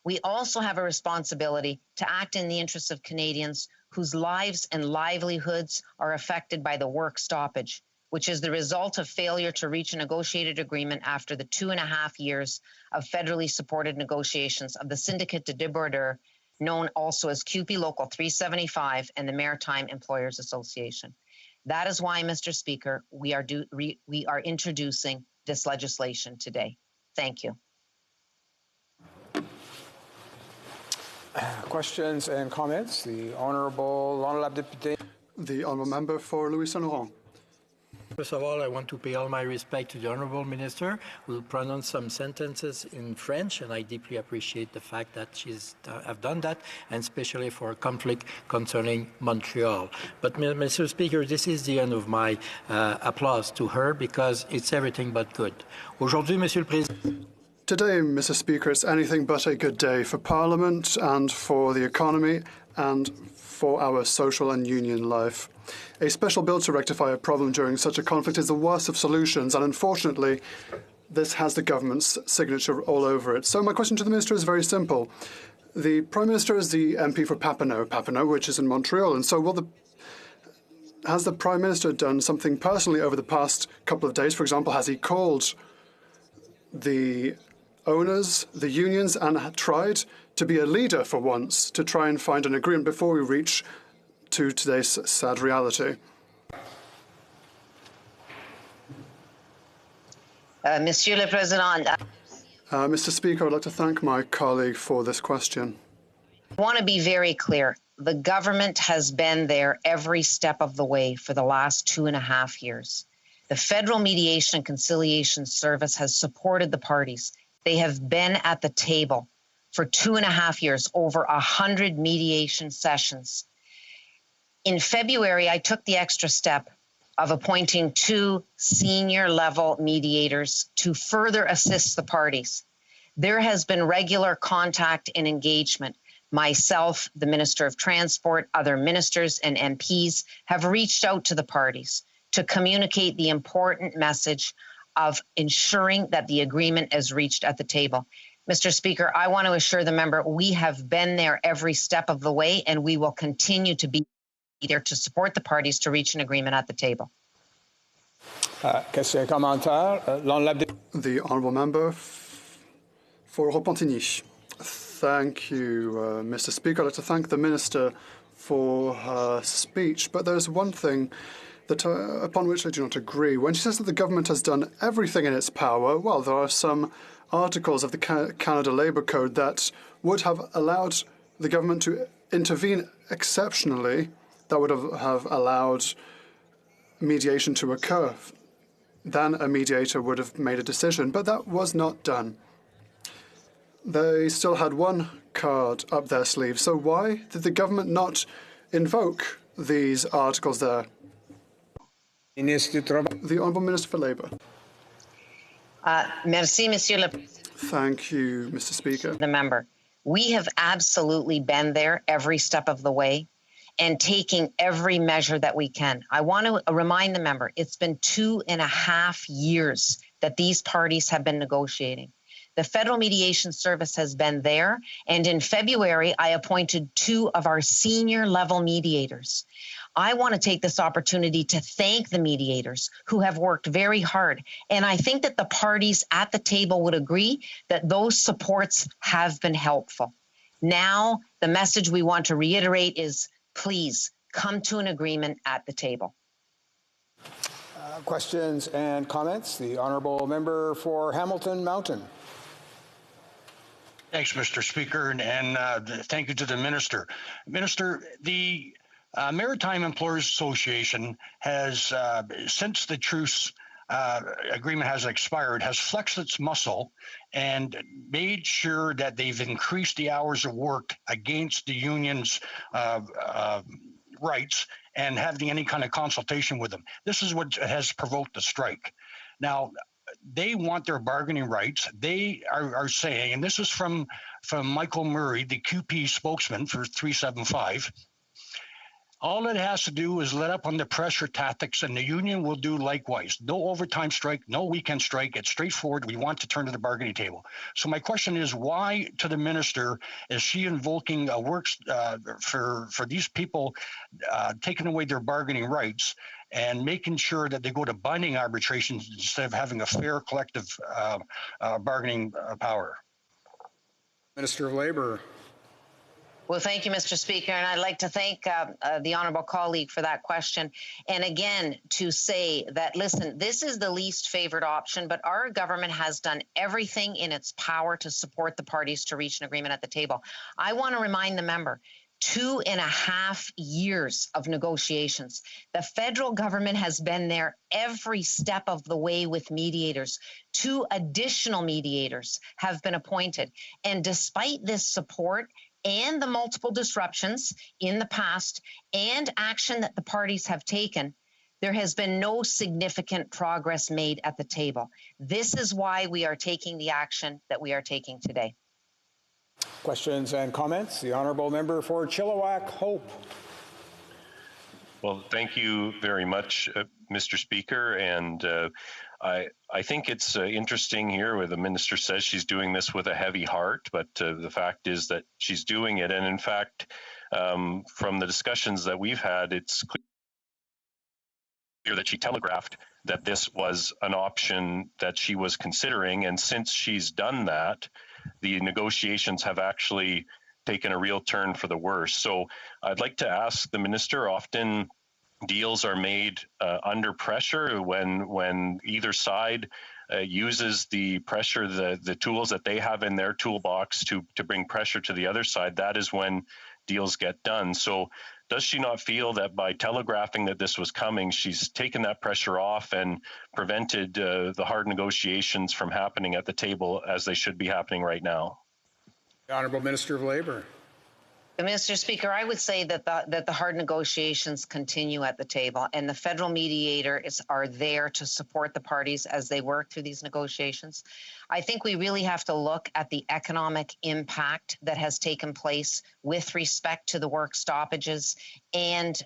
We also have a responsibility to act in the interests of Canadians whose lives and livelihoods are affected by the work stoppage, which is the result of failure to reach a negotiated agreement after the 2.5 years of federally supported negotiations of the Syndicate de Débardeur, known also as CUPE Local 375 and the Maritime Employers Association. That is why, Mr. Speaker, we are introducing this legislation today. Thank you. Questions and comments? The Honourable Député. The Honourable Member for Louis Saint Laurent. First of all, I want to pay all my respect to the Honourable Minister, who pronounced some sentences in French, and I deeply appreciate the fact that she's have done that, and especially for a conflict concerning Montreal. But, Mr. Speaker, this is the end of my applause to her, because it's everything but good. Aujourd'hui, Monsieur le Président. Today, Mr. Speaker, it's anything but a good day for Parliament and for the economy and for our social and union life. A special bill to rectify a problem during such a conflict is the worst of solutions, and unfortunately, this has the government's signature all over it. So my question to the Minister is very simple. The Prime Minister is the MP for Papineau, which is in Montreal, and so has the Prime Minister done something personally over the past couple of days? For example, has he called the owners, the unions, and tried to be a leader for once to try and find an agreement before we reach to today's sad reality? Monsieur le Président. Mr. Speaker, I'd like to thank my colleague for this question. I want to be very clear. The government has been there every step of the way for the last 2.5 years. The Federal Mediation and Conciliation Service has supported the parties. They have been at the table for 2.5 years, over 100 mediation sessions. In February, I took the extra step of appointing 2 senior-level mediators to further assist the parties. There has been regular contact and engagement. Myself, the Minister of Transport, other ministers and MPs have reached out to the parties to communicate the important message of ensuring that the agreement is reached at the table. Mr. Speaker, I want to assure the member we have been there every step of the way, and we will continue to be there to support the parties to reach an agreement at the table. The Honourable Member for Repentigny. Thank you, Mr. Speaker. I'd like to thank the Minister for her speech, but there's one thing that upon which I do not agree. When she says that the government has done everything in its power, well, there are some articles of the Canada Labour Code that would have allowed the government to intervene exceptionally, that would have allowed mediation to occur. Then a mediator would have made a decision, but that was not done. They still had one card up their sleeve, so why did the government not invoke these articles there? The Honourable Minister for Labour. Merci, Monsieur le Thank you, Mr. Speaker. The member. We have absolutely been there every step of the way and taking every measure that we can. I want to remind the member, it's been 2.5 years that these parties have been negotiating. The Federal Mediation Service has been there, and in February, I appointed 2 of our senior-level mediators. I want to take this opportunity to thank the mediators who have worked very hard, and I think that the parties at the table would agree that those supports have been helpful. Now, the message we want to reiterate is, please come to an agreement at the table. Questions and comments? The Honourable Member for Hamilton Mountain. Thanks, Mr. Speaker, and thank you to the Minister. Minister, the Maritime Employers Association has, since the truce agreement has expired, has flexed its muscle and made sure that they've increased the hours of work against the union's rights and having any kind of consultation with them. This is what has provoked the strike. Now, they want their bargaining rights. They are saying, and this is from Michael Murray, the QP spokesman for 375, all it has to do is let up on the pressure tactics, and the union will do likewise. No overtime strike, no weekend strike. It's straightforward. We want to turn to the bargaining table. So my question is, why to the minister is she invoking works for these people taking away their bargaining rights and making sure that they go to binding arbitrations instead of having a fair collective bargaining power? Minister of Labour. Well, thank you, Mr. Speaker, and I'd like to thank the honourable colleague for that question. And again, to say that, listen, this is the least favoured option, but our government has done everything in its power to support the parties to reach an agreement at the table. I want to remind the member, 2.5 years of negotiations. The federal government has been there every step of the way with mediators. 2 additional mediators have been appointed. And despite this support and the multiple disruptions in the past and action that the parties have taken, there has been no significant progress made at the table. This is why we are taking the action that we are taking today. Questions and comments? The honourable member for Chilliwack Hope. Well, thank you very much, Mr. Speaker. And I think it's interesting here where the minister says she's doing this with a heavy heart, but the fact is that she's doing it. And in fact, from the discussions that we've had, it's clear that she telegraphed that this was an option that she was considering. And since she's done that, the negotiations have actually taken a real turn for the worse. So I'd like to ask the minister, often deals are made under pressure when either side uses the pressure, the tools that they have in their toolbox to bring pressure to the other side. That is when deals get done. So does she not feel that by telegraphing that this was coming, she's taken that pressure off and prevented the hard negotiations from happening at the table as they should be happening right now? The Honourable Minister of Labour. Mr. Speaker, I would say that the hard negotiations continue at the table, and the federal mediators are there to support the parties as they work through these negotiations. I think we really have to look at the economic impact that has taken place with respect to the work stoppages and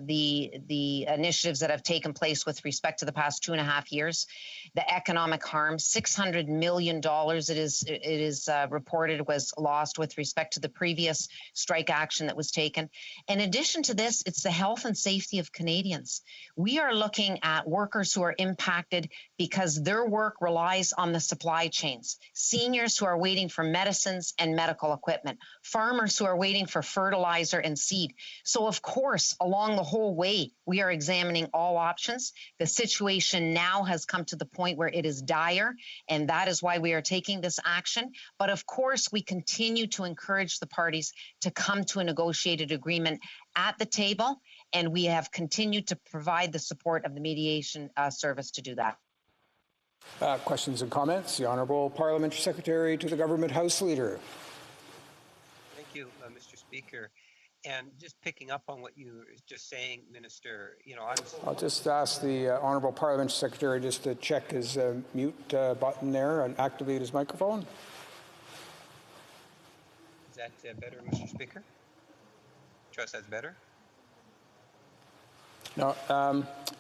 the initiatives that have taken place with respect to the past 2.5 years. The economic harm, $600 million it is reported was lost with respect to the previous strike action that was taken. In addition to this, it's the health and safety of Canadians. We are looking at workers who are impacted because their work relies on the supply chains, seniors who are waiting for medicines and medical equipment, farmers who are waiting for fertilizer and seed. So of course, along the whole way, we are examining all options. The situation now has come to the point where it is dire, and that is why we are taking this action. But of course, we continue to encourage the parties to come to a negotiated agreement at the table, and we have continued to provide the support of the mediation service to do that. Questions and comments? The Honourable Parliamentary Secretary to the Government House Leader. Thank you, Mr. Speaker. And just picking up on what you were just saying, Minister, I'll just ask the Honourable Parliamentary Secretary just to check his mute button there and activate his microphone. Is that better, Mr. Speaker? Trust that's better? No,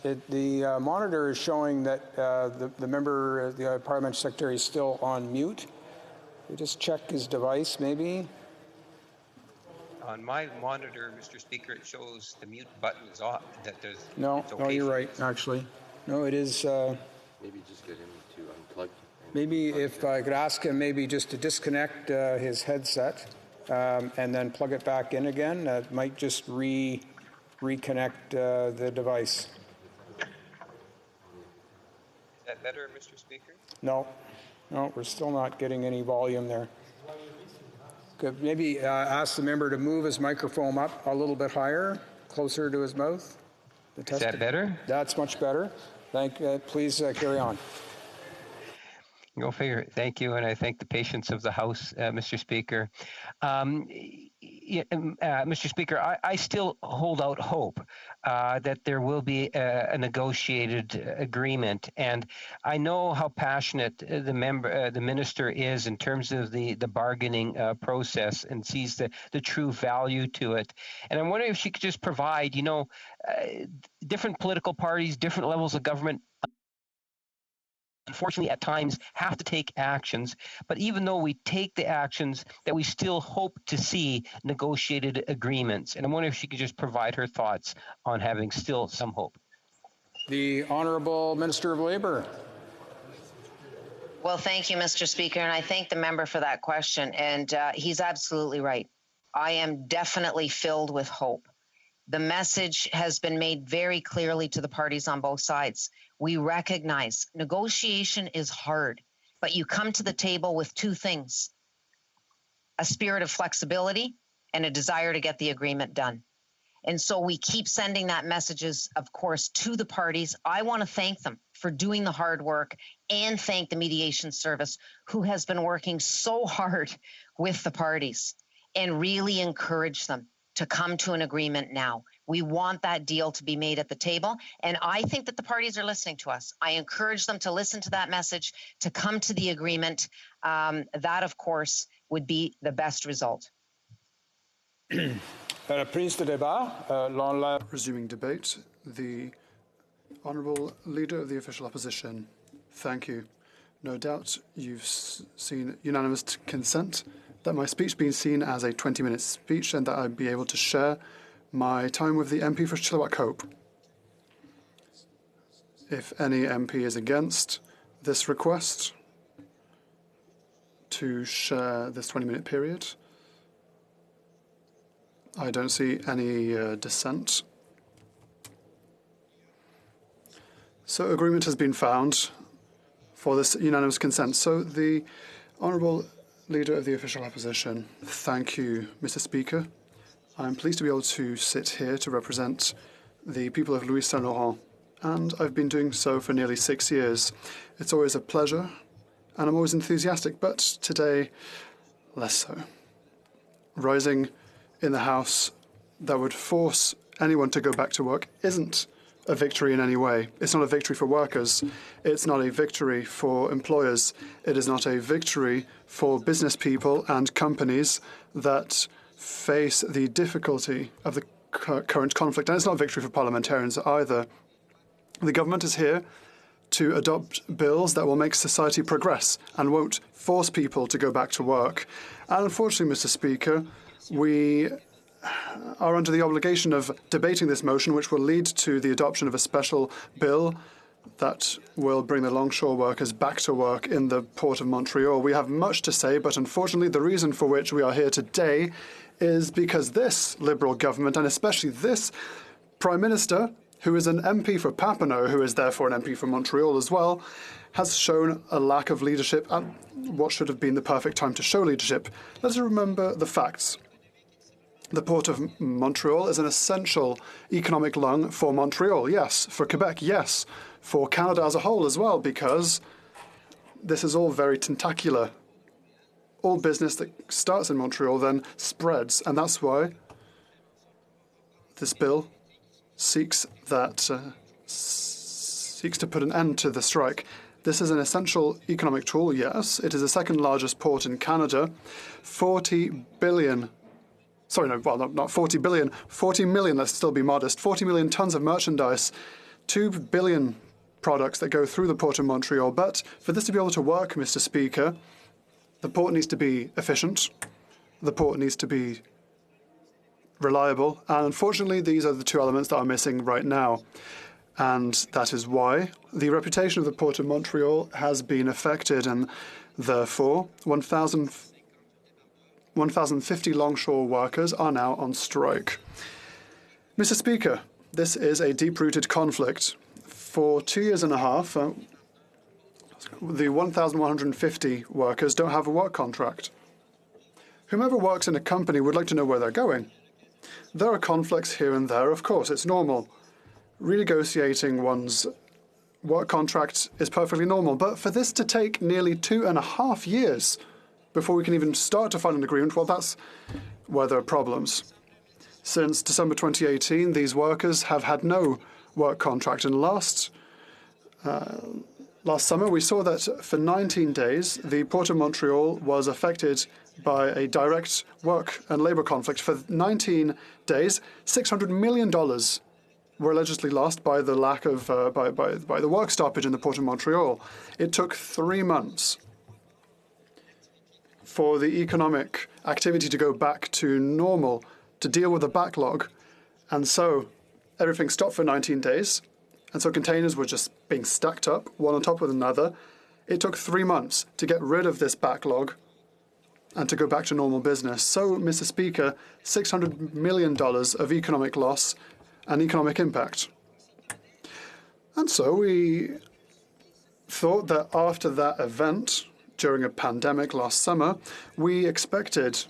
the monitor is showing that the member, the Parliamentary Secretary, is still on mute. We just check his device, maybe. On my monitor, Mr. Speaker, it shows the mute button is off. That there's no, okay. No, you're right. Actually, no, it is. Maybe just get him to unplug. Maybe if I could ask him, maybe just to disconnect his headset and then plug it back in again. That might just reconnect the device. Is that better, Mr. Speaker? No, we're still not getting any volume there. Could maybe ask the member to move his microphone up a little bit higher, closer to his mouth. Is that better? That's much better. Please carry on. Go figure. Thank you, and I thank the patience of the House, Mr. Speaker. Mr. Speaker, I still hold out hope that there will be a negotiated agreement, and I know how passionate the minister is in terms of the bargaining process and sees the true value to it. And I'm wondering if she could just provide, different political parties, different levels of government, unfortunately, at times have to take actions. But even though we take the actions, that we still hope to see negotiated agreements. And I wonder if she could just provide her thoughts on having still some hope. The Honourable Minister of Labour. Well, thank you, Mr. Speaker, and I thank the member for that question. And he's absolutely right. I am definitely filled with hope. The message has been made very clearly to the parties on both sides. We recognize negotiation is hard, but you come to the table with two things: a spirit of flexibility and a desire to get the agreement done. And so we keep sending that messages, of course, to the parties. I want to thank them for doing the hard work and thank the mediation service who has been working so hard with the parties and really encourage them to come to an agreement now. We want that deal to be made at the table. And I think that the parties are listening to us. I encourage them to listen to that message, to come to the agreement. That, of course, would be the best result. Resuming debate, the Honourable Leader of the Official Opposition. Thank you. No doubt you've seen unanimous consent that my speech be seen as a 20-minute speech and that I'd be able to share my time with the MP for Chilliwack Hope. If any MP is against this request to share this 20-minute period, I don't see any dissent. So agreement has been found for this unanimous consent. So the Honourable Leader of the Official Opposition, thank you, Mr. Speaker. I'm pleased to be able to sit here to represent the people of Louis Saint Laurent, and I've been doing so for nearly 6 years. It's always a pleasure, and I'm always enthusiastic, but today, less so. Rising in the House that would force anyone to go back to work isn't a victory in any way. It's not a victory for workers. It's not a victory for employers. It is not a victory for business people and companies that face the difficulty of the current conflict. And it's not a victory for parliamentarians either. The government is here to adopt bills that will make society progress and won't force people to go back to work. And unfortunately, Mr. Speaker, we are under the obligation of debating this motion, which will lead to the adoption of a special bill that will bring the longshore workers back to work in the Port of Montreal. We have much to say, but unfortunately the reason for which we are here today is because this Liberal government, and especially this Prime Minister, who is an MP for Papineau, who is therefore an MP for Montreal as well, has shown a lack of leadership at what should have been the perfect time to show leadership. Let's remember the facts. The Port of Montreal is an essential economic lung for Montreal, yes. For Quebec, yes. For Canada as a whole as well, because this is all very tentacular. All business that starts in Montreal then spreads, and that's why this bill seeks to put an end to the strike. This is an essential economic tool, yes. It is the second largest port in Canada. 40 billion. Sorry, no, well, not 40 billion, 40 million, let's still be modest, 40 million tons of merchandise, 2 billion products that go through the Port of Montreal. But for this to be able to work, Mr. Speaker, the port needs to be efficient, the port needs to be reliable, and unfortunately, these are the two elements that are missing right now. And that is why the reputation of the Port of Montreal has been affected, and therefore 1,050 longshore workers are now on strike. Mr. Speaker, this is a deep-rooted conflict. For 2 years and a half, the 1,150 workers don't have a work contract. Whomever works in a company would like to know where they're going. There are conflicts here and there, of course, it's normal. Renegotiating one's work contract is perfectly normal, but for this to take nearly 2.5 years before we can even start to find an agreement, well, that's where there are problems. Since December 2018, these workers have had no work contract, and last summer we saw that for 19 days the Port of Montreal was affected by a direct work and labour conflict. For 19 days, $600 million were allegedly lost by the lack of by the work stoppage in the Port of Montreal. It took 3 months for the economic activity to go back to normal, to deal with the backlog. And so everything stopped for 19 days. And so containers were just being stacked up, one on top of another. It took 3 months to get rid of this backlog and to go back to normal business. So, Mr. Speaker, $600 million of economic loss and economic impact. And so we thought that after that event, during a pandemic last summer, we expected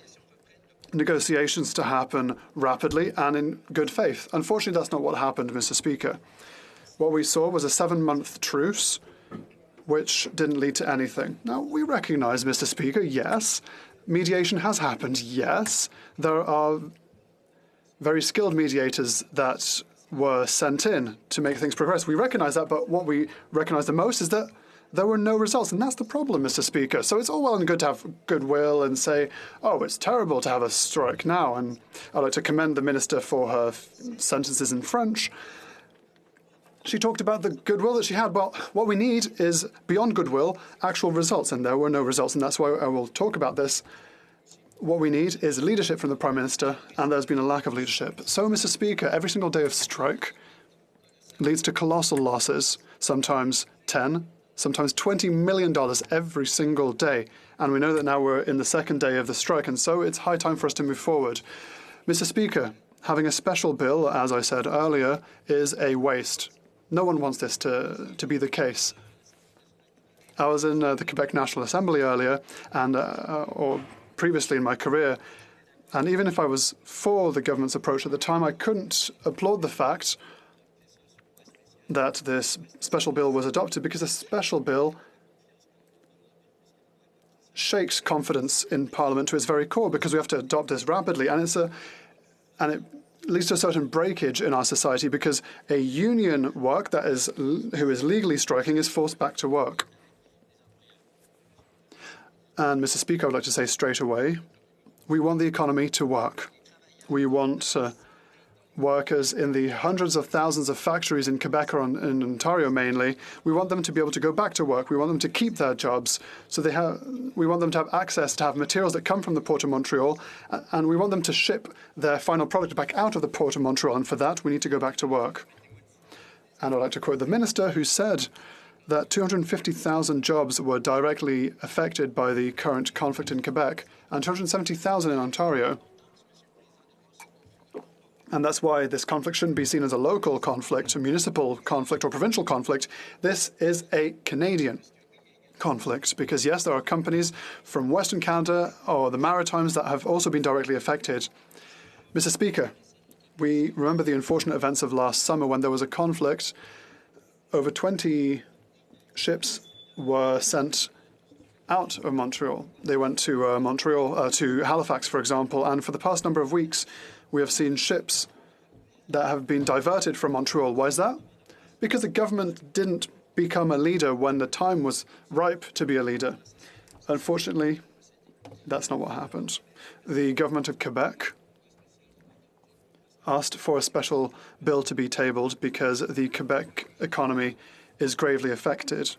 negotiations to happen rapidly and in good faith. Unfortunately, that's not what happened, Mr. Speaker. What we saw was a 7-month truce, which didn't lead to anything. Now, we recognize, Mr. Speaker, yes, mediation has happened, yes. There are very skilled mediators that were sent in to make things progress. We recognize that, but what we recognize the most is that there were no results, and that's the problem, Mr. Speaker. So it's all well and good to have goodwill and say, oh, it's terrible to have a strike now, and I'd like to commend the Minister for her sentences in French. She talked about the goodwill that she had. Well, what we need is, beyond goodwill, actual results, and there were no results, and that's why I will talk about this. What we need is leadership from the Prime Minister, and there's been a lack of leadership. So, Mr. Speaker, every single day of strike leads to colossal losses, sometimes 10, sometimes $20 million every single day. And we know that now we're in the second day of the strike, and so it's high time for us to move forward. Mr. Speaker, having a special bill, as I said earlier, is a waste. No one wants this to be the case. I was in the Quebec National Assembly earlier, and or previously in my career, and even if I was for the government's approach at the time, I couldn't applaud the fact that this special bill was adopted, because a special bill shakes confidence in Parliament to its very core, because we have to adopt this rapidly, and it leads to a certain breakage in our society, because a union who is legally striking is forced back to work. And, Mr. Speaker, I would like to say straight away, we want the economy to work. We want workers in the hundreds of thousands of factories in Quebec or in Ontario mainly, we want them to be able to go back to work. We want them to keep their jobs. So we want them to have access to have materials that come from the Port of Montreal, and we want them to ship their final product back out of the Port of Montreal. And for that, we need to go back to work. And I'd like to quote the minister, who said that 250,000 jobs were directly affected by the current conflict in Quebec and 270,000 in Ontario. And that's why this conflict shouldn't be seen as a local conflict, a municipal conflict, or provincial conflict. This is a Canadian conflict, because yes, there are companies from Western Canada or the Maritimes that have also been directly affected. Mr. Speaker, we remember the unfortunate events of last summer when there was a conflict. Over 20 ships were sent out of Montreal. They went to to Halifax, for example, and for the past number of weeks, we have seen ships that have been diverted from Montreal. Why is that? Because the government didn't become a leader when the time was ripe to be a leader. Unfortunately, that's not what happened. The government of Quebec asked for a special bill to be tabled because the Quebec economy is gravely affected.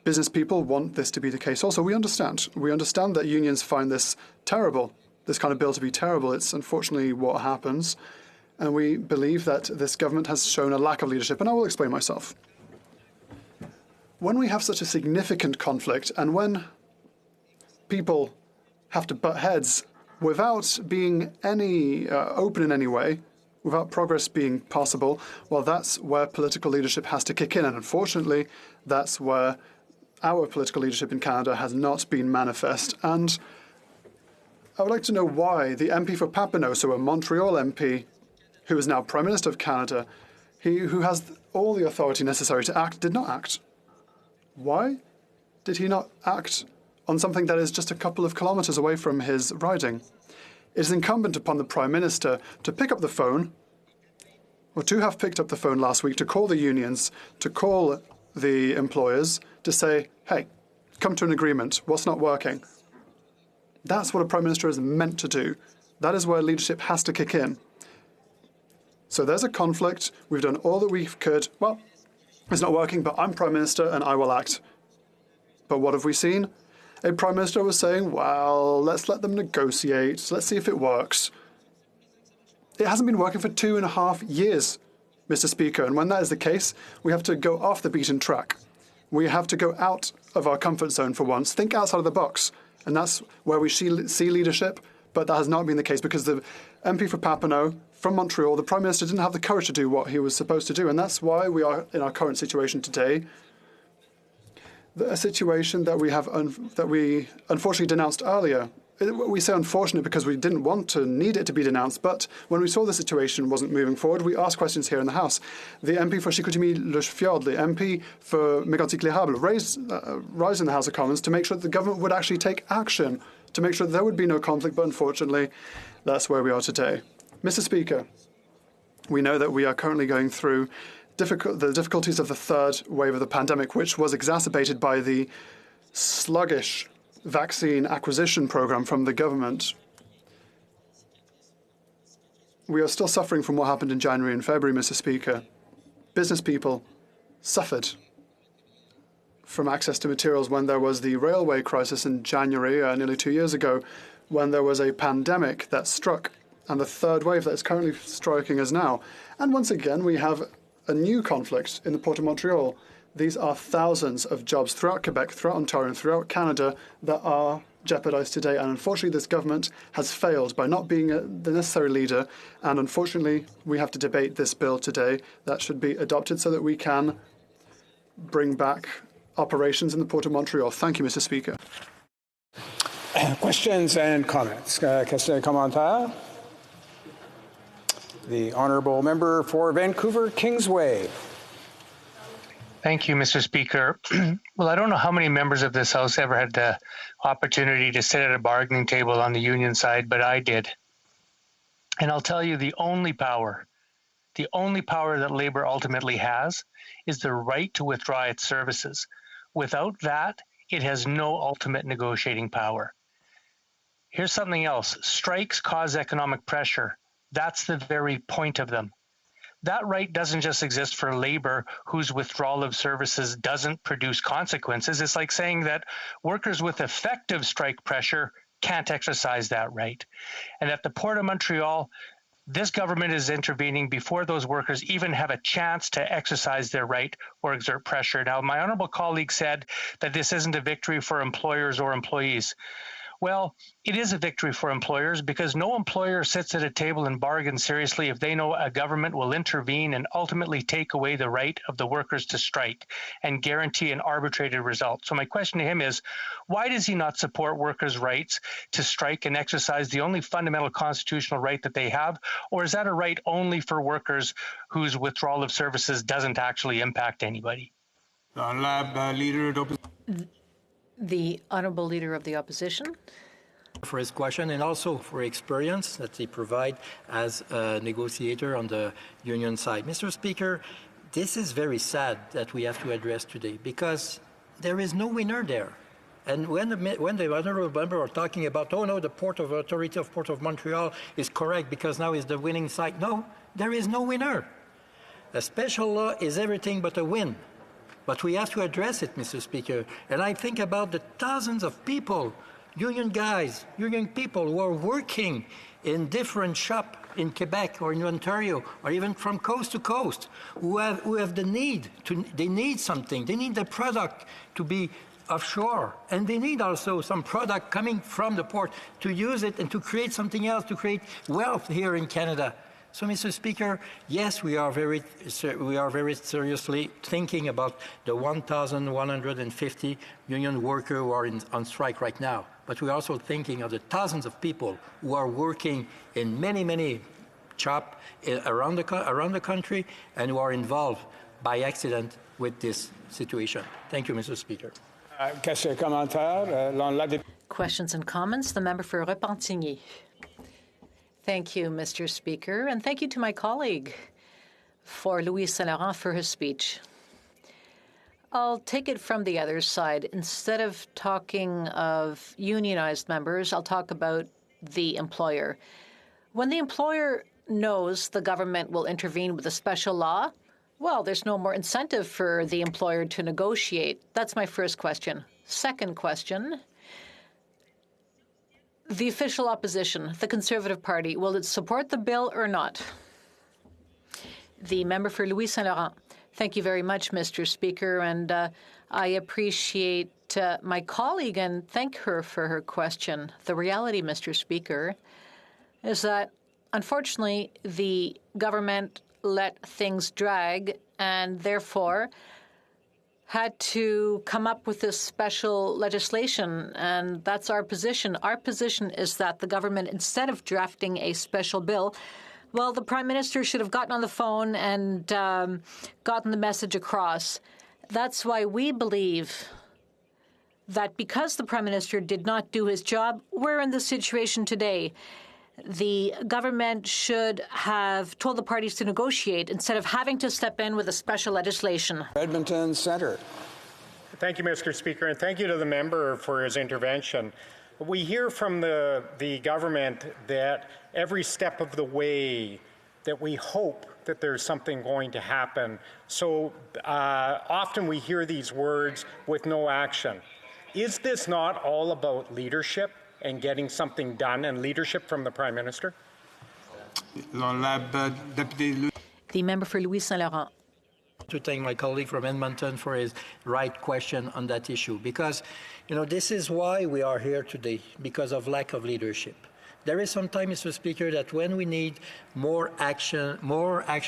Business people want this to be the case also. We understand. We understand that unions find this terrible, this kind of bill to be terrible. It's unfortunately what happens. And we believe that this government has shown a lack of leadership. And I will explain myself. When we have such a significant conflict, and when people have to butt heads without being open in any way, without progress being possible, well, that's where political leadership has to kick in. And unfortunately, that's where our political leadership in Canada has not been manifest. And I would like to know why the MP for Papineau, so a Montreal MP, who is now Prime Minister of Canada, who has all the authority necessary to act, did not act. Why did he not act on something that is just a couple of kilometres away from his riding? It is incumbent upon the Prime Minister to pick up the phone, or to have picked up the phone last week, to call the unions, to call the employers, to say, hey, come to an agreement. What's not working? That's what a Prime Minister is meant to do. That is where leadership has to kick in. So there's a conflict. We've done all that we could. Well, it's not working, but I'm Prime Minister and I will act. But what have we seen? A Prime Minister was saying, well, let's let them negotiate. Let's see if it works. It hasn't been working for 2.5 years, Mr. Speaker. And when that is the case, we have to go off the beaten track. We have to go out of our comfort zone for once, think outside of the box. And that's where we see leadership, but that has not been the case because the MP for Papineau from Montreal, the Prime Minister, didn't have the courage to do what he was supposed to do. And that's why we are in our current situation today. A situation that we unfortunately denounced earlier we say unfortunate because we didn't want to need it to be denounced, but when we saw the situation wasn't moving forward, we asked questions here in the House. The MP for Chicoutimi-Le Fjord, the MP for Mégantic-Les raised in the House of Commons to make sure that the government would actually take action, to make sure that there would be no conflict, but unfortunately, that's where we are today. Mr. Speaker, we know that we are currently going through the difficulties of the third wave of the pandemic, which was exacerbated by the sluggish vaccine acquisition program from the government. We are still suffering from what happened in January and February, Mr. Speaker. Business people suffered from access to materials when there was the railway crisis in January, nearly 2 years ago, when there was a pandemic that struck, and the third wave that is currently striking us now. And once again, we have a new conflict in the Port of Montreal. These are thousands of jobs throughout Quebec, throughout Ontario, and throughout Canada that are jeopardized today. And unfortunately, this government has failed by not being the necessary leader. And unfortunately, we have to debate this bill today that should be adopted so that we can bring back operations in the Port of Montreal. Thank you, Mr. Speaker. Questions and comments. Questions and commentaires? The honourable member for Vancouver Kingsway. Thank you, Mr. Speaker. Well, I don't know how many members of this House ever had the opportunity to sit at a bargaining table on the union side, but I did. And I'll tell you, the only power that Labour ultimately has is the right to withdraw its services. Without that, it has no ultimate negotiating power. Here's something else. Strikes cause economic pressure. That's the very point of them. That right doesn't just exist for Labour, whose withdrawal of services doesn't produce consequences. It's like saying that workers with effective strike pressure can't exercise that right. And at the Port of Montreal, this government is intervening before those workers even have a chance to exercise their right or exert pressure. Now, my honourable colleague said that this isn't a victory for employers or employees. Well, it is a victory for employers because no employer sits at a table and bargains seriously if they know a government will intervene and ultimately take away the right of the workers to strike and guarantee an arbitrated result. So my question to him is, why does he not support workers' rights to strike and exercise the only fundamental constitutional right that they have? Or is that a right only for workers whose withdrawal of services doesn't actually impact anybody? The Honourable Leader of the Opposition. For his question and also for experience that he provides as a negotiator on the union side. Mr. Speaker, this is very sad that we have to address today because there is no winner there. And when the honourable member are talking about, oh no, the Authority of Port of Montreal is correct because now is the winning side. No, there is no winner. A special law is everything but a win. But we have to address it, Mr. Speaker. And I think about the thousands of people, union guys, union people who are working in different shops in Quebec or in Ontario or even from coast to coast, who have the need they need something. They need the product to be offshore. And they need also some product coming from the port to use it and to create something else, to create wealth here in Canada. So, Mr. Speaker, yes, we are very seriously thinking about the 1,150 union workers who are on strike right now. But we're also thinking of the thousands of people who are working in many shops around the country and who are involved by accident with this situation. Thank you, Mr. Speaker. Questions and comments. The member for Repentigny. Thank you, Mr. Speaker, and thank you to my colleague for Louis Saint-Laurent for his speech. I'll take it from the other side. Instead of talking of unionized members, I'll talk about the employer. When the employer knows the government will intervene with a special law, well, there's no more incentive for the employer to negotiate. That's my first question. Second question. The official opposition, the Conservative Party, will it support the bill or not? The member for Louis Saint-Laurent. Thank you very much, Mr. Speaker, and I appreciate my colleague and thank her for her question. The reality, Mr. Speaker, is that, unfortunately, the government let things drag, and therefore had to come up with this special legislation, and that's our position. Our position is that the government, instead of drafting a special bill, well, the Prime Minister should have gotten on the phone and gotten the message across. That's why we believe that because the Prime Minister did not do his job, we're in this situation today. The government should have told the parties to negotiate instead of having to step in with a special legislation. Edmonton Centre. Thank you, Mr. Speaker, and thank you to the member for his intervention. We hear from the government that every step of the way that we hope that there's something going to happen. So often we hear these words with no action. Is this not all about leadership and getting something done, and leadership from the Prime Minister? The member for Louis Saint Laurent. To thank my colleague from Edmonton for his right question on that issue, because this is why we are here today, because of lack of leadership. There is sometimes, Mr. Speaker, that when we need more action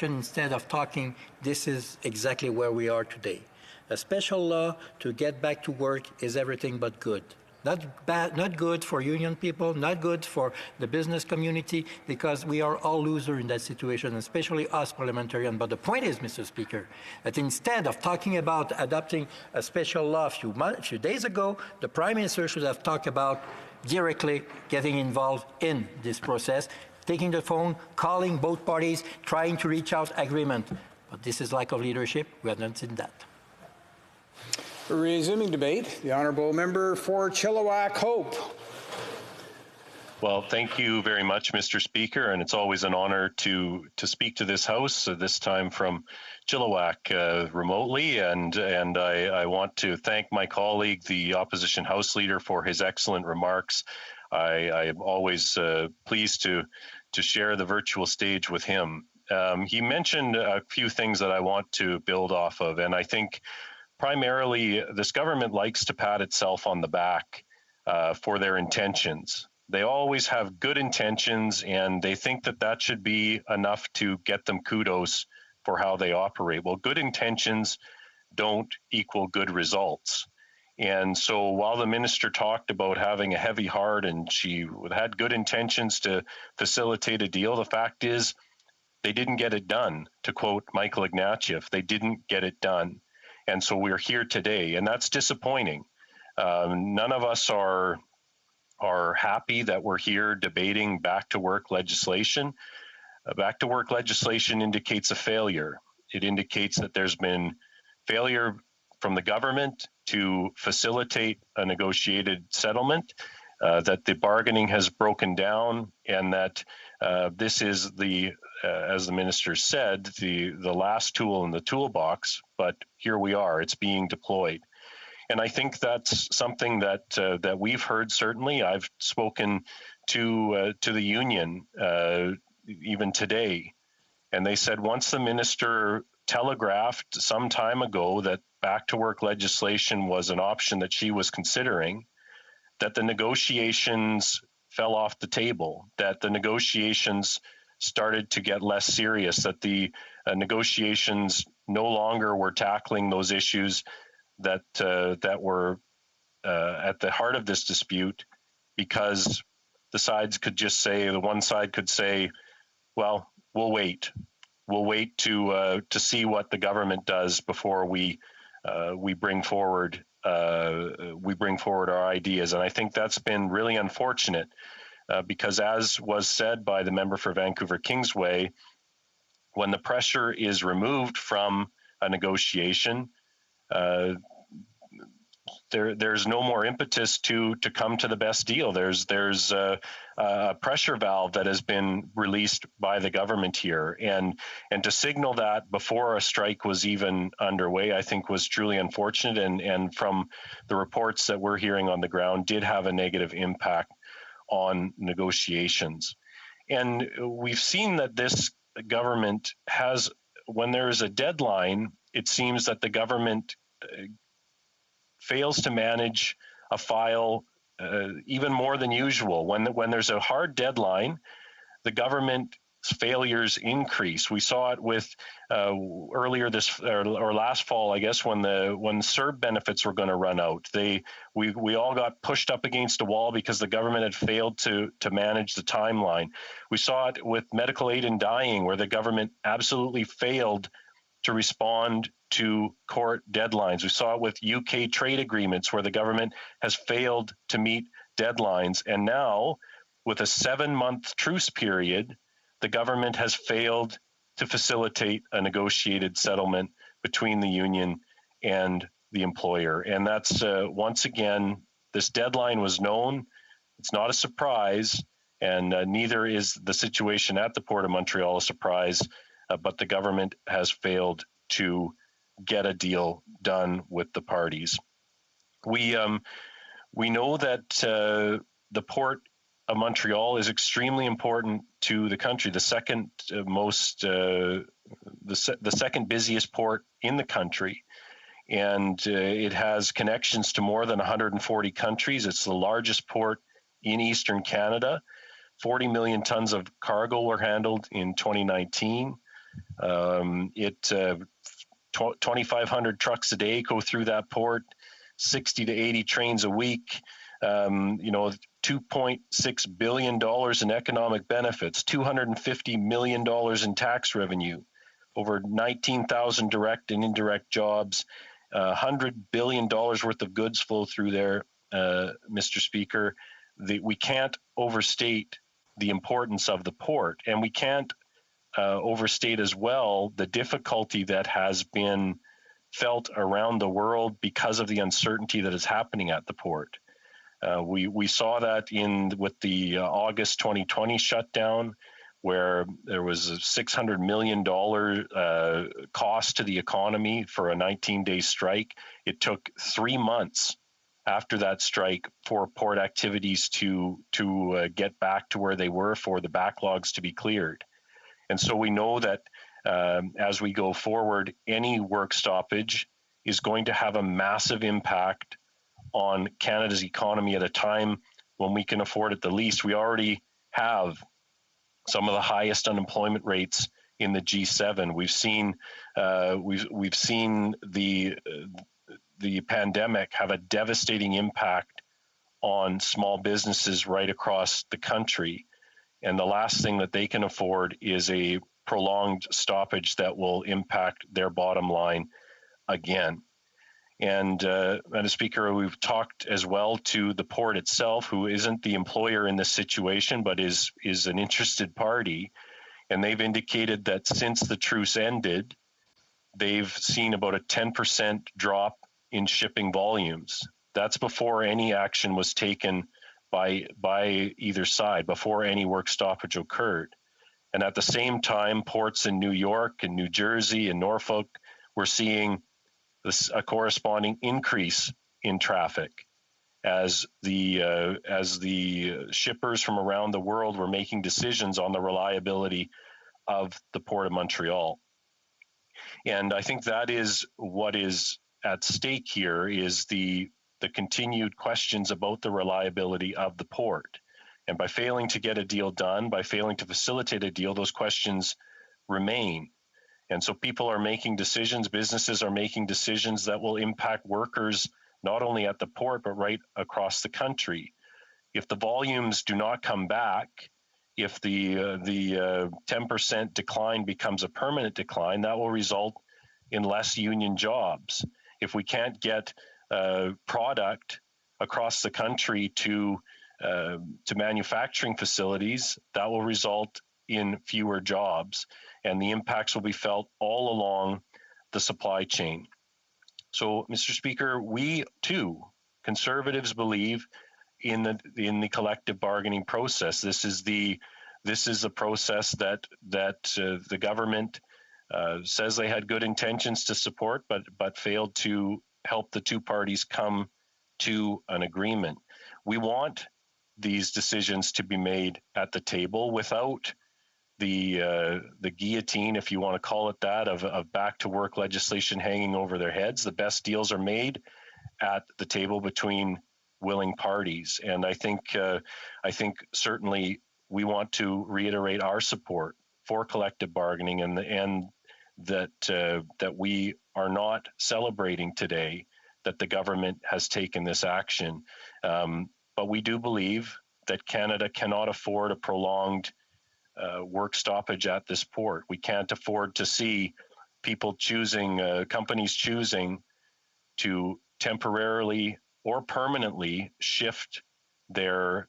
instead of talking, this is exactly where we are today. A special law to get back to work is everything but good. Not bad, not good for union people, not good for the business community, because we are all losers in that situation, especially us parliamentarians. But the point is, Mr. Speaker, that instead of talking about adopting a special law a few days ago, the Prime Minister should have talked about directly getting involved in this process, taking the phone, calling both parties, trying to reach out agreement. But this is lack of leadership. We have not seen that. Resuming debate, the honourable member for Chilliwack Hope. Well, thank you very much, Mr. Speaker, and it's always an honour to speak to this House, this time from Chilliwack remotely, and I want to thank my colleague, the Opposition House Leader, for his excellent remarks. I am always pleased to share the virtual stage with him. He mentioned a few things that I want to build off of, and I think primarily this government likes to pat itself on the back for their intentions. They always have good intentions, and they think that that should be enough to get them kudos for how they operate. Well, good intentions don't equal good results. And so while the minister talked about having a heavy heart and she had good intentions to facilitate a deal, the fact is they didn't get it done. To quote Michael Ignatieff, they didn't get it done. And so we're here today, and that's disappointing. None of us are happy that we're here debating back-to-work legislation. Back-to-work legislation indicates a failure. It indicates that there's been failure from the government to facilitate a negotiated settlement, that the bargaining has broken down, and that this is as the minister said, the last tool in the toolbox, but here we are, it's being deployed. And I think that's something that we've heard, certainly. I've spoken to the union even today, and they said once the minister telegraphed some time ago that back-to-work legislation was an option that she was considering, that the negotiations fell off the table, that the negotiations started to get less serious, that the negotiations no longer were tackling those issues that were at the heart of this dispute, because the sides could just say, the one side could say, well, we'll wait to see what the government does before we bring forward our ideas. And I think that's been really unfortunate. Because as was said by the member for Vancouver Kingsway, when the pressure is removed from a negotiation, there's no more impetus to come to the best deal. There's a pressure valve that has been released by the government here, and to signal that before a strike was even underway, I think was truly unfortunate, and from the reports that we're hearing on the ground, did have a negative impact on negotiations. And we've seen that this government has, when there is a deadline, it seems that the government fails to manage a file even more than usual. When there's a hard deadline, the government failures increase. We saw it with earlier this or last fall, I guess, when CERB benefits were going to run out. We all got pushed up against a wall because the government had failed to manage the timeline. We saw it with medical aid in dying, where the government absolutely failed to respond to court deadlines. We saw it with UK trade agreements, where the government has failed to meet deadlines. And now, with a 7-month truce period, the government has failed to facilitate a negotiated settlement between the union and the employer. And that's, once again, this deadline was known. It's not a surprise, and neither is the situation at the Port of Montreal a surprise, but the government has failed to get a deal done with the parties. We know that the Port of Montreal is extremely important to the country, the second second busiest port in the country, and it has connections to more than 140 countries. It's the largest port in Eastern Canada. 40 million tons of cargo were handled in 2019. 2,500 trucks a day go through that port, 60 to 80 trains a week. $2.6 billion in economic benefits, $250 million in tax revenue, over 19,000 direct and indirect jobs, $100 billion worth of goods flow through there, Mr. Speaker. We can't overstate the importance of the port, and we can't overstate as well the difficulty that has been felt around the world because of the uncertainty that is happening at the port. We saw that with the August 2020 shutdown, where there was a $600 million cost to the economy for a 19-day strike. It took 3 months after that strike for port activities to get back to where they were, for the backlogs to be cleared. And so we know that as we go forward, any work stoppage is going to have a massive impact on Canada's economy at a time when we can afford it the least. We already have some of the highest unemployment rates in the G7. We've seen the pandemic have a devastating impact on small businesses right across the country, and the last thing that they can afford is a prolonged stoppage that will impact their bottom line again. And Madam Speaker, we've talked as well to the port itself, who isn't the employer in this situation, but is an interested party. And they've indicated that since the truce ended, they've seen about a 10% drop in shipping volumes. That's before any action was taken by either side, before any work stoppage occurred. And at the same time, ports in New York and New Jersey and Norfolk were seeing a corresponding increase in traffic as the shippers from around the world were making decisions on the reliability of the Port of Montreal. And I think that is what is at stake here, is the continued questions about the reliability of the port. And by failing to get a deal done, by failing to facilitate a deal, those questions remain. And so people are making decisions, businesses are making decisions that will impact workers not only at the port, but right across the country. If the volumes do not come back, if the 10% decline becomes a permanent decline, that will result in less union jobs. If we can't get product across the country to manufacturing facilities, that will result in fewer jobs, and the impacts will be felt all along the supply chain. So, Mr. Speaker, we too, Conservatives, believe in the collective bargaining process. This is the process that the government says they had good intentions to support, but failed to help the two parties come to an agreement. We want these decisions to be made at the table without the guillotine, if you want to call it that, of back to work legislation hanging over their heads. The best deals are made at the table between willing parties, and I think certainly we want to reiterate our support for collective bargaining, and that we are not celebrating today that the government has taken this action. But we do believe that Canada cannot afford a prolonged work stoppage at this port. We can't afford to see people companies choosing to temporarily or permanently shift their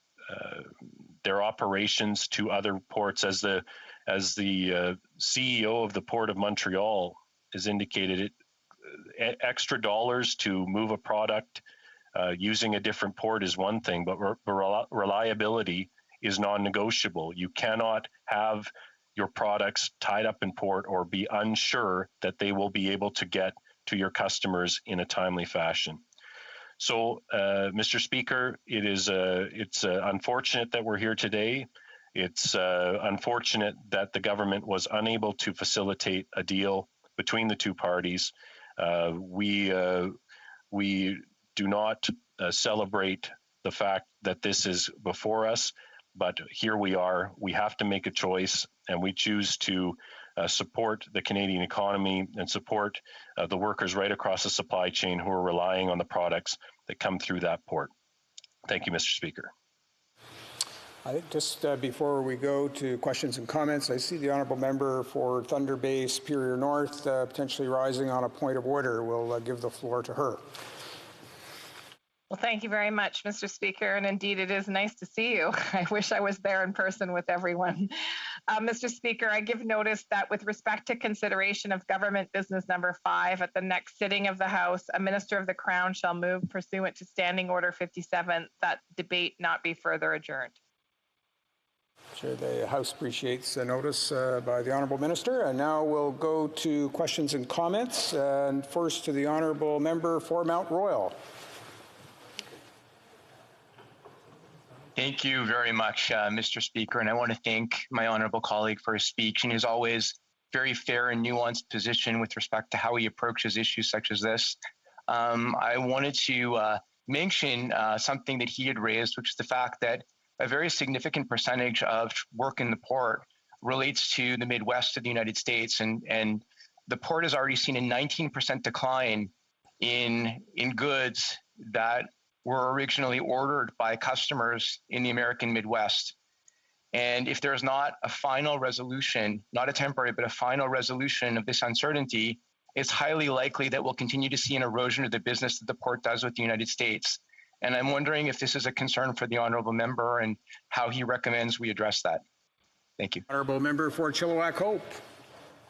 operations to other ports. As the CEO of the Port of Montreal has indicated, extra dollars to move a product using a different port is one thing, but reliability is non-negotiable. You cannot have your products tied up in port or be unsure that they will be able to get to your customers in a timely fashion. So, Mr. Speaker, it's unfortunate that we're here today. It's unfortunate that the government was unable to facilitate a deal between the two parties. We do not celebrate the fact that this is before us, but here we are. We have to make a choice, and we choose to support the Canadian economy and support the workers right across the supply chain who are relying on the products that come through that port. Thank you, Mr. Speaker. I think just before we go to questions and comments, I see the honourable member for Thunder Bay Superior North potentially rising on a point of order. We'll give the floor to her. Well, thank you very much, Mr. Speaker. And indeed, it is nice to see you. I wish I was there in person with everyone. Mr. Speaker, I give notice that with respect to consideration of government business number 5 at the next sitting of the House, a Minister of the Crown shall move pursuant to Standing Order 57 that debate not be further adjourned. Sure, the House appreciates the notice by the Honourable Minister. And now we'll go to questions and comments. And first to the Honourable Member for Mount Royal. Thank you very much, Mr. Speaker, and I want to thank my honourable colleague for his speech and his always very fair and nuanced position with respect to how he approaches issues such as this. I wanted to mention something that he had raised, which is the fact that a very significant percentage of work in the port relates to the Midwest of the United States, and the port has already seen a 19% decline in goods that were originally ordered by customers in the American Midwest. And if there's not a final resolution, not a temporary, but a final resolution of this uncertainty, it's highly likely that we'll continue to see an erosion of the business that the port does with the United States. And I'm wondering if this is a concern for the honourable member and how he recommends we address that. Thank you. Honourable Member for Chilliwack Hope.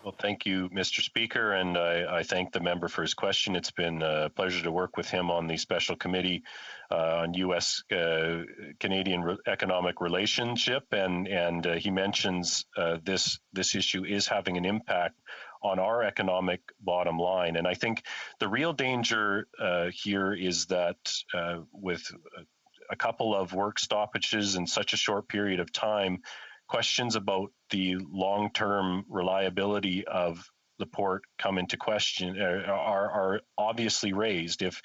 Well, thank you, Mr. Speaker, and I thank the member for his question. It's been a pleasure to work with him on the special committee on U.S.-Canadian economic relationship, and he mentions this issue is having an impact on our economic bottom line. And I think the real danger here is that with a couple of work stoppages in such a short period of time, questions about the long-term reliability of the port come into question, are obviously raised. If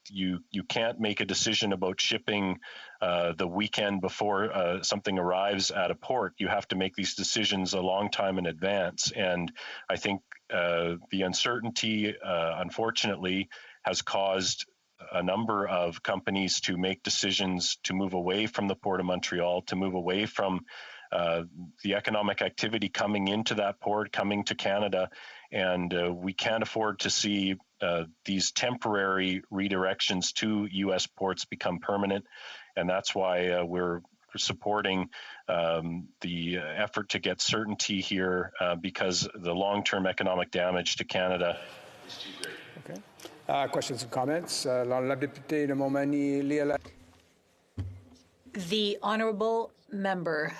you can't make a decision about shipping the weekend before something arrives at a port, you have to make these decisions a long time in advance. And I think the uncertainty, unfortunately, has caused a number of companies to make decisions to move away from the Port of Montreal, to move away from the economic activity coming into that port, coming to Canada. And we can't afford to see these temporary redirections to U.S. ports become permanent. And that's why we're supporting the effort to get certainty here because the long-term economic damage to Canada is too great. Okay. Questions and comments? La députée de Montmagny, Léa. The Honourable Member.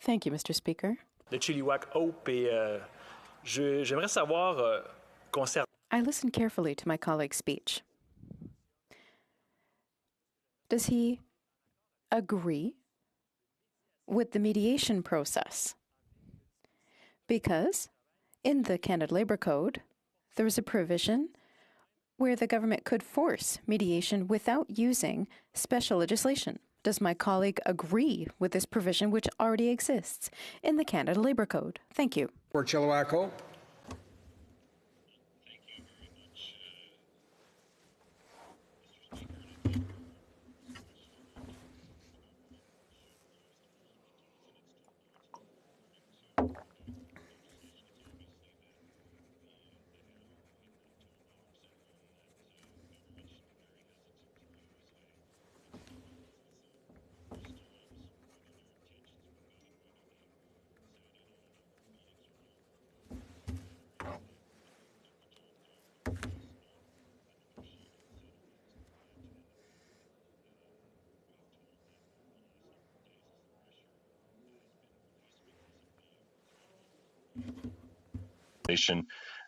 Thank you, Mr. Speaker. De Chilliwack Hope, et j'aimerais savoir concernant. I listened carefully to my colleague's speech. Does he agree with the mediation process? Because in the Canada Labour Code, there is a provision where the government could force mediation without using special legislation. Does my colleague agree with this provision which already exists in the Canada Labour Code? Thank you. For Chilliwack Hope.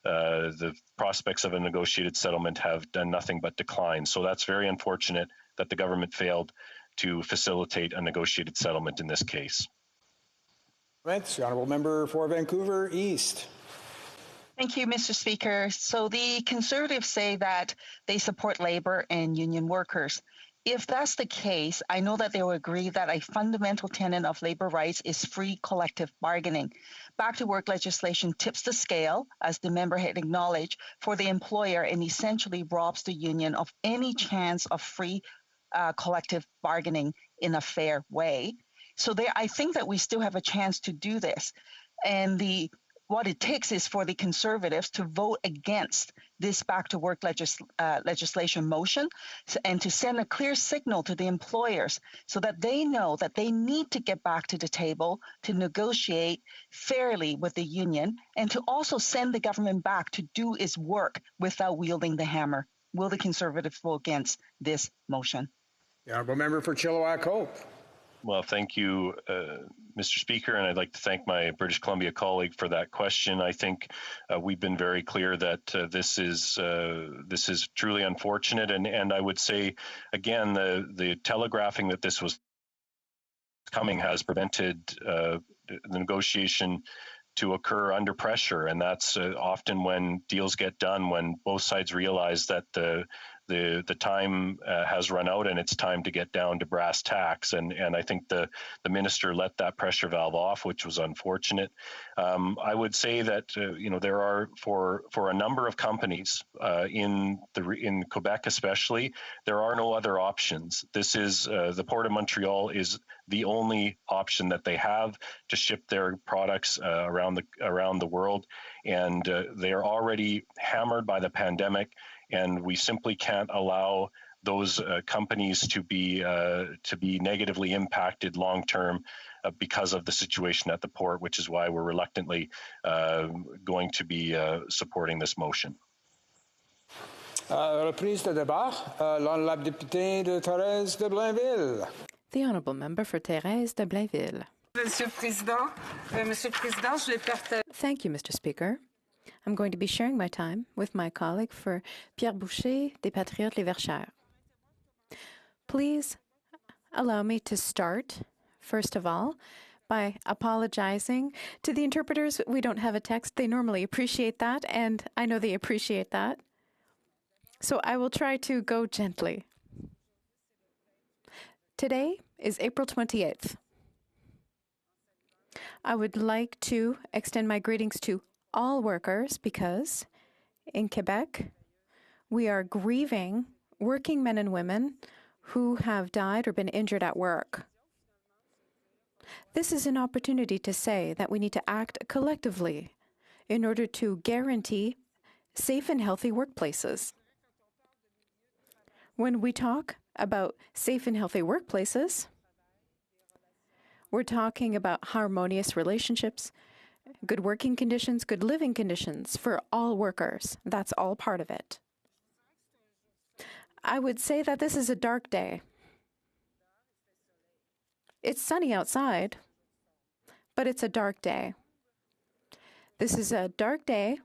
The prospects of a negotiated settlement have done nothing but decline. So that's very unfortunate that the government failed to facilitate a negotiated settlement in this case. The honourable member for Vancouver East. Thank you, Mr. Speaker. So the Conservatives say that they support Labour and union workers. If that's the case, I know that they will agree that a fundamental tenet of labour rights is free collective bargaining. Back to work legislation tips the scale, as the member had acknowledged, for the employer and essentially robs the union of any chance of free collective bargaining in a fair way. So I think that we still have a chance to do this. And what it takes is for the Conservatives to vote against this back-to-work legislation motion and to send a clear signal to the employers so that they know that they need to get back to the table to negotiate fairly with the union and to also send the government back to do its work without wielding the hammer. Will the Conservatives vote against this motion? The honourable member for Chilliwack Hope. Well, thank you, Mr. Speaker, and I'd like to thank my British Columbia colleague for that question. I think we've been very clear that this is truly unfortunate, and I would say again the telegraphing that this was coming has prevented the negotiation to occur under pressure, and that's often when deals get done, when both sides realize that the time has run out and it's time to get down to brass tacks. And I think the minister let that pressure valve off, which was unfortunate. I would say that there are for a number of companies in Quebec especially, there are no other options. This is the Port of Montreal is the only option that they have to ship their products around the world, and they are already hammered by the pandemic. And we simply can't allow those companies to be negatively impacted long term because of the situation at the port, which is why we're reluctantly going to be supporting this motion. Reprise de débat. L'honorable députée de Thérèse de Blainville. The honourable member for Thérèse de Blainville. Thank you, Mr. Speaker. I'm going to be sharing my time with my colleague for Pierre Boucher des Patriotes Les Verchères. Please allow me to start, first of all, by apologizing to the interpreters. We don't have a text. They normally appreciate that, and I know they appreciate that. So I will try to go gently. Today is April 28th. I would like to extend my greetings to all workers because in Quebec, we are grieving working men and women who have died or been injured at work. This is an opportunity to say that we need to act collectively in order to guarantee safe and healthy workplaces. When we talk about safe and healthy workplaces, we're talking about harmonious relationships, good working conditions, good living conditions for all workers. That's all part of it. I would say that this is a dark day. It's sunny outside, but it's a dark day. This is a dark day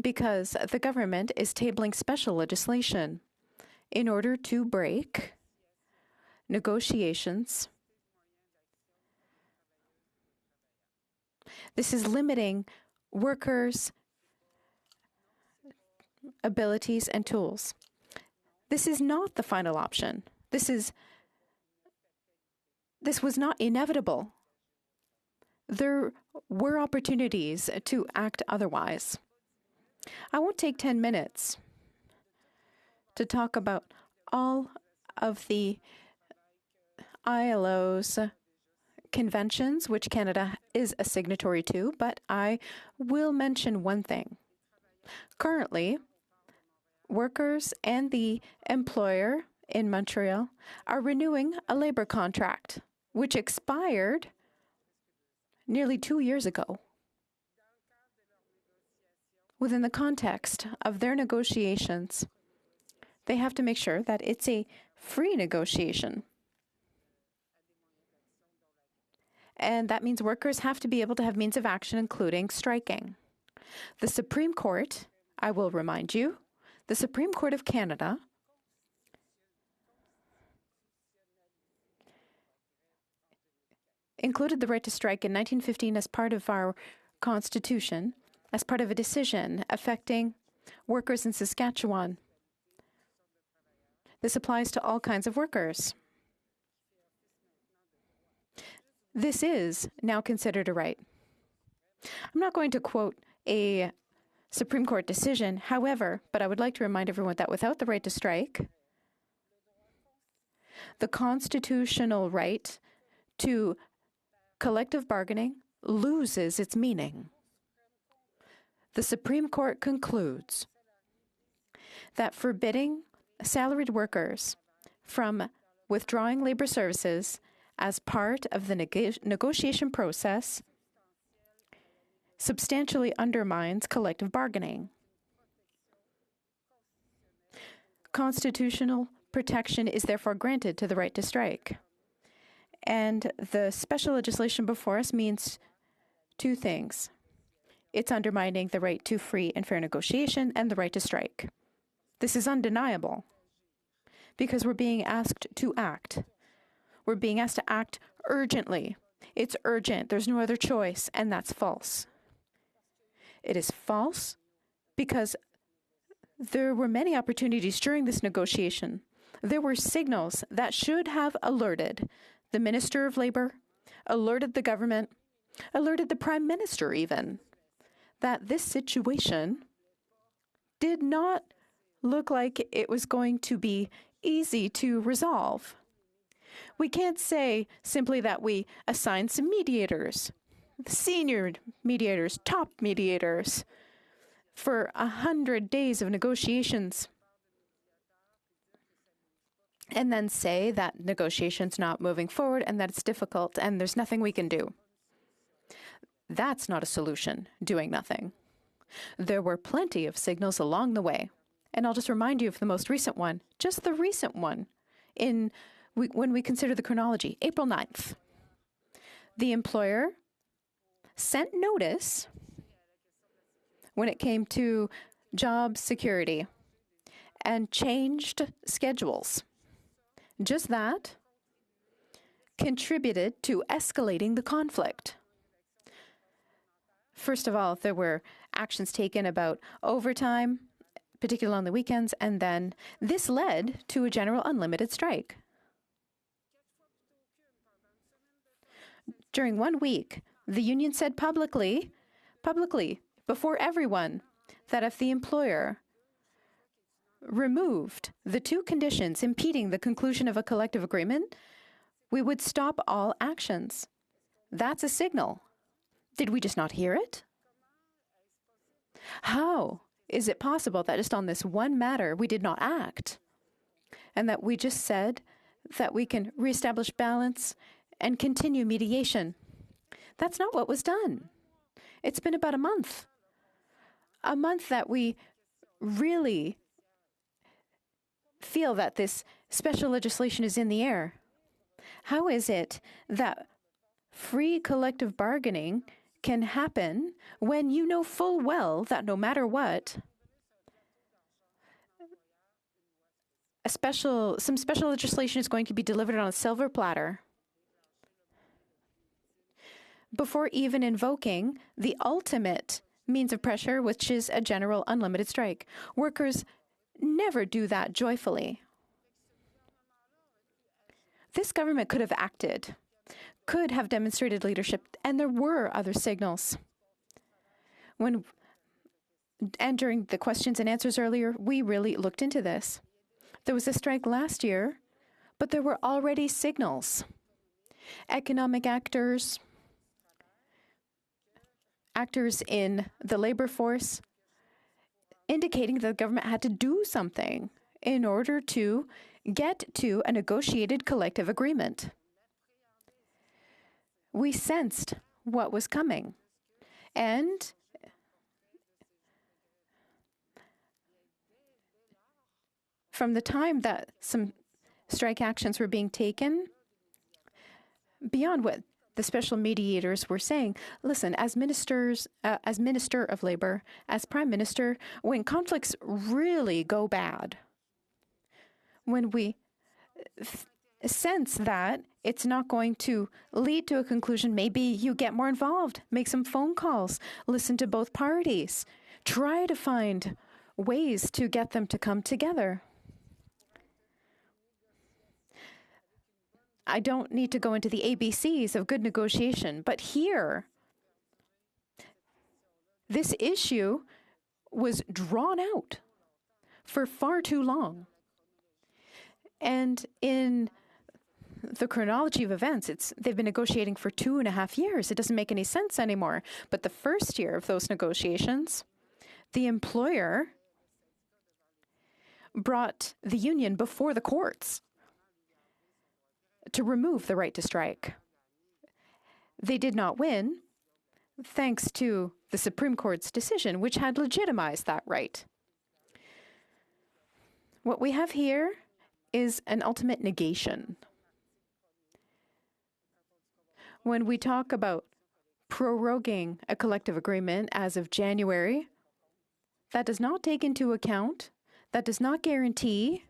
because the government is tabling special legislation in order to break negotiations. This is limiting workers' abilities and tools. This is not the final option. This is this was not inevitable. There were opportunities to act otherwise. I won't take 10 minutes to talk about all of the ILO's conventions, which Canada is a signatory to, but I will mention one thing. Currently, workers and the employer in Montreal are renewing a labor contract, which expired nearly 2 years ago. Within the context of their negotiations, they have to make sure that it's a free negotiation. And that means workers have to be able to have means of action, including striking. The Supreme Court, I will remind you, the Supreme Court of Canada included the right to strike in 1915 as part of our Constitution, as part of a decision affecting workers in Saskatchewan. This applies to all kinds of workers. This is now considered a right. I'm not going to quote a Supreme Court decision, however, but I would like to remind everyone that without the right to strike, the constitutional right to collective bargaining loses its meaning. The Supreme Court concludes that forbidding salaried workers from withdrawing labor services as part of the negotiation process substantially undermines collective bargaining. Constitutional protection is therefore granted to the right to strike. And the special legislation before us means two things. It's undermining the right to free and fair negotiation and the right to strike. This is undeniable because we're being asked to act. We're being asked to act urgently. It's urgent. There's no other choice, and that's false. It is false because there were many opportunities during this negotiation. There were signals that should have alerted the Minister of Labour, alerted the government, alerted the Prime Minister even, that this situation did not look like it was going to be easy to resolve. We can't say simply that we assign some mediators, senior mediators, top mediators, for 100 days of negotiations, and then say that negotiations not moving forward and that it's difficult and there's nothing we can do. That's not a solution, doing nothing. There were plenty of signals along the way. And I'll just remind you of the most recent one, just the recent one, when we consider the chronology, April 9th. The employer sent notice when it came to job security and changed schedules. Just that contributed to escalating the conflict. First of all, there were actions taken about overtime, particularly on the weekends, and then this led to a general unlimited strike. During 1 week, the union said publicly, before everyone, that if the employer removed the two conditions impeding the conclusion of a collective agreement, we would stop all actions. That's a signal. Did we just not hear it? How is it possible that just on this one matter we did not act? And that we just said that we can reestablish balance and continue mediation? That's not what was done. It's been about a month. A month that we really feel that this special legislation is in the air. How is it that free collective bargaining can happen when you know full well that no matter what, some special legislation is going to be delivered on a silver platter before even invoking the ultimate means of pressure, which is a general unlimited strike? Workers never do that joyfully. This government could have acted could have demonstrated leadership, and there were other signals. And during the questions and answers earlier, we really looked into this. There was a strike last year, but there were already signals. Economic actors in the labor force, indicating that the government had to do something in order to get to a negotiated collective agreement. We sensed what was coming, and from the time that some strike actions were being taken, beyond what the special mediators were saying, listen, as Minister of Labor, as Prime Minister, when conflicts really go bad, when we sense that it's not going to lead to a conclusion, maybe you get more involved, make some phone calls, listen to both parties, try to find ways to get them to come together. I don't need to go into the ABCs of good negotiation, but here, this issue was drawn out for far too long. And in the chronology of events, they've been negotiating for 2.5 years. It doesn't make any sense anymore. But the first year of those negotiations, the employer brought the union before the courts to remove the right to strike. They did not win, thanks to the Supreme Court's decision, which had legitimized that right. What we have here is an ultimate negation. When we talk about proroguing a collective agreement as of January, that does not take into account, that does not guarantee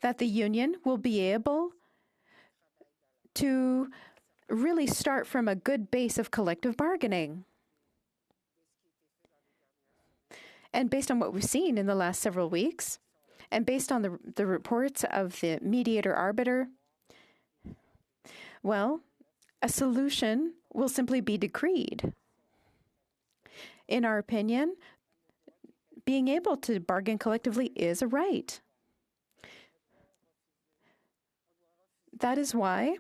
that the union will be able to really start from a good base of collective bargaining. And based on what we've seen in the last several weeks, and based on the reports of the mediator arbiter, well, a solution will simply be decreed. In our opinion, being able to bargain collectively is a right. That is why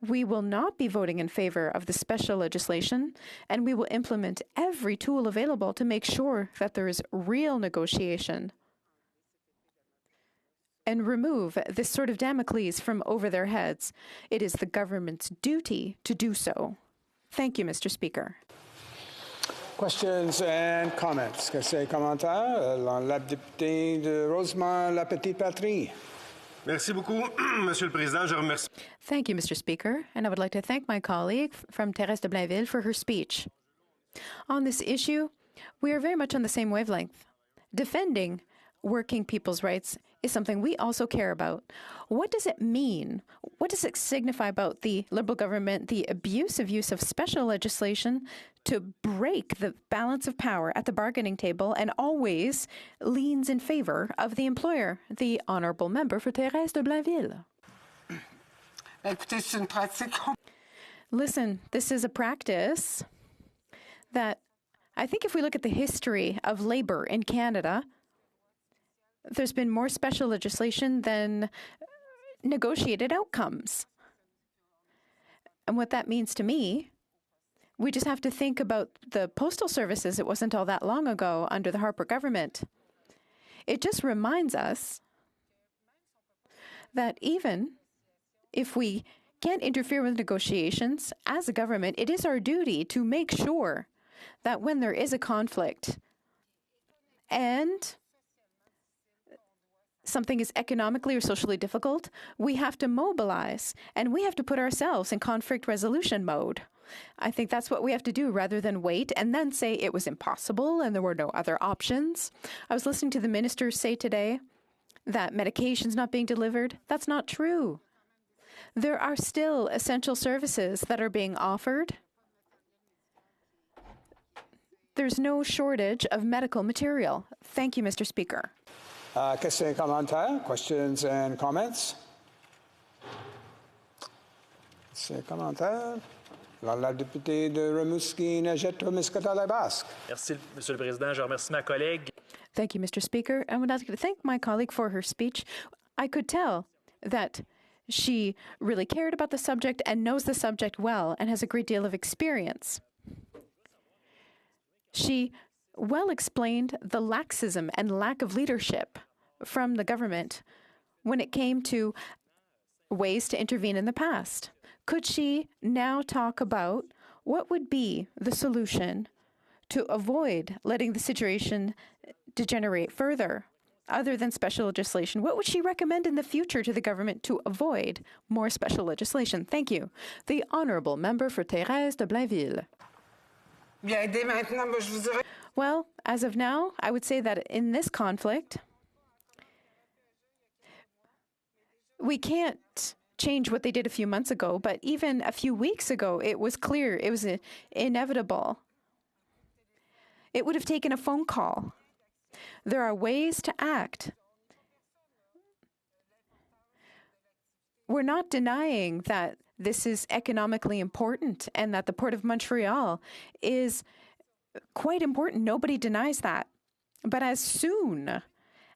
we will not be voting in favor of the special legislation, and we will implement every tool available to make sure that there is real negotiation and remove this sort of Damocles from over their heads. It is the government's duty to do so. Thank you, Mr. Speaker. Questions and comments? Questions et commentaires? La députée de Rosemont Lapetite-Patrie. Merci beaucoup, Monsieur le Président. Je remercie. Thank you, Mr. Speaker, and I would like to thank my colleague from Thérèse de Blainville for her speech. On this issue, we are very much on the same wavelength. Defending working people's rights is something we also care about. What does it mean? What does it signify about the Liberal government, the abusive use of special legislation to break the balance of power at the bargaining table and always leans in favor of the employer, the honourable member for Thérèse de Blainville? Listen, this is a practice that I think if we look at the history of labour in Canada, there's been more special legislation than negotiated outcomes. And what that means to me, we just have to think about the postal services. It wasn't all that long ago under the Harper government. It just reminds us that even if we can't interfere with negotiations, as a government, it is our duty to make sure that when there is a conflict and something is economically or socially difficult, we have to mobilize and we have to put ourselves in conflict resolution mode. I think that's what we have to do rather than wait and then say it was impossible and there were no other options. I was listening to the minister say today that medication's not being delivered. That's not true. There are still essential services that are being offered. There's no shortage of medical material. Thank you, Mr. Speaker. Questions and comments? Ces commentaires. Alors, la députée de Rimouski, Najette Témiscouata-Lebasque. Merci, Monsieur le Président. Je remercie ma collègue. Thank you, Mr. Speaker. I would like to thank my colleague for her speech. I could tell that she really cared about the subject and knows the subject well and has a great deal of experience. She well explained the laxism and lack of leadership from the government when it came to ways to intervene in the past. Could she now talk about what would be the solution to avoid letting the situation degenerate further, other than special legislation? What would she recommend in the future to the government to avoid more special legislation? Thank you. The Honourable Member for Thérèse de Blainville. Well, as of now, I would say that in this conflict, we can't change what they did a few months ago, but even a few weeks ago, it was clear, it was inevitable. It would have taken a phone call. There are ways to act. We're not denying that this is economically important and that the Port of Montreal is quite important. Nobody denies that. But as soon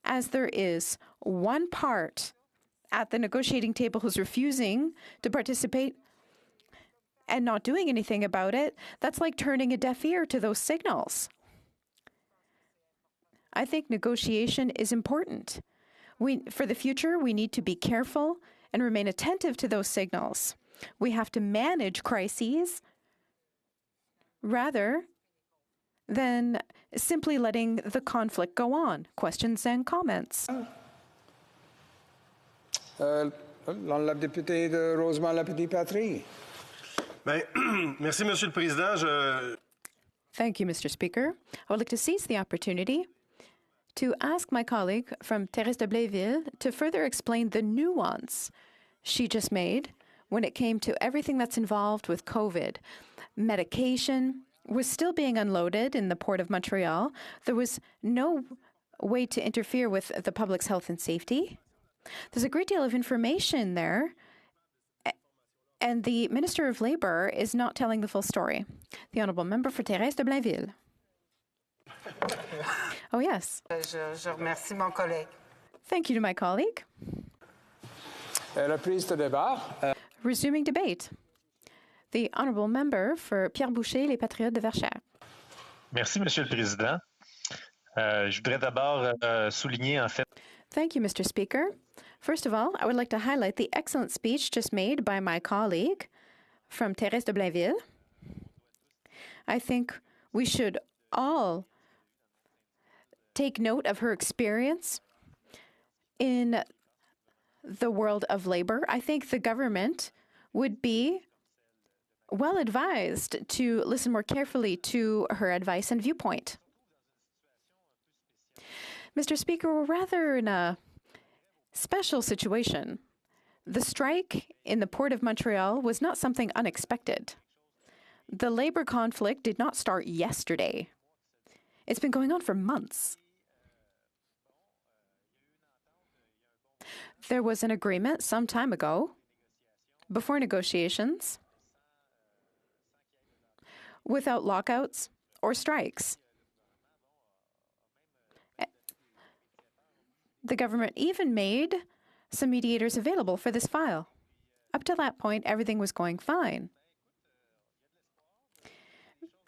as there is one part at the negotiating table who's refusing to participate and not doing anything about it, that's like turning a deaf ear to those signals. I think negotiation is important. For the future, we need to be careful and remain attentive to those signals. We have to manage crises rather than simply letting the conflict go on. Questions and comments. La députée de Rosemont-la-Petite-Patrie. Merci, Monsieur le Président. Thank you, Mr. Speaker. I would like to seize the opportunity to ask my colleague from Thérèse de Blainville to further explain the nuance she just made when it came to everything that's involved with COVID. Medication was still being unloaded in the Port of Montreal. There was no way to interfere with the public's health and safety. There's a great deal of information there, and the Minister of Labour is not telling the full story. The Honourable Member for Thérèse de Blainville. Oh, yes. Je remercie mon collègue. Thank you to my colleague. Reprise de débat. Resuming debate. The Honourable Member for Pierre Boucher, les Patriotes de Verchères. Merci, Monsieur le Président. Je voudrais d'abord souligner, en fait. Thank you, Mr. Speaker. First of all, I would like to highlight the excellent speech just made by my colleague from Thérèse de Blainville. I think we should all take note of her experience in the world of labor. I think the government would be well advised to listen more carefully to her advice and viewpoint. Mr. Speaker, we're rather in a special situation. The strike in the Port of Montreal was not something unexpected. The labor conflict did not start yesterday. It's been going on for months. There was an agreement some time ago, before negotiations, without lockouts or strikes. The government even made some mediators available for this file. Up to that point, everything was going fine.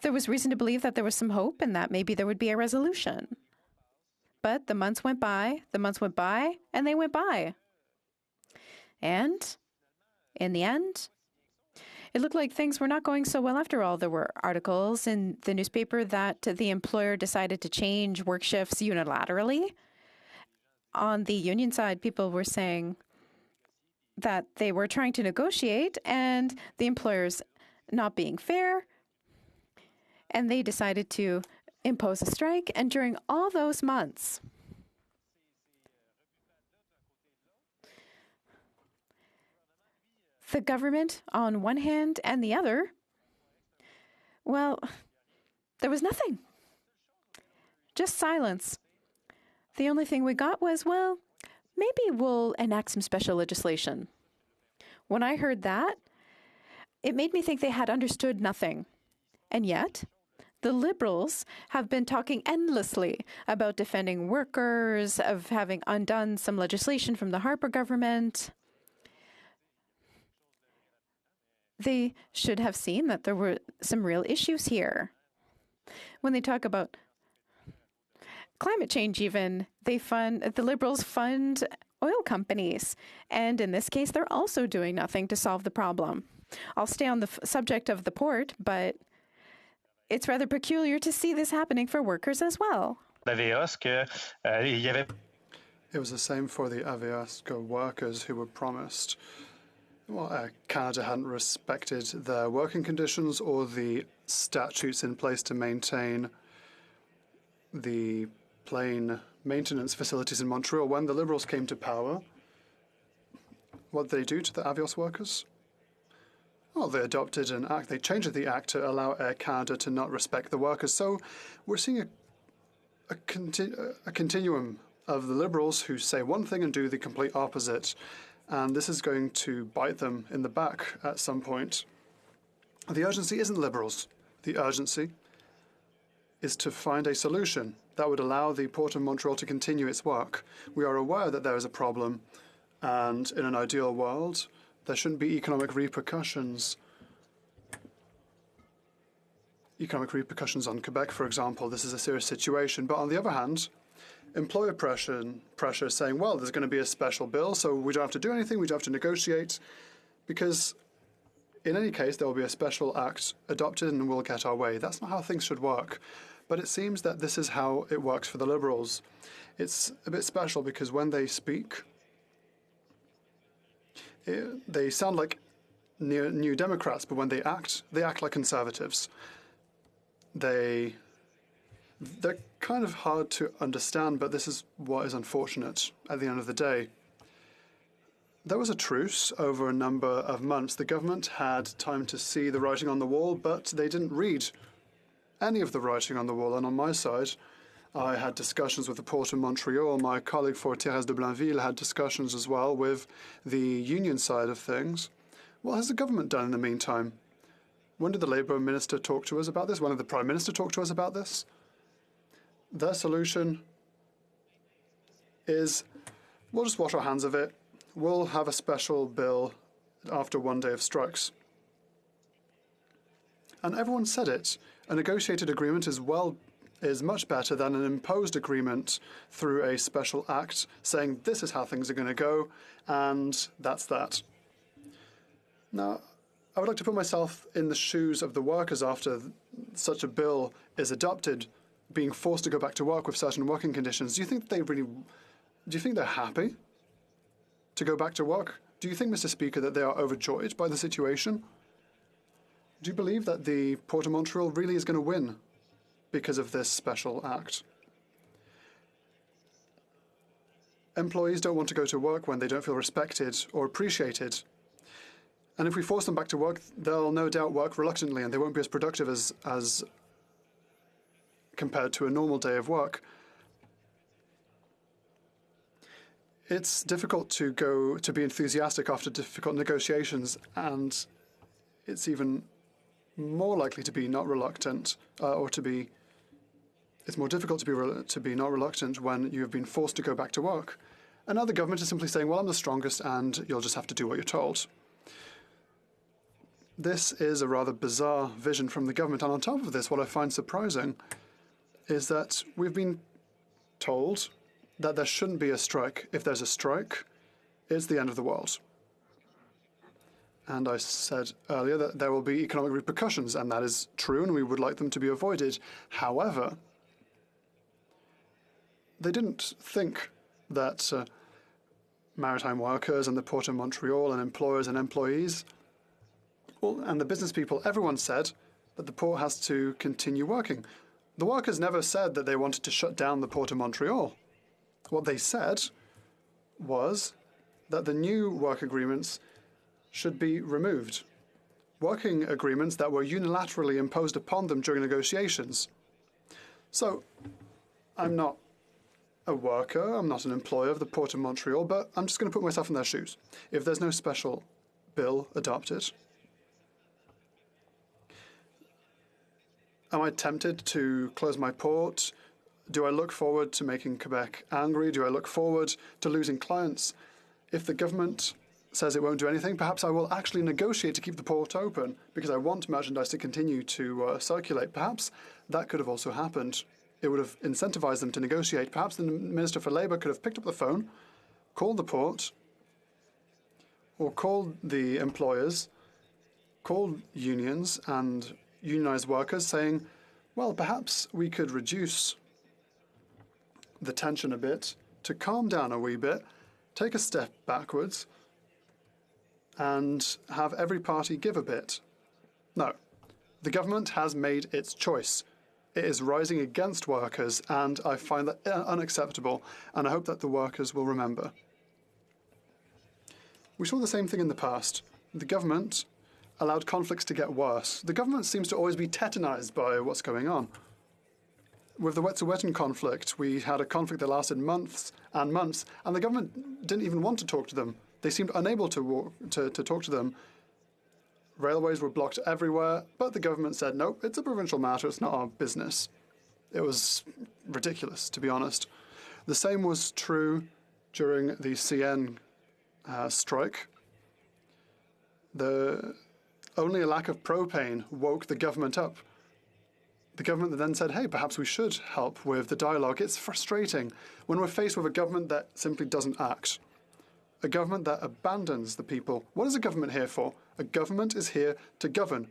There was reason to believe that there was some hope and that maybe there would be a resolution. But the months went by, and they went by. And in the end, it looked like things were not going so well after all. There were articles in the newspaper that the employer decided to change work shifts unilaterally. On the union side, people were saying that they were trying to negotiate and the employer's not being fair, and they decided to impose a strike. And during all those months, the government on one hand and the other, well, there was nothing. Just silence. The only thing we got was, well, maybe we'll enact some special legislation. When I heard that, it made me think they had understood nothing. And yet, the Liberals have been talking endlessly about defending workers, of having undone some legislation from the Harper government. They should have seen that there were some real issues here. When they talk about climate change even, the Liberals fund oil companies. And in this case, they're also doing nothing to solve the problem. I'll stay on the subject of the port, but it's rather peculiar to see this happening for workers as well. It was the same for the Aviasco workers who were promised. Well, Canada hadn't respected their working conditions or the statutes in place to maintain the plane maintenance facilities in Montreal. When the Liberals came to power, what did they do to the Avios workers? Well, they adopted an act. They changed the act to allow Air Canada to not respect the workers. So we're seeing a continuum of the Liberals who say one thing and do the complete opposite. And this is going to bite them in the back at some point. The urgency isn't Liberals. The urgency is to find a solution that would allow the Port of Montreal to continue its work. We are aware that there is a problem, and in an ideal world, there shouldn't be economic repercussions. Economic repercussions on Quebec, for example. This is a serious situation. But on the other hand, employer pressure saying, well, there's going to be a special bill, so we don't have to do anything, we don't have to negotiate, because in any case, there will be a special act adopted and we'll get our way. That's not how things should work. But it seems that this is how it works for the Liberals. It's a bit special because when they speak, they sound like New Democrats, but when they act like Conservatives. They're kind of hard to understand, but this is what is unfortunate at the end of the day. There was a truce over a number of months. The government had time to see the writing on the wall, but they didn't read any of the writing on the wall. And on my side, I had discussions with the Port of Montreal. My colleague for Thérèse de Blainville had discussions as well with the union side of things. What has the government done in the meantime? When did the Labour Minister talk to us about this? When did the Prime Minister talk to us about this? Their solution is, we'll just wash our hands of it. We'll have a special bill after one day of strikes. And everyone said it. A negotiated agreement is much better than an imposed agreement through a special act saying this is how things are going to go, and that's that. Now, I would like to put myself in the shoes of the workers after such a bill is adopted, being forced to go back to work with certain working conditions. Do you think they're happy to go back to work? Do you think, Mr. Speaker, that they are overjoyed by the situation? Do you believe that the Port of Montreal really is going to win because of this special act? Employees don't want to go to work when they don't feel respected or appreciated. And if we force them back to work, they'll no doubt work reluctantly and they won't be as productive as compared to a normal day of work. It's difficult to be enthusiastic after difficult negotiations, and it's even more likely to be not reluctant, it's more difficult to be not reluctant when you have been forced to go back to work. And now the government is simply saying, well, I'm the strongest and you'll just have to do what you're told. This is a rather bizarre vision from the government. And on top of this, what I find surprising is that we've been told that there shouldn't be a strike. If there's a strike, it's the end of the world. And I said earlier that there will be economic repercussions, and that is true, and we would like them to be avoided. However, they didn't think that maritime workers and the Port of Montreal and employers and employees and the business people, everyone said that the port has to continue working. The workers never said that they wanted to shut down the Port of Montreal. What they said was that the new work agreements should be removed. Working agreements that were unilaterally imposed upon them during negotiations. So, I'm not a worker, I'm not an employer of the Port of Montreal, but I'm just going to put myself in their shoes. If there's no special bill adopted, Am I tempted to close my port? Do I look forward to making Quebec angry? Do I look forward to losing clients? If the government says it won't do anything, perhaps I will actually negotiate to keep the port open because I want merchandise to continue to circulate. Perhaps that could have also happened. It would have incentivized them to negotiate. Perhaps the Minister for Labour could have picked up the phone, called the port, or called the employers, called unions and unionized workers saying, well, perhaps we could reduce the tension a bit to calm down a wee bit, take a step backwards, and have every party give a bit. No, the government has made its choice. It is rising against workers, and I find that unacceptable, and I hope that the workers will remember. We saw the same thing in the past. The government allowed conflicts to get worse. The government seems to always be tetanized by what's going on. With the Wet'suwet'en conflict, we had a conflict that lasted months and months, and the government didn't even want to talk to them. They seemed unable to talk to them. Railways were blocked everywhere, but the government said, nope, it's a provincial matter, it's not our business. It was ridiculous, to be honest. The same was true during the CN strike. Only a lack of propane woke the government up. The government then said, hey, perhaps we should help with the dialogue. It's frustrating when we're faced with a government that simply doesn't act. A government that abandons the people. What is a government here for? A government is here to govern,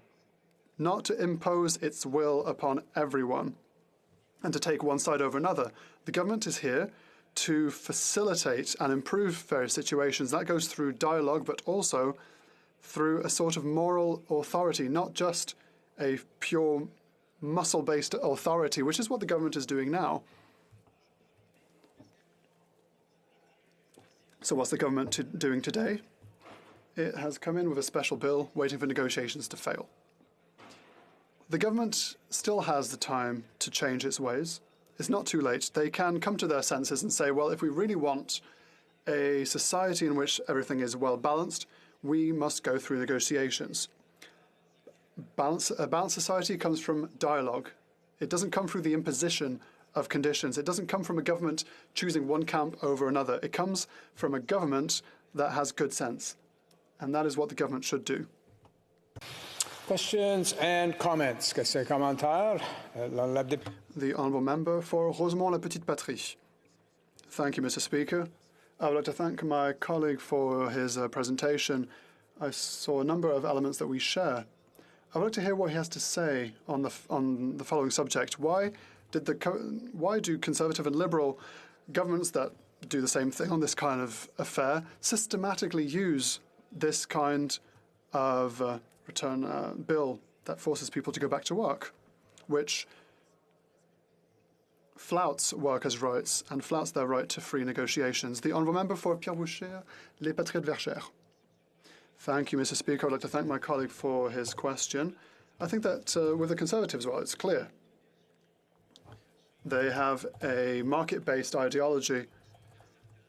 not to impose its will upon everyone and to take one side over another. The government is here to facilitate and improve various situations. That goes through dialogue, but also through a sort of moral authority, not just a pure muscle-based authority, which is what the government is doing now. So what's the government doing today? It has come in with a special bill waiting for negotiations to fail. The government still has the time to change its ways. It's not too late. They can come to their senses and say, well, if we really want a society in which everything is well balanced, we must go through negotiations. A balanced society comes from dialogue. It doesn't come through the imposition of conditions. It doesn't come from a government choosing one camp over another. It comes from a government that has good sense. And that is what the government should do. Questions and comments? Questions et commentaires? The Honourable Member for Rosemont-la-Petite-Patrie. Thank you, Mr. Speaker. I would like to thank my colleague for his presentation. I saw a number of elements that we share. I would like to hear what he has to say on the following subject. Why do Conservative and Liberal governments that do the same thing on this kind of affair systematically use this kind of return bill that forces people to go back to work, which flouts workers' rights and flouts their right to free negotiations? The Honourable Member for Pierre-Boucher, Les Patriotes Verchères. Thank you, Mr. Speaker. I'd like to thank my colleague for his question. I think that with the Conservatives, well, it's clear. They have a market-based ideology,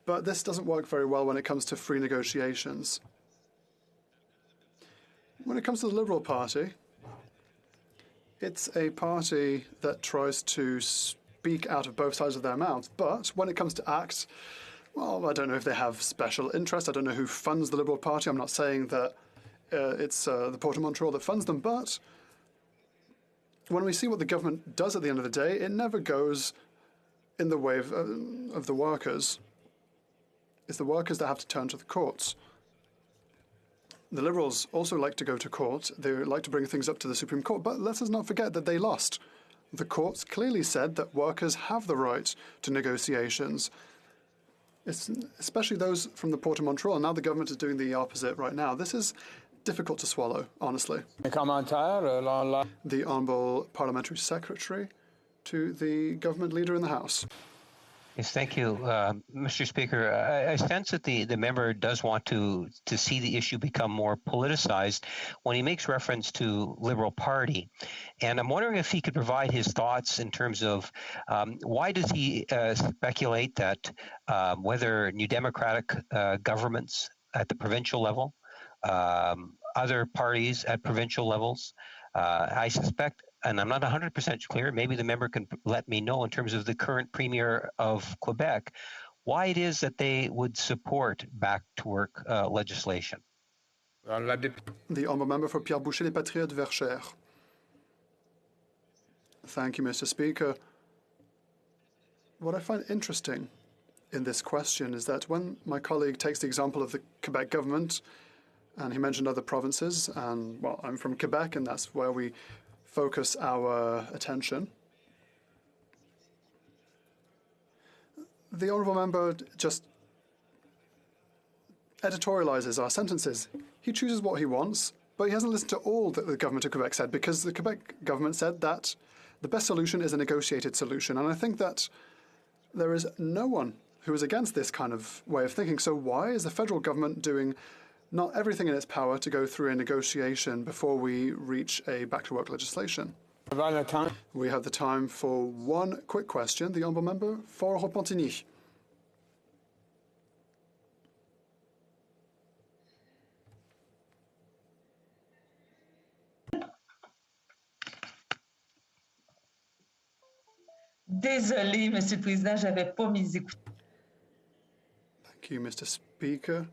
but this doesn't work very well when it comes to free negotiations. When it comes to the Liberal Party, it's a party that tries to speak out of both sides of their mouths, but when it comes to act, well, I don't know if they have special interest. I don't know who funds the Liberal Party. I'm not saying that it's the Port of Montreal that funds them, but when we see what the government does at the end of the day, it never goes in the way of the workers. It's the workers that have to turn to the courts. The Liberals also like to go to court. They like to bring things up to the Supreme Court, but let us not forget that they lost. The courts clearly said that workers have the right to negotiations, especially those from the Port of Montreal. And now the government is doing the opposite right now. This is difficult to swallow, honestly. The Honourable Parliamentary Secretary to the government leader in the House. Yes, thank you, Mr. Speaker. I sense that the member does want to see the issue become more politicized when he makes reference to Liberal Party. And I'm wondering if he could provide his thoughts in terms of why does he speculate that whether New Democratic governments at the provincial level, other parties at provincial levels, I suspect, and I'm not 100% clear, maybe the member can let me know in terms of the current Premier of Quebec, why it is that they would support back-to-work legislation. The Honourable Member for Pierre Boucher, les Patriotes Verchères. Thank you, Mr. Speaker. What I find interesting in this question is that when my colleague takes the example of the Quebec government, and he mentioned other provinces, and well, I'm from Quebec, and that's where we focus our attention. The Honourable Member just editorializes our sentences. He chooses what he wants, but he hasn't listened to all that the government of Quebec said, because the Quebec government said that the best solution is a negotiated solution. And I think that there is no one who is against this kind of way of thinking. So why is the federal government doing not everything in its power to go through a negotiation before we reach a back-to-work legislation? We have the time for one quick question. The Honourable Member for Repentigny. Désolé, Monsieur le Président, j'avais pas mis écouteurs. Thank you, Mr. Speaker.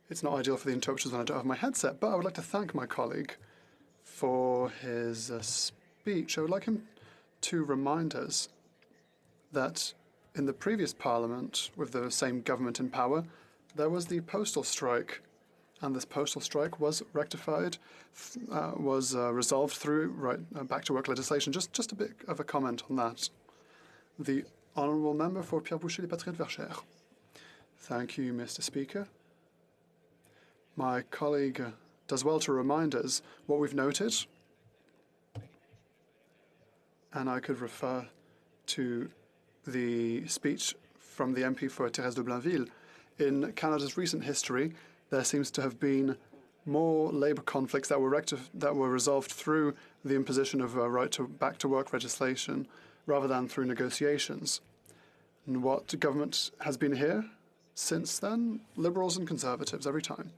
It's not ideal for the interpreters when I don't have my headset, but I would like to thank my colleague for his speech. I would like him to remind us that in the previous parliament, with the same government in power, there was the postal strike, and this postal strike was rectified, resolved through back-to-work legislation. Just a bit of a comment on that. The Honourable Member for Pierre Boucher, les Patriotes Verchères. Thank you, Mr. Speaker. My colleague does well to remind us what we've noted, and I could refer to the speech from the MP for Thérèse de Blainville. In Canada's recent history, there seems to have been more labour conflicts that were resolved through the imposition of a right to back-to-work legislation rather than through negotiations. And what government has been here since then? Liberals and Conservatives, every time.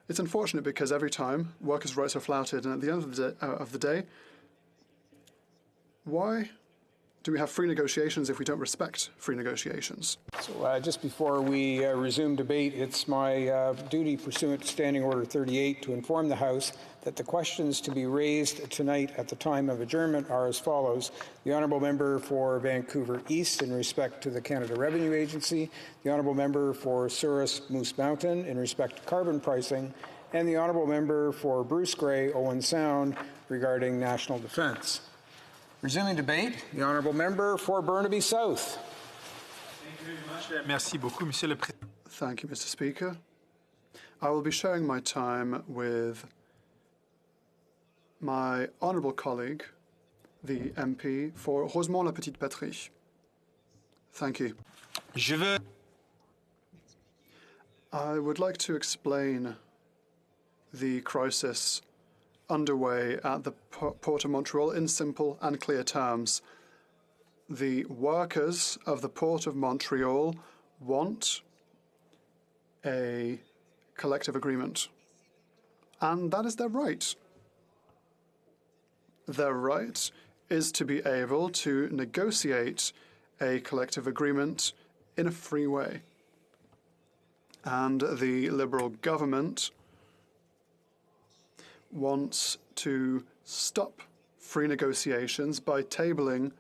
It's unfortunate because every time workers' rights are flouted, and at the end of the day, why do we have free negotiations if we don't respect free negotiations? So just before we resume debate, it's my duty pursuant to Standing Order 38 to inform the House that the questions to be raised tonight at the time of adjournment are as follows. The Honourable Member for Vancouver East in respect to the Canada Revenue Agency, the Honourable Member for Souris Moose Mountain in respect to carbon pricing, and the Honourable Member for Bruce Grey Owen Sound regarding national defence. Resuming debate, the Honourable Member for Burnaby South. Thank you very much. Merci beaucoup, Monsieur le Président. Thank you, Mr. Speaker. I will be sharing my time with my honourable colleague, the MP for Rosemont-la-Petite-Patrie. Thank you. I would like to explain the crisis underway at the Port of Montreal in simple and clear terms. The workers of the Port of Montreal want a collective agreement, and that is their right. Their right is to be able to negotiate a collective agreement in a free way. And the Liberal government wants to stop free negotiations by tabling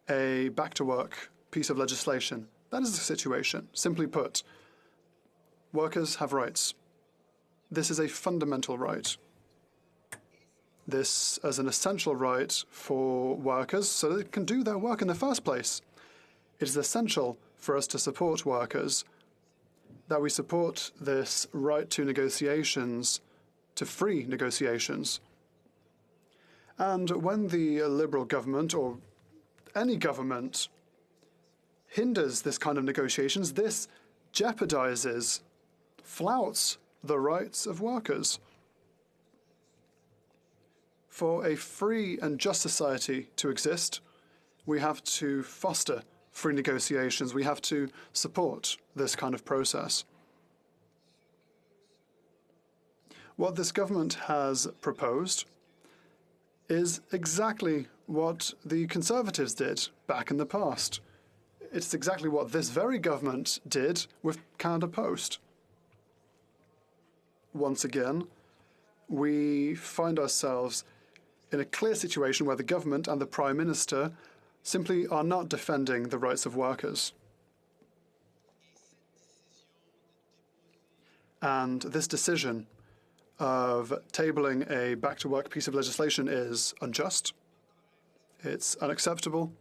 a back-to-work piece of legislation. That is the situation. Simply put, workers have rights. This is a fundamental right. This is an essential right for workers so that they can do their work in the first place. It is essential for us to support workers, that we support this right to negotiations, to free negotiations. And when the Liberal government, or any government, hinders this kind of negotiations, this jeopardizes, flouts the rights of workers. For a free and just society to exist, we have to foster free negotiations. We have to support this kind of process. What this government has proposed is exactly what the Conservatives did back in the past. It's exactly what this very government did with Canada Post. Once again, we find ourselves in a clear situation where the government and the Prime Minister simply are not defending the rights of workers. And this decision of tabling a back-to-work piece of legislation is unjust, it's unacceptable,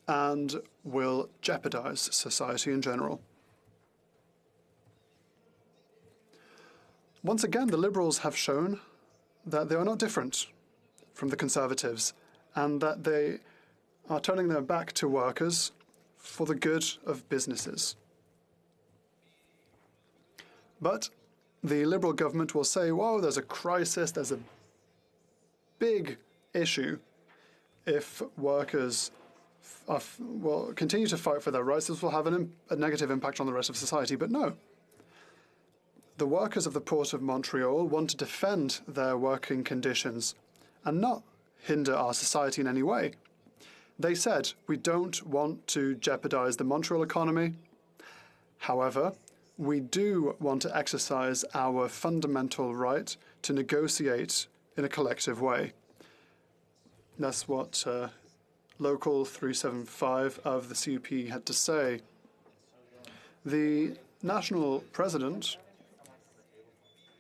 and will jeopardize society in general. Once again, the Liberals have shown that they are not different from the Conservatives and that they are turning their back to workers for the good of businesses. But the Liberal government will say, whoa, there's a crisis, there's a big issue. If workers will continue to fight for their rights, this will have a negative impact on the rest of society. But no. The workers of the Port of Montreal want to defend their working conditions and not hinder our society in any way. They said, we don't want to jeopardize the Montreal economy. However, we do want to exercise our fundamental right to negotiate in a collective way. That's what Local 375 of the CUP had to say. The national president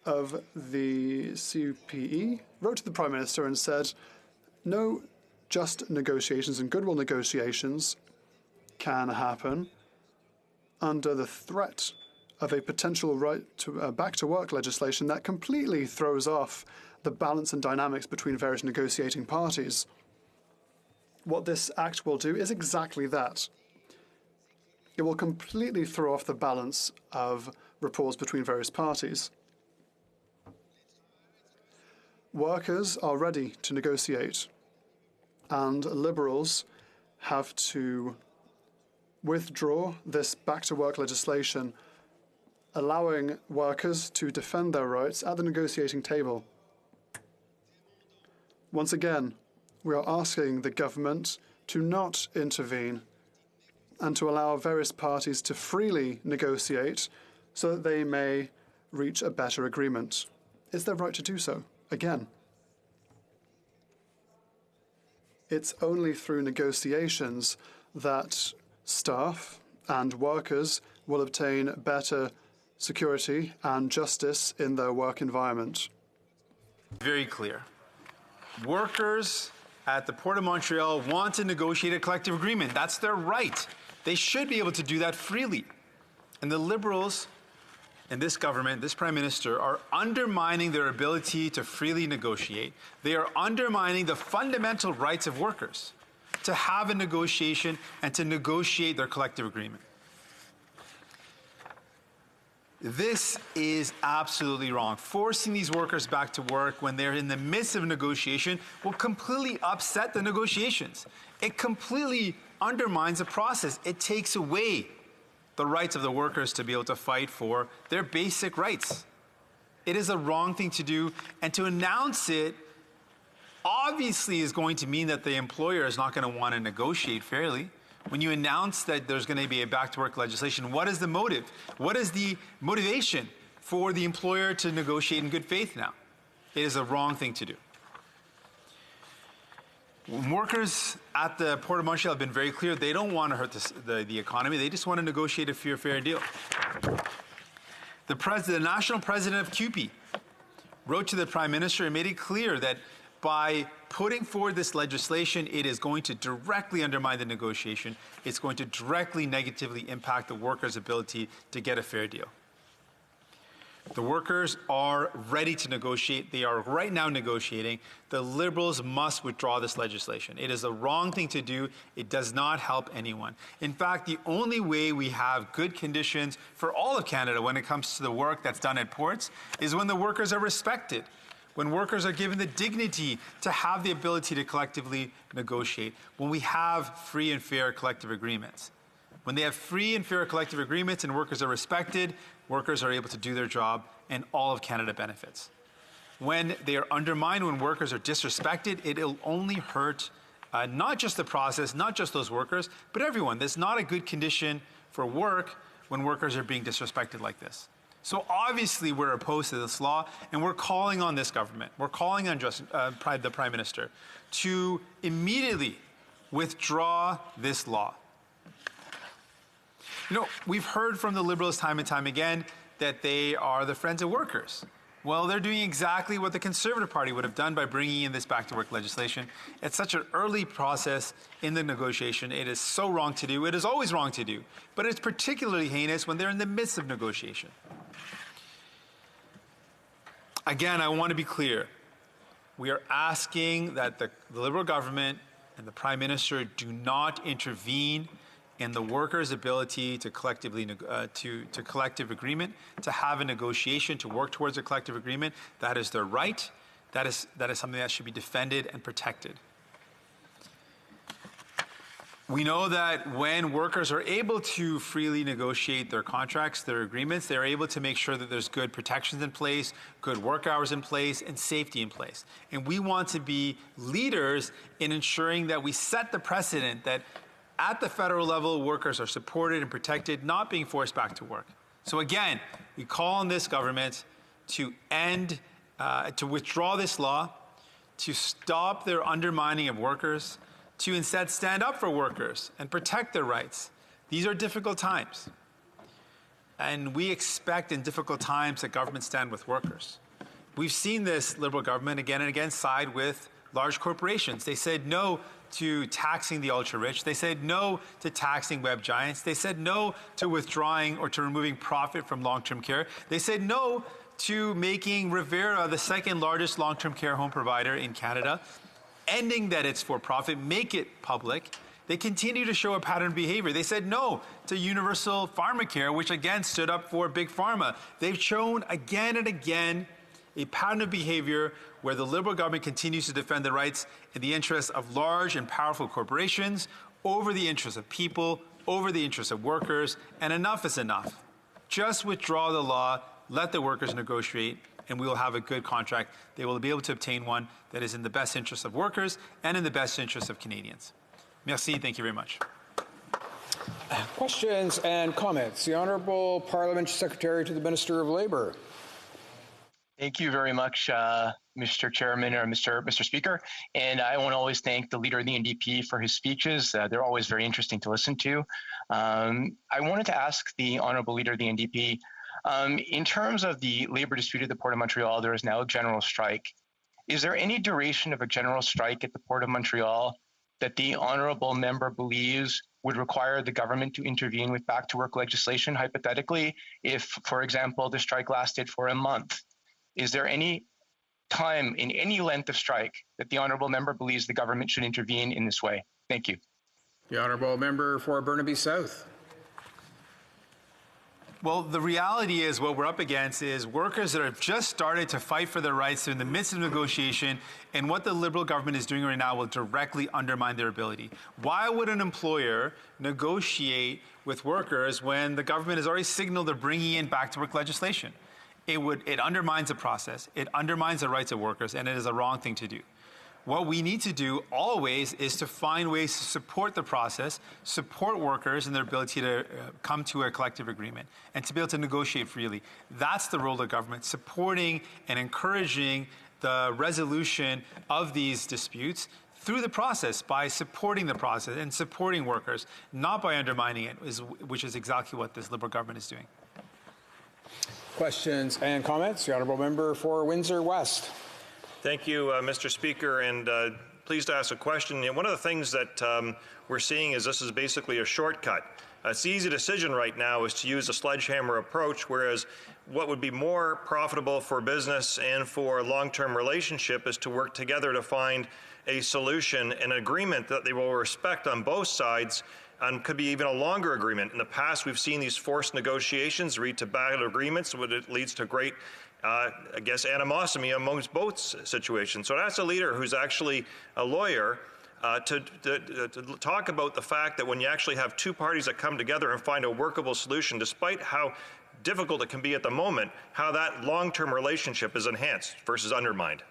of the CUPE wrote to the Prime Minister and said, no just negotiations and goodwill negotiations can happen under the threat of a potential right to back-to-work legislation that completely throws off the balance and dynamics between various negotiating parties. What this act will do is exactly that. It will completely throw off the balance of rapports between various parties. Workers are ready to negotiate, and Liberals have to withdraw this back-to-work legislation, allowing workers to defend their rights at the negotiating table. Once again, we are asking the government to not intervene and to allow various parties to freely negotiate so that they may reach a better agreement. It's their right to do so. Again, it's only through negotiations that staff and workers will obtain better security and justice in their work environment. Very clear. Workers at the Port of Montreal want to negotiate a collective agreement. That's their right. They should be able to do that freely. And the Liberals and this government, this Prime Minister, are undermining their ability to freely negotiate. They are undermining the fundamental rights of workers to have a negotiation and to negotiate their collective agreement. This is absolutely wrong. Forcing these workers back to work when they're in the midst of a negotiation will completely upset the negotiations. It completely undermines the process. It takes away the rights of the workers to be able to fight for their basic rights. It is a wrong thing to do, and to announce it obviously is going to mean that the employer is not going to want to negotiate fairly. When you announce that there's going to be a back-to-work legislation, what is the motive? What is the motivation for the employer to negotiate in good faith now? It is a wrong thing to do. Workers at the Port of Montreal have been very clear. They don't want to hurt the economy. They just want to negotiate a fair deal. The national president of CUPE wrote to the Prime Minister and made it clear that by putting forward this legislation, it is going to directly undermine the negotiation. It's going to directly negatively impact the workers' ability to get a fair deal. The workers are ready to negotiate. They are right now negotiating. The Liberals must withdraw this legislation. It is the wrong thing to do. It does not help anyone. In fact, the only way we have good conditions for all of Canada when it comes to the work that's done at ports is when the workers are respected, when workers are given the dignity to have the ability to collectively negotiate, when we have free and fair collective agreements. When they have free and fair collective agreements and workers are respected, workers are able to do their job and all of Canada benefits. when they are undermined, when workers are disrespected, it'll only hurt not just the process, not just those workers, but everyone. There's not a good condition for work when workers are being disrespected like this. So obviously we're opposed to this law, and we're calling on this government, we're calling on the Prime Minister to immediately withdraw this law. You know, we've heard from the Liberals time and time again that they are the friends of workers. Well, they're doing exactly what the Conservative Party would have done by bringing in this back-to-work legislation. It's such an early process in the negotiation. It is so wrong to do. It is always wrong to do. But it's particularly heinous when they're in the midst of negotiation. Again, I want to be clear. We are asking that the Liberal government and the Prime Minister do not intervene in the workers' ability to collectively to collective agreement, to have a negotiation, to work towards a collective agreement. That is their right. That is something that should be defended and protected. We know that when workers are able to freely negotiate their contracts, their agreements, they're able to make sure that there's good protections in place, good work hours in place, and safety in place. And we want to be leaders in ensuring that we set the precedent that at the federal level, workers are supported and protected, not being forced back to work. So again, we call on this government to withdraw this law, to stop their undermining of workers, to instead stand up for workers and protect their rights. These are difficult times. And we expect in difficult times that governments stand with workers. We've seen this Liberal government again and again side with large corporations. They said no to taxing the ultra-rich. They said no to taxing web giants. They said no to withdrawing or to removing profit from long-term care. They said no to making Revera the second largest long-term care home provider in Canada, ending that it's for profit, make it public. They continue to show a pattern of behavior. They said no to universal pharmacare, which again stood up for big pharma. They've shown again and again a pattern of behavior where the Liberal government continues to defend the rights and the interests of large and powerful corporations over the interests of people, over the interests of workers, and enough is enough. Just withdraw the law, let the workers negotiate, and we will have a good contract. They will be able to obtain one that is in the best interest of workers and in the best interest of Canadians. Merci, thank you very much. Questions and comments. The Honourable Parliamentary Secretary to the Minister of Labour. Thank you very much, Mr. Chairman or Mr. Speaker. And I want to always thank the Leader of the NDP for his speeches. They're always very interesting to listen to. I wanted to ask the Honourable Leader of the NDP, in terms of the labour dispute at the Port of Montreal, there is now a general strike. Is there any duration of a general strike at the Port of Montreal that the Honourable Member believes would require the government to intervene with back-to-work legislation, hypothetically, if, for example, the strike lasted for a month? Is there any time in any length of strike that the Honourable Member believes the government should intervene in this way? Thank you. The Honourable Member for Burnaby South. Well, the reality is what we're up against is workers that have just started to fight for their rights. They're in the midst of negotiation, and what the Liberal government is doing right now will directly undermine their ability. Why would an employer negotiate with workers when the government has already signaled they're bringing in back-to-work legislation? It undermines the process, it undermines the rights of workers, and it is a wrong thing to do. What we need to do always is to find ways to support the process, support workers in their ability to come to a collective agreement and to be able to negotiate freely. That's the role of government, supporting and encouraging the resolution of these disputes through the process by supporting the process and supporting workers, not by undermining it, which is exactly what this Liberal government is doing. Questions and comments? The Honourable Member for Windsor West. Thank you, Mr. Speaker, and pleased to ask a question. One of the things that we're seeing is this is basically a shortcut. It's the easy decision right now is to use a sledgehammer approach, whereas what would be more profitable for business and for a long-term relationship is to work together to find a solution, an agreement that they will respect on both sides, and could be even a longer agreement. In the past, we've seen these forced negotiations lead to bad agreements, which leads to great, animosity amongst both situations. So that's a leader who's actually a lawyer to talk about the fact that when you actually have two parties that come together and find a workable solution, despite how difficult it can be at the moment, how that long-term relationship is enhanced versus undermined.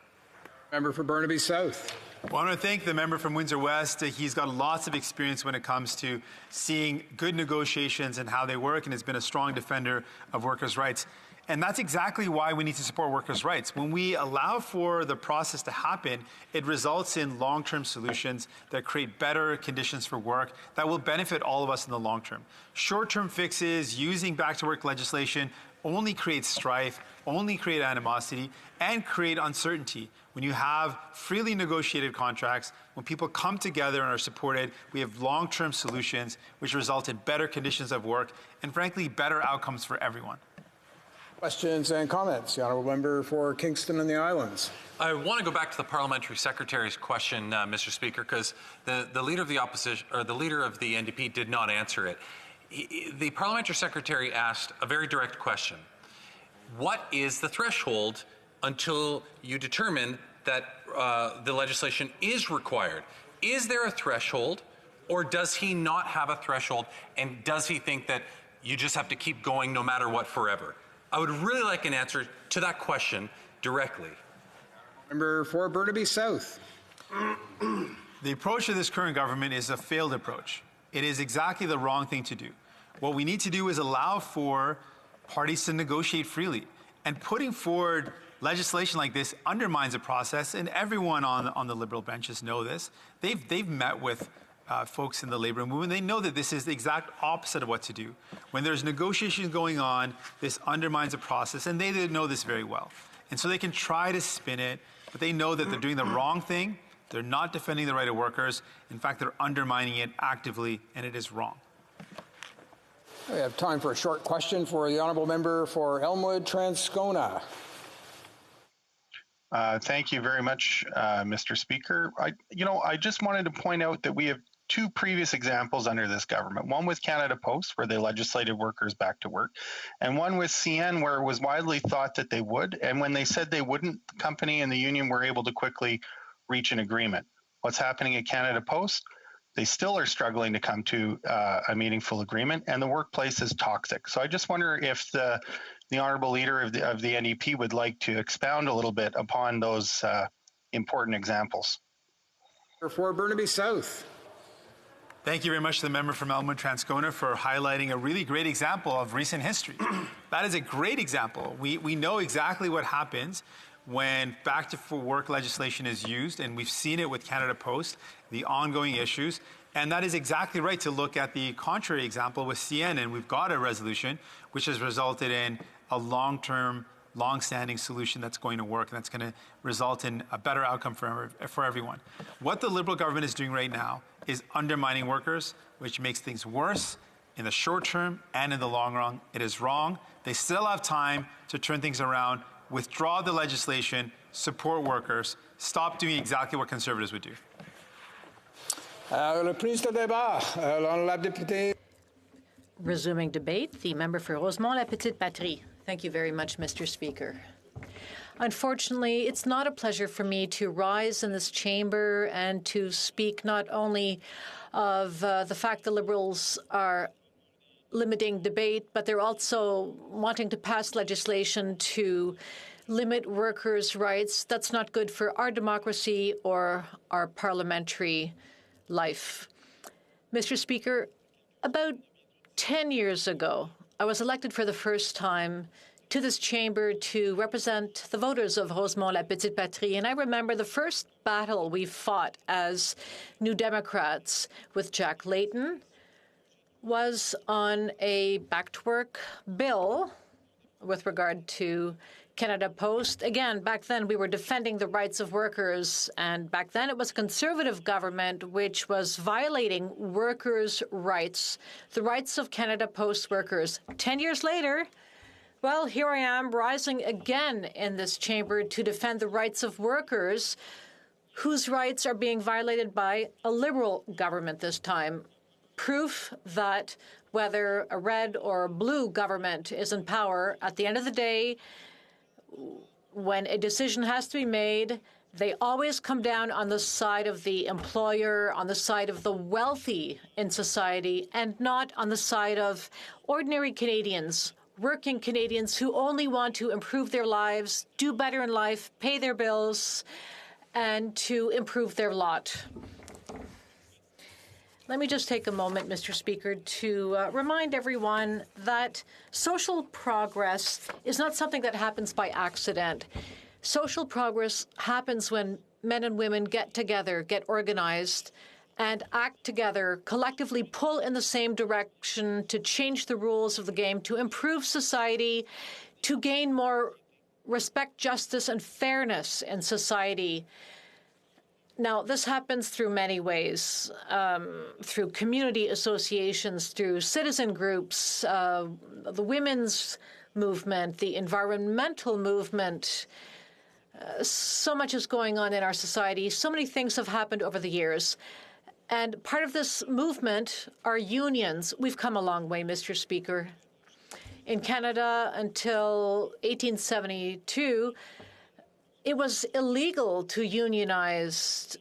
Member for Burnaby South. I want to thank the member from Windsor West. He's got lots of experience when it comes to seeing good negotiations and how they work, and has been a strong defender of workers' rights. And that's exactly why we need to support workers' rights. When we allow for the process to happen, it results in long-term solutions that create better conditions for work that will benefit all of us in the long term. Short-term fixes, using back-to-work legislation, only create strife, only create animosity, and create uncertainty. When you have freely negotiated contracts, when people come together and are supported, we have long-term solutions which result in better conditions of work and, frankly, better outcomes for everyone. Questions and comments. The honourable member for Kingston and the Islands. I want to go back to the parliamentary secretary's question, Mr. Speaker, because the leader of the opposition, or the leader of the NDP, did not answer it. The parliamentary secretary asked a very direct question. What is the threshold until you determine that the legislation is required? Is there a threshold, or does he not have a threshold, and does he think that you just have to keep going no matter what forever? I would really like an answer to that question directly. Member for Burnaby South. The approach of this current government is a failed approach. It is exactly the wrong thing to do. What we need to do is allow for parties to negotiate freely. And putting forward legislation like this undermines the process, and everyone on the Liberal benches know this. They've met with folks in the labor movement. They know that this is the exact opposite of what to do. When there's negotiations going on, this undermines the process, and they know this very well. And so they can try to spin it, but they know that they're doing the wrong thing. They're not defending the right of workers. In fact, they're undermining it actively, and it is wrong. We have time for a short question for the honourable member for Elmwood Transcona. Thank you very much, Mr. Speaker. I just wanted to point out that we have two previous examples under this government. One with Canada Post, where they legislated workers back to work, and one with CN, where it was widely thought that they would. And when they said they wouldn't, the company and the union were able to quickly reach an agreement. What's happening at Canada Post? They still are struggling to come to a meaningful agreement, and the workplace is toxic. So I just wonder if the honourable leader of the NDP would like to expound a little bit upon those important examples. For Burnaby South. Thank you very much to the member from Elmwood Transcona for highlighting a really great example of recent history. That is a great example. We know exactly what happens when back-to-work legislation is used, and we've seen it with Canada Post, the ongoing issues. And that is exactly right to look at the contrary example with CN, and we've got a resolution which has resulted in a long-term, long-standing solution that's going to work, and that's going to result in a better outcome for everyone. What the Liberal government is doing right now is undermining workers, which makes things worse in the short term and in the long run. It is wrong. They still have time to turn things around, withdraw the legislation, support workers, stop doing exactly what Conservatives would do. Resuming debate, the member for Rosemont La Petite Patrie. Thank you very much, Mr. Speaker. Unfortunately, it's not a pleasure for me to rise in this chamber and to speak not only of the fact the Liberals are limiting debate, but they're also wanting to pass legislation to limit workers' rights. That's not good for our democracy or our parliamentary life. Mr. Speaker, about 10 years ago, I was elected for the first time to this chamber to represent the voters of Rosemont La Petite Patrie. And I remember the first battle we fought as New Democrats with Jack Layton was on a back-to-work bill with regard to Canada Post. Again, back then we were defending the rights of workers, and back then it was a Conservative government which was violating workers' rights, the rights of Canada Post workers. 10 years later, well, here I am rising again in this chamber to defend the rights of workers whose rights are being violated by a Liberal government this time. Proof that whether a red or a blue government is in power, at the end of the day, when a decision has to be made, they always come down on the side of the employer, on the side of the wealthy in society, and not on the side of ordinary Canadians working Canadians who only want to improve their lives, do better in life, pay their bills, and to improve their lot. Let me just take a moment, Mr. Speaker, to remind everyone that social progress is not something that happens by accident. Social progress happens when men and women get together, get organized, and act together, collectively pull in the same direction to change the rules of the game, to improve society, to gain more respect, justice, and fairness in society. Now, this happens through many ways, through community associations, through citizen groups, the women's movement, the environmental movement. So much is going on in our society. So many things have happened over the years. And part of this movement are unions. We've come a long way, Mr. Speaker. In Canada, until 1872, it was illegal to unionize.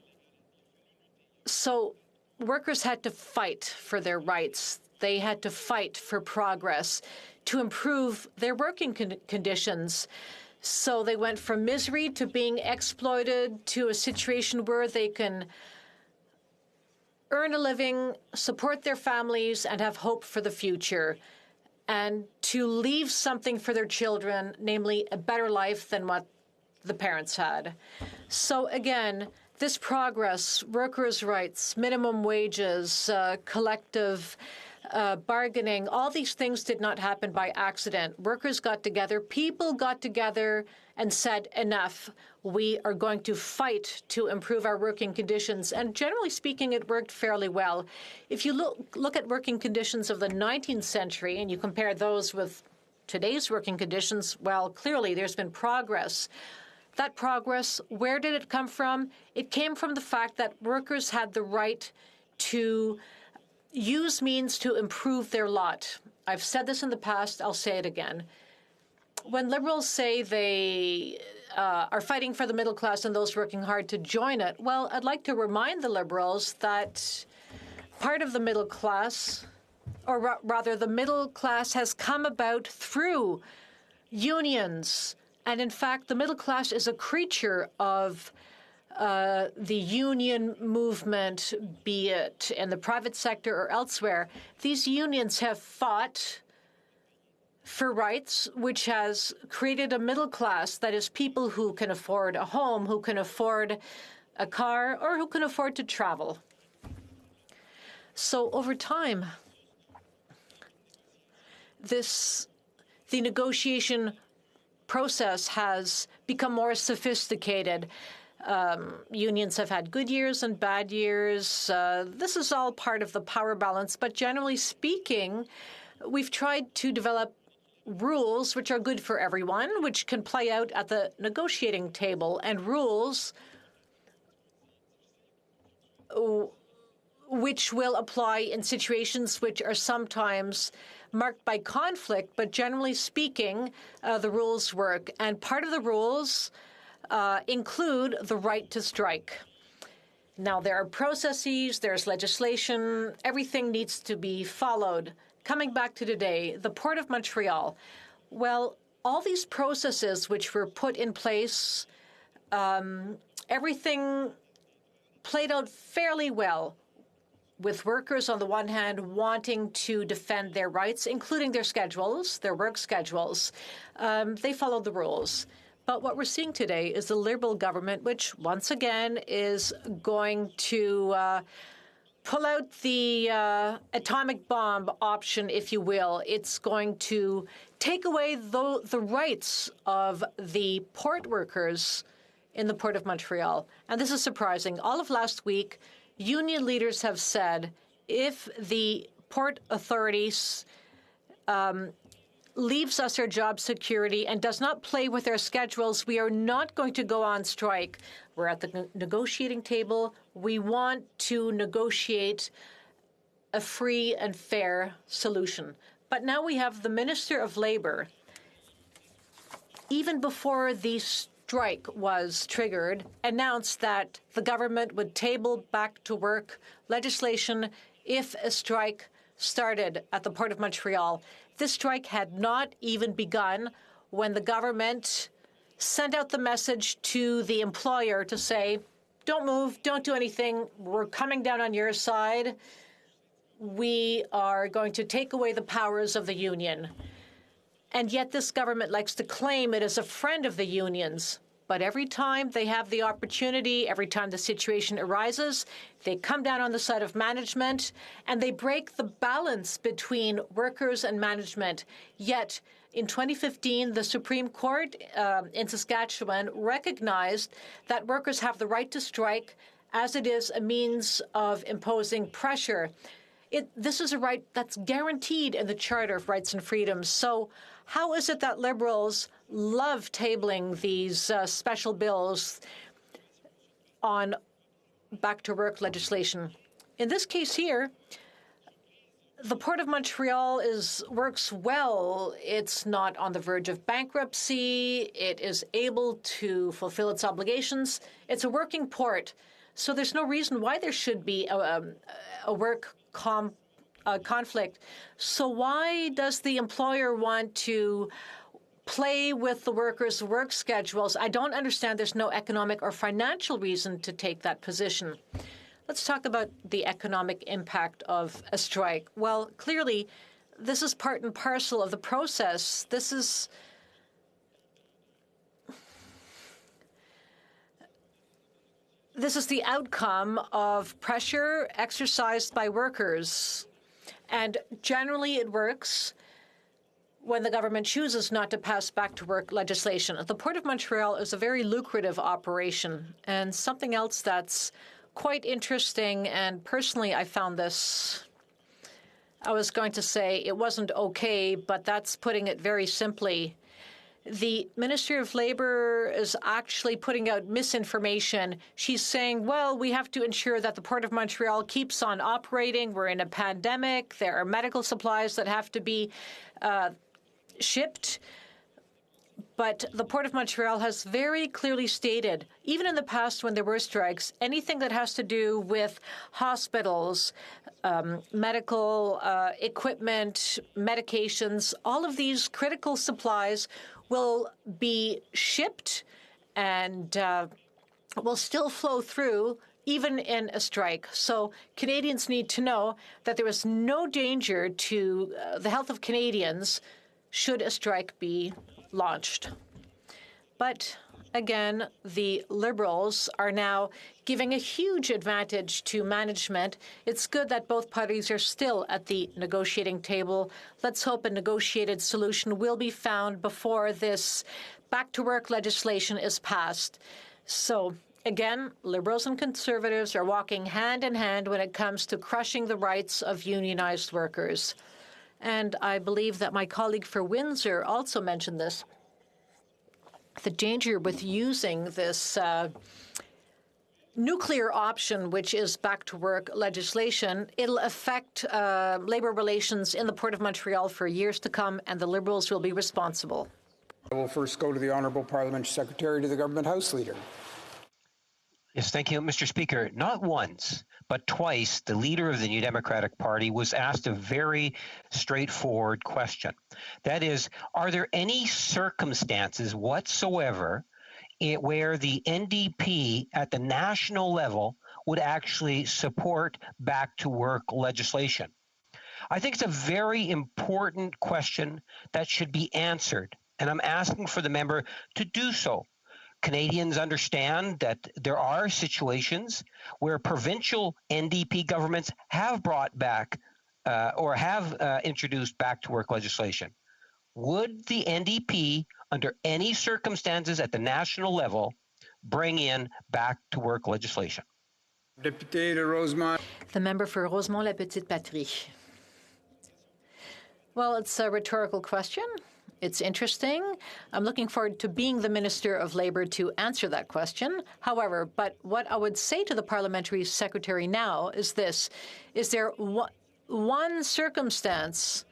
So workers had to fight for their rights. They had to fight for progress to improve their working conditions. So they went from misery to being exploited to a situation where they can earn a living, support their families, and have hope for the future, and to leave something for their children, namely a better life than what the parents had. So again, this progress, workers' rights, minimum wages, collective bargaining, all these things did not happen by accident. Workers got together, people got together and said, enough. We are going to fight to improve our working conditions. And generally speaking, it worked fairly well. If you look at working conditions of the 19th century and you compare those with today's working conditions, well, clearly there's been progress. That progress, where did it come from? It came from the fact that workers had the right to use means to improve their lot. I've said this in the past, I'll say it again. When Liberals say they are fighting for the middle class and those working hard to join it, well, I'd like to remind the Liberals that part of the middle class, or rather the middle class, has come about through unions. And in fact, the middle class is a creature of the union movement, be it in the private sector or elsewhere. These unions have fought for rights, which has created a middle class that is people who can afford a home, who can afford a car, or who can afford to travel. So over time, the negotiation process has become more sophisticated. Unions have had good years and bad years. This is all part of the power balance. But generally speaking, we've tried to develop rules which are good for everyone, which can play out at the negotiating table, and rules which will apply in situations which are sometimes marked by conflict, but generally speaking, the rules work. And part of the rules include the right to strike. Now, there are processes, there's legislation, everything needs to be followed. Coming back to today, the Port of Montreal, well, all these processes which were put in place, everything played out fairly well, with workers on the one hand wanting to defend their rights, including their schedules, their work schedules. They followed the rules. But what we're seeing today is the Liberal government, which once again is going to pull out the atomic bomb option, if you will. It's going to take away the rights of the port workers in the Port of Montreal. And this is surprising. All of last week, union leaders have said if the port authorities leaves us our job security and does not play with our schedules, we are not going to go on strike. We're at the negotiating table. We want to negotiate a free and fair solution. But now we have the Minister of Labour, even before the strike was triggered, announced that the government would table back to work legislation if a strike started at the Port of Montreal. This strike had not even begun when the government sent out the message to the employer to say, don't move, don't do anything, we're coming down on your side. We are going to take away the powers of the union. And yet this government likes to claim it is a friend of the unions. But every time they have the opportunity, every time the situation arises, they come down on the side of management and they break the balance between workers and management. Yet in 2015, the Supreme Court in Saskatchewan recognized that workers have the right to strike as it is a means of imposing pressure. This is a right that's guaranteed in the Charter of Rights and Freedoms. So how is it that Liberals love tabling these special bills on back-to-work legislation? In this case here, the Port of Montreal works well. It's not on the verge of bankruptcy. It is able to fulfill its obligations. It's a working port. So there's no reason why there should be a work conflict. So why does the employer want to play with the workers' work schedules? I don't understand. There's no economic or financial reason to take that position. Let's talk about the economic impact of a strike. Well, clearly, this is part and parcel of the process. This is the outcome of pressure exercised by workers. And generally, it works when the government chooses not to pass back-to-work legislation. The Port of Montreal is a very lucrative operation. And something else that's quite interesting, and personally I found this, I was going to say it wasn't okay, but that's putting it very simply. The Ministry of Labour is actually putting out misinformation. She's saying, well, we have to ensure that the Port of Montreal keeps on operating. We're in a pandemic. There are medical supplies that have to be shipped. But the Port of Montreal has very clearly stated, even in the past when there were strikes, anything that has to do with hospitals, medical equipment, medications, all of these critical supplies will be shipped and will still flow through even in a strike. So Canadians need to know that there is no danger to the health of Canadians should a strike be launched. But again, the Liberals are now giving a huge advantage to management. It's good that both parties are still at the negotiating table. Let's hope a negotiated solution will be found before this back-to-work legislation is passed. So again, Liberals and Conservatives are walking hand in hand when it comes to crushing the rights of unionized workers. And I believe that my colleague for Windsor also mentioned this. The danger with using this nuclear option, which is back-to-work legislation, it'll affect labour relations in the Port of Montreal for years to come, and the Liberals will be responsible. I will first go to the Honourable Parliamentary Secretary to the Government House Leader. Yes, thank you, Mr. Speaker. Not once, but twice, the leader of the New Democratic Party was asked a very straightforward question. That is, are there any circumstances whatsoever where the NDP at the national level would actually support back-to-work legislation? I think it's a very important question that should be answered, and I'm asking for the member to do so. Canadians understand that there are situations where provincial NDP governments have brought back or have introduced back-to-work legislation. Would the NDP, under any circumstances at the national level, bring in back-to-work legislation? Député de Rosemont. The member for Rosemont-La Petite Patrie. Well, it's a rhetorical question. It's interesting. I'm looking forward to being the Minister of Labour to answer that question. However, but what I would say to the Parliamentary Secretary now is this. Is there one circumstance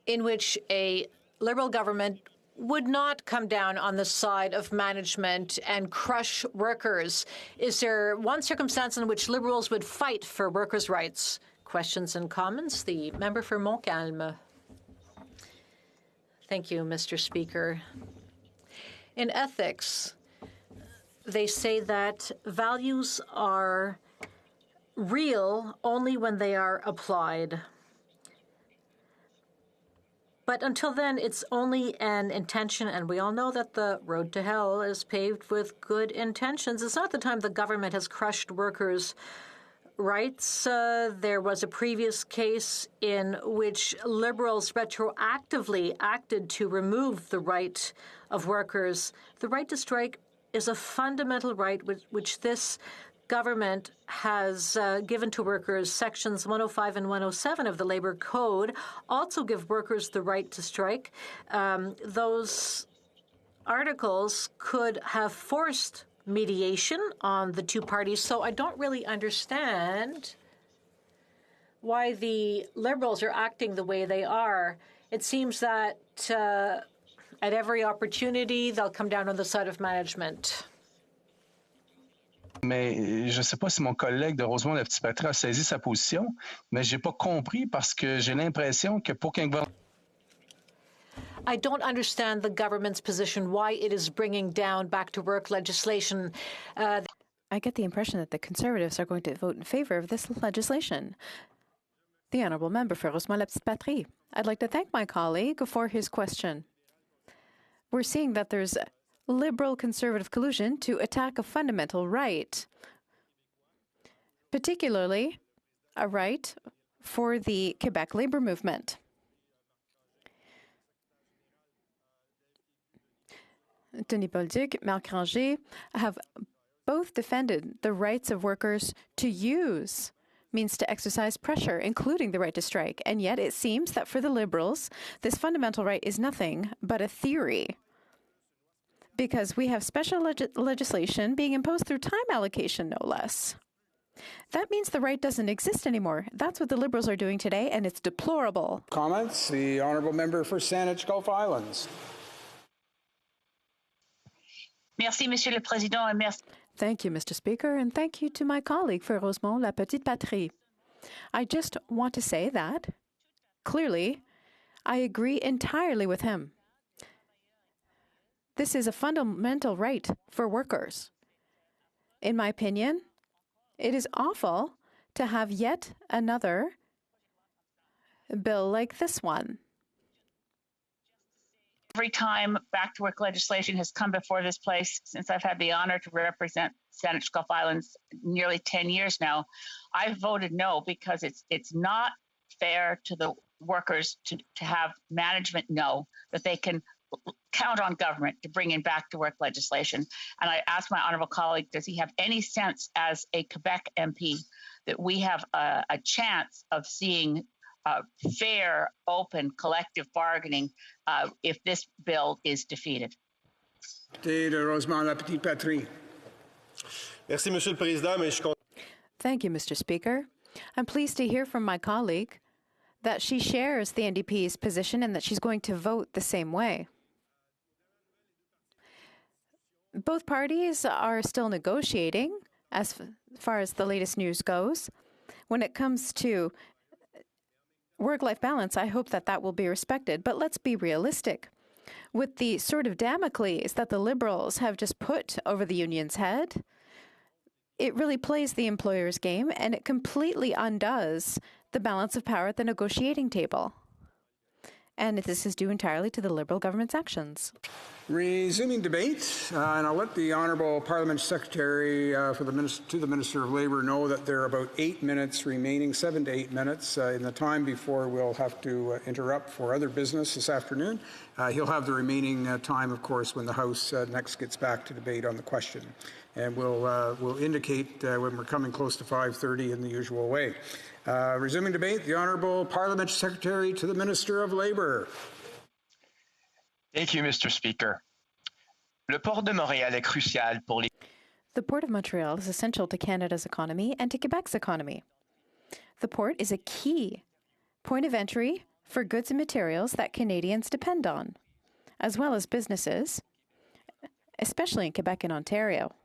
in which a Liberal government would not come down on the side of management and crush workers? Is there one circumstance in which Liberals would fight for workers' rights? Questions and comments? The member for Montcalm. Thank you, Mr. Speaker. In ethics, they say that values are real only when they are applied. But until then, it's only an intention, and we all know that the road to hell is paved with good intentions. It's not the time the government has crushed workers' rights. There was a previous case in which Liberals retroactively acted to remove the right of workers. The right to strike is a fundamental right which this government has given to workers. Sections 105 and 107 of the Labour Code also give workers the right to strike. Those articles could have forced mediation on the two parties. So I don't really understand why the Liberals are acting the way they are. It seems that at every opportunity, they'll come down on the side of management. Mais je ne sais pas si mon collègue de Rosemont la Petite-Patrie a saisi sa position, mais je n'ai pas compris parce que j'ai l'impression que pour qu'un gouvernement... I don't understand the government's position, why it is bringing down back-to-work legislation. I get the impression that the Conservatives are going to vote in favor of this legislation. The Honourable Member for Rosemont la Petite-Patrie. I'd like to thank my colleague for his question. We're seeing that there's Liberal-Conservative collusion to attack a fundamental right, particularly a right for the Quebec labour movement. Denis Bolduc, Marc Ranger have both defended the rights of workers to use means to exercise pressure, including the right to strike. And yet it seems that for the Liberals, this fundamental right is nothing but a theory, because we have special legislation being imposed through time allocation, no less. That means the right doesn't exist anymore. That's what the Liberals are doing today, and it's deplorable. Comments? The Honourable Member for Saanich Gulf Islands. Merci, Monsieur le Président, et merci. Thank you, Mr. Speaker, and thank you to my colleague for Rosemont la Petite-Patrie. I just want to say that, clearly, I agree entirely with him. This is a fundamental right for workers. In my opinion, it is awful to have yet another bill like this one. Every time back-to-work legislation has come before this place, since I've had the honor to represent Saanich Gulf Islands nearly 10 years now, I've voted no because it's not fair to the workers to have management know that they can count on government to bring in back-to-work legislation. And I asked my honourable colleague, does he have any sense as a Quebec MP that we have a chance of seeing fair, open, collective bargaining if this bill is defeated? De Rosemont la Petite-Patrie. Merci, Monsieur le Président, mais je... Thank you, Mr. Speaker. I'm pleased to hear from my colleague that she shares the NDP's position and that she's going to vote the same way. Both parties are still negotiating as far as the latest news goes. When it comes to work-life balance, I hope that will be respected. But let's be realistic. With the sword of Damocles that the Liberals have just put over the union's head, it really plays the employer's game, and it completely undoes the balance of power at the negotiating table. And this is due entirely to the Liberal government's actions. Resuming debate, and I'll let the Honourable Parliament Secretary to the Minister of Labour know that there are about 8 minutes remaining, 7 to 8 minutes in the time before we'll have to interrupt for other business this afternoon. He'll have the remaining time, of course, when the House next gets back to debate on the question. And we'll indicate when we're coming close to 5:30 in the usual way. Resuming debate, the Honourable Parliament Secretary to the Minister of Labour. Thank you, Mr. Speaker. Le port de Montréal est crucial pour les... The Port of Montreal is essential to Canada's economy and to Quebec's economy. The port is a key point of entry for goods and materials that Canadians depend on, as well as businesses, especially in Quebec and Ontario.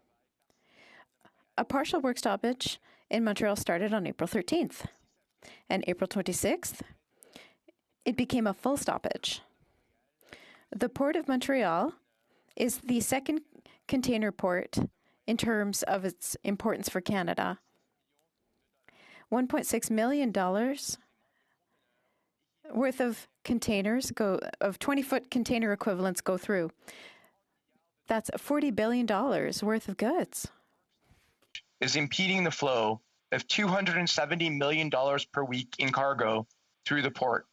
A partial work stoppage in Montreal started on April 13th, and April 26th, it became a full stoppage. The Port of Montreal is the second container port in terms of its importance for Canada. $1.6 million worth of containers of 20-foot container equivalents go through. That's $40 billion worth of goods. Is impeding the flow of $270 million per week in cargo through the port.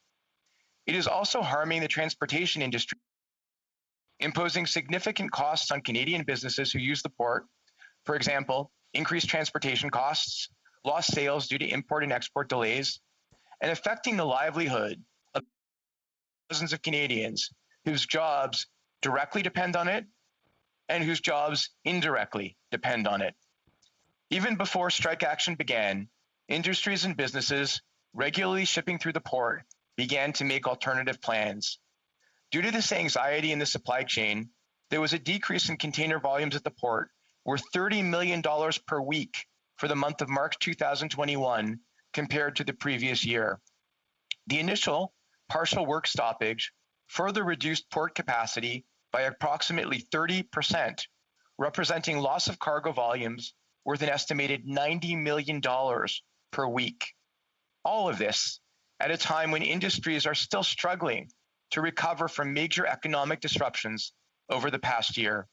It is also harming the transportation industry, imposing significant costs on Canadian businesses who use the port. For example, increased transportation costs, lost sales due to import and export delays, and affecting the livelihood of dozens of Canadians whose jobs directly depend on it and whose jobs indirectly depend on it. Even before strike action began, industries and businesses regularly shipping through the port began to make alternative plans. Due to this anxiety in the supply chain, there was a decrease in container volumes at the port worth $30 million per week for the month of March 2021 compared to the previous year. The initial partial work stoppage further reduced port capacity by approximately 30%, representing loss of cargo volumes worth an estimated $90 million per week. All of this at a time when industries are still struggling to recover from major economic disruptions over the past year.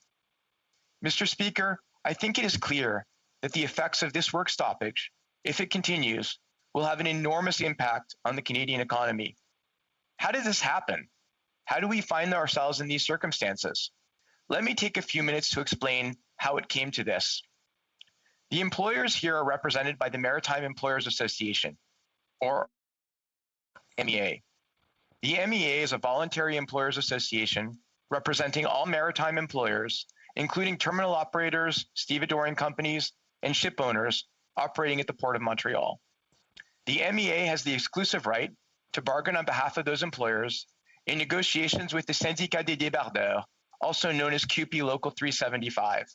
Mr. Speaker, I think it is clear that the effects of this work stoppage, if it continues, will have an enormous impact on the Canadian economy. How did this happen? How do we find ourselves in these circumstances? Let me take a few minutes to explain how it came to this. The employers here are represented by the Maritime Employers Association, or MEA. The MEA is a voluntary employers association representing all maritime employers, including terminal operators, stevedoring companies, and ship owners operating at the Port of Montreal. The MEA has the exclusive right to bargain on behalf of those employers in negotiations with the Syndicat des Débardeurs, also known as CUPE Local 375.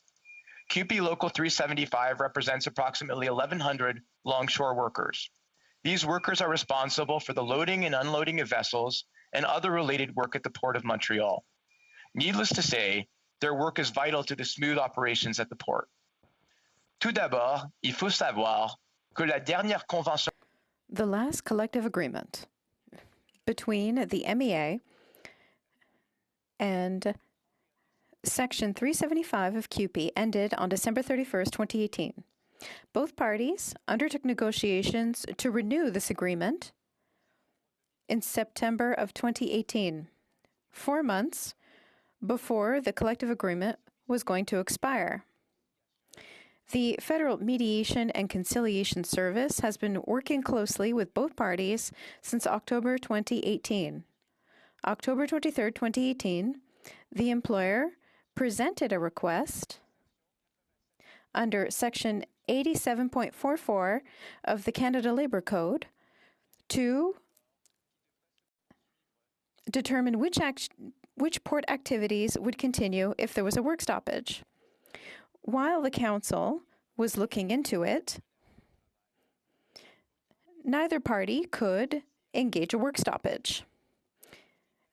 CUPE Local 375 represents approximately 1,100 longshore workers. These workers are responsible for the loading and unloading of vessels and other related work at the Port of Montreal. Needless to say, their work is vital to the smooth operations at the port. Tout d'abord, il faut savoir que la dernière convention. The last collective agreement between the MEA and Section 375 of CUPE ended on December 31st, 2018. Both parties undertook negotiations to renew this agreement in September of 2018, 4 months before the collective agreement was going to expire. The Federal Mediation and Conciliation Service has been working closely with both parties since October 2018. October 23, 2018, the employer presented a request under Section 87.44 of the Canada Labour Code to determine which port activities would continue if there was a work stoppage. While the council was looking into it, neither party could engage a work stoppage.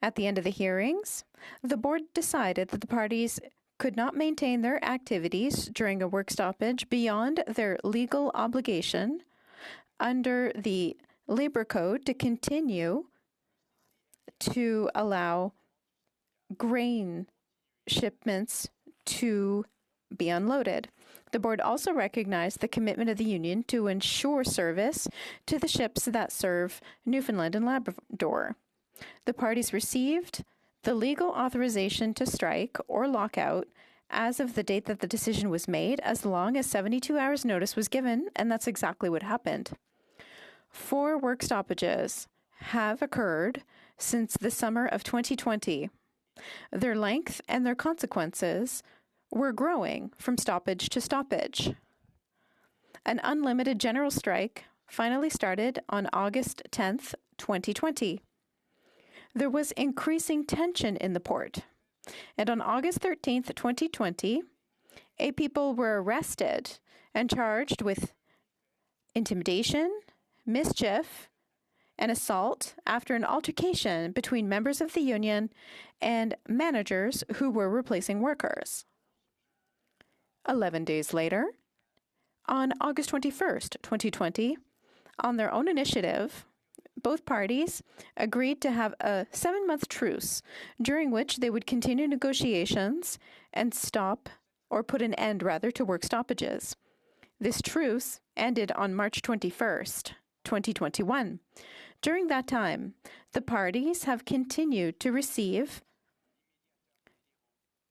At the end of the hearings, the board decided that the parties could not maintain their activities during a work stoppage beyond their legal obligation under the Labour Code to continue to allow grain shipments to be unloaded. The board also recognized the commitment of the union to ensure service to the ships that serve Newfoundland and Labrador. The parties received the legal authorization to strike or lockout as of the date that the decision was made, as long as 72 hours notice was given, and that's exactly what happened. 4 work stoppages have occurred since the summer of 2020. Their length and their consequences were growing from stoppage to stoppage. An unlimited general strike finally started on August 10th, 2020. There was increasing tension in the port, and on August 13th, 2020, 8 people were arrested and charged with intimidation, mischief, an assault after an altercation between members of the union and managers who were replacing workers. 11 days later, on August 21st, 2020, on their own initiative, both parties agreed to have a 7-month truce during which they would continue negotiations and stop, or put an end rather, to work stoppages. This truce ended on March 21st, 2021. During that time, the parties have continued to receive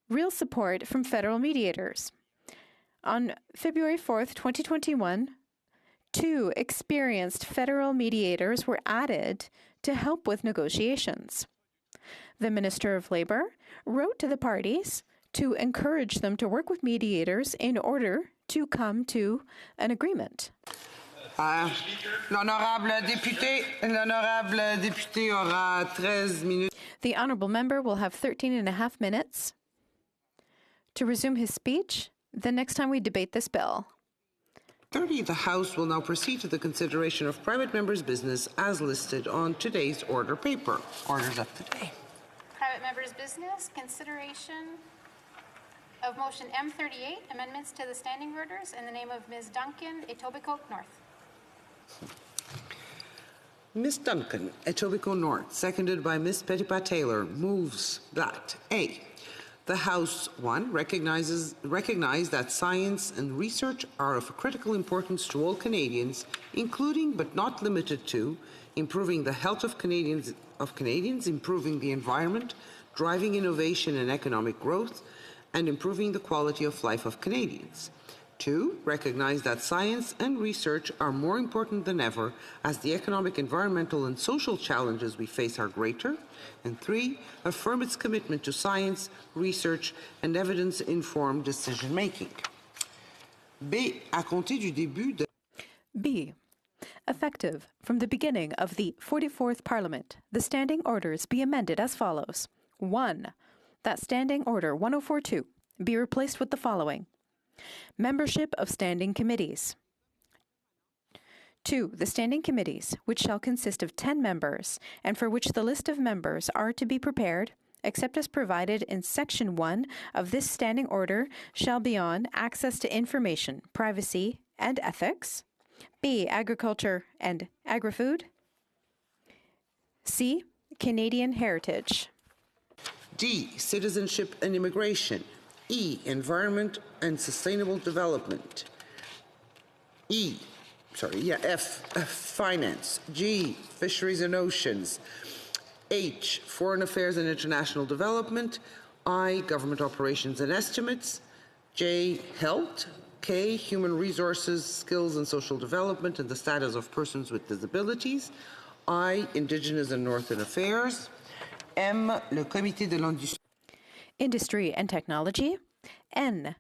real support from federal mediators. On February 4th, 2021, 2 experienced federal mediators were added to help with negotiations. The Minister of Labour wrote to the parties to encourage them to work with mediators in order to come to an agreement. L'honorable député aura 13 minutes. The honourable member will have 13.5 minutes to resume his speech the next time we debate this bill. 30. The House will now proceed to the consideration of private members' business as listed on today's order paper. Orders up today. Private members' business, consideration of motion M38, amendments to the standing orders in the name of Ms. Duncan, Etobicoke North. Ms. Duncan, Etobicoke North, seconded by Ms. Petitpas-Taylor, moves that A, the House, 1, recognize that science and research are of critical importance to all Canadians, including but not limited to improving the health of Canadians, improving the environment, driving innovation and economic growth, and improving the quality of life of Canadians. 2, recognize that science and research are more important than ever as the economic, environmental, and social challenges we face are greater. And 3, affirm its commitment to science, research, and evidence-informed decision-making. B, à compter du début de... B, effective from the beginning of the 44th Parliament, the standing orders be amended as follows. 1, that Standing Order 1042 be replaced with the following. Membership of standing committees. 2. The standing committees, which shall consist of 10 members, and for which the list of members are to be prepared, except as provided in Section 1 of this standing order, shall be on access to information, privacy, and ethics. B. Agriculture and agri-food. C. Canadian heritage. D. Citizenship and immigration. E. Environment and sustainable development. F. Finance. G. Fisheries and oceans. H. Foreign affairs and international development. I. Government operations and estimates. J. Health. K. Human resources, skills and social development and the status of persons with disabilities. I. Indigenous and Northern affairs. M. Le Comité de l'Industrie. Industry and technology. N.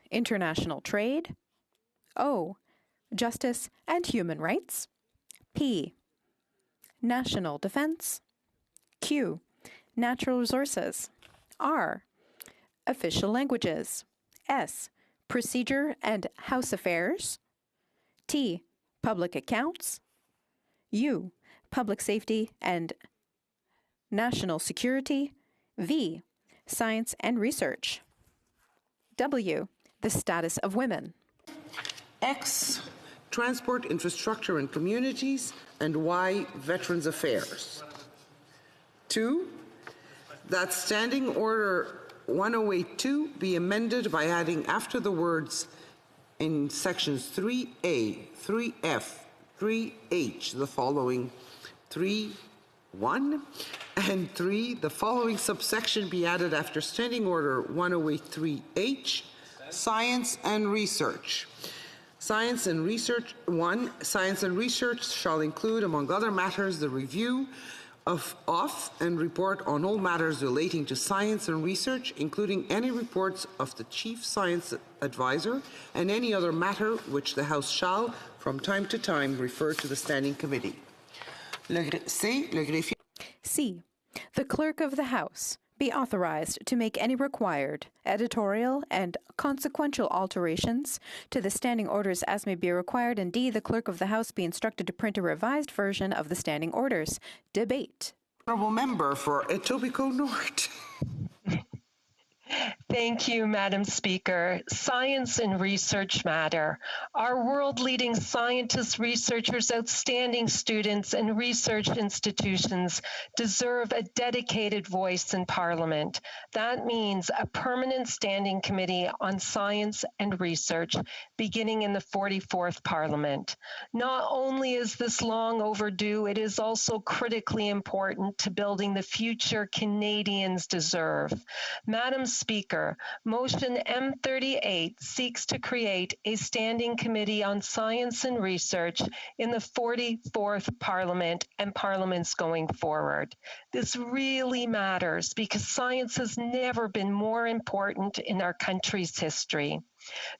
International trade. O. Justice and human rights. P. National defense. Q. Natural resources. R. Official languages. S. Procedure and House affairs. T. Public accounts. U. Public safety and national security. V. Science and research. W. The status of women. X. Transport, infrastructure and communities. And Y. Veterans affairs. 2. That Standing Order 1082 be amended by adding after the words in sections 3A, 3F, 3H, the following 3.1 and 3, the following subsection be added after Standing Order 1083H, Science and Research. Science and Research 1. Science and research shall include, among other matters, the review of and report on all matters relating to science and research, including any reports of the Chief Science Advisor and any other matter which the House shall, from time to time, refer to the Standing Committee. C. The Clerk of the House be authorized to make any required editorial and consequential alterations to the standing orders as may be required, and D, the clerk of the House be instructed to print a revised version of the standing orders. Debate. Honourable member for Etobicoke North. Thank you, Madam Speaker. Science and research matter. Our world-leading scientists, researchers, outstanding students, and research institutions deserve a dedicated voice in Parliament. That means a permanent standing committee on science and research beginning in the 44th Parliament. Not only is this long overdue, it is also critically important to building the future Canadians deserve. Madam Speaker, motion M38 seeks to create a standing committee on science and research in the 44th Parliament and parliaments going forward. This really matters because science has never been more important in our country's history.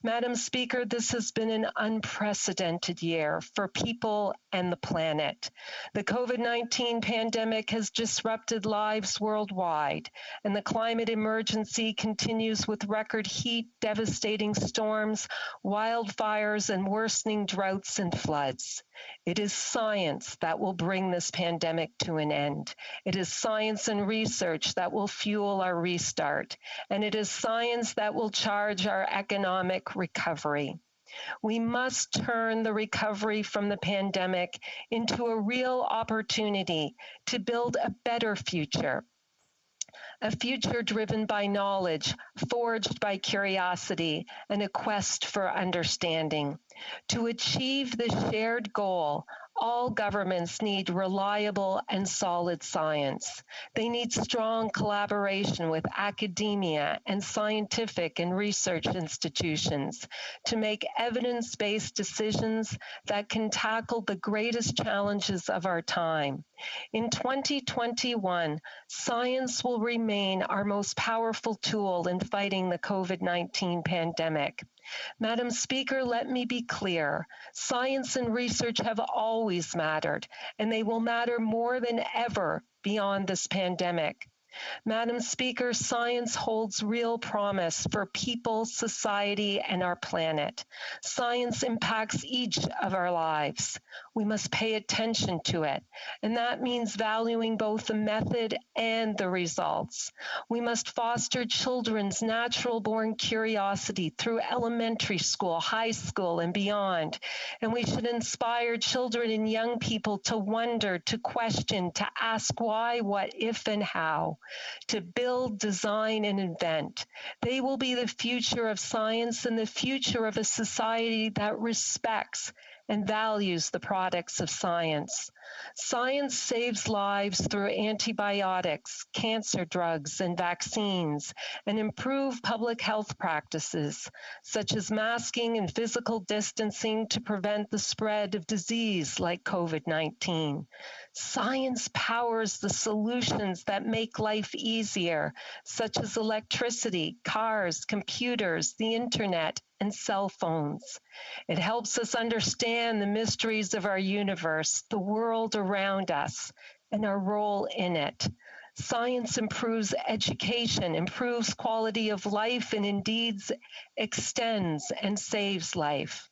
Madam Speaker, this has been an unprecedented year for people and the planet. The COVID-19 pandemic has disrupted lives worldwide, and the climate emergency continues with record heat, devastating storms, wildfires, and worsening droughts and floods. It is science that will bring this pandemic to an end. It is science and research that will fuel our restart, and it is science that will charge our economic recovery. We must turn the recovery from the pandemic into a real opportunity to build a better future. A future driven by knowledge, forged by curiosity, and a quest for understanding. To achieve this shared goal, all governments need reliable and solid science. They need strong collaboration with academia and scientific and research institutions to make evidence-based decisions that can tackle the greatest challenges of our time. In 2021, science will remain our most powerful tool in fighting the COVID-19 pandemic. Madam Speaker, let me be clear. Science and research have always mattered, and they will matter more than ever beyond this pandemic. Madam Speaker, science holds real promise for people, society, and our planet. Science impacts each of our lives. We must pay attention to it, and that means valuing both the method and the results. We must foster children's natural-born curiosity through elementary school, high school, and beyond. And we should inspire children and young people to wonder, to question, to ask why, what, if, and how. To build, design, and invent. They will be the future of science and the future of a society that respects and values the products of science. Science saves lives through antibiotics, cancer drugs, and vaccines, and improve public health practices, such as masking and physical distancing to prevent the spread of disease like COVID-19. Science powers the solutions that make life easier, such as electricity, cars, computers, the internet, and cell phones. It helps us understand the mysteries of our universe, the world around us, and our role in it. Science improves education, improves quality of life, and indeed extends and saves life.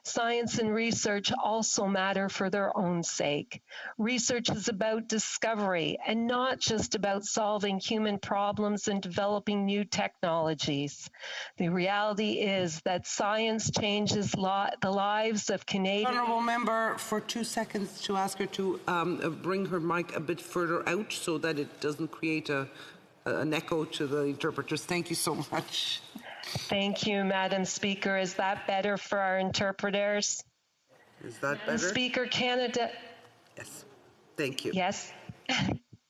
Science and research also matter for their own sake. Research is about discovery and not just about solving human problems and developing new technologies. The reality is that science changes the lives of Canadians. Honourable member, for 2 seconds to ask her to bring her mic a bit further out so that it doesn't create an echo to the interpreters. Thank you so much. Thank you, Madam Speaker. Is that better for our interpreters? Is that better? Speaker, Canada. Yes. Thank you. Yes.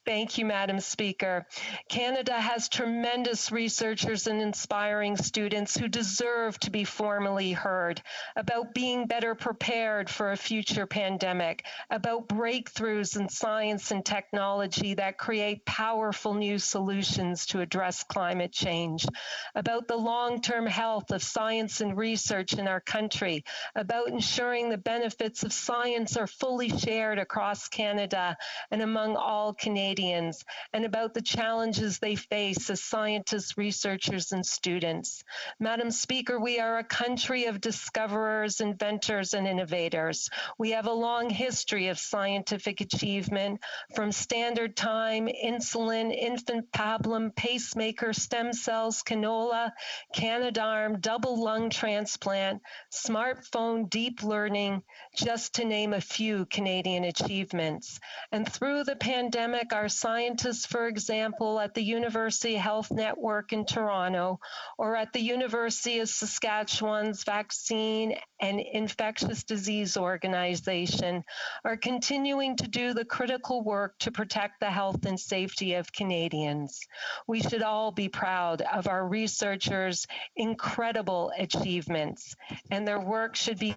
Thank you, Madam Speaker. Canada has tremendous researchers and inspiring students who deserve to be formally heard about being better prepared for a future pandemic, about breakthroughs in science and technology that create powerful new solutions to address climate change, about the long-term health of science and research in our country, about ensuring the benefits of science are fully shared across Canada and among all Canadians. Canadians and about the challenges they face as scientists, researchers, and students. Madam Speaker, we are a country of discoverers, inventors, and innovators. We have a long history of scientific achievement, from standard time, insulin, infant pablum, pacemaker, stem cells, canola, Canadarm, double lung transplant, smartphone, deep learning, just to name a few Canadian achievements. And through the pandemic, our scientists, for example, at the University Health Network in Toronto, or at the University of Saskatchewan's Vaccine and Infectious Disease Organization, are continuing to do the critical work to protect the health and safety of Canadians. We should all be proud of our researchers' incredible achievements, and their work should be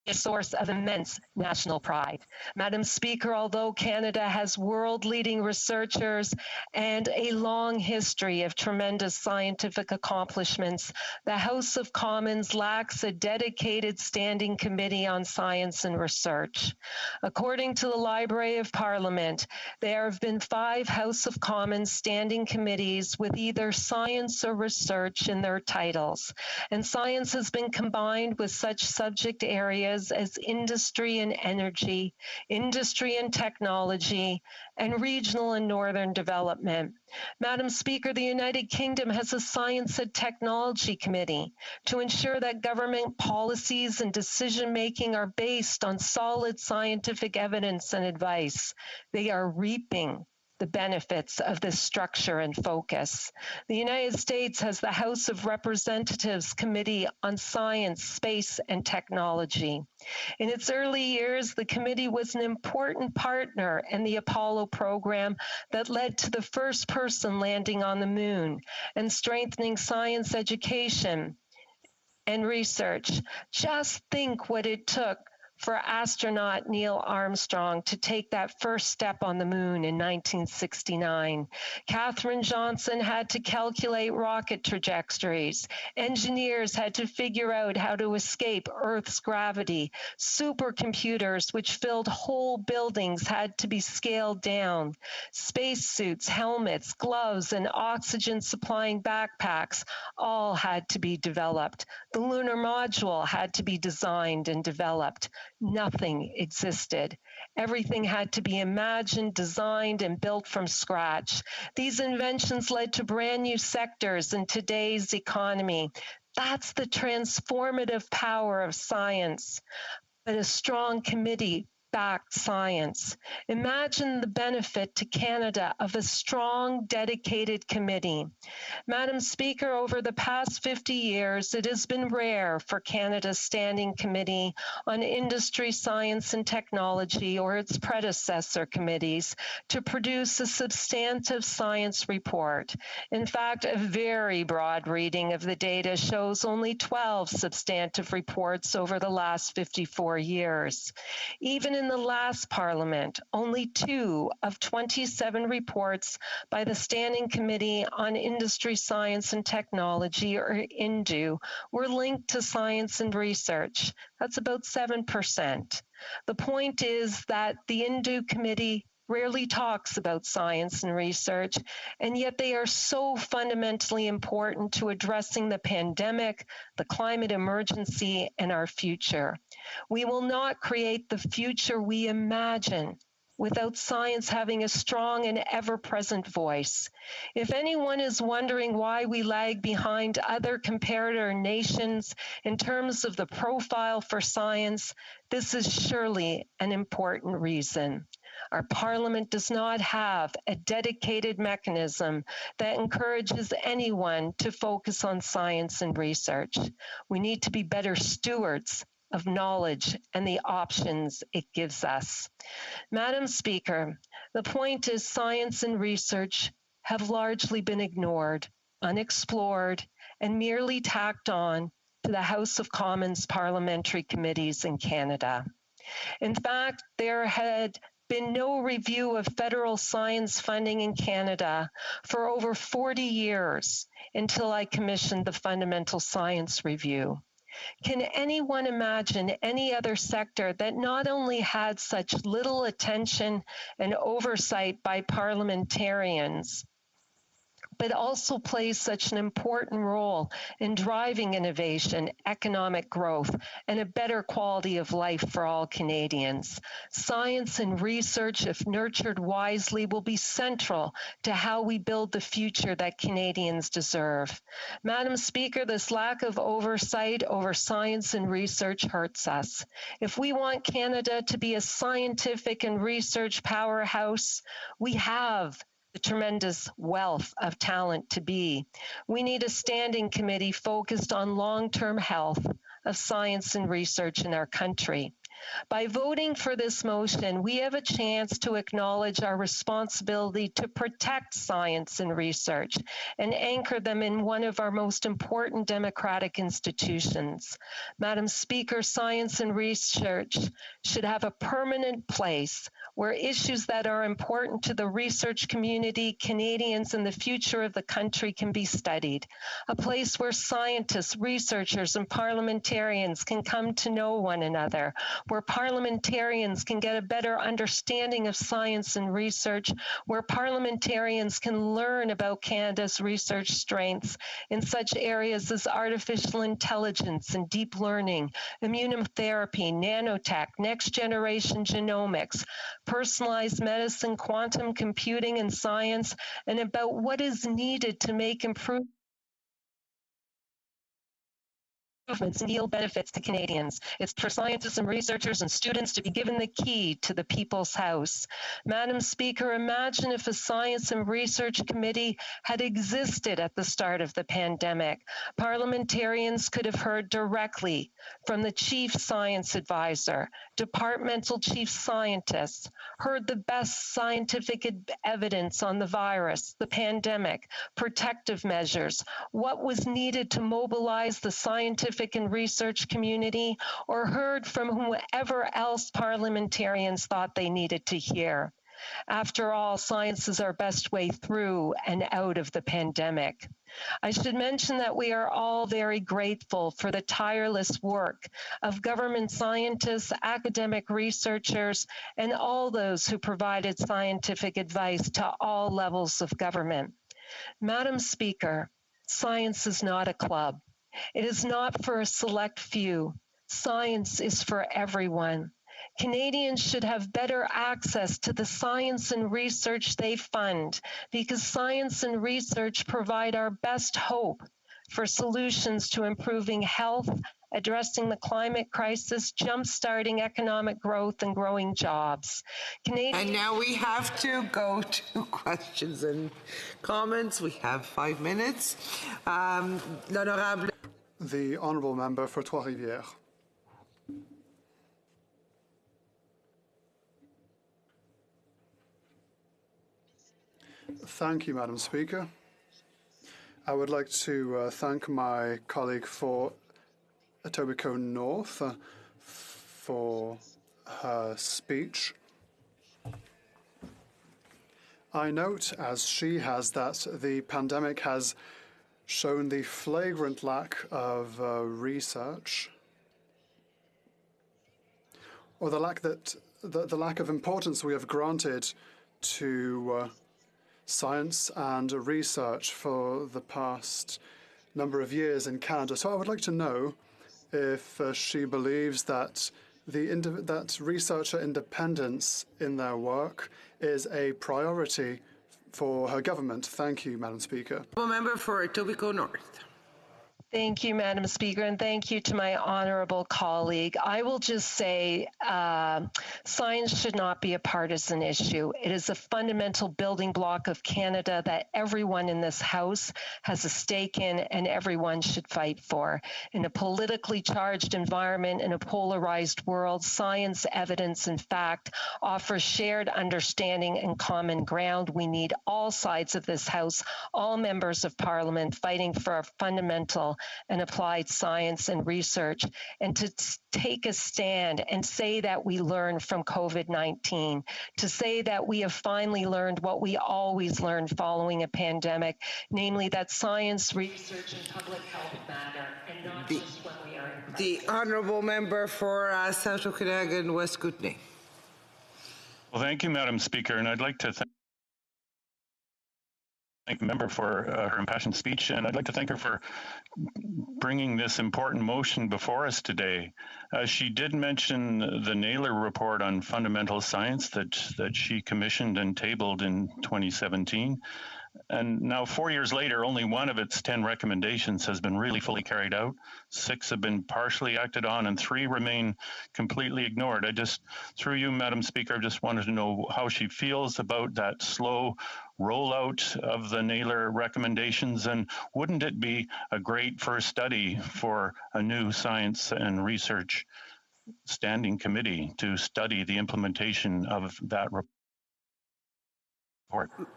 a source of immense national pride. Madam Speaker, although Canada has world-leading researchers and a long history of tremendous scientific accomplishments, the House of Commons lacks a dedicated standing committee on science and research. According to the Library of Parliament, there have been 5 House of Commons standing committees with either science or research in their titles, and science has been combined with such subject areas as industry and energy, industry and technology, and regional and northern development. Madam Speaker, the United Kingdom has a Science and Technology Committee to ensure that government policies and decision-making are based on solid scientific evidence and advice. They are reaping the benefits of this structure and focus. The United States has the House of Representatives Committee on Science, Space, and Technology. In its early years, the committee was an important partner in the Apollo program that led to the first person landing on the moon and strengthening science education and research. Just think what it took for astronaut Neil Armstrong to take that first step on the moon in 1969. Katherine Johnson had to calculate rocket trajectories. Engineers had to figure out how to escape Earth's gravity. Supercomputers, which filled whole buildings, had to be scaled down. Spacesuits, helmets, gloves, and oxygen-supplying backpacks all had to be developed. The lunar module had to be designed and developed. Nothing existed. Everything had to be imagined, designed, and built from scratch. These inventions led to brand new sectors in today's economy. That's the transformative power of science. But a strong committee backed science. Imagine the benefit to Canada of a strong, dedicated committee. Madam Speaker, over the past 50 years, it has been rare for Canada's Standing Committee on Industry, Science and Technology, or its predecessor committees, to produce a substantive science report. In fact, a very broad reading of the data shows only 12 substantive reports over the last 54 years. Even in the last Parliament, only 2 of 27 reports by the Standing Committee on Industry, Science and Technology, or INDU, were linked to science and research. That's about 7%. The point is that the INDU Committee rarely talks about science and research, and yet they are so fundamentally important to addressing the pandemic, the climate emergency, and our future. We will not create the future we imagine without science having a strong and ever-present voice. If anyone is wondering why we lag behind other comparator nations in terms of the profile for science, this is surely an important reason. Our Parliament does not have a dedicated mechanism that encourages anyone to focus on science and research. We need to be better stewards of knowledge and the options it gives us. Madam Speaker, the point is science and research have largely been ignored, unexplored, and merely tacked on to the House of Commons parliamentary committees in Canada. In fact, there had been no review of federal science funding in Canada for over 40 years until I commissioned the Fundamental Science Review. Can anyone imagine any other sector that not only had such little attention and oversight by parliamentarians, but also plays such an important role in driving innovation, economic growth, and a better quality of life for all Canadians? Science and research, if nurtured wisely, will be central to how we build the future that Canadians deserve. Madam Speaker, this lack of oversight over science and research hurts us. If we want Canada to be a scientific and research powerhouse, we have the tremendous wealth of talent to be. We need a standing committee focused on long-term health of science and research in our country. By voting for this motion, we have a chance to acknowledge our responsibility to protect science and research and anchor them in one of our most important democratic institutions. Madam Speaker, science and research should have a permanent place where issues that are important to the research community, Canadians, and the future of the country can be studied. A place where scientists, researchers, and parliamentarians can come to know one another, where parliamentarians can get a better understanding of science and research, where parliamentarians can learn about Canada's research strengths in such areas as artificial intelligence and deep learning, immunotherapy, nanotech, next-generation genomics, personalized medicine, quantum computing, and science, and about what is needed to make improvements and yield benefits to Canadians. It's for scientists and researchers and students to be given the key to the People's House. Madam Speaker, imagine if a science and research committee had existed at the start of the pandemic. Parliamentarians could have heard directly from the chief science advisor, departmental chief scientists, heard the best scientific evidence on the virus, the pandemic, protective measures, what was needed to mobilize the scientific and research community, or heard from whoever else parliamentarians thought they needed to hear. After all, science is our best way through and out of the pandemic. I should mention that we are all very grateful for the tireless work of government scientists, academic researchers, and all those who provided scientific advice to all levels of government. Madam Speaker, science is not a club. It is not for a select few. Science is for everyone. Canadians should have better access to the science and research they fund, because science and research provide our best hope for solutions to improving health, addressing the climate crisis, jump-starting economic growth, and growing jobs. And now we have to go to questions and comments. We have 5 minutes. L'honorable. The honourable member for Trois-Rivières. Thank you, Madam Speaker. I would like to thank my colleague for Etobicoke North for her speech. I note, as she has, that the pandemic has shown the flagrant lack of research, or the lack of importance we have granted to science and research for the past number of years in Canada. So I would like to know if she believes that that researcher independence in their work is a priority for her government. Thank you, Madam Speaker. Member for Etobicoke North. Thank you, Madam Speaker, and thank you to my honourable colleague. I will just say science should not be a partisan issue. It is a fundamental building block of Canada that everyone in this House has a stake in and everyone should fight for. In a politically charged environment, in a polarized world, science, evidence, and fact offer shared understanding and common ground. We need all sides of this House, all members of Parliament fighting for our fundamental and applied science and research, and to take a stand and say that we learned from COVID-19, to say that we have finally learned what we always learned following a pandemic, namely that science, research, and public health matter, and not just when we are in The honourable member for South Okanagan, West Kootenay. Well, thank you, Madam Speaker, and I'd like to thank the member for her impassioned speech, and I'd like to thank her for bringing this important motion before us today. She did mention the Naylor report on fundamental science that she commissioned and tabled in 2017. And now 4 years later, only one of its 10 recommendations has been really fully carried out. 6 have been partially acted on and 3 remain completely ignored. Through you, Madam Speaker, I just wanted to know how she feels about that slow rollout of the Naylor recommendations, and wouldn't it be a great first study for a new science and research standing committee to study the implementation of that report?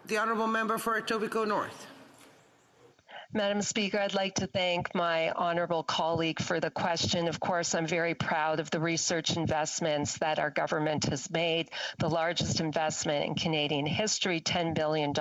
The honourable member for Etobicoke North. Madam Speaker, I'd like to thank my honourable colleague for the question. Of course, I'm very proud of the research investments that our government has made, the largest investment in Canadian history, $10 billion.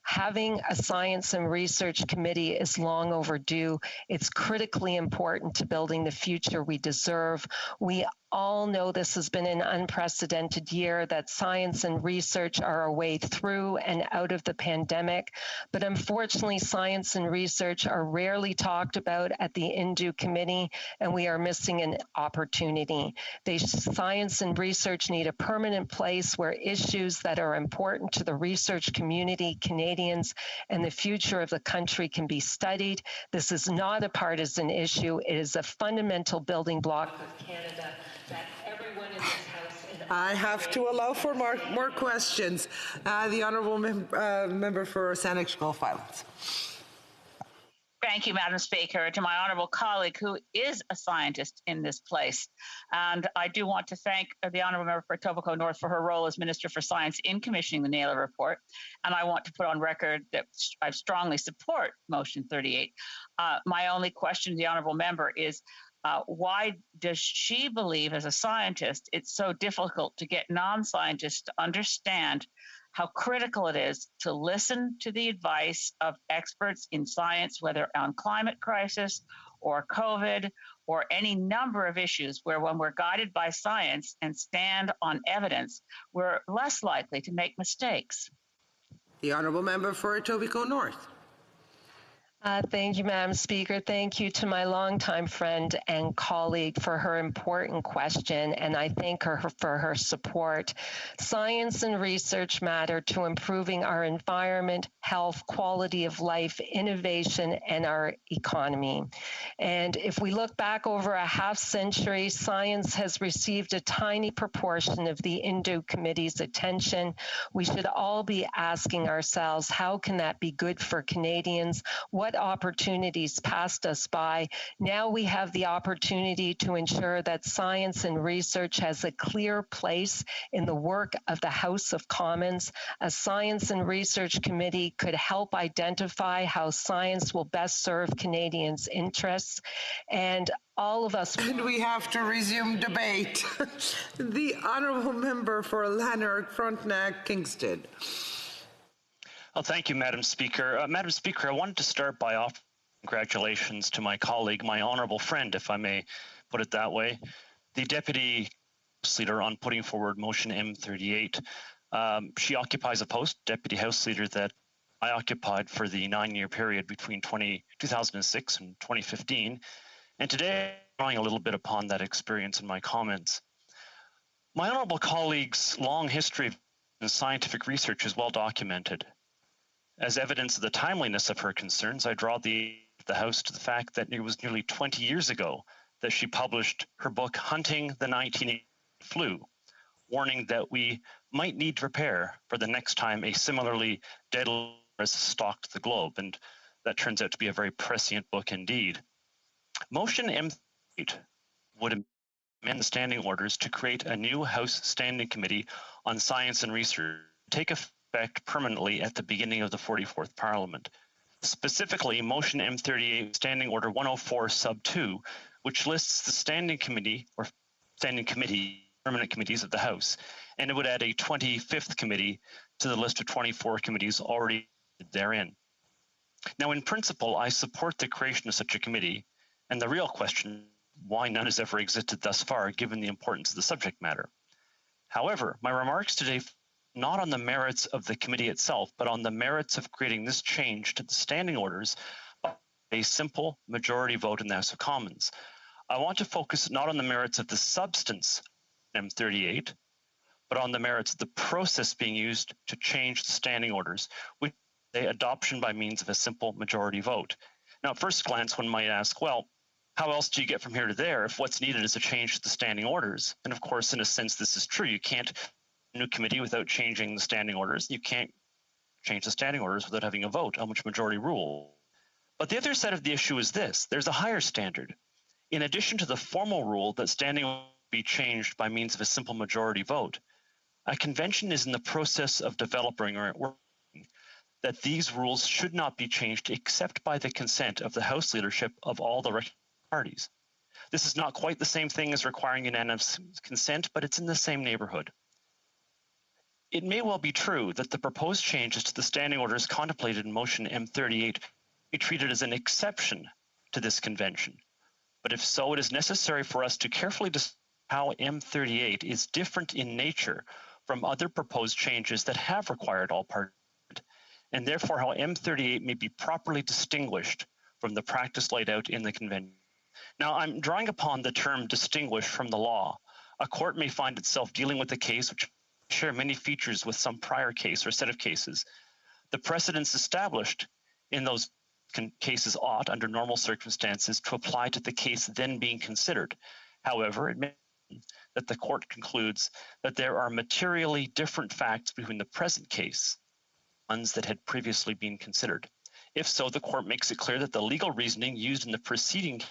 Having a science and research committee is long overdue. It's critically important to building the future we deserve. We all know this has been an unprecedented year, that science and research are a way through and out of the pandemic. But unfortunately, science and research are rarely talked about at the INDU committee, and we are missing an opportunity. Science and research need a permanent place where issues that are important to the research community, Canadians, and the future of the country can be studied. This is not a partisan issue. It is a fundamental building block of Canada. I have to allow for more questions. The honourable member for Saanich Gulf Islands. Thank you, Madam Speaker. To my honourable colleague, who is a scientist in this place. And I do want to thank the honourable member for Etobicoke North for her role as Minister for Science in commissioning the Naylor report. And I want to put on record that I strongly support Motion 38. My only question to the honourable member is, why does she believe, as a scientist, it's so difficult to get non-scientists to understand how critical it is to listen to the advice of experts in science, whether on climate crisis or COVID or any number of issues where, when we're guided by science and stand on evidence, we're less likely to make mistakes? The honourable member for Etobicoke North. Thank you, Madam Speaker. Thank you to my longtime friend and colleague for her important question, and I thank her for her support. Science and research matter to improving our environment, health, quality of life, innovation, and our economy. And if we look back over a half century, science has received a tiny proportion of the INDU Committee's attention. We should all be asking ourselves, how can that be good for Canadians? What opportunities passed us by? Now we have the opportunity to ensure that science and research has a clear place in the work of the House of Commons. A science and research committee could help identify how science will best serve Canadians' interests, and all of us. And we have to resume debate. The honourable member for Lanark, Frontenac, Kingston. Well, thank you, Madam Speaker. Madam Speaker, I wanted to start by offering congratulations to my colleague, my honourable friend, if I may put it that way, the Deputy House Leader on putting forward Motion M38. She occupies a post, Deputy House Leader, that I occupied for the 9-year period between 2006 and 2015. And today, I'm drawing a little bit upon that experience in my comments. My honourable colleague's long history of scientific research is well documented. As evidence of the timeliness of her concerns, I draw the House to the fact that it was nearly 20 years ago that she published her book, Hunting the 1980 Flu, warning that we might need to prepare for the next time a similarly deadly virus stalked the globe, and that turns out to be a very prescient book indeed. Motion M38 would amend the standing orders to create a new House Standing Committee on Science and Research, take effect permanently at the beginning of the 44th Parliament. Specifically, Motion M38 Standing Order 104 Sub 2, which lists the Standing Committee or Standing Committee permanent committees of the House, and it would add a 25th committee to the list of 24 committees already therein. Now, in principle, I support the creation of such a committee, and the real question, why none has ever existed thus far, given the importance of the subject matter. However, my remarks today not on the merits of the committee itself, but on the merits of creating this change to the standing orders by a simple majority vote in the House of Commons. I want to focus not on the merits of the substance M38, but on the merits of the process being used to change the standing orders, which is adoption by means of a simple majority vote. Now, at first glance, one might ask, well, how else do you get from here to there if what's needed is a change to the standing orders? And of course, in a sense, this is true. You can't new committee without changing the standing orders. You can't change the standing orders without having a vote on which majority rule. But the other side of the issue is this. There's a higher standard. In addition to the formal rule that standing will be changed by means of a simple majority vote, a convention is in the process of developing or working that these rules should not be changed except by the consent of the House leadership of all the parties. This is not quite the same thing as requiring unanimous consent, but it's in the same neighborhood. It may well be true that the proposed changes to the standing orders contemplated in motion M38 be treated as an exception to this convention. But if so, it is necessary for us to carefully discuss how M38 is different in nature from other proposed changes that have required all parties, and therefore how M38 may be properly distinguished from the practice laid out in the convention. Now, I'm drawing upon the term distinguished from the law. A court may find itself dealing with a case which share many features with some prior case or set of cases. The precedents established in those cases ought, under normal circumstances, to apply to the case then being considered. However, it may be that the court concludes that there are materially different facts between the present case and ones that had previously been considered. If so, the court makes it clear that the legal reasoning used in the preceding case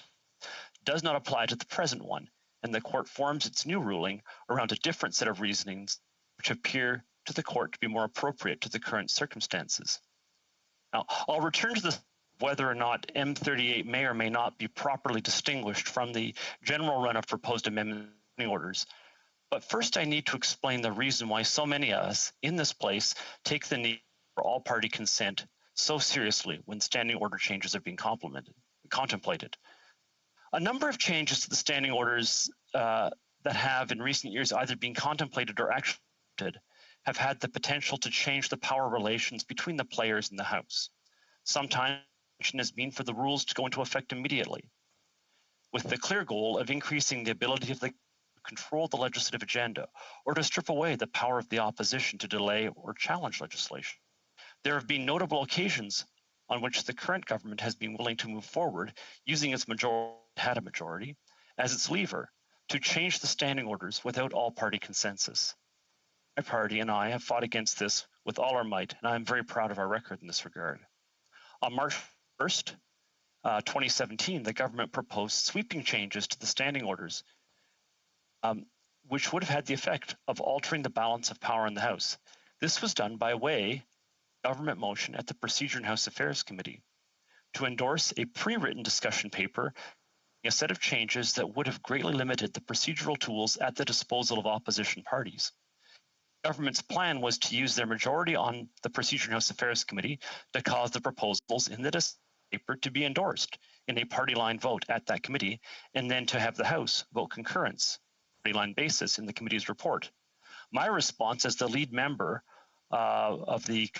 does not apply to the present one, and the court forms its new ruling around a different set of reasonings which appear to the court to be more appropriate to the current circumstances. Now, I'll return to whether or not M38 may or may not be properly distinguished from the general run of proposed amendment orders. But first, I need to explain the reason why so many of us in this place take the need for all-party consent so seriously when standing order changes are being contemplated. A number of changes to the standing orders that have in recent years either been contemplated or actually have had the potential to change the power relations between the players in the House. Sometimes action has been for the rules to go into effect immediately, with the clear goal of increasing the ability of the to control the legislative agenda or to strip away the power of the opposition to delay or challenge legislation. There have been notable occasions on which the current government has been willing to move forward using its majority as its lever to change the standing orders without all-party consensus. My party and I have fought against this with all our might, and I am very proud of our record in this regard. On March 1st, 2017, the government proposed sweeping changes to the standing orders, which would have had the effect of altering the balance of power in the House. This was done by way of government motion at the Procedure and House Affairs Committee to endorse a pre-written discussion paper, a set of changes that would have greatly limited the procedural tools at the disposal of opposition parties. The government's plan was to use their majority on the Procedure and House Affairs Committee to cause the proposals in the paper to be endorsed in a party line vote at that committee, and then to have the House vote concurrence party line basis in the committee's report. My response as the lead member of the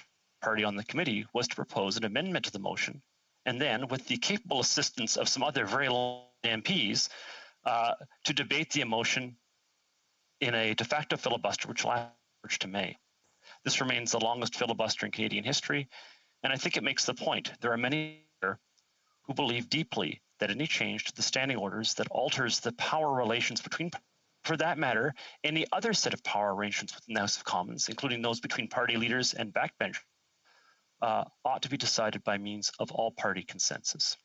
party on the committee was to propose an amendment to the motion, and then with the capable assistance of some other very long MPs to debate the motion in a de facto filibuster which lasted to May. This remains the longest filibuster in Canadian history, and I think it makes the point. There are many who believe deeply that any change to the standing orders that alters the power relations between, for that matter, any other set of power arrangements within the House of Commons, including those between party leaders and backbench, ought to be decided by means of all-party consensus.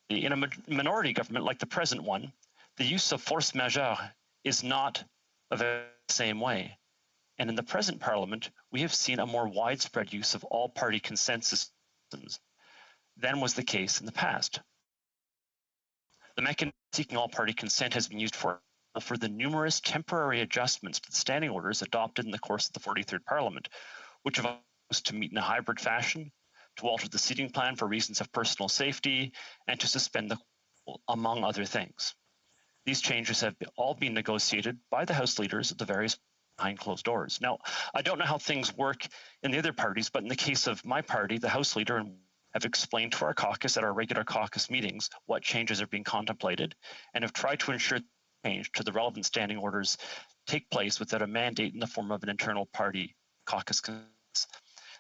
In a minority government like the present one, the use of force majeure is not of the same way. And in the present Parliament, we have seen a more widespread use of all-party consensus than was the case in the past. The mechanism seeking all-party consent has been used for the numerous temporary adjustments to the standing orders adopted in the course of the 43rd Parliament, which have used to meet in a hybrid fashion, to alter the seating plan for reasons of personal safety, and to suspend the among other things. These changes have all been negotiated by the House leaders at the various behind closed doors. Now, I don't know how things work in the other parties, but in the case of my party, the House leader have explained to our caucus at our regular caucus meetings what changes are being contemplated and have tried to ensure change to the relevant standing orders take place without a mandate in the form of an internal party caucus consensus.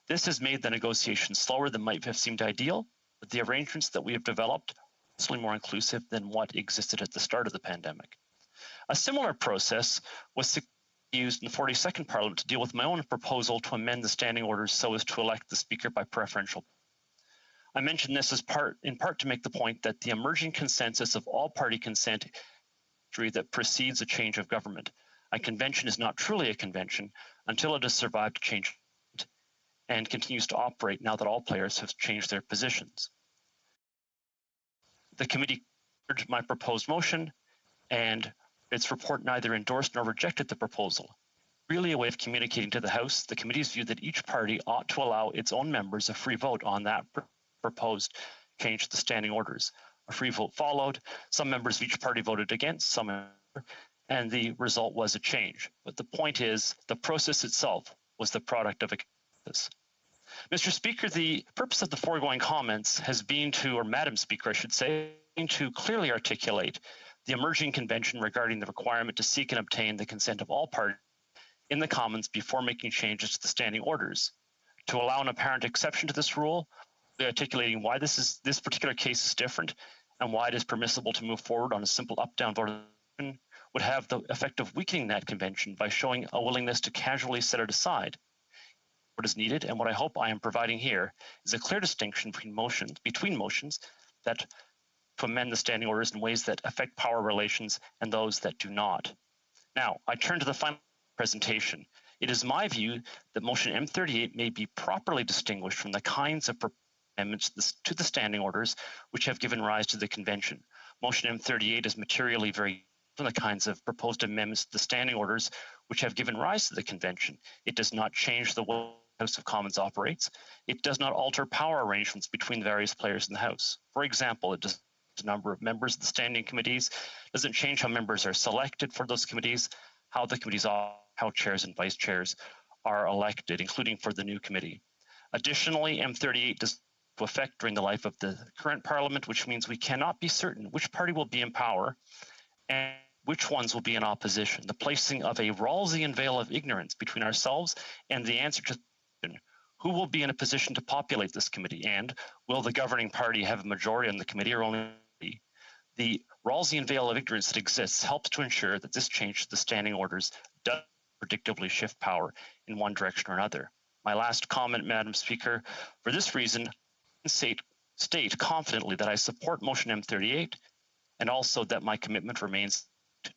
This has made the negotiations slower than might have seemed ideal, but the arrangements that we have developed are mostly more inclusive than what existed at the start of the pandemic. A similar process was used in the 42nd Parliament to deal with my own proposal to amend the standing orders so as to elect the Speaker by preferential. I mentioned this in part to make the point that the emerging consensus of all party consent that precedes a change of government. A convention is not truly a convention until it has survived a change and continues to operate now that all players have changed their positions. The committee heard my proposed motion, and its report neither endorsed nor rejected the proposal. Really a way of communicating to the House the committee's view that each party ought to allow its own members a free vote on that proposed change to the standing orders. A free vote followed. Some members of each party voted against, some, and the result was a change. But the point is, the process itself was the product of a consensus. Mr. Speaker, the purpose of the foregoing comments has been to, or Madam Speaker, I should say, to clearly articulate the emerging convention regarding the requirement to seek and obtain the consent of all parties in the Commons before making changes to the standing orders. To allow an apparent exception to this rule, articulating why this particular case is different and why it is permissible to move forward on a simple up-down vote would have the effect of weakening that convention by showing a willingness to casually set it aside. What is needed, and what I hope I am providing here, is a clear distinction between motions that to amend the standing orders in ways that affect power relations and those that do not. Now, I turn to the final presentation. It is my view that motion M38 may be properly distinguished from the kinds of amendments to the standing orders which have given rise to the convention. Motion M38 is materially very different from the kinds of proposed amendments to the standing orders which have given rise to the convention. It does not change the way the House of Commons operates. It does not alter power arrangements between the various players in the House. For example, it does the number of members of the standing committees, doesn't change how members are selected for those committees, how the committees are, how chairs and vice chairs are elected, including for the new committee. Additionally, M38 does to effect during the life of the current Parliament, which means we cannot be certain which party will be in power and which ones will be in opposition. The placing of a Rawlsian veil of ignorance between ourselves and the answer to the question, who will be in a position to populate this committee, and will the governing party have a majority on the committee or only the Rawlsian veil of ignorance that exists helps to ensure that this change to the standing orders does predictably shift power in one direction or another. My last comment, Madam Speaker, for this reason, I state confidently that I support motion M38 and also that my commitment remains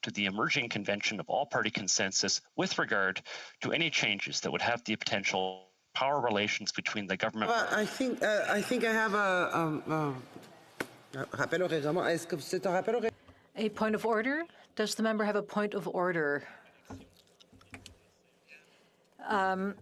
to the emerging convention of all-party consensus with regard to any changes that would have the potential power relations between the government. Well, I think I have a point of order. Does the member have a point of order? And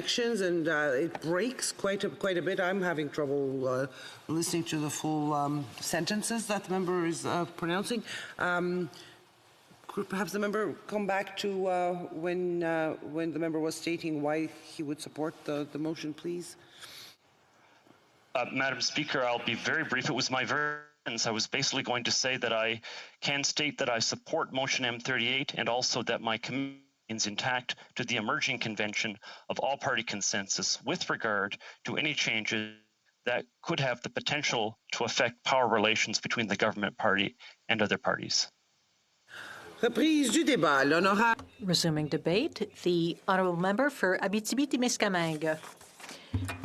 it breaks quite a bit. I'm having trouble listening to the full sentences that the member is pronouncing. Could perhaps the member come back to when the member was stating why he would support the motion, please? Madam Speaker, I'll be very brief. It was my I was basically going to say that I can state that I support motion M38 and also that my commitment is intact to the emerging convention of all-party consensus with regard to any changes that could have the potential to affect power relations between the government party and other parties. Resuming debate, the honourable member for Abitibi-Témiscamingue.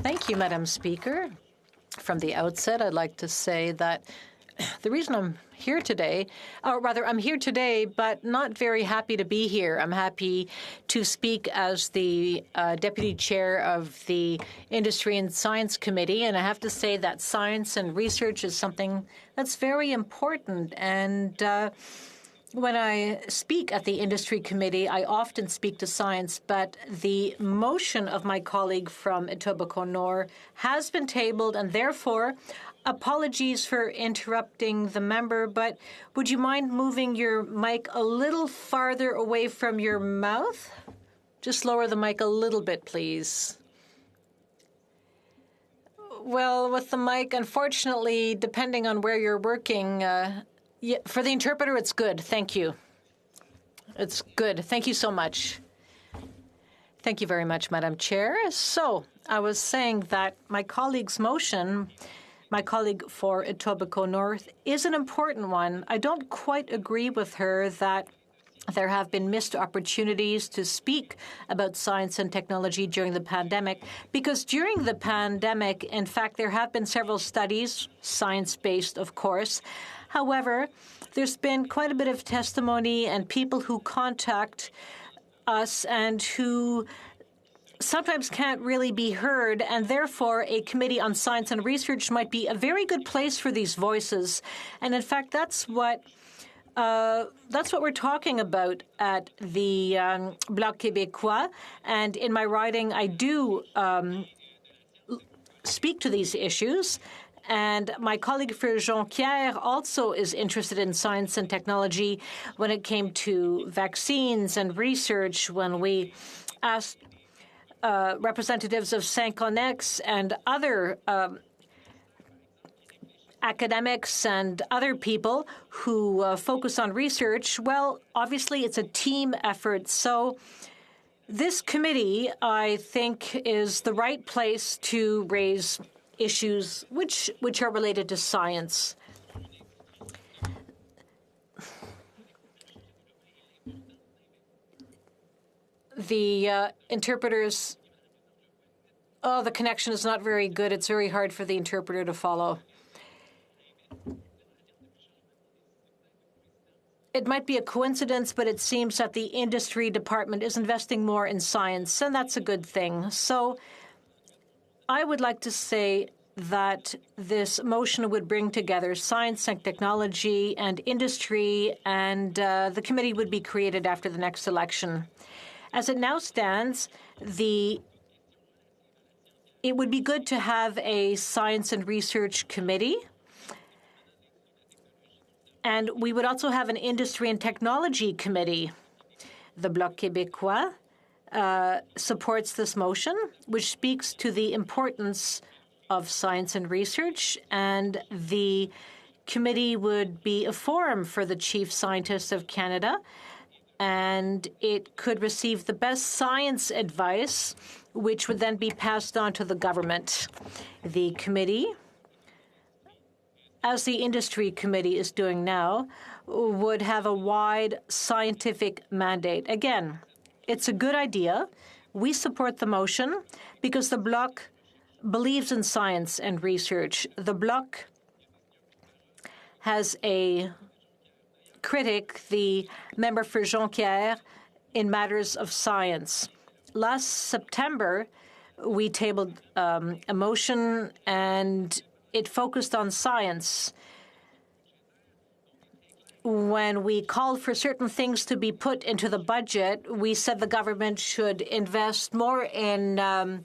Thank you, Madam Speaker. From the outset, I'd like to say that the reason I'm here today, or rather I'm here today, but not very happy to be here. I'm happy to speak as the Deputy Chair of the Industry and Science Committee, and I have to say that science and research is something that's very important. And when I speak at the Industry Committee, I often speak to science, but the motion of my colleague from Etobicoke North has been tabled, and therefore Apologies for interrupting the member, but would you mind moving your mic a little farther away from your mouth? Just lower the mic a little bit, please. Well, with the mic, unfortunately, depending on where you're working, for the interpreter, it's good. Thank you. It's good. Thank you so much. Thank you very much, Madam Chair. So I was saying that my colleague's motion, my colleague for Etobicoke North, is an important one. I don't quite agree with her that there have been missed opportunities to speak about science and technology during the pandemic, because during the pandemic, in fact, there have been several studies, science-based, of course. However, there's been quite a bit of testimony and people who contact us and who sometimes can't really be heard, and therefore a committee on science and research might be a very good place for these voices. And in fact, that's what we're talking about at the Bloc Québécois. And in my writing, I do speak to these issues. And my colleague for Jonquière also is interested in science and technology when it came to vaccines and research, when we asked representatives of Synconex and other academics and other people who focus on research. Well, obviously, it's a team effort. So this committee, I think, is the right place to raise issues which are related to science. The interpreters, the connection is not very good. It's very hard for the interpreter to follow. It might be a coincidence, but it seems that the industry department is investing more in science, and that's a good thing. So I would like to say that this motion would bring together science and technology and industry, and the committee would be created after the next election. As it now stands, it would be good to have a science and research committee. And we would also have an industry and technology committee. The Bloc Québécois supports this motion, which speaks to the importance of science and research. And the committee would be a forum for the chief scientists of Canada. And it could receive the best science advice, which would then be passed on to the government. The committee, as the industry committee is doing now, would have a wide scientific mandate. Again, it's a good idea. We support the motion because the Bloc believes in science and research. The Bloc has a critic, the member for Jonquière, in matters of science. Last September, we tabled a motion, and it focused on science. When we called for certain things to be put into the budget, we said the government should invest more in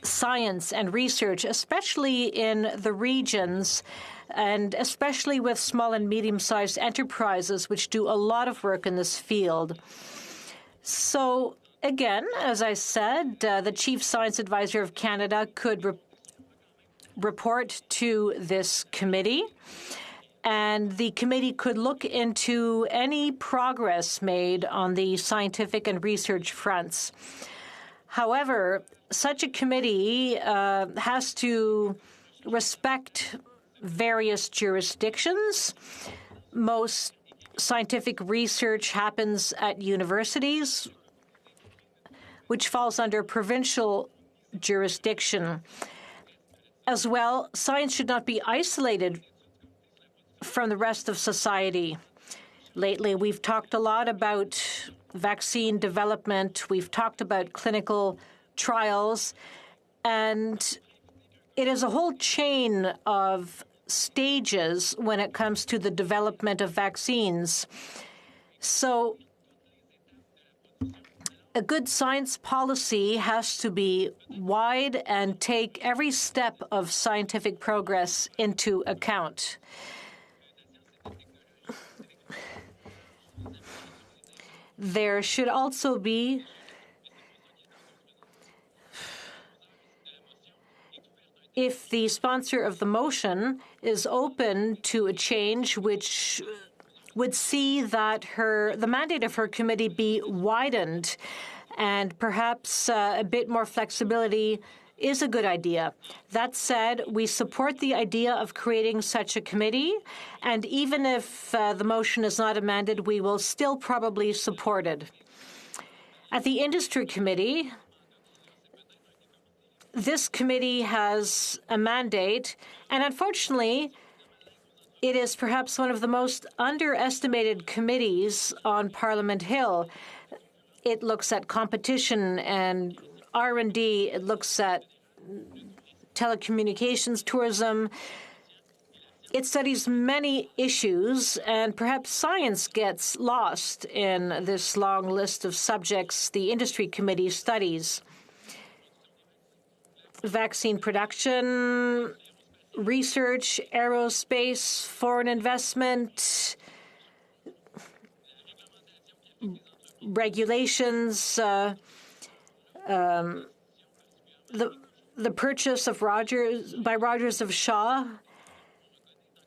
science and research, especially in the regions, and especially with small and medium-sized enterprises, which do a lot of work in this field. So, again, as I said, the Chief Science Advisor of Canada could report to this committee, and the committee could look into any progress made on the scientific and research fronts. However, such a committee has to respect various jurisdictions. Most scientific research happens at universities, which falls under provincial jurisdiction. As well, science should not be isolated from the rest of society. Lately, we've talked a lot about vaccine development. We've talked about clinical trials. And it is a whole chain of stages when it comes to the development of vaccines. So A good science policy has to be wide and take every step of scientific progress into account. There should also be if the sponsor of the motion is open to a change which would see that the mandate of her committee be widened, and perhaps a bit more flexibility is a good idea. That said, we support the idea of creating such a committee, and even if the motion is not amended, we will still probably support it. At the Industry Committee, this committee has a mandate, and unfortunately, it is perhaps one of the most underestimated committees on Parliament Hill. It looks at competition and R&D. It looks at telecommunications, tourism. It studies many issues, and perhaps science gets lost in this long list of subjects the Industry Committee studies. Vaccine production, research, aerospace, foreign investment, regulations, the purchase of Rogers of Shaw.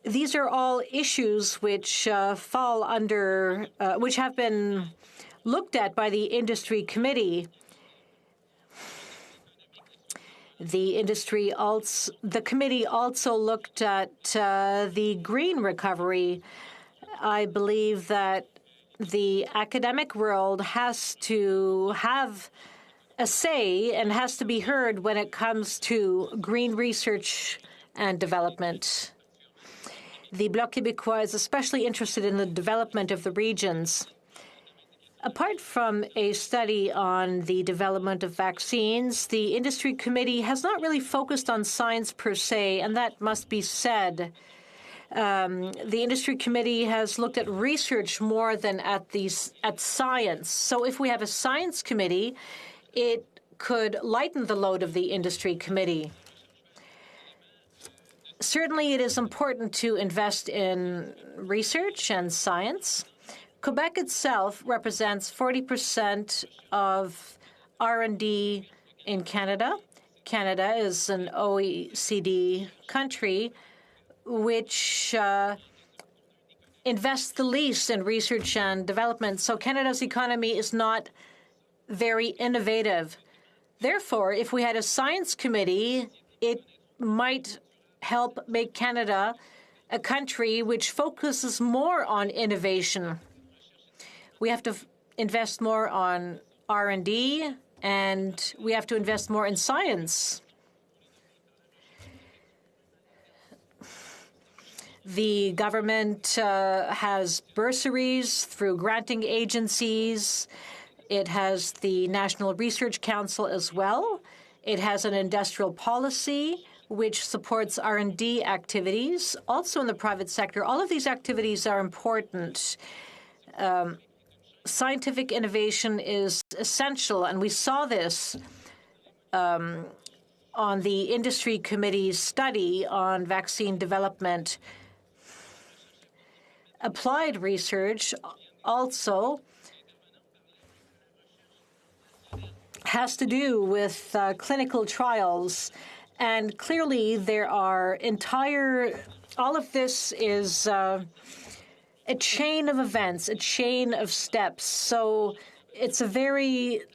These are all issues which fall under, which have been looked at by the Industry Committee. The committee also looked at the green recovery. I believe that the academic world has to have a say and has to be heard when it comes to green research and development. The Bloc Québécois is especially interested in the development of the regions. Apart from a study on the development of vaccines, the Industry Committee has not really focused on science per se, and that must be said. The Industry Committee has looked at research more than at science. So if we have a science committee, it could lighten the load of the Industry Committee. Certainly, it is important to invest in research and science. Quebec itself represents 40% of R&D in Canada. Canada is an OECD country which invests the least in research and development. So Canada's economy is not very innovative. Therefore, if we had a science committee, it might help make Canada a country which focuses more on innovation. We have to invest more on R&D, and we have to invest more in science. The government has bursaries through granting agencies. It has the National Research Council as well. It has an industrial policy which supports R&D activities, also in the private sector. All of these activities are important. Scientific innovation is essential, and we saw this on the Industry Committee's study on vaccine development. Applied research also has to do with clinical trials, and clearly there are all of this is a chain of events, a chain of steps. So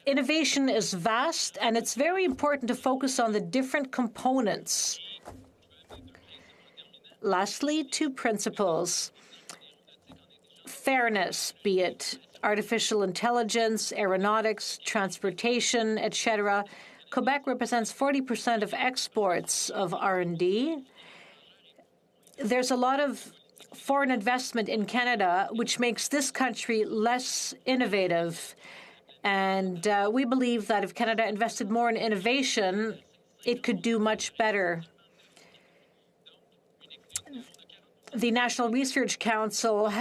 innovation is vast, and it's very important to focus on the different components. Lastly, two principles. Fairness, be it artificial intelligence, aeronautics, transportation, etc. Quebec represents 40% of exports of R&D. There's a lot of foreign investment in Canada, which makes this country less innovative. And we believe that if Canada invested more in innovation, it could do much better. The National Research Council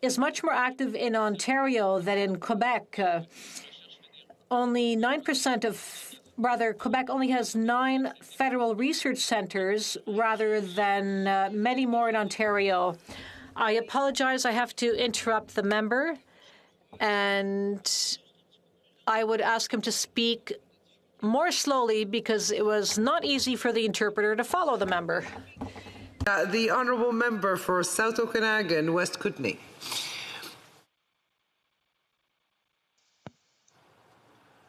is much more active in Ontario than in Quebec. only 9% Quebec only has 9 federal research centers rather than many more in Ontario. I apologize. I have to interrupt the member, and I would ask him to speak more slowly because it was not easy for the interpreter to follow the member. The honourable member for South Okanagan, West Kootenay.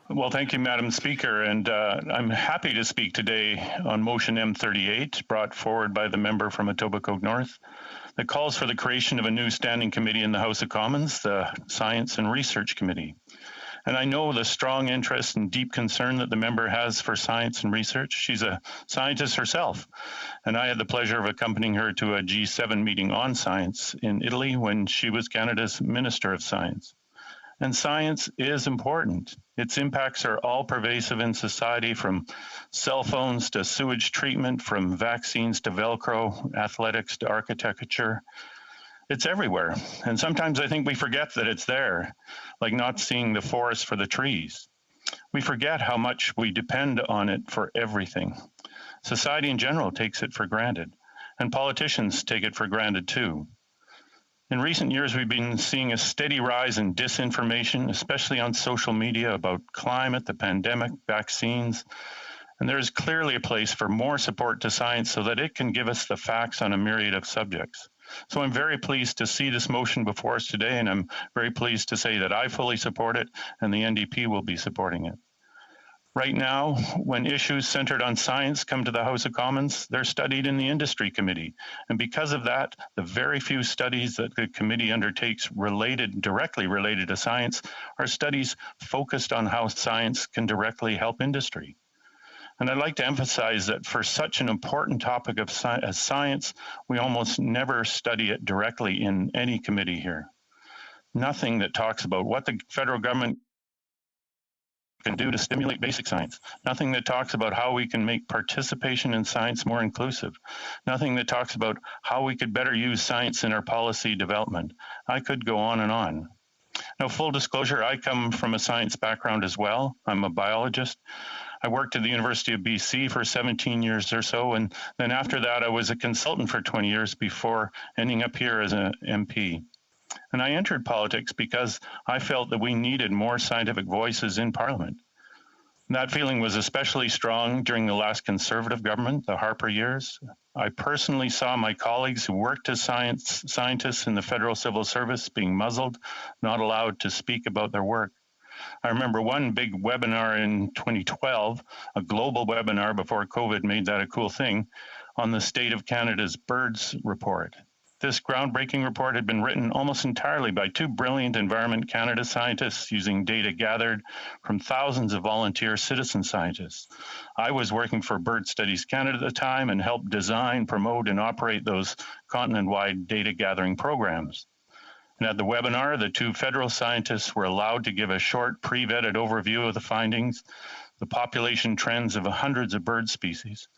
Well, thank you, Madam Speaker, and I'm happy to speak today on motion M38 brought forward by the member from Etobicoke North that calls for the creation of a new standing committee in the House of Commons, the Science and Research Committee. And I know the strong interest and deep concern that the member has for science and research. She's a scientist herself, and I had the pleasure of accompanying her to a G7 meeting on science in Italy when she was Canada's Minister of Science. And science is important. Its impacts are all pervasive in society, from cell phones to sewage treatment, from vaccines to Velcro, athletics to architecture. It's everywhere. And sometimes I think we forget that it's there, like not seeing the forest for the trees. We forget how much we depend on it for everything. Society in general takes it for granted, and politicians take it for granted too. In recent years, we've been seeing a steady rise in disinformation, especially on social media, about climate, the pandemic, vaccines. And there is clearly a place for more support to science so that it can give us the facts on a myriad of subjects. So I'm very pleased to see this motion before us today, and I'm very pleased to say that I fully support it and the NDP will be supporting it. Right now, when issues centered on science come to the House of Commons, they're studied in the Industry Committee. And because of that, the very few studies that the committee undertakes directly related to science are studies focused on how science can directly help industry. And I'd like to emphasize that for such an important topic as science, we almost never study it directly in any committee here. Nothing that talks about what the federal government can do to stimulate basic science. Nothing that talks about how we can make participation in science more inclusive. Nothing that talks about how we could better use science in our policy development. I could go on and on. Now, full disclosure, I come from a science background as well. I'm a biologist. I worked at the University of BC for 17 years or so, and then after that, I was a consultant for 20 years before ending up here as an MP. And I entered politics because I felt that we needed more scientific voices in Parliament. And that feeling was especially strong during the last Conservative government, the Harper years. I personally saw my colleagues who worked as scientists in the Federal Civil Service being muzzled, not allowed to speak about their work. I remember one big webinar in 2012, a global webinar before COVID made that a cool thing, on the State of Canada's Birds Report. This groundbreaking report had been written almost entirely by two brilliant Environment Canada scientists using data gathered from thousands of volunteer citizen scientists. I was working for Bird Studies Canada at the time and helped design, promote, and operate those continent-wide data gathering programs. And at the webinar, the two federal scientists were allowed to give a short pre-vetted overview of the findings, the population trends of hundreds of bird species.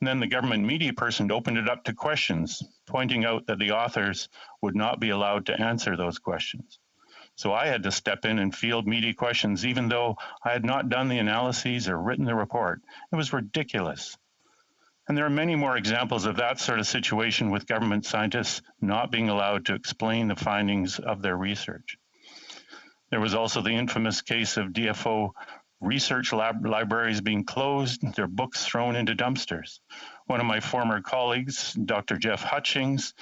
And then the government media person opened it up to questions, pointing out that the authors would not be allowed to answer those questions. So I had to step in and field media questions, even though I had not done the analyses or written the report. It was ridiculous. And there are many more examples of that sort of situation with government scientists not being allowed to explain the findings of their research. There was also the infamous case of DFO research libraries being closed, their books thrown into dumpsters. One of my former colleagues, Dr. Jeff Hutchings,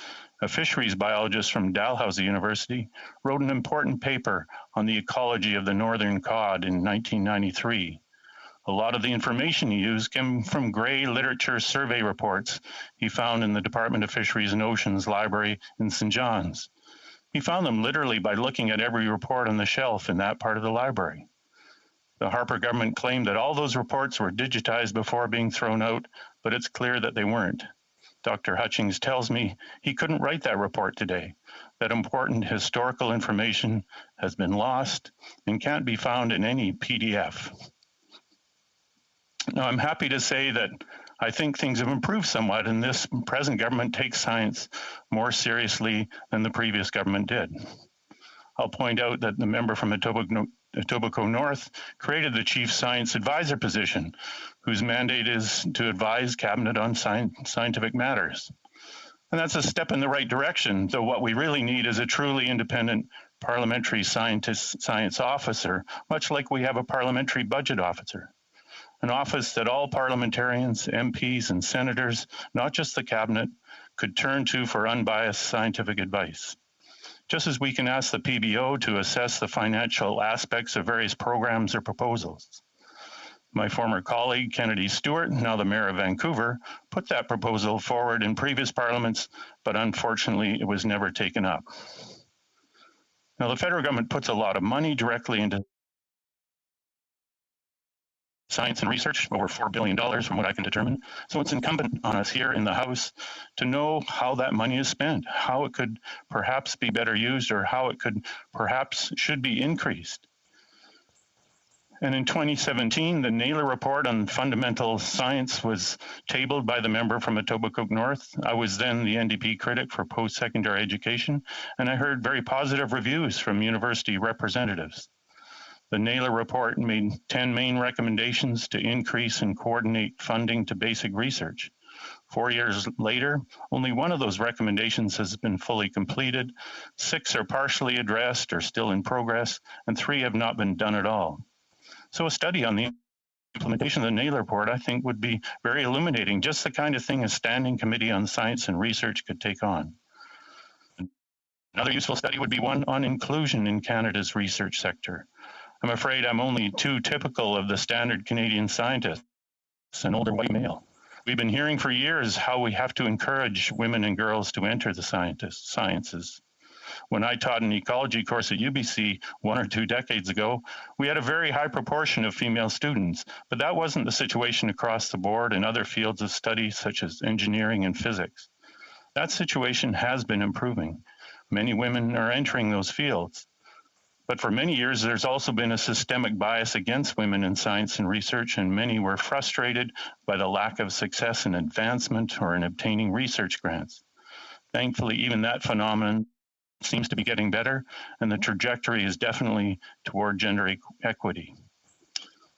a fisheries biologist from Dalhousie University, wrote an important paper on the ecology of the northern cod in 1993. A lot of the information he used came from Gray Literature Survey reports he found in the Department of Fisheries and Oceans Library in St. John's. He found them literally by looking at every report on the shelf in that part of the library. The Harper government claimed that all those reports were digitized before being thrown out, but it's clear that they weren't. Dr. Hutchings tells me he couldn't write that report today. That important historical information has been lost and can't be found in any PDF. Now, I'm happy to say that I think things have improved somewhat, and this present government takes science more seriously than the previous government did. I'll point out that the member from Etobicoke North created the Chief Science Advisor position, whose mandate is to advise Cabinet on scientific matters. And that's a step in the right direction, though what we really need is a truly independent parliamentary science officer, much like we have a parliamentary budget officer. An office that all parliamentarians, MPs, and senators, not just the Cabinet, could turn to for unbiased scientific advice. Just as we can ask the PBO to assess the financial aspects of various programs or proposals. My former colleague, Kennedy Stewart, now the Mayor of Vancouver, put that proposal forward in previous parliaments, but unfortunately it was never taken up. Now, the federal government puts a lot of money directly into science and research, over $4 billion from what I can determine. So it's incumbent on us here in the House to know how that money is spent, how it could perhaps be better used, or how it could perhaps should be increased. And in 2017, the Naylor report on fundamental science was tabled by the member from Etobicoke North. I was then the NDP critic for post-secondary education, and I heard very positive reviews from university representatives. The Naylor report made 10 main recommendations to increase and coordinate funding to basic research. 4 years later, only one of those recommendations has been fully completed, 6 are partially addressed or still in progress, and 3 have not been done at all. So a study on the implementation of the Naylor report, I think, would be very illuminating, just the kind of thing a standing committee on science and research could take on. Another useful study would be one on inclusion in Canada's research sector. I'm afraid I'm only too typical of the standard Canadian scientist, an older white male. We've been hearing for years how we have to encourage women and girls to enter the sciences. When I taught an ecology course at UBC 1 or 2 decades ago, we had a very high proportion of female students, but that wasn't the situation across the board in other fields of study such as engineering and physics. That situation has been improving. Many women are entering those fields. But for many years, there's also been a systemic bias against women in science and research, and many were frustrated by the lack of success in advancement or in obtaining research grants. Thankfully, even that phenomenon seems to be getting better, and the trajectory is definitely toward gender equity.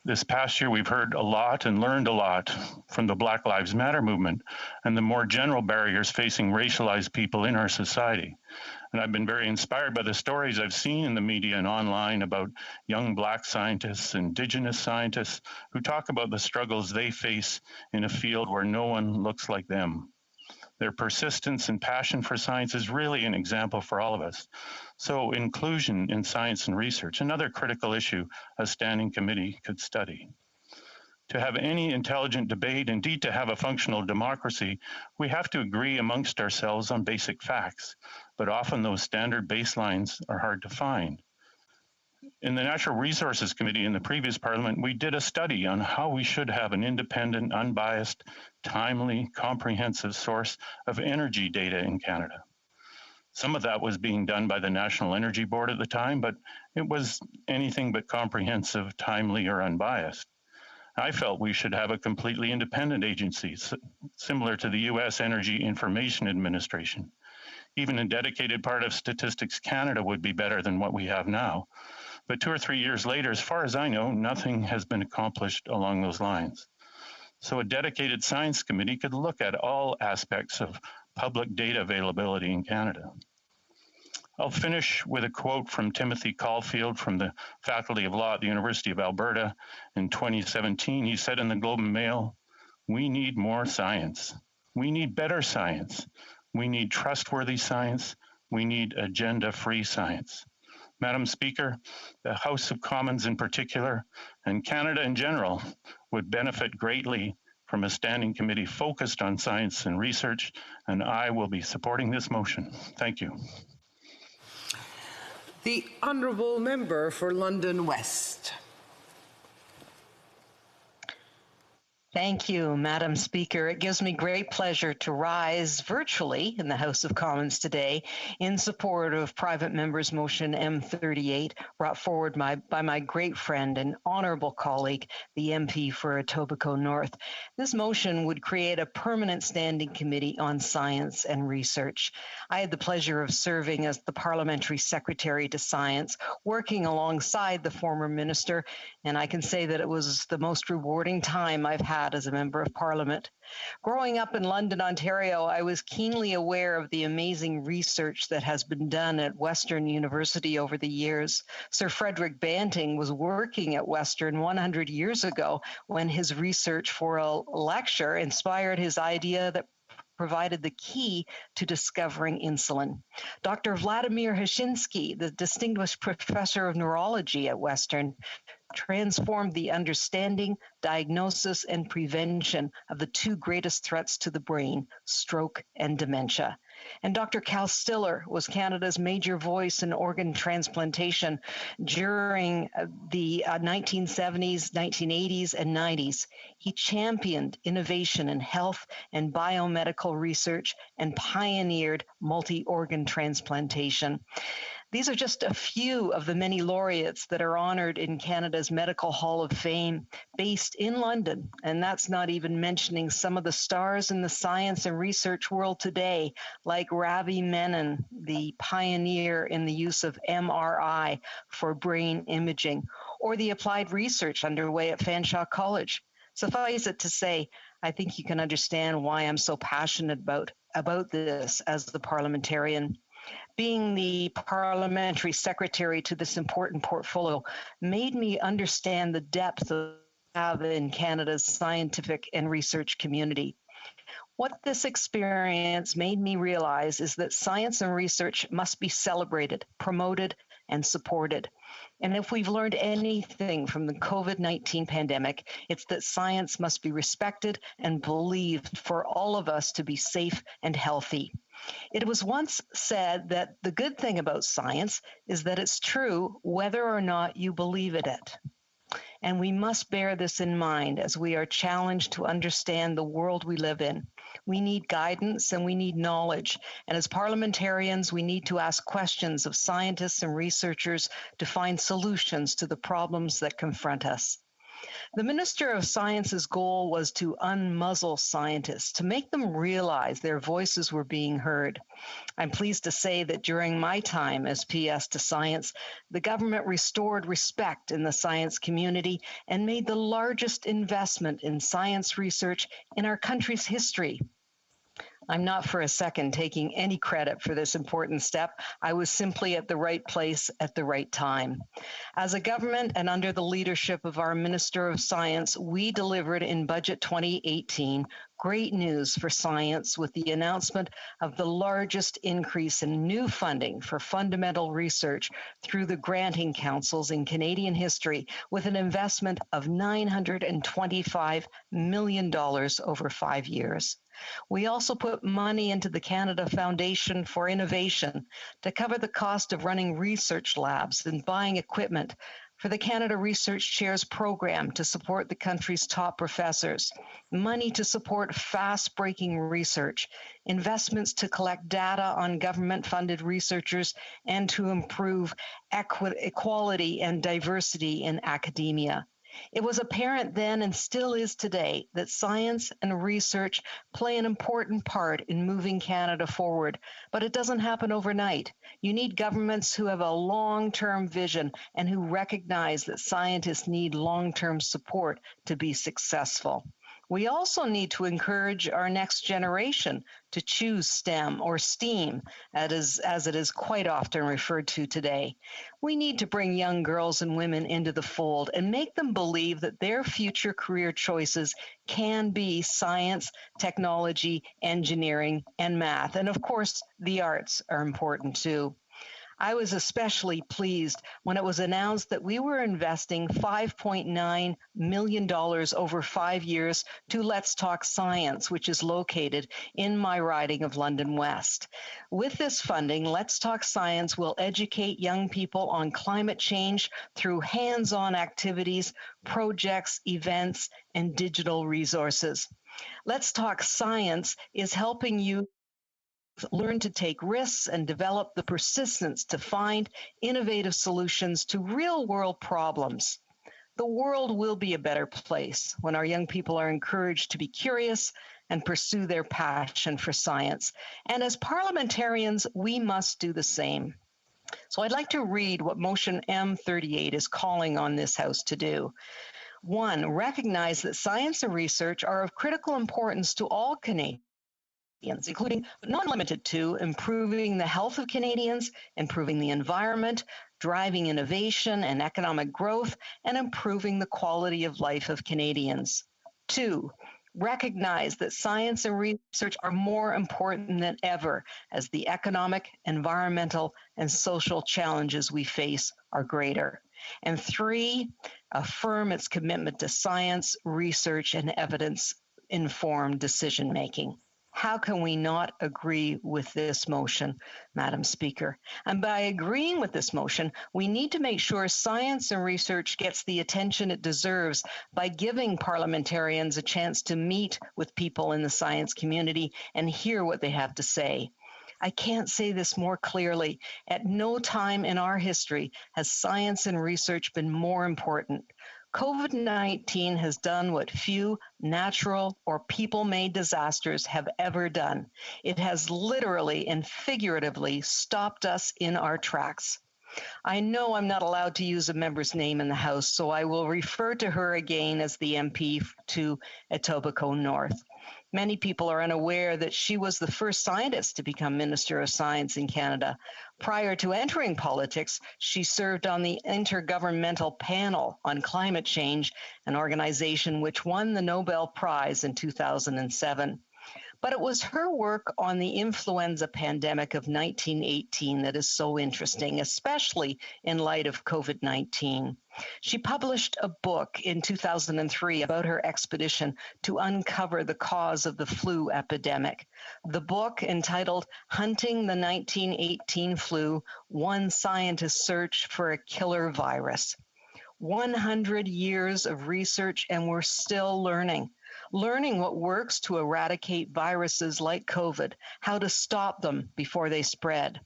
This past year, we've heard a lot and learned a lot from the Black Lives Matter movement and the more general barriers facing racialized people in our society. And I've been very inspired by the stories I've seen in the media and online about young Black scientists, Indigenous scientists, who talk about the struggles they face in a field where no one looks like them. Their persistence and passion for science is really an example for all of us. So inclusion in science and research, another critical issue a standing committee could study. To have any intelligent debate, indeed to have a functional democracy, we have to agree amongst ourselves on basic facts, but often those standard baselines are hard to find. In the Natural Resources Committee in the previous Parliament, we did a study on how we should have an independent, unbiased, timely, comprehensive source of energy data in Canada. Some of that was being done by the National Energy Board at the time, but it was anything but comprehensive, timely, or unbiased. I felt we should have a completely independent agency, similar to the U.S. Energy Information Administration. Even a dedicated part of Statistics Canada would be better than what we have now. But 2 or 3 years later, as far as I know, nothing has been accomplished along those lines. So a dedicated science committee could look at all aspects of public data availability in Canada. I'll finish with a quote from Timothy Caulfield from the Faculty of Law at the University of Alberta. In 2017, he said in the Globe and Mail, "We need more science. We need better science. We need trustworthy science. We need agenda-free science." Madam Speaker, the House of Commons in particular, and Canada in general, would benefit greatly from a standing committee focused on science and research, and I will be supporting this motion. Thank you. The Honourable Member for London West. Thank you, Madam Speaker. It gives me great pleasure to rise virtually in the House of Commons today in support of private member's motion M38, brought forward by my great friend and honorable colleague, the MP for Etobicoke North. This motion would create a permanent standing committee on science and research. I had the pleasure of serving as the Parliamentary Secretary to Science, working alongside the former minister, and I can say that it was the most rewarding time I've had as a member of Parliament. Growing up in London, Ontario, I was keenly aware of the amazing research that has been done at Western University over the years. Sir Frederick Banting was working at Western 100 years ago when his research for a lecture inspired his idea that provided the key to discovering insulin. Dr. Vladimir Hashinsky, the distinguished professor of neurology at Western, transformed the understanding, diagnosis, and prevention of the two greatest threats to the brain, stroke and dementia. And Dr. Cal Stiller was Canada's major voice in organ transplantation during the 1970s, 1980s, and 90s. He championed innovation in health and biomedical research and pioneered multi-organ transplantation. These are just a few of the many laureates that are honored in Canada's Medical Hall of Fame, based in London. And that's not even mentioning some of the stars in the science and research world today, like Ravi Menon, the pioneer in the use of MRI for brain imaging, or the applied research underway at Fanshawe College. Suffice it to say, I think you can understand why I'm so passionate about this as the parliamentarian. Being the parliamentary secretary to this important portfolio made me understand the depth of have in Canada's scientific and research community. What this experience made me realize is that science and research must be celebrated, promoted, and supported. And if we've learned anything from the COVID-19 pandemic, it's that science must be respected and believed for all of us to be safe and healthy. It was once said that the good thing about science is that it's true whether or not you believe in it. And we must bear this in mind as we are challenged to understand the world we live in. We need guidance and we need knowledge. And as parliamentarians, we need to ask questions of scientists and researchers to find solutions to the problems that confront us. The Minister of Science's goal was to unmuzzle scientists, to make them realize their voices were being heard. I'm pleased to say that during my time as PS to Science, the government restored respect in the science community and made the largest investment in science research in our country's history. I'm not for a second taking any credit for this important step. I was simply at the right place at the right time. As a government and under the leadership of our Minister of Science, we delivered in Budget 2018 great news for science with the announcement of the largest increase in new funding for fundamental research through the granting councils in Canadian history, with an investment of $925 million over 5 years. We also put money into the Canada Foundation for Innovation to cover the cost of running research labs and buying equipment for the Canada Research Chairs program to support the country's top professors, money to support fast-breaking research, investments to collect data on government-funded researchers, and to improve equality and diversity in academia. It was apparent then and still is today that science and research play an important part in moving Canada forward, but it doesn't happen overnight. You need governments who have a long-term vision and who recognize that scientists need long-term support to be successful. We also need to encourage our next generation to choose STEM or STEAM, as it is quite often referred to today. We need to bring young girls and women into the fold and make them believe that their future career choices can be science, technology, engineering, and math. And of course, the arts are important too. I was especially pleased when it was announced that we were investing $5.9 million over 5 years to Let's Talk Science, which is located in my riding of London West. With this funding, Let's Talk Science will educate young people on climate change through hands-on activities, projects, events, and digital resources. Let's Talk Science is helping you learn to take risks and develop the persistence to find innovative solutions to real-world problems. The world will be a better place when our young people are encouraged to be curious and pursue their passion for science. And as parliamentarians, we must do the same. So I'd like to read what motion M38 is calling on this House to do. 1, recognize that science and research are of critical importance to all Canadians, including but not limited to improving the health of Canadians, improving the environment, driving innovation and economic growth, and improving the quality of life of Canadians. 2, recognize that science and research are more important than ever as the economic, environmental, and social challenges we face are greater. And 3, affirm its commitment to science, research, and evidence-informed decision-making. How can we not agree with this motion, Madam Speaker? And by agreeing with this motion, we need to make sure science and research gets the attention it deserves by giving parliamentarians a chance to meet with people in the science community and hear what they have to say. I can't say this more clearly. At no time in our history has science and research been more important. COVID-19 has done what few natural or people-made disasters have ever done. It has literally and figuratively stopped us in our tracks. I know I'm not allowed to use a member's name in the House, so I will refer to her again as the MP to Etobicoke North. Many people are unaware that she was the first scientist to become Minister of Science in Canada. Prior to entering politics, she served on the Intergovernmental Panel on Climate Change, an organization which won the Nobel Prize in 2007. But it was her work on the influenza pandemic of 1918 that is so interesting, especially in light of COVID-19. She published a book in 2003 about her expedition to uncover the cause of the flu epidemic. The book, entitled Hunting the 1918 Flu, One Scientist's Search for a Killer Virus. 100 years of research, and we're still learning what works to eradicate viruses like COVID, how to stop them before they spread.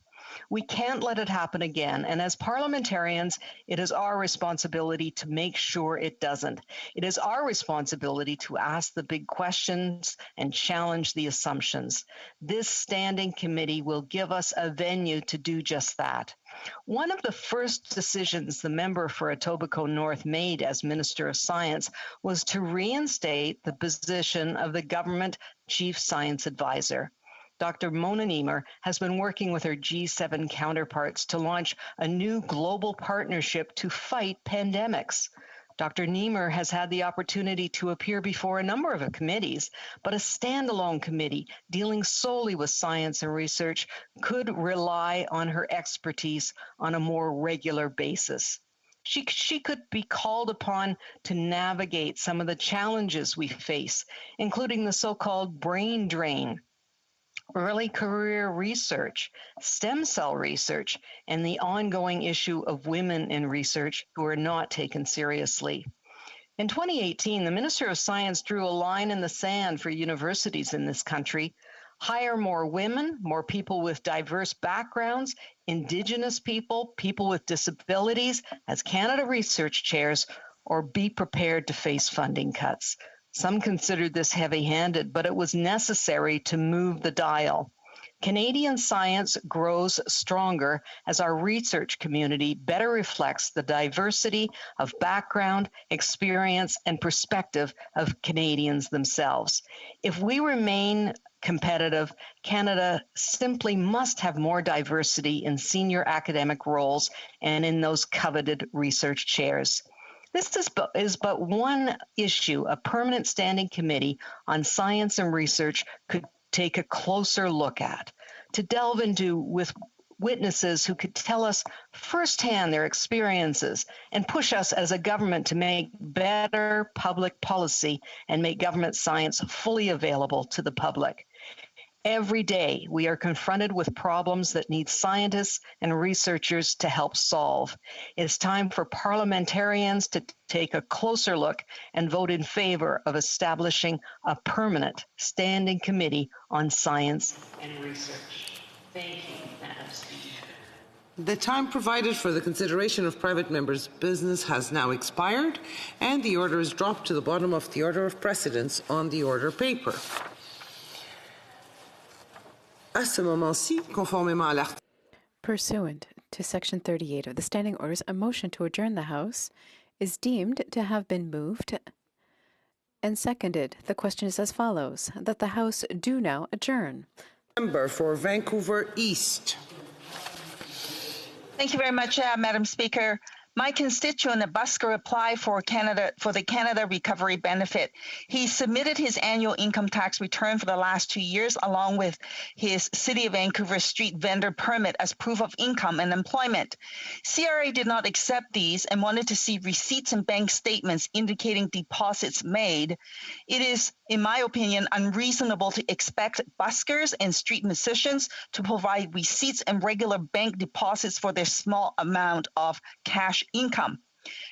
We can't let it happen again, and as parliamentarians, it is our responsibility to make sure it doesn't. It is our responsibility to ask the big questions and challenge the assumptions. This standing committee will give us a venue to do just that. One of the first decisions the member for Etobicoke North made as Minister of Science was to reinstate the position of the Government Chief Science Advisor. Dr. Mona Nemer has been working with her G7 counterparts to launch a new global partnership to fight pandemics. Dr. Nemer has had the opportunity to appear before a number of committees, but a standalone committee dealing solely with science and research could rely on her expertise on a more regular basis. She could be called upon to navigate some of the challenges we face, including the so-called brain drain, early career research, stem cell research, and the ongoing issue of women in research who are not taken seriously. In 2018, the Minister of Science drew a line in the sand for universities in this country: hire more women, more people with diverse backgrounds, Indigenous people, people with disabilities as Canada Research Chairs, or be prepared to face funding cuts. Some considered this heavy-handed, but it was necessary to move the dial. Canadian science grows stronger as our research community better reflects the diversity of background, experience, and perspective of Canadians themselves. If we remain competitive, Canada simply must have more diversity in senior academic roles and in those coveted research chairs. This is but one issue a permanent standing committee on science and research could take a closer look at. To delve into with witnesses who could tell us firsthand their experiences and push us as a government to make better public policy and make government science fully available to the public. Every day, we are confronted with problems that need scientists and researchers to help solve. It's time for parliamentarians to take a closer look and vote in favor of establishing a permanent standing committee on science and research. Thank you, Madam Speaker. The time provided for the consideration of private members' business has now expired, and the order is dropped to the bottom of the order of precedence on the order paper. À ce moment-ci, conformément à l'article. Pursuant to Section 38 of the Standing Orders, a motion to adjourn the House is deemed to have been moved and seconded. The question is as follows, that the House do now adjourn. Member for Vancouver East. Thank you very much, Madam Speaker. My constituent, a busker, applied for the Canada Recovery Benefit. He submitted his annual income tax return for the last 2 years, along with his City of Vancouver street vendor permit as proof of income and employment. CRA did not accept these and wanted to see receipts and bank statements indicating deposits made. It is, in my opinion, unreasonable to expect buskers and street musicians to provide receipts and regular bank deposits for their small amount of cash income.